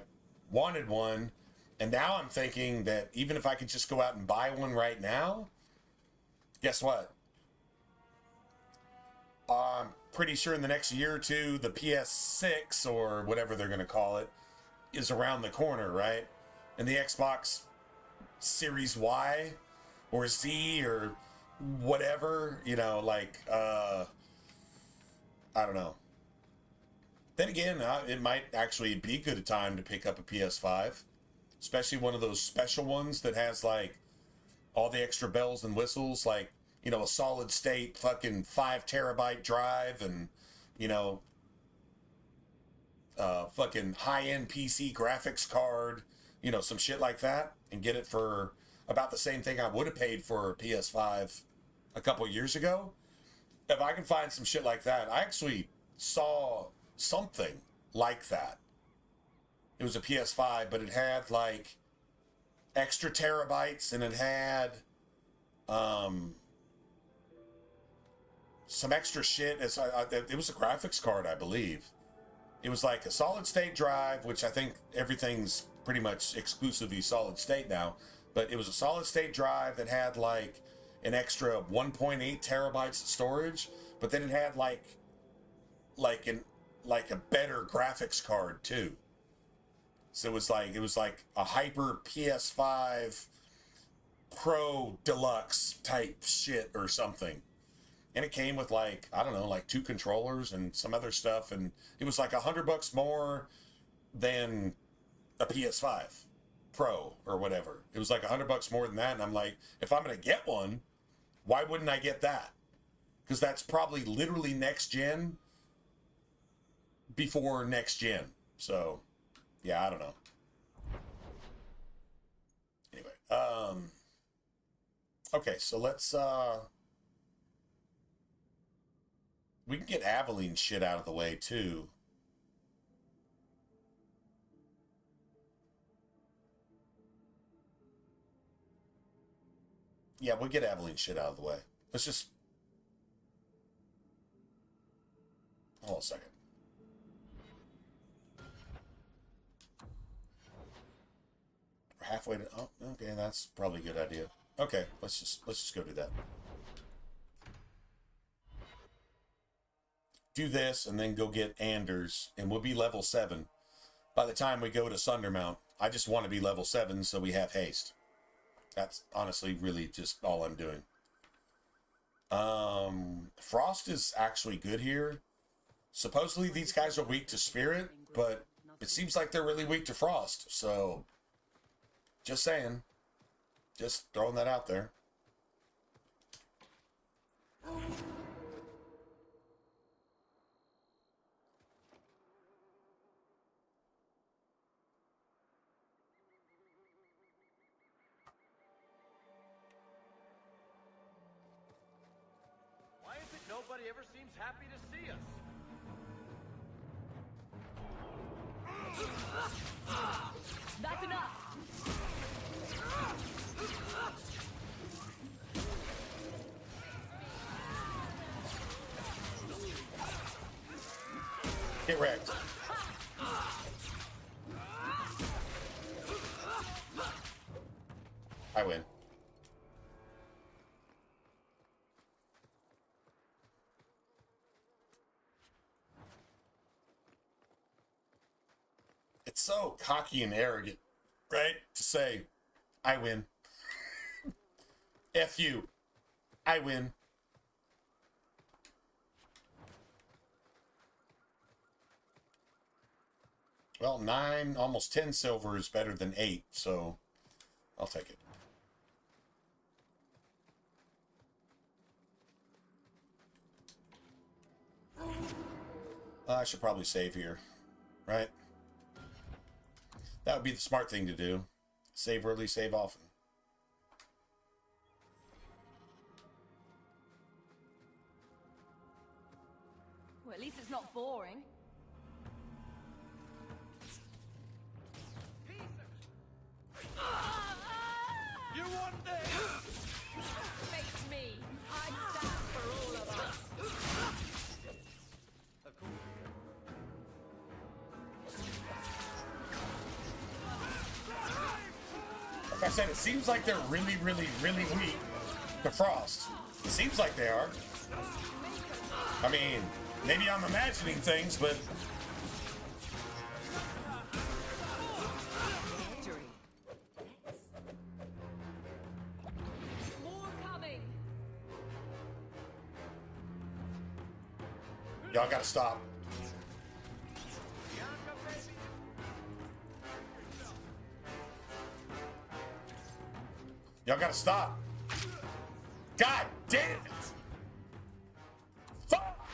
wanted one, and now I'm thinking that even if I could just go out and buy one right now, guess what? I'm pretty sure in the next year or two, the PS6, or whatever they're going to call it, is around the corner, right? And the Xbox Series Y or Z or whatever, you know, like, I don't know. Then again, it might actually be a good time to pick up a PS5, especially one of those special ones that has, like, all the extra bells and whistles, like, you know, a solid state fucking 5 terabyte drive and, you know, fucking high-end PC graphics card, you know, some shit like that, and get it for about the same thing I would have paid for a PS5 a couple years ago. If I can find some shit like that, I actually saw something like that. It was a PS5, but it had, like, extra terabytes, and it had, some extra shit. It was a graphics card, I believe. It was like a solid state drive, which I think everything's pretty much exclusively solid state now. But it was a solid state drive that had like an extra 1.8 terabytes of storage. But then it had like a better graphics card too. So it was like a hyper PS5 Pro Deluxe type shit or something. And it came with like, I don't know, like 2 controllers and some other stuff. And it was like $100 more than a PS5 Pro or whatever. It was like $100 more than that. And I'm like, if I'm going to get one, why wouldn't I get that? Because that's probably literally next gen before next gen. So, yeah, I don't know. Anyway, okay, so let's, we can get Aveline shit out of the way, too. Yeah, we'll get Aveline shit out of the way. Let's just... Hold on a second. We're halfway to... Oh, okay, that's probably a good idea. Okay, let's just go do that. Do this, and then go get Anders, and we'll be level 7. By the time we go to Sundermount, I just want to be level 7 so we have haste. That's honestly really just all I'm doing. Frost is actually good here. Supposedly these guys are weak to Spirit, but it seems like they're really weak to Frost. So, just saying. Just throwing that out there. Why is it nobody ever seems happy to see us? That's enough. Get wrecked. I win. It's so cocky and arrogant, right? To say, I win. F you. I win. Well, 9, almost 10 silver is better than 8, so I'll take it. I should probably save here, right? That would be the smart thing to do. Save early, save often. Well, at least it's not boring. You want this? Face me. I stand for all of us. Of course. Like I said, it seems like they're really, really, really weak to Frost. It seems like they are. I mean, maybe I'm imagining things, but... More coming. Y'all gotta stop. Y'all gotta stop. God damn it! Fuck!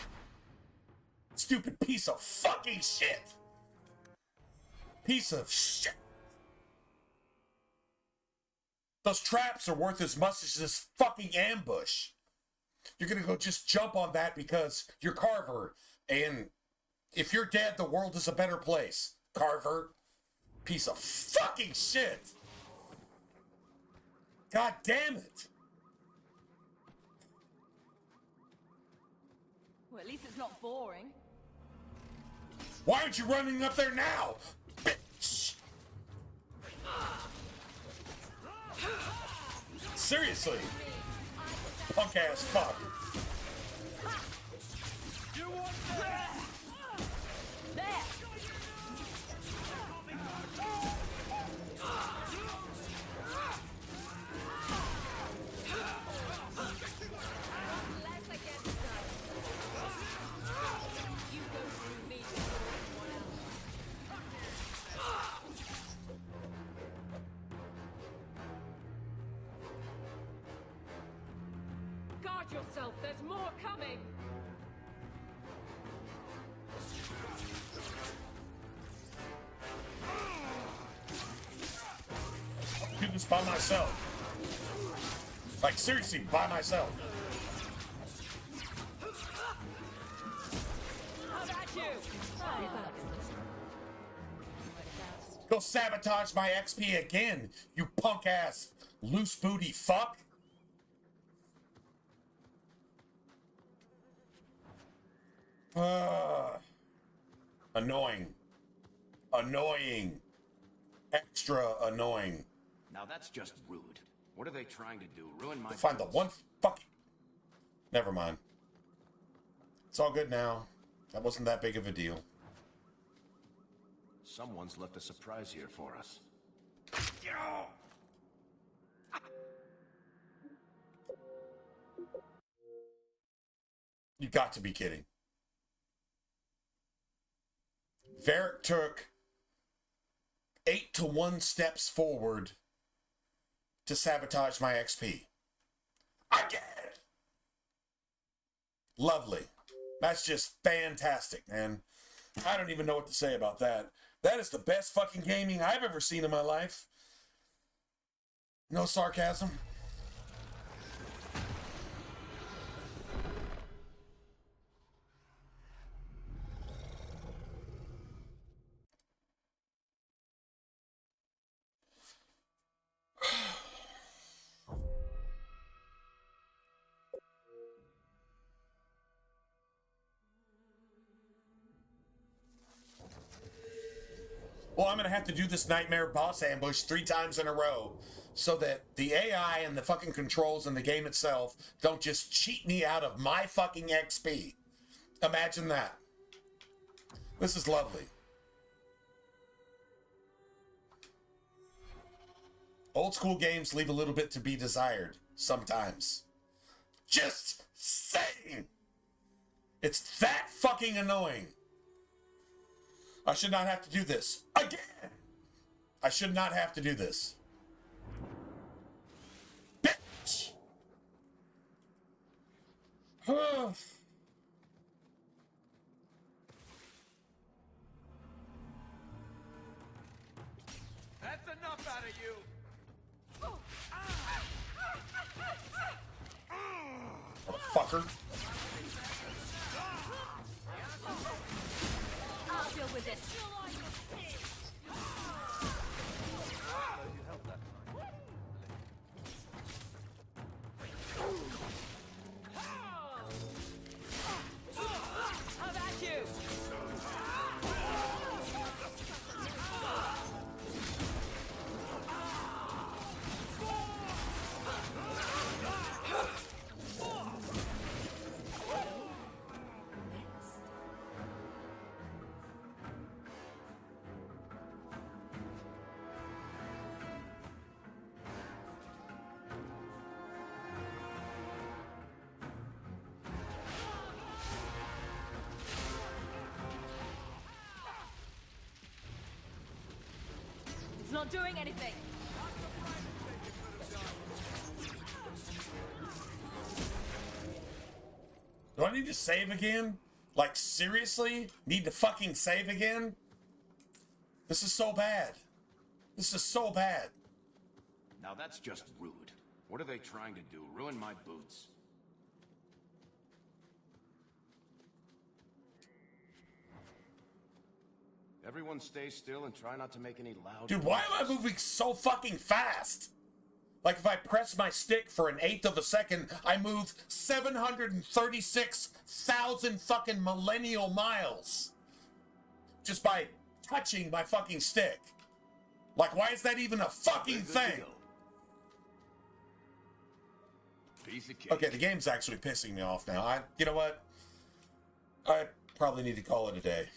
Stupid piece of fucking shit! Piece of shit! Those traps are worth as much as this fucking ambush. You're gonna go just jump on that because you're Carver, and if you're dead, the world is a better place. Carver, piece of fucking shit! God damn it! Well, at least it's not boring. Why aren't you running up there now? Bitch! Seriously? Punk ass fuck. You want this? There. Unless I get started. You go through me before anyone else. Guard yourself, there's more coming! Do this by myself. Like, seriously, by myself. How about you? Go sabotage my XP again, you punk ass, loose booty fuck. Annoying. Annoying. Extra annoying. Now that's just rude. What are they trying to do? Ruin my... Find the one fucking... Never mind. It's all good now. That wasn't that big of a deal. Someone's left a surprise here for us. You got to be kidding. Varric took 8 to 1 steps forward to sabotage my XP. Again! Lovely. That's just fantastic, man. I don't even know what to say about that. That is the best fucking gaming I've ever seen in my life. No sarcasm. Well, I'm going to have to do this nightmare boss ambush 3 times in a row so that the AI and the fucking controls in the game itself don't just cheat me out of my fucking XP. Imagine that. This is lovely. Old school games leave a little bit to be desired sometimes. Just saying. It's that fucking annoying. I should not have to do this. Again! I should not have to do this. Bitch! That's enough out of you! Motherfucker. I'll deal with this. How about you? It's not doing anything. Do I need to save again? Like, seriously? Need to fucking save again? This is so bad. This is so bad. Now that's just rude. What are they trying to do? Ruin my boots? Everyone stay still and try not to make any loud... Dude, why am I moving so fucking fast? Like, if I press my stick for 1/8 of a second, I move 736,000 fucking millennial miles. Just by touching my fucking stick. Like, why is that even a fucking thing? Piece of cake. Okay, the game's actually pissing me off now. You know what? I probably need to call it a day.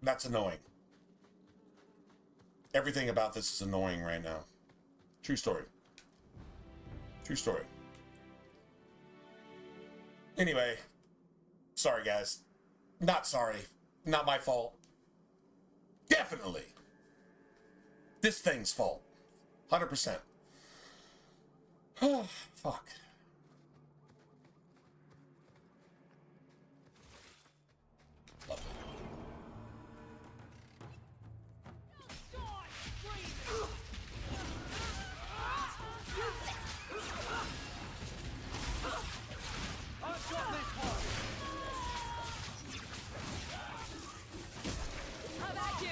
That's annoying. Everything about this is annoying right now. True story. True story. Anyway, sorry guys. Not sorry. Not my fault. Definitely this thing's fault. 100%. Oh, fuck. Lovely. How about you?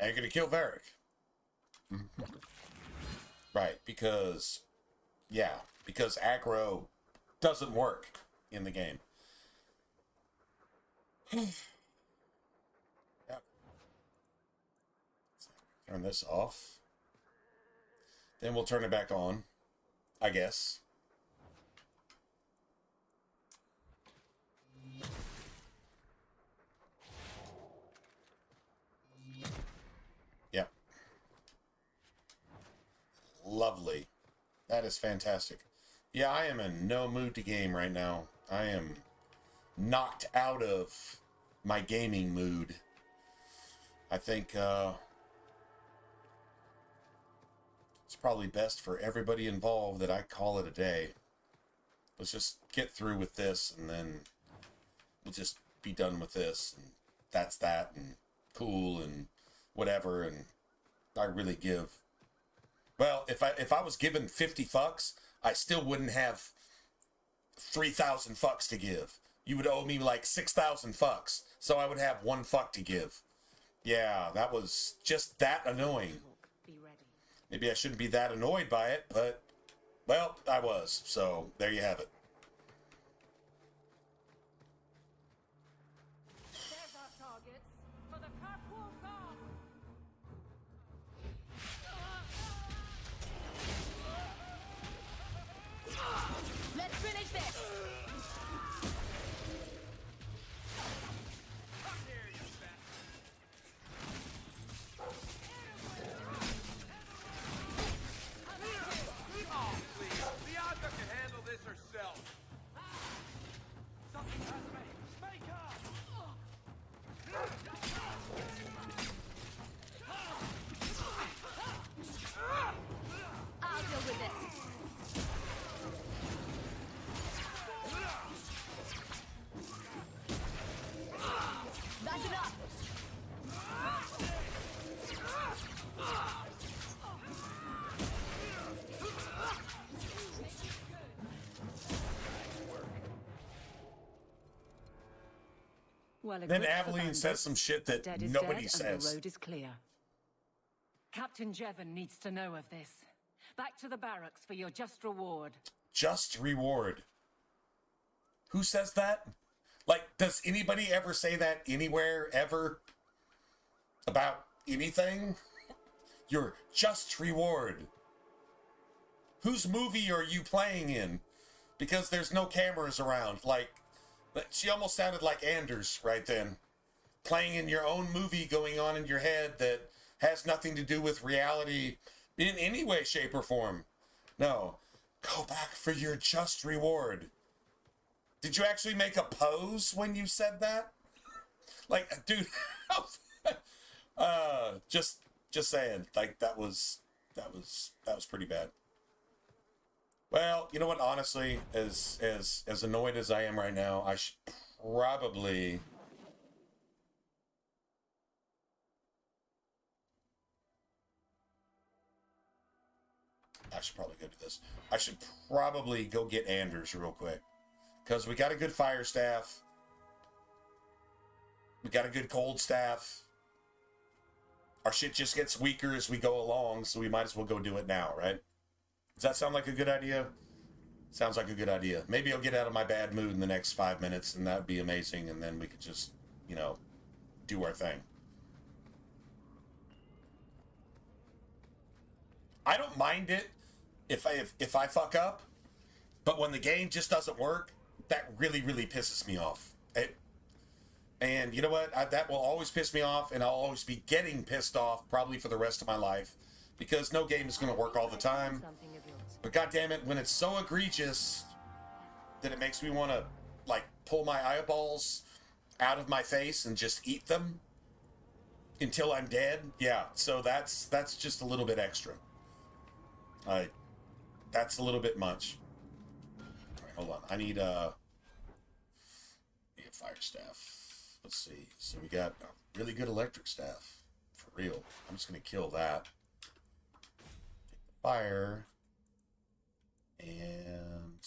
And you're going to kill Varric. Right, because... Yeah, because aggro doesn't work in the game. Yeah. Turn this off. Then we'll turn it back on, I guess. Yep. Lovely. That is fantastic. Yeah, I am in no mood to game right now. I am knocked out of my gaming mood. I think it's probably best for everybody involved that I call it a day. Let's just get through with this, and then we'll just be done with this, and that's that, and cool, and whatever, and I really give... Well, if I was given 50 fucks, I still wouldn't have 3,000 fucks to give. You would owe me like 6,000 fucks, so I would have 1 fuck to give. Yeah, that was just that annoying. Maybe I shouldn't be that annoyed by it, but, well, I was, so there you have it. There's our targets for the Kirkwall Guard. Let's finish this! Oh, please. Bianca can handle this herself. Something has me. Make up! I'll deal with this. That's enough! Well, Then Aveline says some shit that nobody says. The road is clear. Captain Jevon needs to know of this. Back to the barracks for your just reward. Just reward. Who says that? Like, does anybody ever say that anywhere, ever? About anything? Your just reward. Whose movie are you playing in? Because there's no cameras around. Like, she almost sounded like Anders right then. Playing in your own movie going on in your head that has nothing to do with reality in any way, shape, or form. No. Go back for your just reward. Did you actually make a pose when you said that? Like, dude, just saying. Like, that was pretty bad. Well, you know what? Honestly, as annoyed as I am right now, I should probably... go do this. I should probably go get Anders real quick. Because we got a good fire staff. We got a good cold staff. Our shit just gets weaker as we go along, so we might as well go do it now, right? Does that sound like a good idea? Sounds like a good idea. Maybe I'll get out of my bad mood in the next 5 minutes, and that would be amazing, and then we could just, you know, do our thing. I don't mind it if I fuck up, but when the game just doesn't work, that really, really pisses me off. And you know what? That will always piss me off, and I'll always be getting pissed off probably for the rest of my life, because no game is going to work all the time. But goddammit, when it's so egregious that it makes me want to, like, pull my eyeballs out of my face and just eat them until I'm dead, yeah, so that's just a little bit extra. That's a little bit much. Alright, hold on. I need a fire staff. Let's see. So we got a really good electric staff. For real. I'm just going to kill that. Take the fire. And...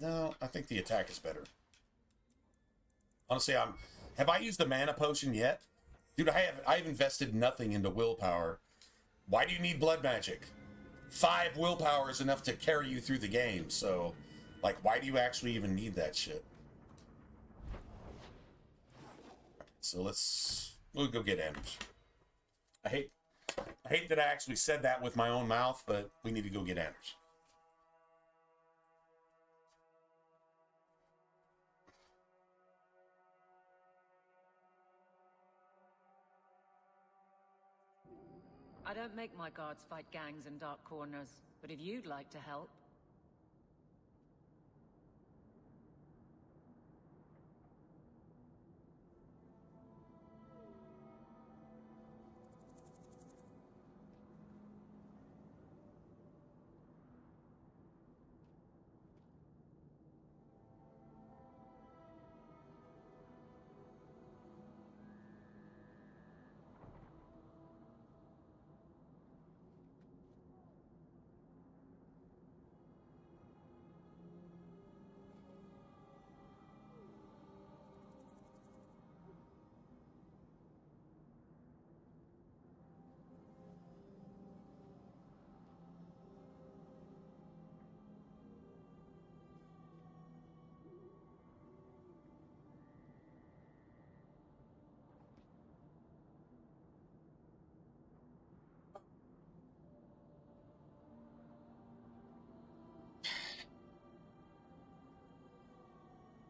No, I think the attack is better. Honestly, have I used the mana potion yet? Dude, I've invested nothing into willpower. Why do you need blood magic? 5 willpower is enough to carry you through the game, so like why do you actually even need that shit? So we'll go get Anders. I hate that I actually said that with my own mouth, but we need to go get Anders. I don't make my guards fight gangs in dark corners, but if you'd like to help...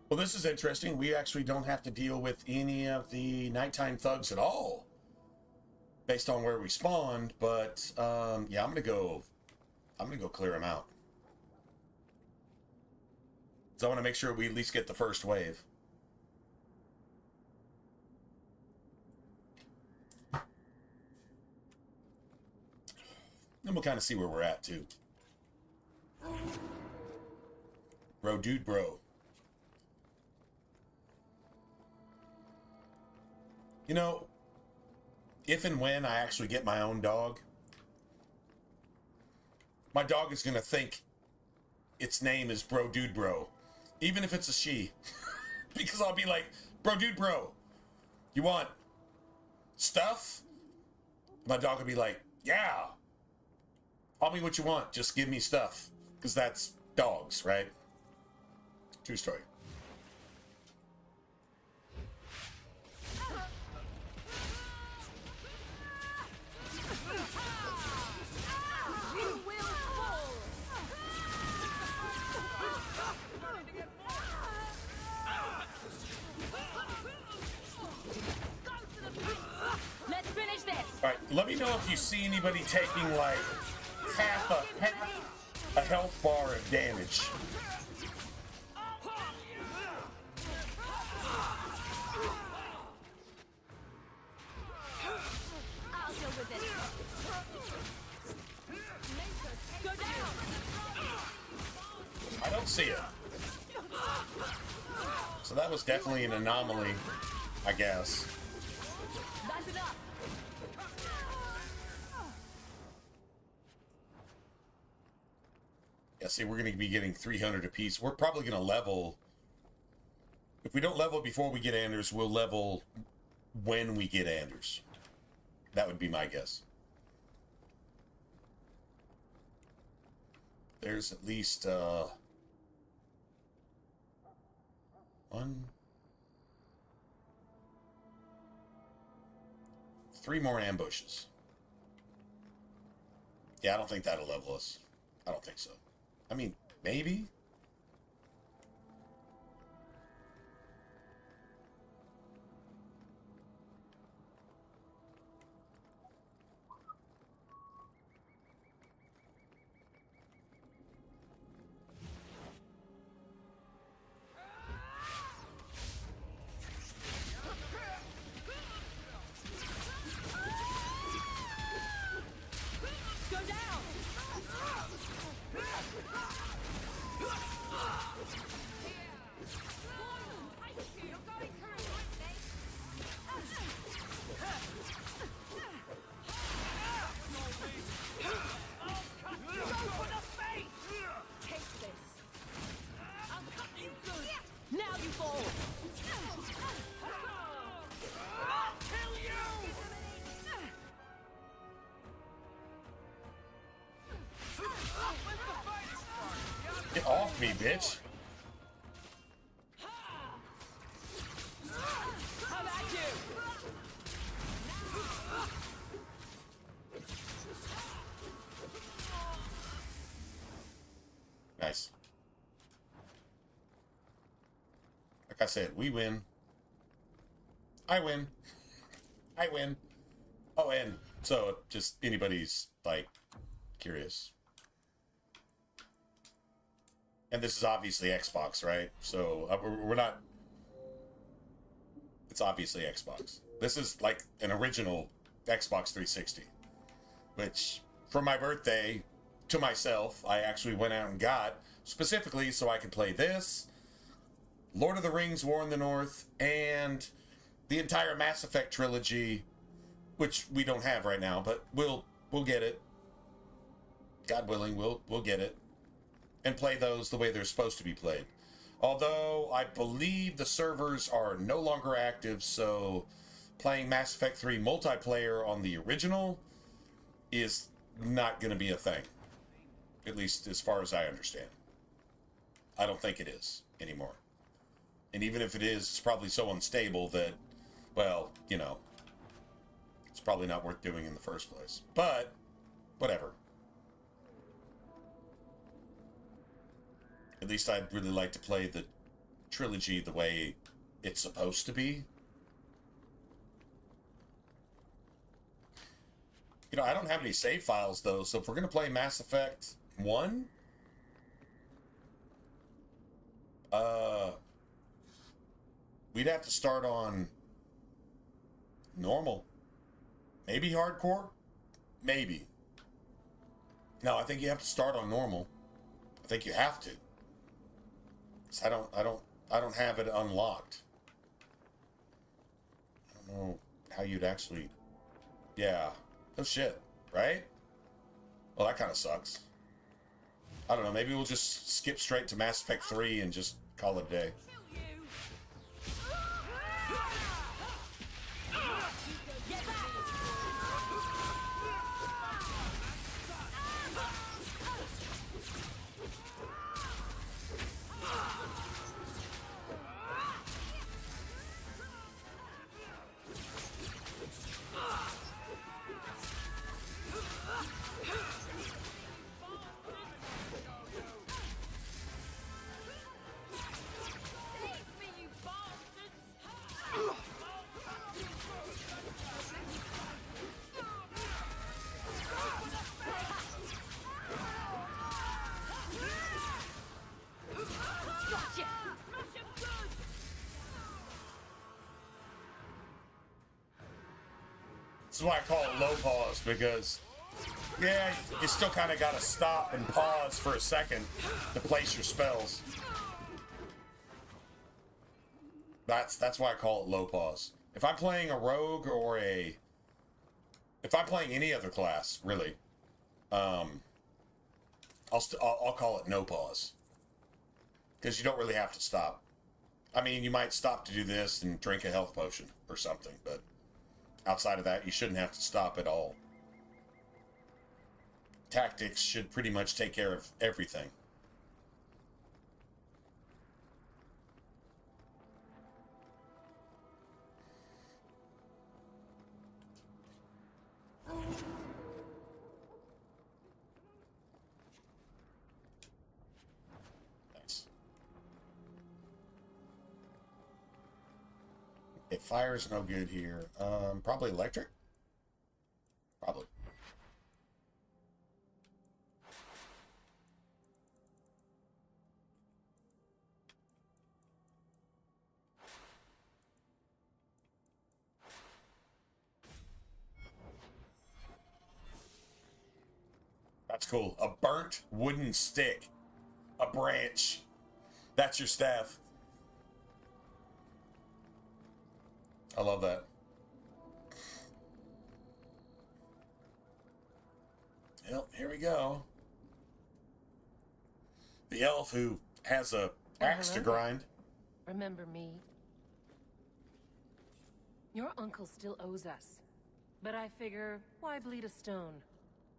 Well, this is interesting. We actually don't have to deal with any of the nighttime thugs at all, based on where we spawned. But yeah, I'm gonna go clear them out. So I want to make sure we at least get the first wave. Then we'll kind of see where we're at too. Bro, dude, bro. You know, if and when I actually get my own dog, my dog is going to think its name is Bro Dude Bro, even if it's a she. Because I'll be like, Bro Dude Bro, you want stuff? My dog will be like, yeah. Tell me what you want, just give me stuff. Because that's dogs, right? True story. Alright, let me know if you see anybody taking like half a health bar of damage. I'll deal with it. Go down. I don't see it. So that was definitely an anomaly, I guess. That's enough. Yeah, see, we're going to be getting 300 apiece. We're probably going to level... If we don't level before we get Anders, we'll level when we get Anders. That would be my guess. There's at least... 3 more ambushes. Yeah, I don't think that'll level us. I don't think so. I mean, maybe? Go down. Fuck me, bitch. How about you? Nice. Like I said, we win. I win. I win. Oh, and so if just anybody's like curious. And this is obviously Xbox, right? So we're not. It's obviously Xbox. This is like an original Xbox 360, which for my birthday to myself, I actually went out and got specifically so I could play this, Lord of the Rings, War in the North, and the entire Mass Effect trilogy, which we don't have right now, but we'll get it. God willing, we'll get it and play those the way they're supposed to be played. Although I believe the servers are no longer active, so playing Mass Effect 3 multiplayer on the original is not going to be a thing. At least as far as I understand. I don't think it is anymore. And even if it is, it's probably so unstable that, well, you know, it's probably not worth doing in the first place. But, whatever. At least I'd really like to play the trilogy the way it's supposed to be. You know, I don't have any save files, though, so if we're going to play Mass Effect 1, we'd have to start on normal. Maybe hardcore? Maybe. No, I think you have to start on normal. I think you have to. 'Cause I don't have it unlocked. I don't know how you'd actually... Yeah. No shit, right? Well, that kind of sucks. I don't know, maybe we'll just skip straight to Mass Effect 3 and just call it a day. This is why I call it low pause, because, yeah, you still kind of got to stop and pause for a second to place your spells. That's why I call it low pause. If I'm playing a rogue or if I'm playing any other class, really, I'll call it no pause, because you don't really have to stop. I mean, you might stop to do this and drink a health potion or something, but outside of that, you shouldn't have to stop at all. Tactics should pretty much take care of everything. Thanks. Okay, fire's no good here. Probably electric? Probably. That's cool. A burnt wooden stick. A branch. That's your staff. I love that. Well, here we go. The elf who has a axe to grind. Remember me? Your uncle still owes us. But I figure, why bleed a stone?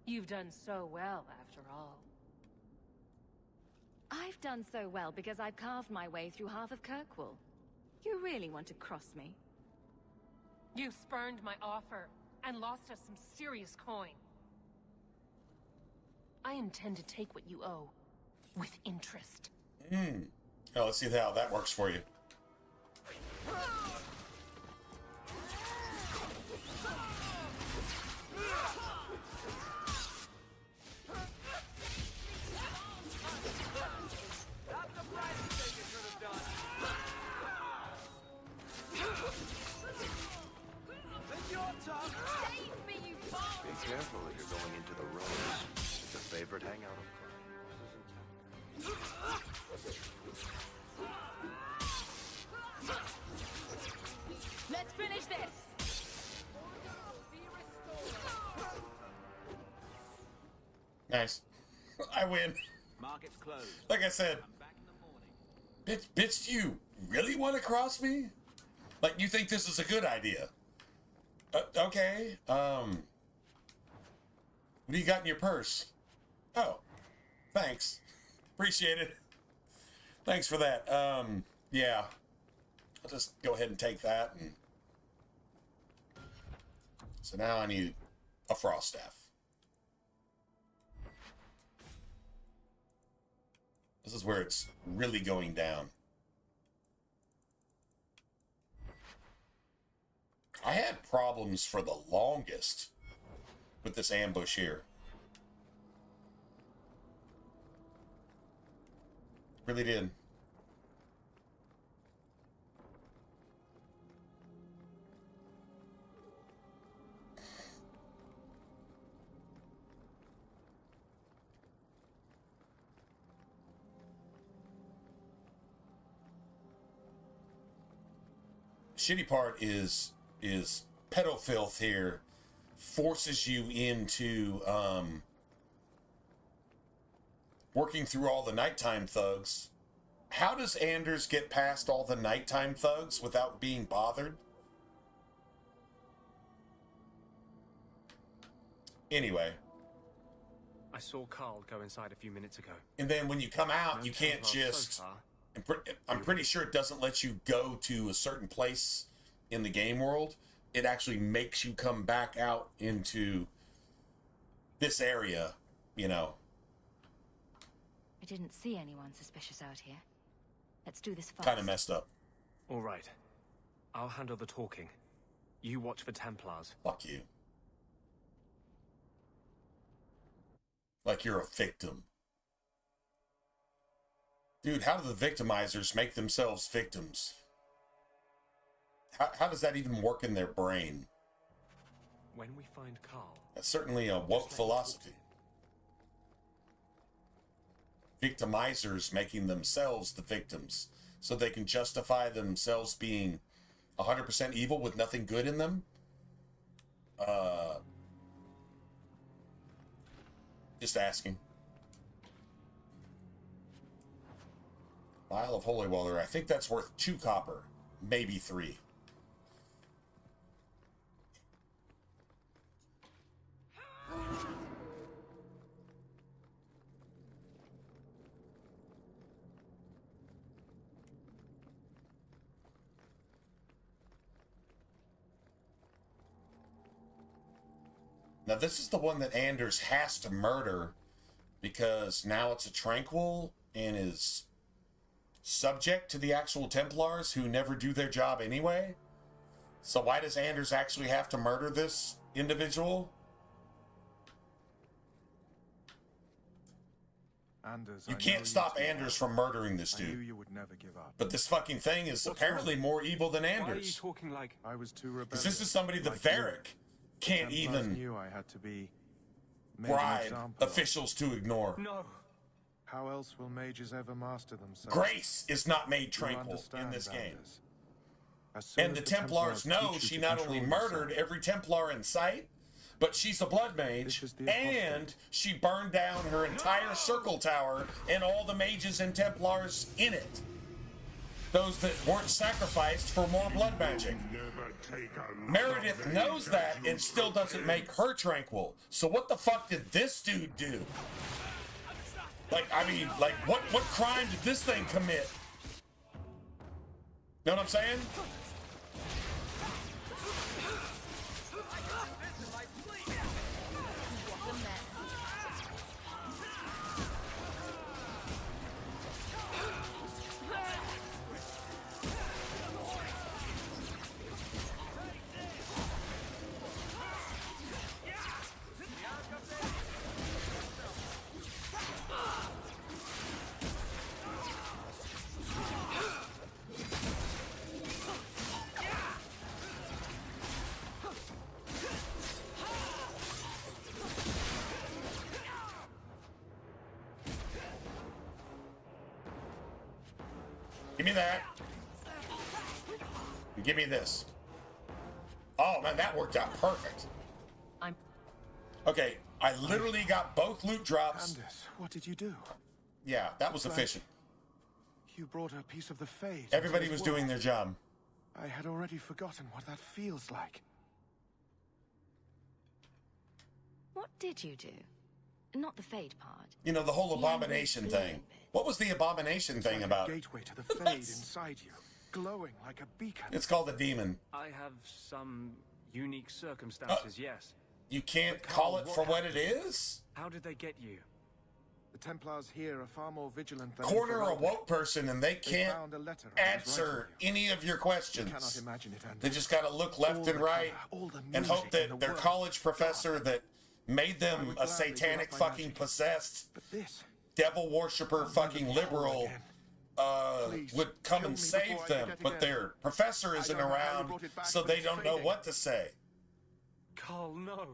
You've done so well, after all. I've done so well because I've carved my way through half of Kirkwall. You really want to cross me? You spurned my offer and lost us some serious coin. I intend to take what you owe with interest. Oh, let's see how that works for you. Be careful if you're going into the roads. It's a favorite hangout of crime. Let's finish this. Nice. I win. Market's closed. Like I said, bitch, do you really want to cross me? Like, you think this is a good idea? Okay. What do you got in your purse? Oh, thanks. Appreciate it. Thanks for that. Yeah. I'll just go ahead and take that. And... So now I need a frost staff. This is where it's really going down. I had problems for the longest with this ambush here. Really did. Shitty part is pedo filth here forces you into working through all the nighttime thugs. How does Anders get past all the nighttime thugs without being bothered? Anyway. I saw Carl go inside a few minutes ago. And then when you come out, you can't just... I'm pretty sure it doesn't let you go to a certain place in the game world. It actually makes you come back out into this area, you know. I didn't see anyone suspicious out here. Let's do this fast. Kind of messed up. All right. I'll handle the talking. You watch for Templars. Fuck you. Like you're a victim. Dude, how do the victimizers make themselves victims? How does that even work in their brain? When we find Carl... That's certainly a woke philosophy. Victimizers making themselves the victims so they can justify themselves being 100% evil with nothing good in them? Just asking. Vial of Holy Water. I think that's worth 2 copper. Maybe 3. Now this is the one that Anders has to murder because now it's a Tranquil and is subject to the actual Templars who never do their job anyway. So why does Anders actually have to murder this individual? Anders, you can't stop Anders from murdering this dude. I knew you would never give up. But this fucking thing is apparently more evil than Anders. Why are you talking like I was too rebellious? Because this is somebody that Varric can't even knew I had to be bribe officials to ignore. No. How else will mages ever master themselves? Grace is not made tranquil in this game. And the Templars know she not only murdered every Templar in sight, but she's a blood mage, and she burned down her entire circle tower and all the mages and Templars in it. Those that weren't sacrificed for more blood magic. Meredith knows that and still doesn't make her tranquil. So what the fuck did this dude do? Like, I mean, like, what crime did this thing commit? Know what I'm saying? Give me that. And give me this. Oh, man, that worked out perfect. Okay, I literally got both loot drops. Candace, what did you do? Yeah, that was efficient. You brought a piece of the Fade. Everybody was doing their job. I had already forgotten what that feels like. What did you do? Not the Fade part. You know, the whole abomination thing. What was the abomination thing about? A gateway to the Fade inside you, glowing like a beacon. It's called the demon. I have some unique circumstances, yes. You can't call it for what it is? How did they get you? The Templars here are far more vigilant than Corner a woke person and they can't found a letter I was answer any of your questions. You cannot imagine it, Andy. They just gotta look left and right and hope that their college professor that made them a satanic fucking possessed devil worshiper fucking liberal would come and save them, but their professor isn't around, so they don't know what to say. Carl, no.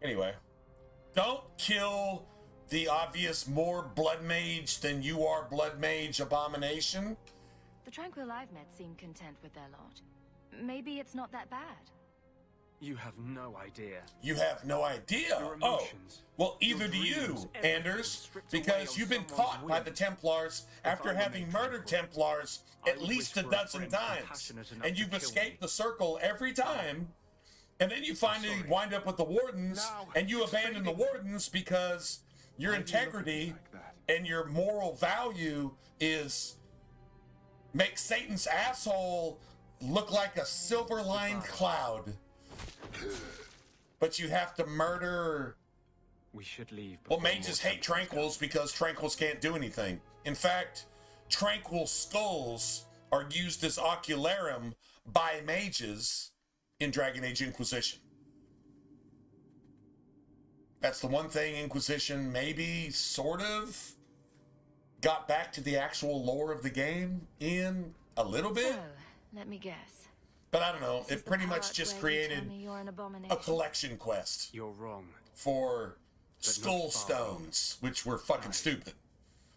Anyway, don't kill the obvious more blood mage than you are blood mage abomination. The Tranquil I've met seem content with their lot. Maybe it's not that bad. You have no idea. You have no idea? Oh, well, either do you, Anders, because you've been caught by the Templars after having murdered Templars at least a dozen times, and you've escaped the circle every time, and then you finally wind up with the Wardens, and you abandon the Wardens because your integrity and your moral value is make Satan's asshole look like a silver-lined cloud. But you have to murder. We should leave. Well, mages hate tranquils because tranquils can't do anything. In fact, tranquil skulls are used as ocularum by mages in Dragon Age Inquisition. That's the one thing Inquisition maybe sort of got back to the actual lore of the game in a little bit. So, let me guess. But I don't know, it pretty much just created a collection quest. You're wrong. For skull stones, which were fucking stupid.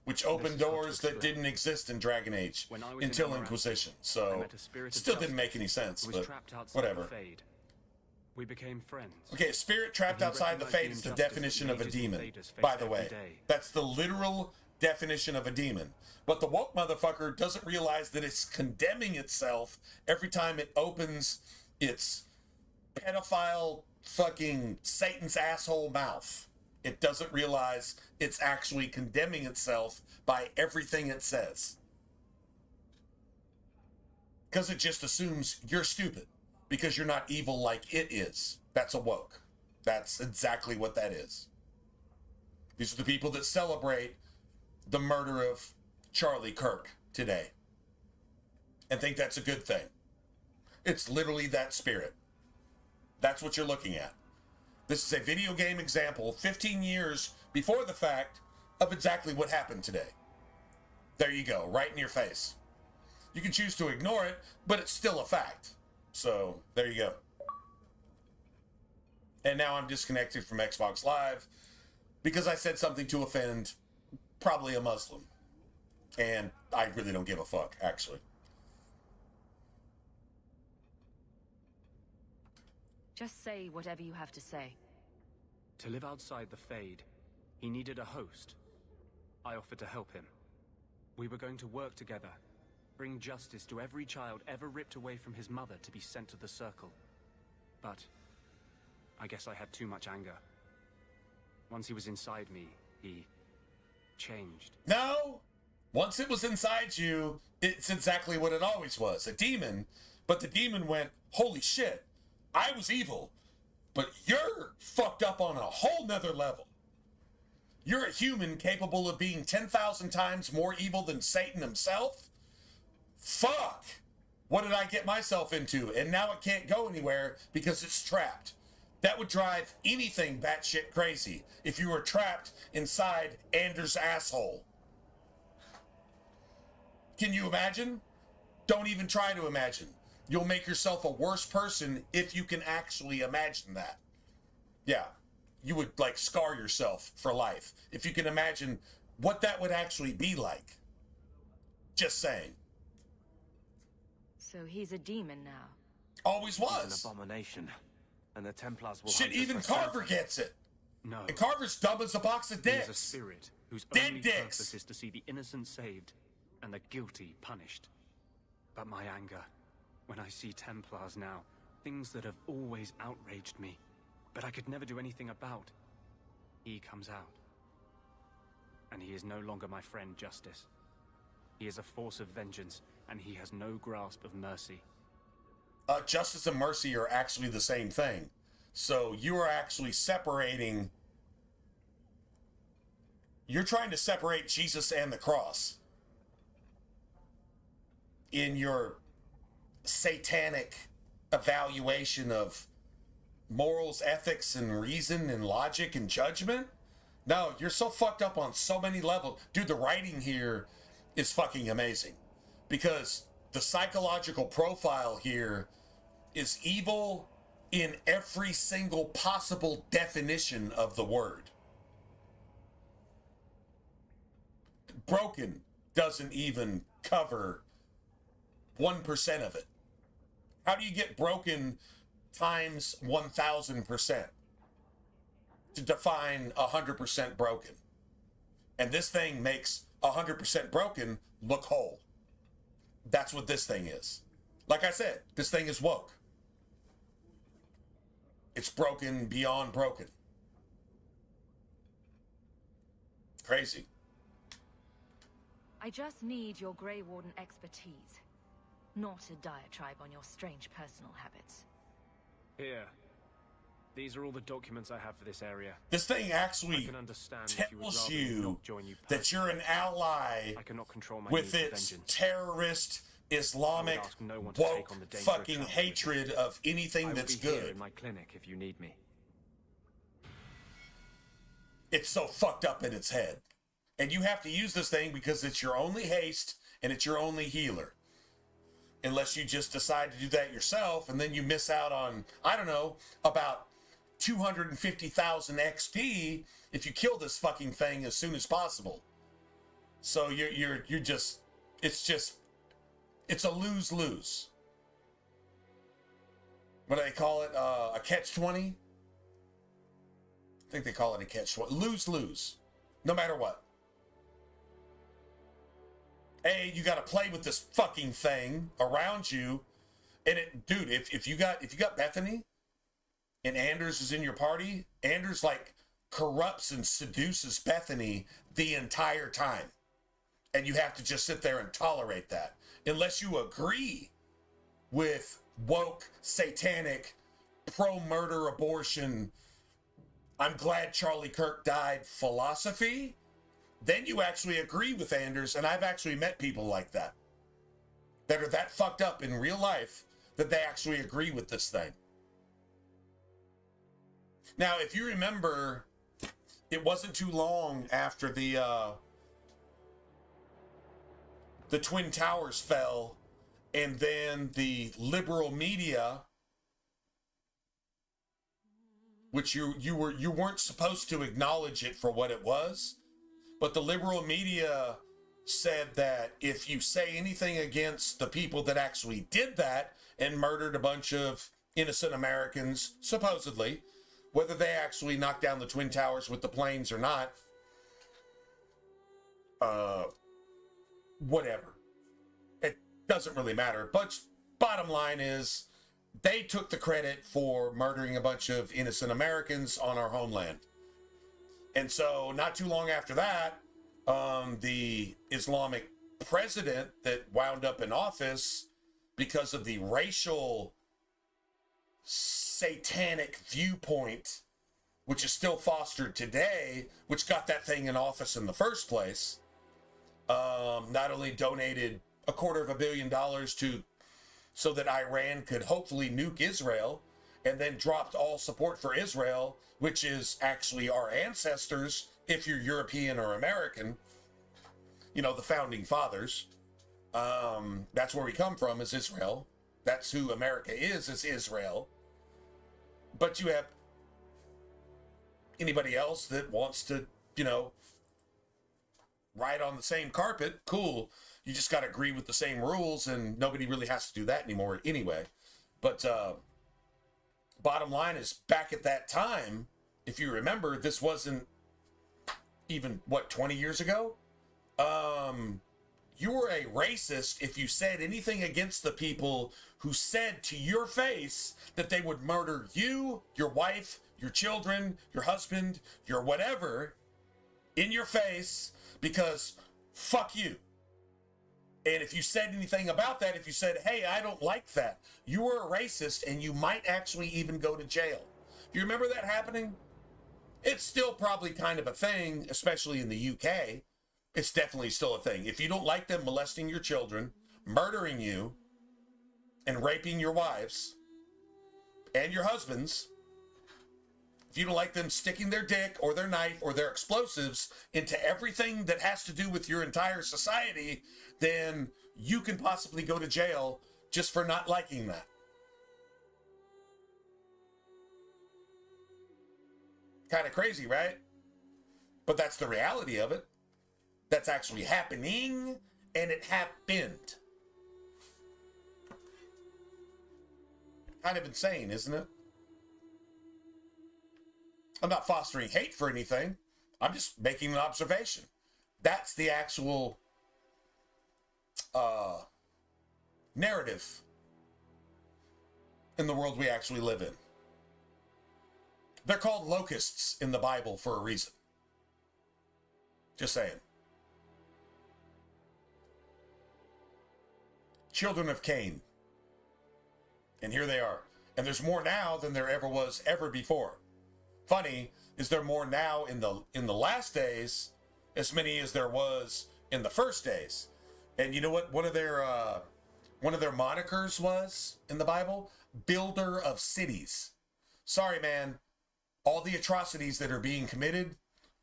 Which opened doors that didn't exist in Dragon Age until Inquisition. So, still didn't make any sense, but whatever. We became friends. Okay, a spirit trapped outside the Fade is the definition of a demon, by the way. That's the literal definition of a demon. But the woke motherfucker doesn't realize that it's condemning itself every time it opens its pedophile fucking Satan's asshole mouth. It doesn't realize it's actually condemning itself by everything it says. Because it just assumes you're stupid. Because you're not evil like it is. That's a woke. That's exactly what that is. These are the people that celebrate the murder of Charlie Kirk today and think that's a good thing. It's literally that spirit. That's what you're looking at. This is a video game example 15 years before the fact of exactly what happened today. There you go, right in your face. You can choose to ignore it, but it's still a fact. So, there you go. And now I'm disconnected from Xbox Live because I said something to offend probably a Muslim. And I really don't give a fuck, actually. Just say whatever you have to say. To live outside the Fade, he needed a host. I offered to help him. We were going to work together, bring justice to every child ever ripped away from his mother to be sent to the Circle. But I guess I had too much anger. Once he was inside me, he changed. No! Once it was inside you, it's exactly what it always was, a demon. But the demon went, holy shit, I was evil, but you're fucked up on a whole nother level. You're a human capable of being 10,000 times more evil than Satan himself? Fuck! What did I get myself into? And now it can't go anywhere because it's trapped. That would drive anything batshit crazy if you were trapped inside Anders' asshole. Can you imagine? Don't even try to imagine. You'll make yourself a worse person if you can actually imagine that. Yeah, you would like scar yourself for life if you can imagine what that would actually be like. Just saying. So he's a demon now. Always was. He's an abomination. And the Templars will Shit, hunt us even for Carver safety. gets it. No. And Carver's dumb as a box of He is dicks. a spirit whose Dead only dicks. purpose is to see the innocent saved and the guilty punished. But my anger, when I see Templars now, things that have always outraged me, but I could never do anything about, he comes out. And he is no longer my friend Justice. He is a force of vengeance, and he has no grasp of mercy. Justice and mercy are actually the same thing. So you are actually separating... You're trying to separate Jesus and the cross in your satanic evaluation of morals, ethics, and reason, and logic, and judgment. No, you're so fucked up on so many levels. Dude, the writing here is fucking amazing. Because the psychological profile here is evil in every single possible definition of the word. Broken doesn't even cover 1% of it. How do you get broken times 1,000% to define 100% broken? And this thing makes 100% broken look whole. That's what this thing is. Like I said, this thing is woke. It's broken beyond broken. Crazy. I just need your Grey Warden expertise, not a diatribe on your strange personal habits. Here. These are all the documents I have for this area. This thing actually I can understand if you would tells rather me you not join you that you're an ally I cannot control my with need for its vengeance. terrorist, Islamic, I would ask no one to woke, take on the danger of fucking travel with hatred me. of anything I will that's be here good. in my clinic if you need me. It's so fucked up in its head. And you have to use this thing because it's your only haste and it's your only healer. Unless you just decide to do that yourself and then you miss out on, I don't know, about 250,000 XP if you kill this fucking thing as soon as possible. So you're just, it's a lose-lose. What do they call it? A catch-20? I think they call it a catch-20. Lose-lose. No matter what. A, you got to play with this fucking thing around you, and it, dude, if you got Bethany, and Anders is in your party, Anders like corrupts and seduces Bethany the entire time, and you have to just sit there and tolerate that, unless you agree with woke, satanic, pro-murder, abortion, I'm glad Charlie Kirk died philosophy. Then you actually agree with Anders, and I've actually met people like that are that fucked up in real life that they actually agree with this thing. Now, if you remember, it wasn't too long after the Twin Towers fell, and then the liberal media, which you weren't supposed to acknowledge it for what it was. But the liberal media said that if you say anything against the people that actually did that and murdered a bunch of innocent Americans, supposedly, whether they actually knocked down the Twin Towers with the planes or not, whatever. Doesn't really matter. But bottom line is, they took the credit for murdering a bunch of innocent Americans on our homeland. And so not too long after that, the Islamic president that wound up in office because of the racial satanic viewpoint, which is still fostered today, which got that thing in office in the first place, not only donated $250 million to so that Iran could hopefully nuke Israel, and then dropped all support for Israel, which is actually our ancestors, if you're European or American, you know, the founding fathers. That's where we come from, is Israel. That's who America is Israel. But you have anybody else that wants to, you know, ride on the same carpet, cool. You just got to agree with the same rules, and nobody really has to do that anymore anyway. But bottom line is, back at that time, if you remember, this wasn't even, what, 20 years ago? You were a racist if you said anything against the people who said to your face that they would murder you, your wife, your children, your husband, your whatever, in your face, because fuck you. And if you said anything about that, if you said, hey, I don't like that, you were a racist, and you might actually even go to jail. Do you remember that happening? It's still probably kind of a thing, especially in the UK. It's definitely still a thing. If you don't like them molesting your children, murdering you, and raping your wives and your husbands, if you don't like them sticking their dick or their knife or their explosives into everything that has to do with your entire society, then you can possibly go to jail just for not liking that. Kind of crazy, right? But that's the reality of it. That's actually happening, and it happened. Kind of insane, isn't it? I'm not fostering hate for anything. I'm just making an observation. That's the actual narrative in the world we actually live in. They're called locusts in the Bible for a reason. Just saying. Children of Cain. And here they are. And there's more now than there ever was ever before. Funny, is there more now in the last days as many as there was in the first days? And you know what one of their monikers was in the Bible? Builder of cities. Sorry, man. All the atrocities that are being committed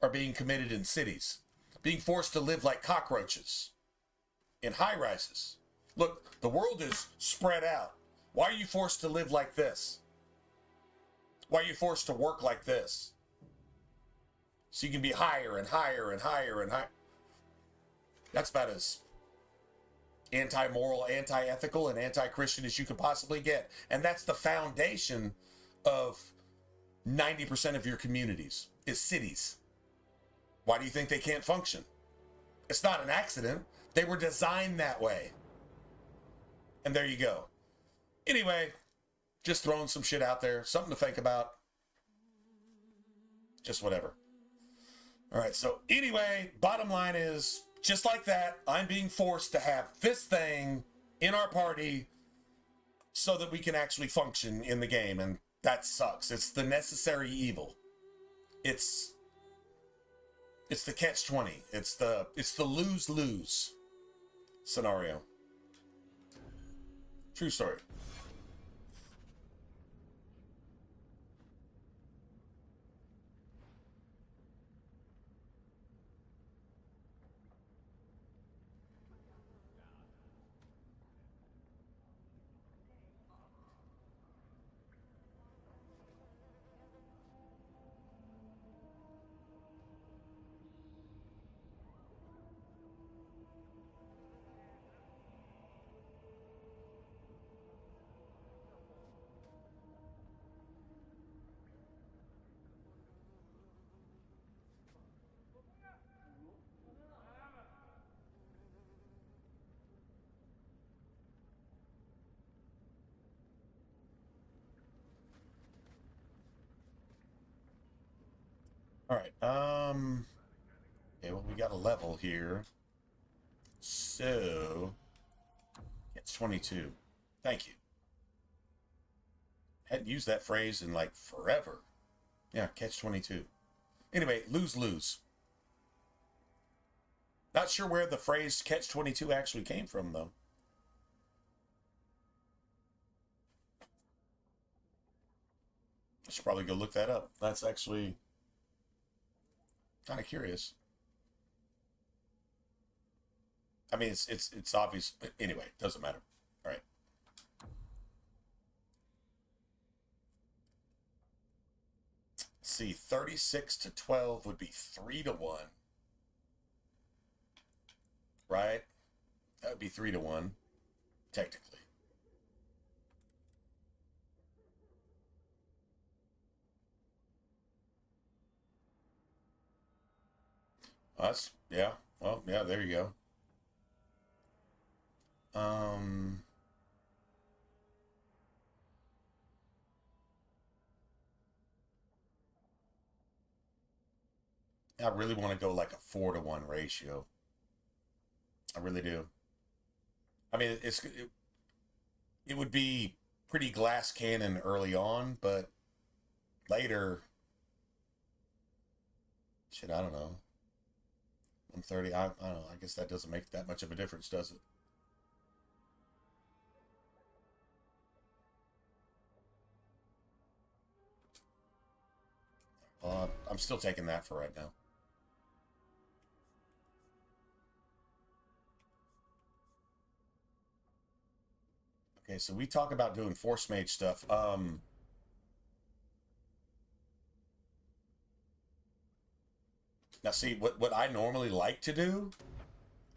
in cities. Being forced to live like cockroaches in high rises. Look, the world is spread out. Why are you forced to live like this? Why are you forced to work like this? So you can be higher and higher and higher and higher. That's about as anti-moral, anti-ethical, and anti-Christian as you can possibly get. And that's the foundation of 90% of your communities, is cities. Why do you think they can't function? It's not an accident. They were designed that way. And there you go. Anyway, just throwing some shit out there. Something to think about. Just whatever. All right, so anyway, bottom line is, just like that, I'm being forced to have this thing in our party so that we can actually function in the game, and that sucks. It's the necessary evil. It's the catch-20. It's the lose-lose scenario. True story. All right. Okay, well, we got a level here. So, it's 22. Thank you. Hadn't used that phrase in like forever. Yeah, catch 22. Anyway, lose-lose. Not sure where the phrase catch 22 actually came from, though. I should probably go look that up. That's actually kind of curious. I mean, it's obvious, but anyway, doesn't matter. All right. Let's see, 36 to 12 would be 3 to 1. Right? That would be 3 to 1, technically. That's, yeah. Well, yeah, there you go. I really want to go like a 4 to 1 ratio. I really do. I mean, it would be pretty glass cannon early on, but later, shit, I don't know. 130, I don't know. I guess that doesn't make that much of a difference, does it? I'm still taking that for right now. Okay, so we talk about doing Force Mage stuff. Now see, what I normally like to do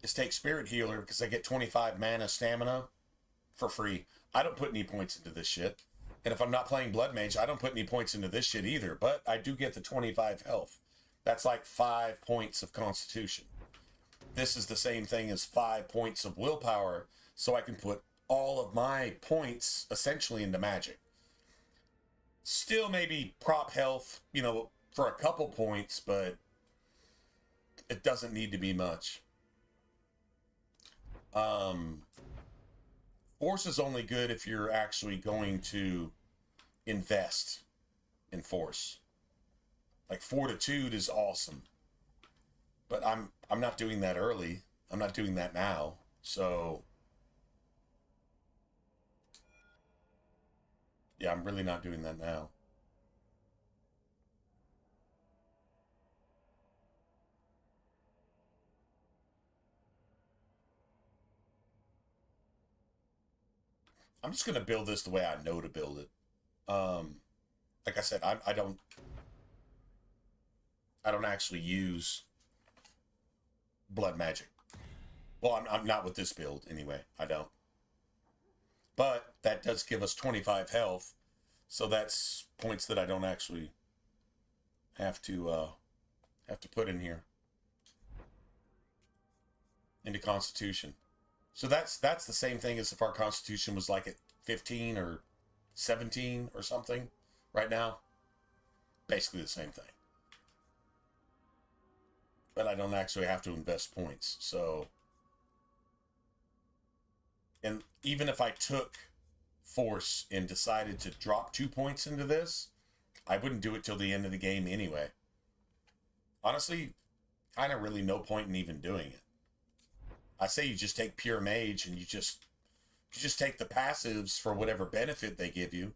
is take Spirit Healer because I get 25 mana stamina for free. I don't put any points into this shit. And if I'm not playing Blood Mage, I don't put any points into this shit either. But I do get the 25 health. That's like 5 points of Constitution. This is the same thing as 5 points of willpower, so I can put all of my points essentially into magic. Still maybe prop health, you know, for a couple points, but it doesn't need to be much. Force is only good if you're actually going to invest in force. Like Fortitude is awesome. But I'm not doing that early. I'm not doing that now. So yeah, I'm really not doing that now. I'm just going to build this the way I know to build it. Like I said, I don't actually use blood magic. Well, I'm not with this build anyway. I don't. But that does give us 25 health, so that's points that I don't actually have to put in here into Constitution. So that's the same thing as if our Constitution was like at 15 or 17 or something right now. Basically the same thing. But I don't actually have to invest points. So, and even if I took Force and decided to drop 2 points into this, I wouldn't do it till the end of the game anyway. Honestly, kind of really no point in even doing it. I say you just take pure mage and you just take the passives for whatever benefit they give you.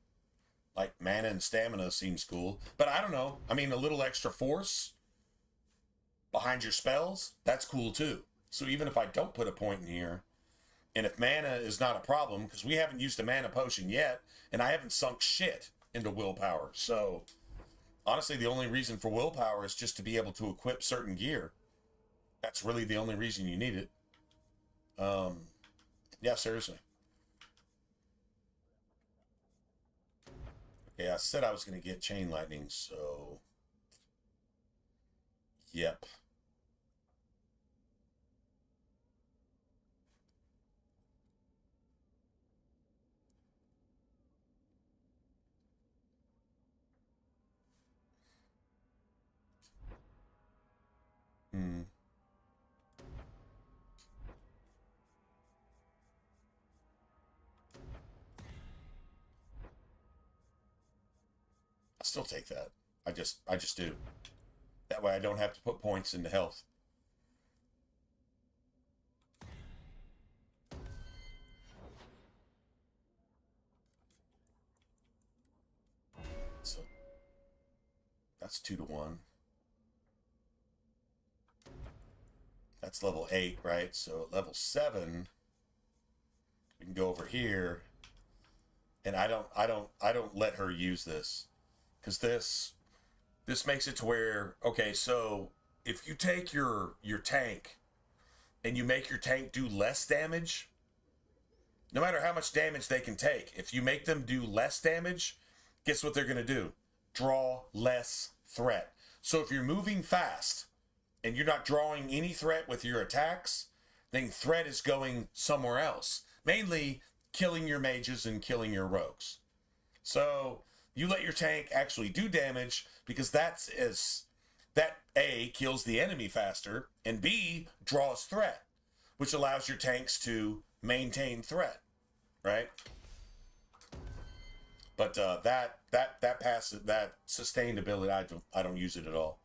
Like mana and stamina seems cool. But I don't know. I mean, a little extra force behind your spells, that's cool too. So even if I don't put a point in here, and if mana is not a problem, because we haven't used a mana potion yet, and I haven't sunk shit into willpower. So honestly, the only reason for willpower is just to be able to equip certain gear. That's really the only reason you need it. Yeah, seriously. Okay, I said I was going to get Chain Lightning, so... Yep. still take that. I just do. That way I don't have to put points into health. So that's 2 to 1. That's level 8, right? So at level 7, we can go over here, and I don't let her use this, because this makes it to where, okay, so if you take your tank and you make your tank do less damage, no matter how much damage they can take, if you make them do less damage, guess what they're going to do? Draw less threat. So if you're moving fast and you're not drawing any threat with your attacks, then threat is going somewhere else. Mainly killing your mages and killing your rogues. So you let your tank actually do damage, because that A, kills the enemy faster, and B, draws threat, which allows your tanks to maintain threat, right? But that passive, that sustained ability, I don't use it at all.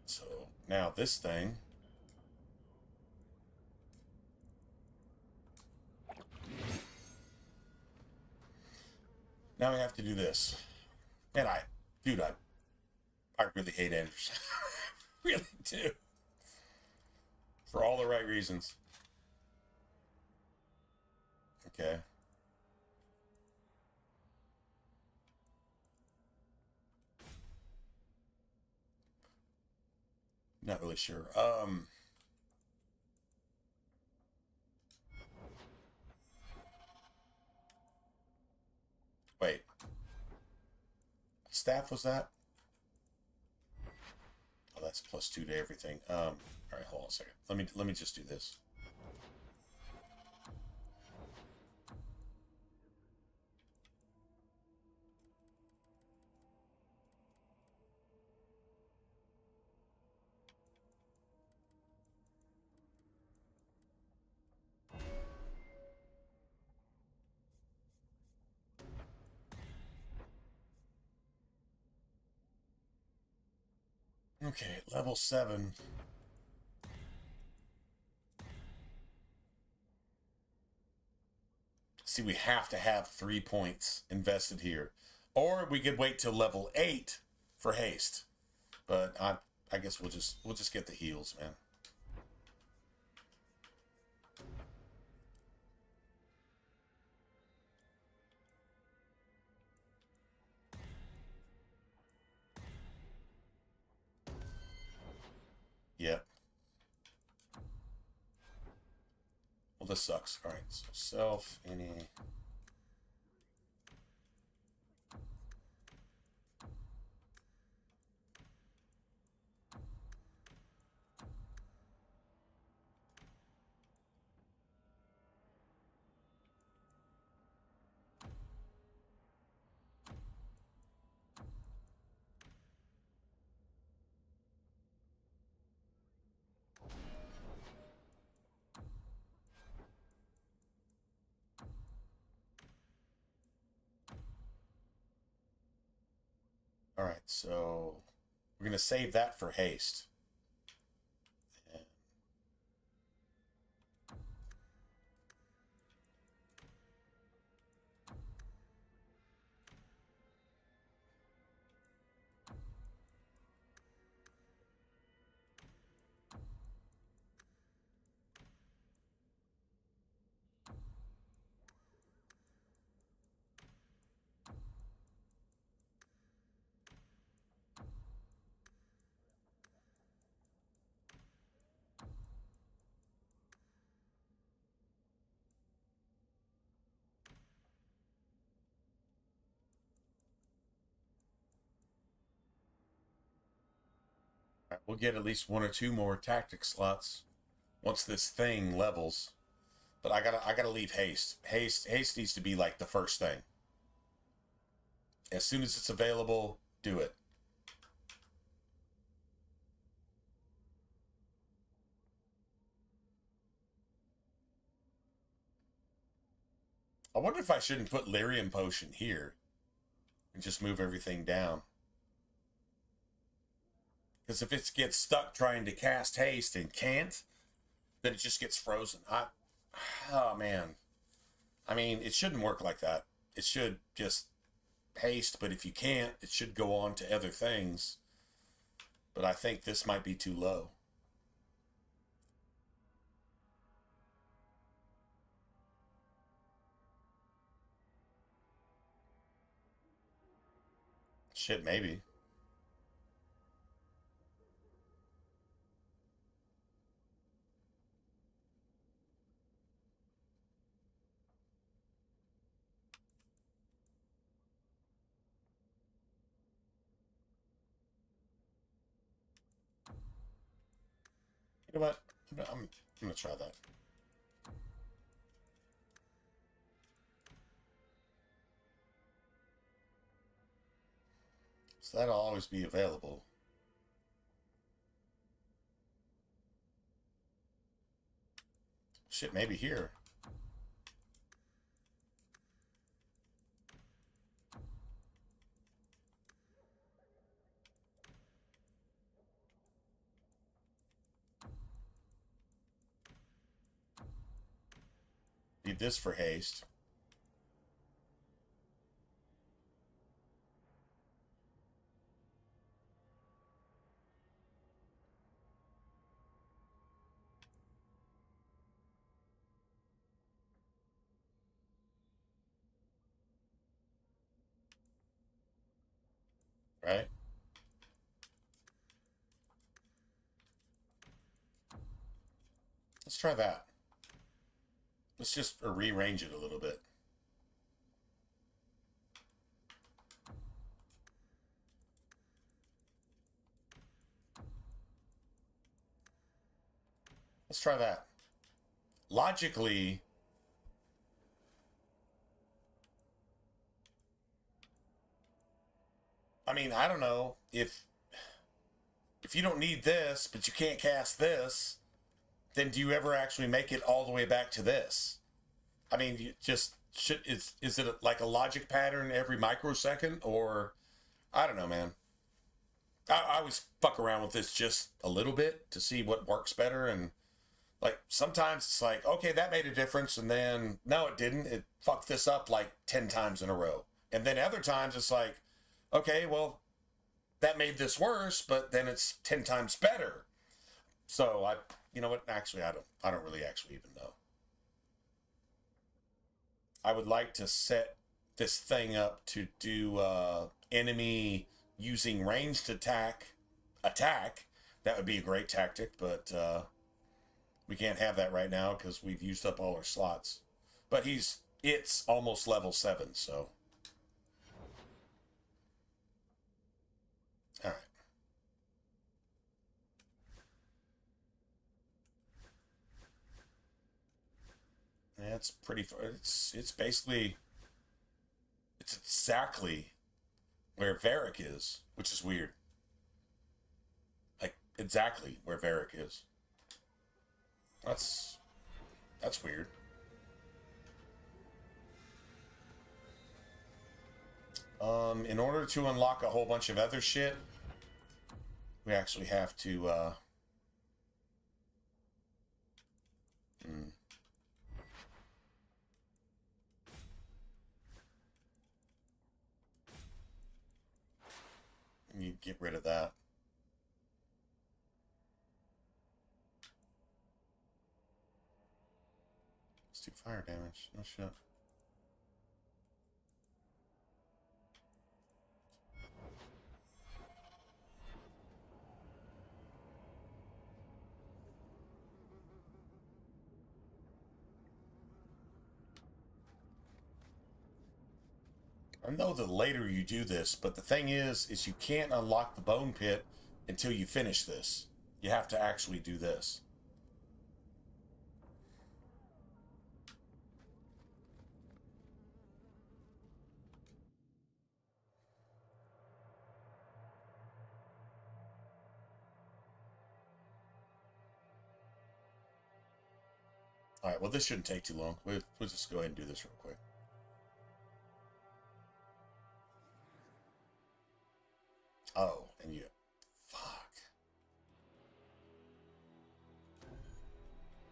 So now this thing. Now we have to do this. And I really hate Anderson. Really do. For all the right reasons. Okay. Not really sure. Wait. What staff was that? Oh, that's +2 to everything. All right, hold on a second. Let me just do this. Okay, level 7. See, we have to have 3 points invested here. Or we could wait till level 8 for haste. But I guess we'll just get the heals, man. Yep. Well, this sucks. All right, so self, any... All right, so we're going to save that for haste. We'll get at least 1 or 2 more tactic slots once this thing levels. But I gotta leave haste. Haste needs to be like the first thing. As soon as it's available, do it. I wonder if I shouldn't put Lyrium Potion here and just move everything down. Because if it gets stuck trying to cast haste and can't, then it just gets frozen. Oh, man. I mean, it shouldn't work like that. It should just haste, but if you can't, it should go on to other things. But I think this might be too low. Shit, maybe. You know what? I'm gonna try that. So that'll always be available. Shit, maybe here. Need this for haste. Right? Let's try that. Let's just rearrange it a little bit. Let's try that. Logically, I mean, I don't know if you don't need this, but you can't cast this, then do you ever actually make it all the way back to this? I mean, you just should is it like a logic pattern every microsecond, or I don't know, man. I always fuck around with this just a little bit to see what works better, and like sometimes it's like, okay, that made a difference, and then no, it didn't. It fucked this up like 10 times in a row. And then other times it's like, okay, well, that made this worse, but then it's 10 times better. So you know what? Actually, I don't really actually even know. I would like to set this thing up to do enemy using ranged attack. That would be a great tactic, but we can't have that right now because we've used up all our slots. But it's almost level 7, so. All right. That's pretty far. It's basically, it's exactly where Varric is, which is weird. Like exactly where Varric is. That's weird. In order to unlock a whole bunch of other shit, we actually have to you get rid of that. Let's do fire damage. No shit. I know the later you do this, but the thing is you can't unlock the bone pit until you finish this. You have to actually do this. All right, well, this shouldn't take too long. We'll just go ahead and do this real quick. Oh, and you... Fuck.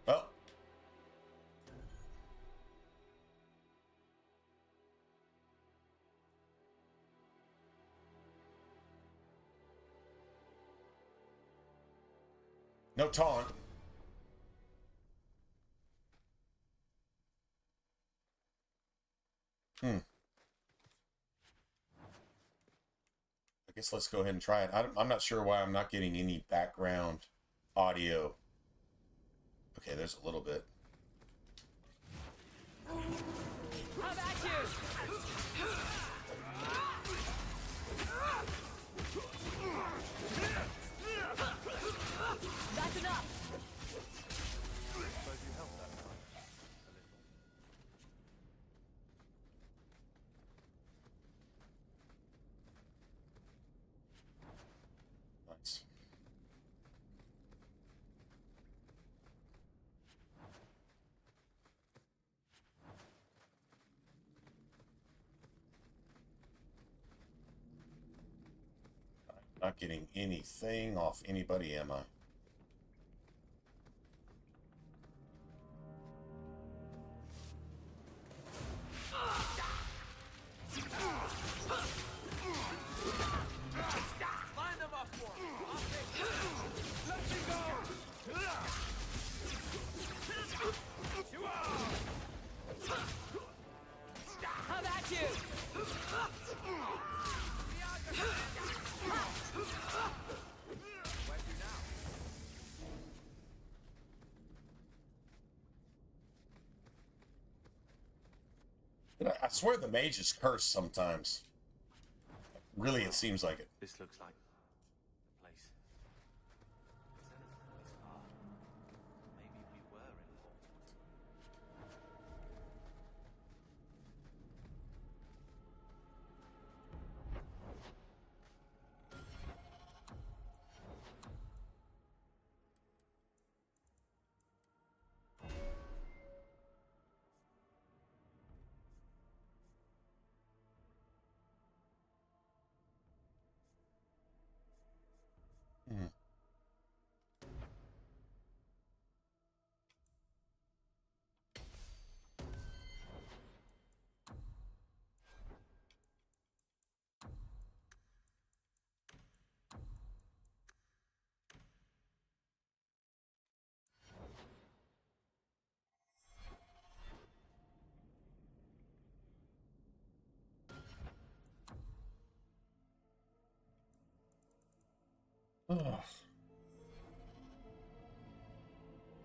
Well. No taunt. I guess let's go ahead and try it. I'm not sure why I'm not getting any background audio. Okay, there's a little bit. How about you? That's enough. Nice. Not getting anything off anybody, am I? Line them up for me. I'll take it. Let me go. How about you? I swear the mage is cursed sometimes. Really, it seems like it. This looks like the place. Maybe we were informed.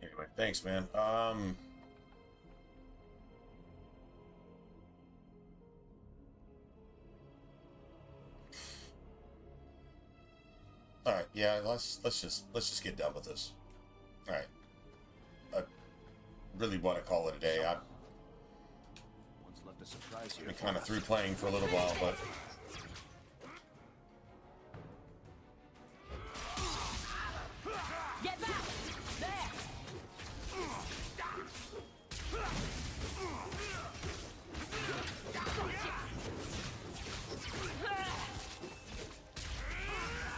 Anyway, thanks, man. All right, yeah, let's just get done with this. All right, I really want to call it a day. I've Left a surprise here. been kind of through playing for a little while, but Get back! There!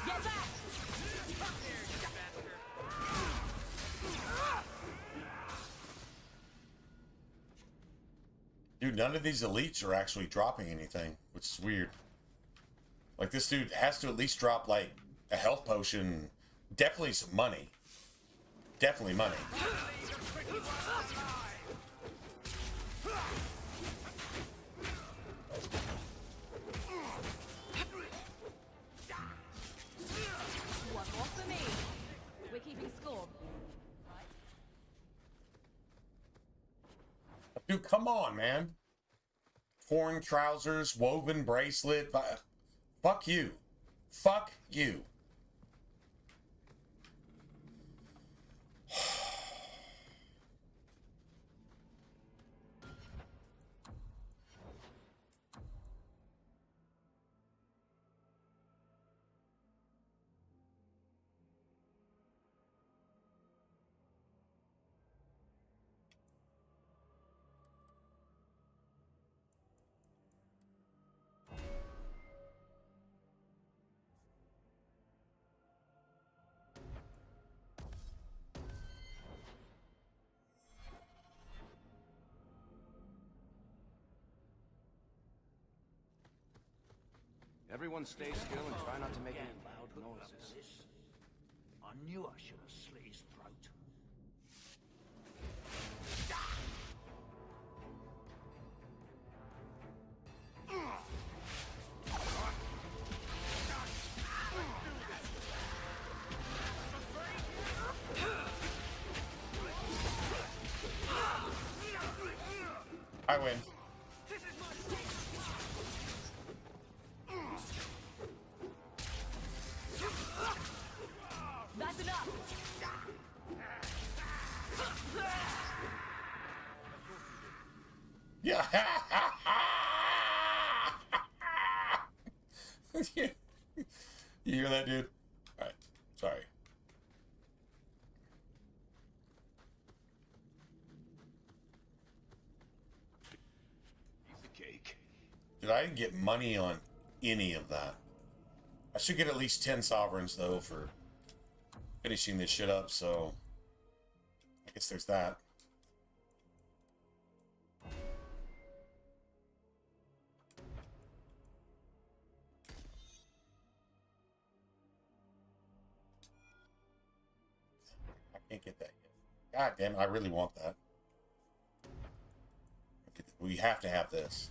Get back! dude, none of these elites are actually dropping anything, which is weird. Like, this dude has to at least drop, like, a health potion. Definitely some money. Definitely money. One more for me. We're keeping score. Dude, come on, man. Torn trousers, woven bracelet. Fuck you. Fuck you. Everyone stay still and try not to make any loud noises. I knew I should have slit his throat. I win. That's enough! Yeah. You hear that, dude? All right. Sorry. Piece of cake. Dude, I didn't get money on any of that. I should get at least 10 sovereigns, though, for finishing this shit up, so I guess there's that. I can't get that yet. God damn it, I really want that. We have to have this.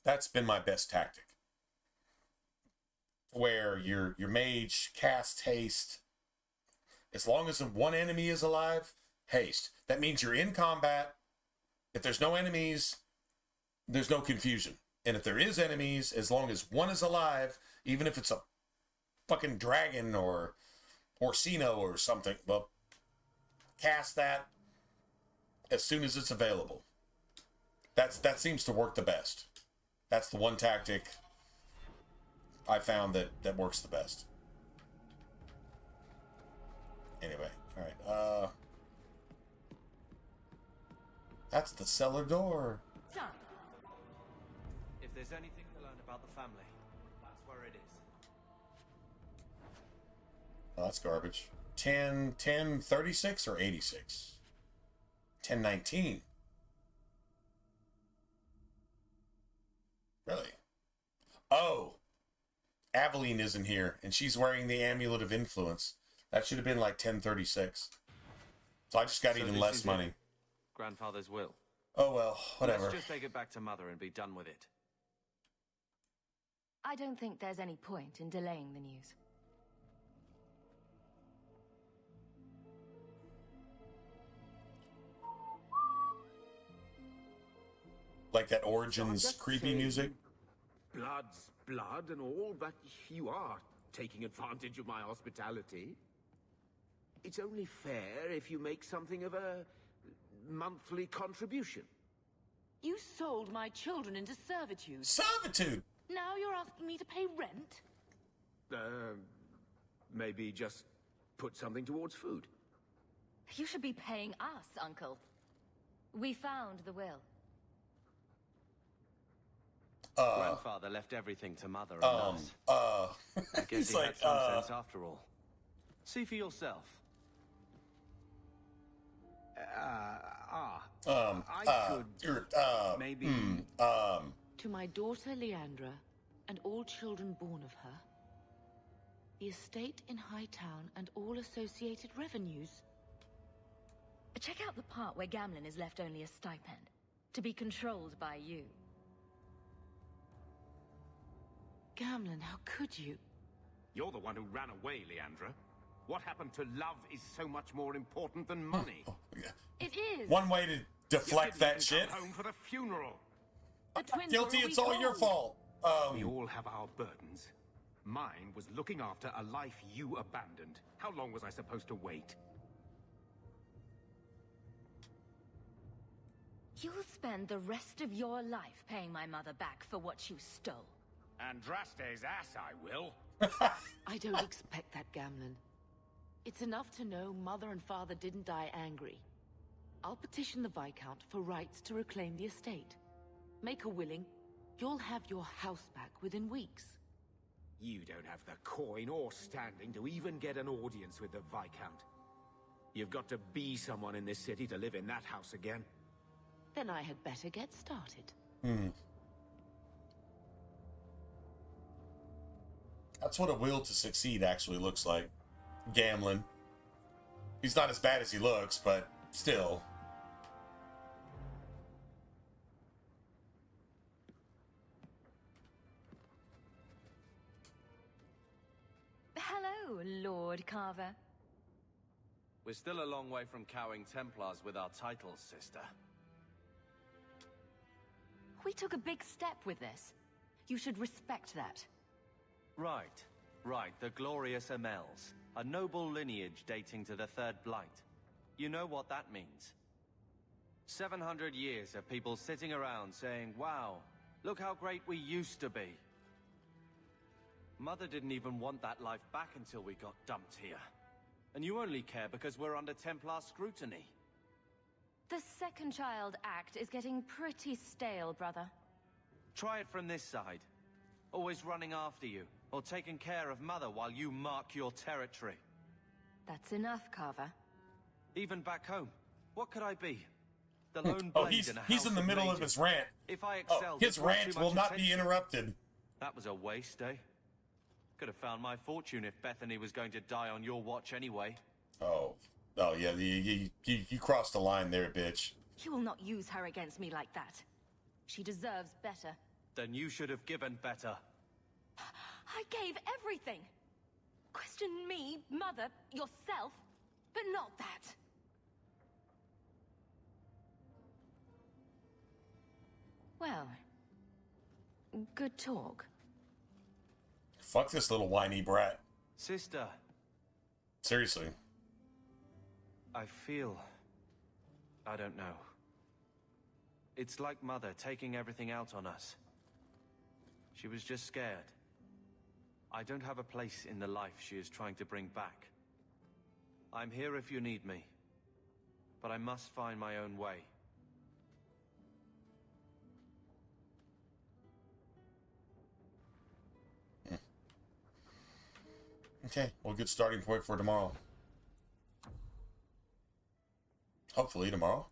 That's been my best tactic. Where your mage casts haste. As long as one enemy is alive, haste. That means you're in combat. If there's no enemies, there's no confusion. And if there is enemies, as long as one is alive, even if it's a fucking dragon or Orsino or something, well, cast that as soon as it's available. That seems to work the best. That's the one tactic I found that works the best. Anyway, all right. That's the cellar door. If there's anything to learn about the family, that's where it is. Oh, that's garbage. 1036 or 86? 1019. Really? Oh, Aveline isn't here, and she's wearing the Amulet of Influence. That should have been like 1036. So I just got even less money. Grandfather's will. Oh well, whatever. Let's just take it back to Mother and be done with it. I don't think there's any point in delaying the news. Like that Origins creepy music. Blood's blood and all, but you are taking advantage of my hospitality. It's only fair if you make something of a monthly contribution. You sold my children into servitude. Servitude? Now you're asking me to pay rent? Maybe just put something towards food. You should be paying us, Uncle. We found the will. Grandfather left everything to Mother and us. I guess he had some sense after all. See for yourself. Maybe. To my daughter Leandra, and all children born of her, the estate in Hightown and all associated revenues. Check out the part where Gamlen is left only a stipend, to be controlled by you. Gamlen, how could you? You're the one who ran away, Leandra. What happened to love is so much more important than money. It is. One way to deflect that shit. Come home for the funeral. The twins Guilty, it's all your fault. We all have our burdens. Mine was looking after a life you abandoned. How long was I supposed to wait? You'll spend the rest of your life paying my mother back for what you stole. Andraste's ass, I will. I don't expect that, Gamlen. It's enough to know Mother and Father didn't die angry. I'll petition the Viscount for rights to reclaim the estate. Make her willing, you'll have your house back within weeks. You don't have the coin or standing to even get an audience with the Viscount. You've got to be someone in this city to live in that house again. Then I had better get started. That's what a will to succeed actually looks like. Gambling. He's not as bad as he looks, but still. Hello, Lord Carver. We're still a long way from cowing Templars with our titles, sister. We took a big step with this. You should respect that. Right, right, the glorious Amels. A noble lineage dating to the Third Blight. You know what that means. 700 years of people sitting around saying, wow, look how great we used to be. Mother didn't even want that life back until we got dumped here. And you only care because we're under Templar scrutiny. The Second Child Act is getting pretty stale, brother. Try it from this side. Always running after you, or taking care of Mother while you mark your territory. That's enough, Carver. Even back home, what could I be? The lone blade in a house he's in the middle mages. of his rant. If I excelled, his rant will not be interrupted. That was a waste, eh? Could have found my fortune if Bethany was going to die on your watch anyway. Oh yeah, you crossed the line there, bitch. You will not use her against me like that. She deserves better. Then you should have given better. I gave everything. Question me, Mother, yourself, but not that. Well, good talk. Fuck this little whiny brat. Sister. Seriously. I feel... I don't know. It's like Mother taking everything out on us. She was just scared. I don't have a place in the life she is trying to bring back. I'm here if you need me. But I must find my own way. Okay, well, good starting point for tomorrow. Hopefully tomorrow.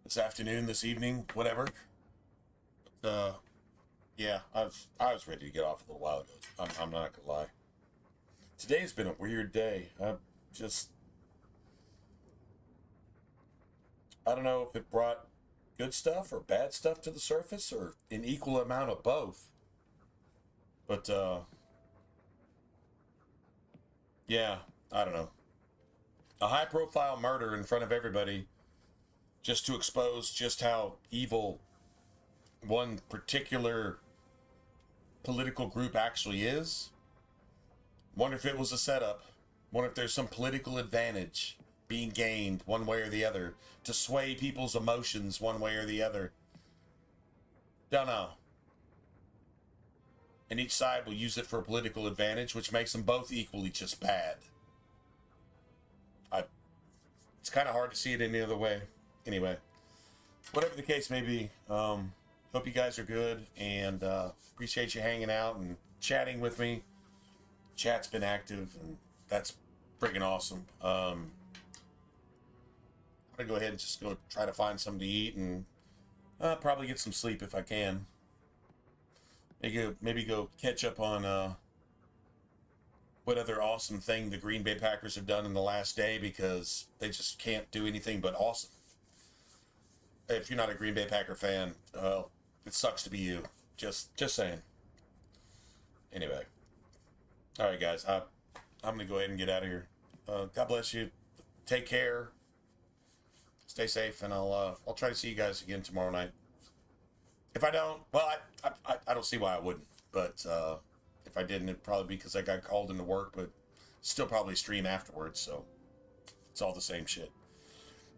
This afternoon, this evening, whatever. Yeah, I was ready to get off a little while ago. I'm not gonna lie. Today's been a weird day. I don't know if it brought good stuff or bad stuff to the surface or an equal amount of both. But, yeah, I don't know. A high-profile murder in front of everybody just to expose just how evil one particular political group actually is. Wonder if it was a setup. Wonder if there's some political advantage being gained one way or the other to sway people's emotions one way or the other. Don't know. And each side will use it for a political advantage, which makes them both equally just bad. It's kind of hard to see it any other way. Anyway, whatever the case may be, hope you guys are good, and appreciate you hanging out and chatting with me. Chat's been active, and that's freaking awesome. I'm gonna go ahead and just go try to find something to eat, and probably get some sleep if I can. Maybe go catch up on what other awesome thing the Green Bay Packers have done in the last day, because they just can't do anything but awesome. If you're not a Green Bay Packer fan, it sucks to be you. Just saying. Anyway. All right, guys. I'm going to go ahead and get out of here. God bless you. Take care. Stay safe, and I'll try to see you guys again tomorrow night. If I don't, well, I don't see why I wouldn't. But if I didn't, it'd probably be because I got called into work, but still probably stream afterwards, so it's all the same shit.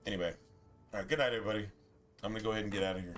Anyway. All right, good night, everybody. I'm going to go ahead and get out of here.